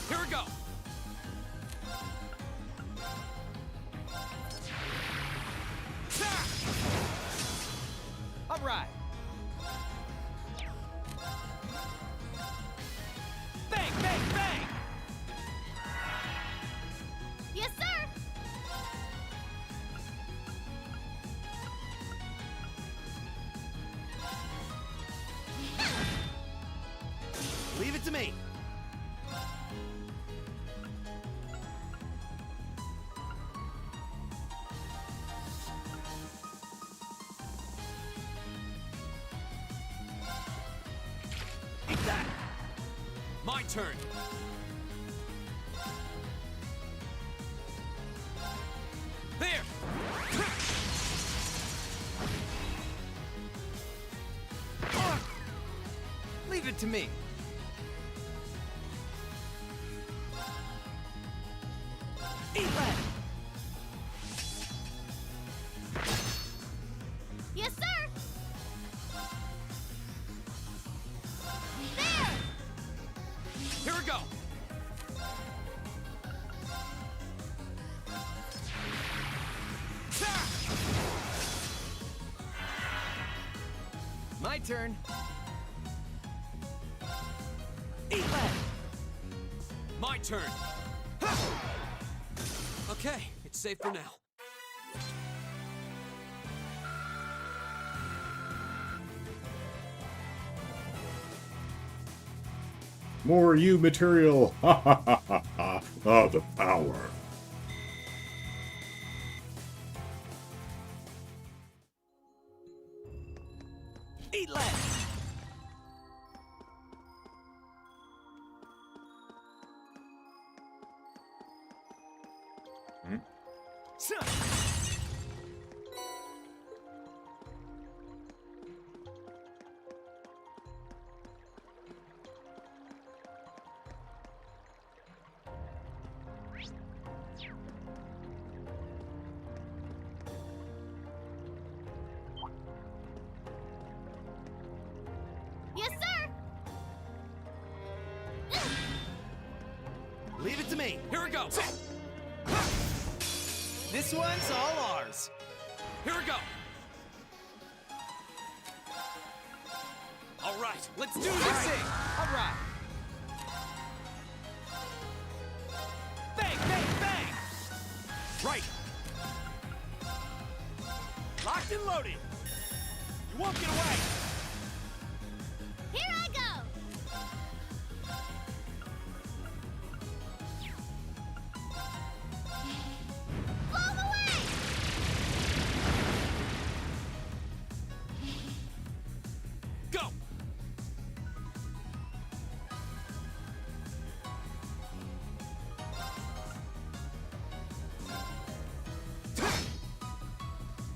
Here we go. All right. Bang, bang, bang. Yes, sir! Leave it to me. Eat that. My turn. There. Leave it to me. Eat that. Yes, sir! There! Here we go. My turn. Eat that. My turn. Okay, it's safe for now. More U material! Ha ha ha ha ha! Ah, the power! Eat that. Hmm? Yes, sir! Leave it to me. Here we go. This one's all ours. Here we go. All right, let's do Let's this. sing. All right. Bang, bang, bang. Right. Locked and loaded. You won't get away. Here I go! Blow 'em away! Go.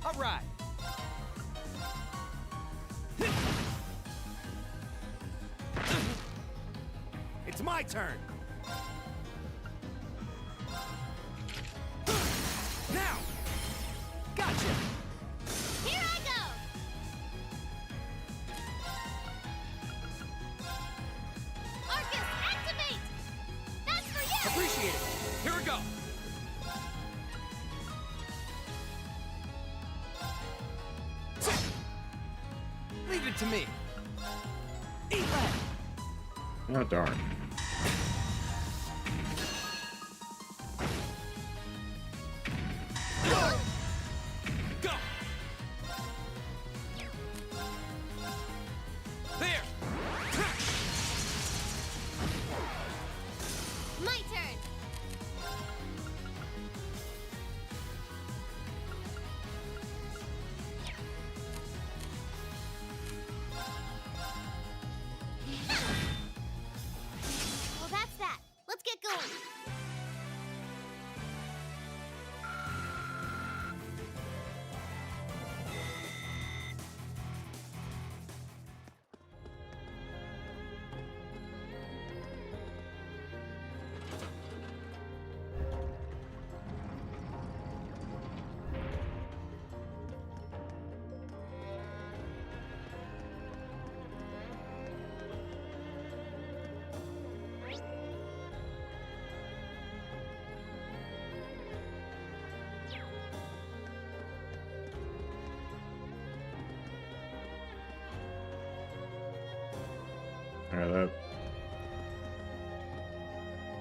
All right. It's my turn. Now. Gotcha. Here I go! Arcus, activate! That's for you! Appreciate it. Here we go. Leave it to me. Eat that. Oh, darn. Go. There. My turn! Alright,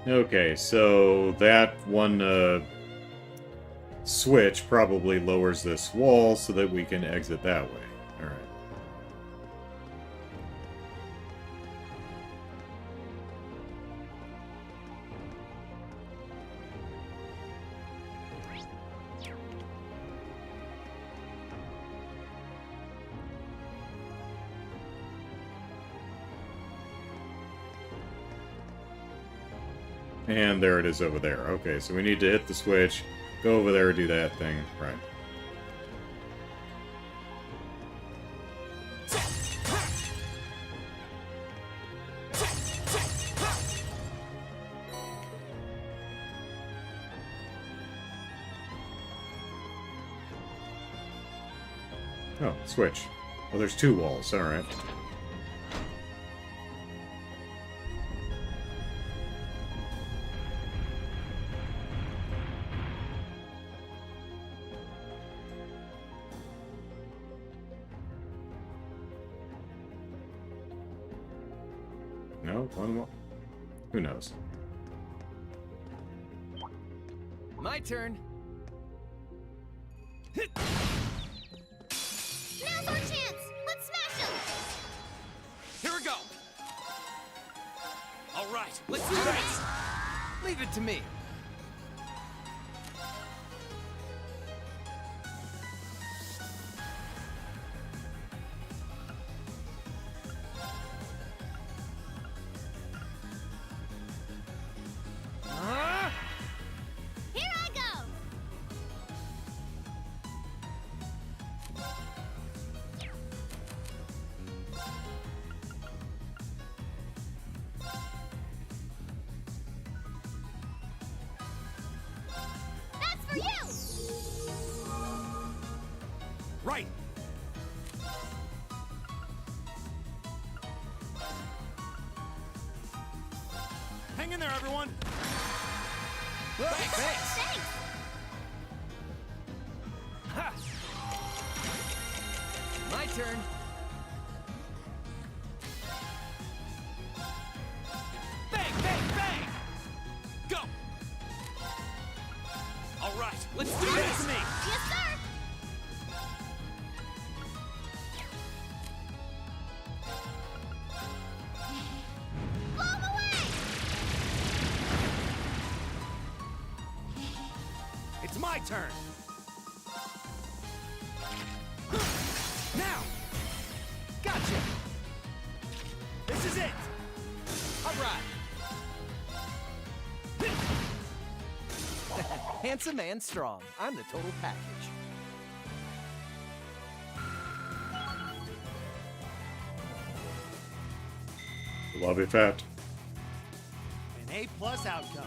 okay, so that one switch probably lowers this wall so that we can exit that way. Alright. And there it is over there. Okay, so we need to hit the switch, go over there, do that thing. Right. Oh, switch. Well, there's two walls. Alright. No? One wall? Who knows? My turn. Now's our chance! Let's smash him! Here we go. All right, let's do this. Leave it to me. Here I go! That's for you! Right. Hang in there, everyone. Thanks. Thanks! Ha! My turn. Bang, bang, bang. Go. All right, let's do this. Yes, sir! Blow him away! It's my turn. Now. Gotcha. This is it. All right. Handsome and strong. I'm the total package. Love it, fat. An A+ outcome.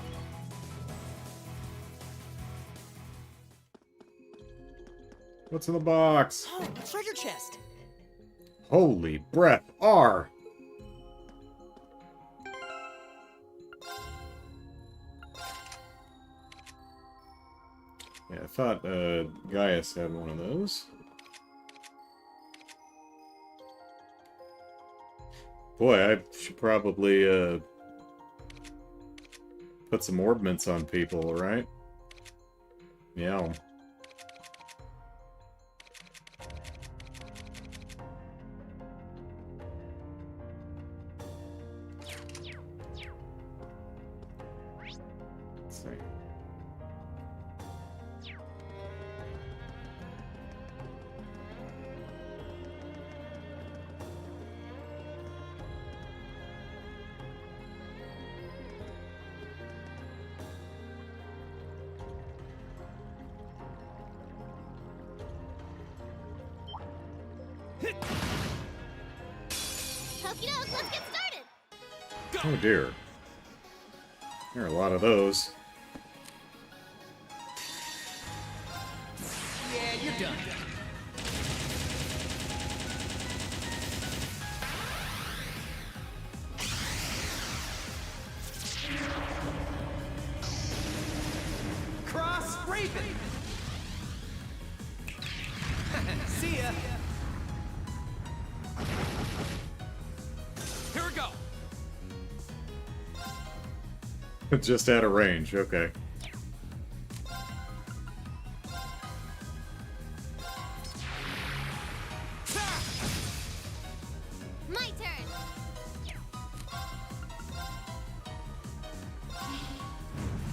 What's in the box? Oh, a treasure chest. Holy breath, R! Yeah, I thought Gaius had one of those. Boy, I should probably put some orbments on people, right? Yeah. Let's see. Okie doke, let's get started! Oh dear. There are a lot of those. Yeah, you're done. Cross Raven. See ya. Here we go. Just out of range, okay. My turn.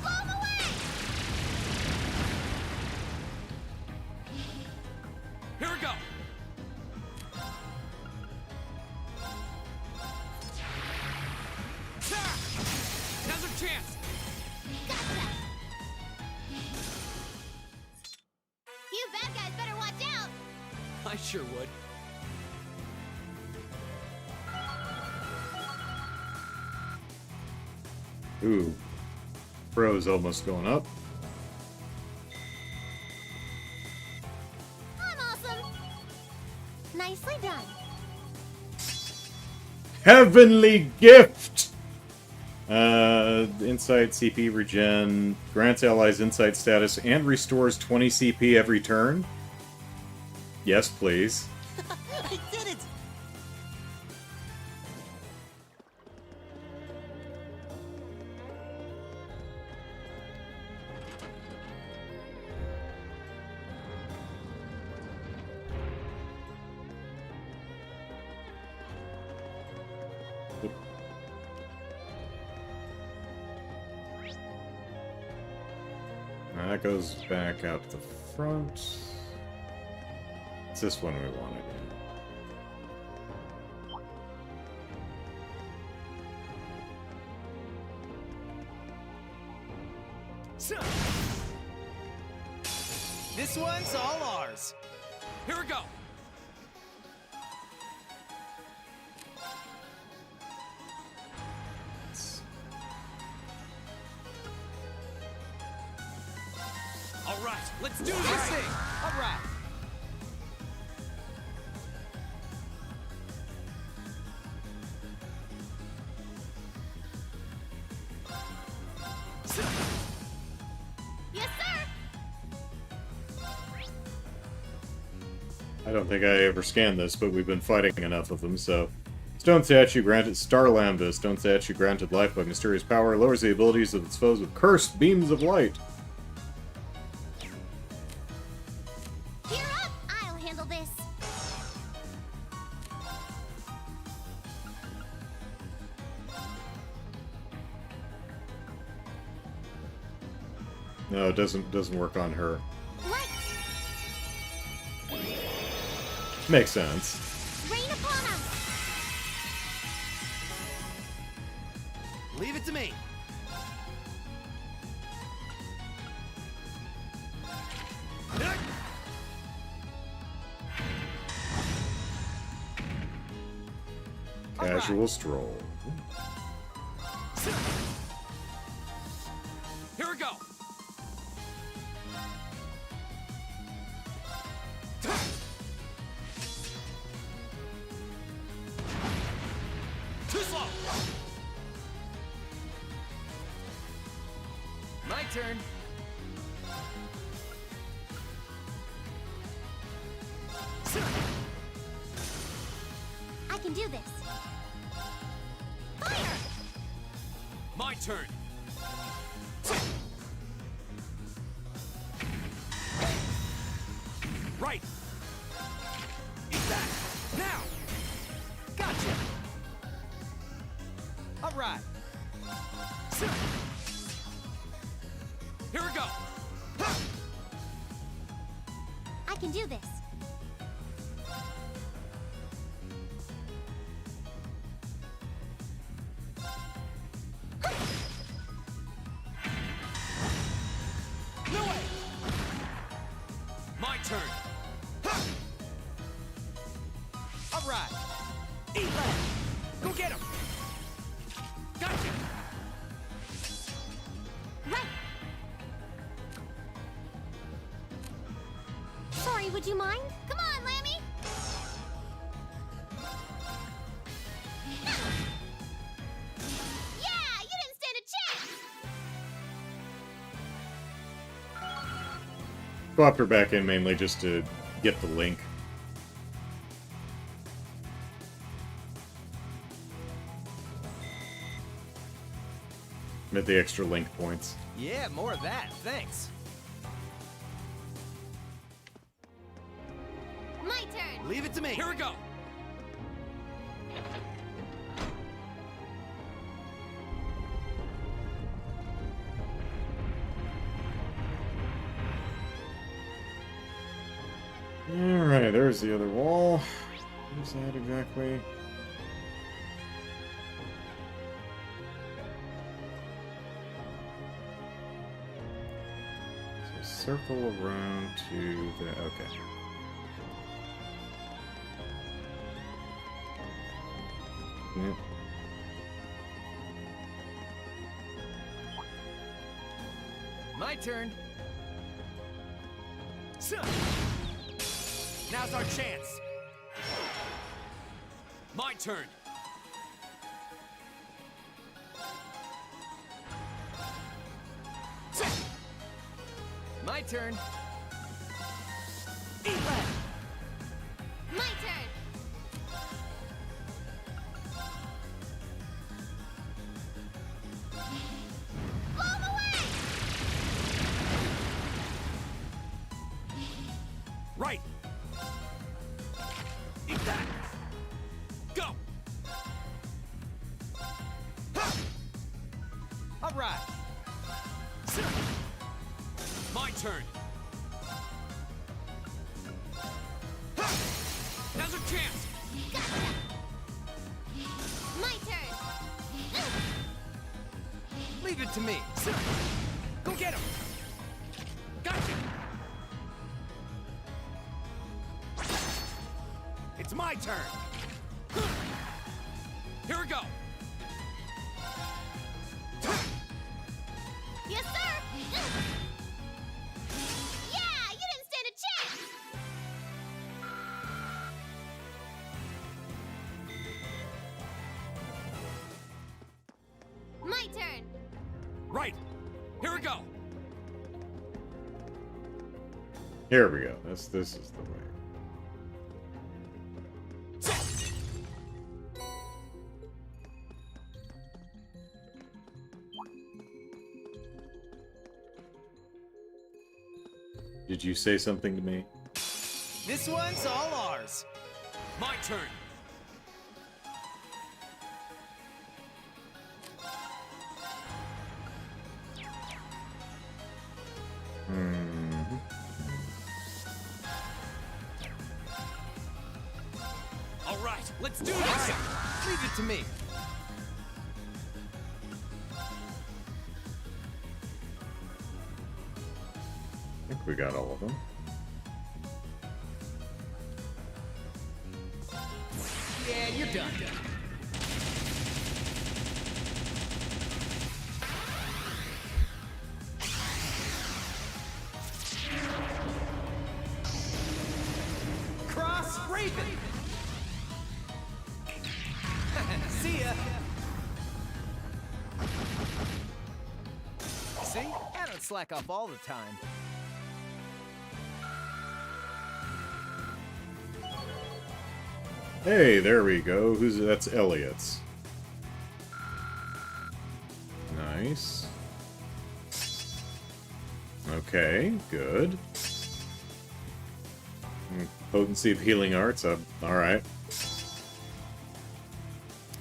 Blow 'em away! Here we go. Now's our chance. Gotcha! You bad guys better watch out! I sure would. Ooh. Pro's almost going up. I'm awesome! Nicely done. Heavenly Gift! Insight CP regen, grants allies insight status, and restores 20 CP every turn? Yes, please. I did it! That goes back out to the front. It's this one we wanted. This one's all ours. Here we go. All right, let's do this thing. All right. Yes, sir! I don't think I ever scanned this, but we've been fighting enough of them, so... Stone Statue granted Star Lambda. Stone Statue granted life by mysterious power. Lowers the abilities of its foes with cursed beams of light. Gear up! I'll handle this. No, it doesn't work on her. Light! Makes sense. Rain upon us! Leave it to me. Casual stroll. Here we go. Too slow. My turn. I can do this. Fire! My turn. Right. Eat that. Now. Gotcha. All right. Here we go. I can do this. No way. My turn. All right. Eat that. Go get him. Gotcha. Right! Sorry, would you mind? Come on, Lammy! Yeah! You didn't stand a chance! Swapped her back in mainly just to get the link. With the extra link points. Yeah, more of that. Thanks. My turn. Leave it to me. Here we go. Alright, there's the other wall. Where's that exactly? So circle around to the... okay. Yep. My turn. Now's our chance. My turn. My turn. My turn. Blow 'em away. Right. Eat that. Go. All right. My turn. Now's our chance. Gotcha. My turn. Leave it to me. Go get him. Gotcha. It's my turn. Here we go. Yes, sir. Yeah, you didn't stand a chance. My turn. Right. Here we go. Here we go. This is the way. Did you say something to me? This one's all ours. My turn. Hmm. All right, let's do All this. right. Leave it to me. I think we got all of them. Yeah, you're done. Cross Raven. See ya. See? I don't slack off all the time. Hey, there we go. That's Elliot's. Nice. Okay, good. Potency of healing arts. Alright.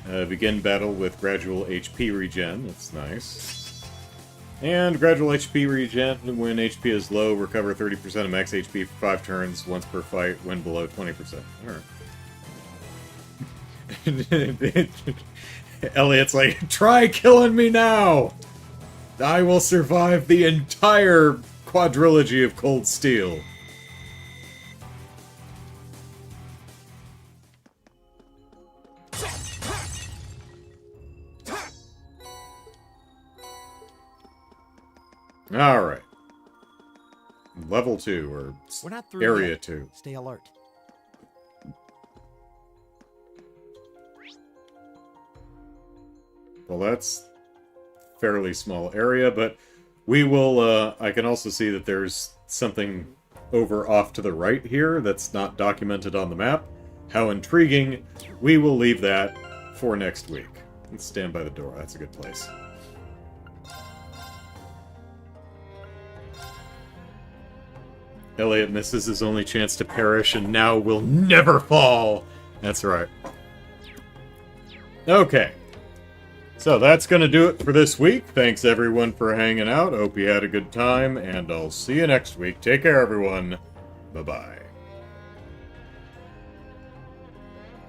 Begin battle with gradual HP regen. That's nice. And gradual HP regen. When HP is low, recover 30% of max HP for 5 turns once per fight when below 20%. Alright. Elliot's like, try killing me now! I will survive the entire quadrilogy of Cold Steel. Alright. Level 2, or We're not through Area yet. 2. Stay alert. Well, that's fairly small area, but we will, I can also see that there's something over off to the right here that's not documented on the map. How intriguing. We will leave that for next week. Let's stand by the door. That's a good place. Elliot misses his only chance to perish and now will never fall. That's right. Okay. So that's going to do it for this week. Thanks everyone for hanging out. Hope you had a good time, and I'll see you next week. Take care, everyone. Bye-bye.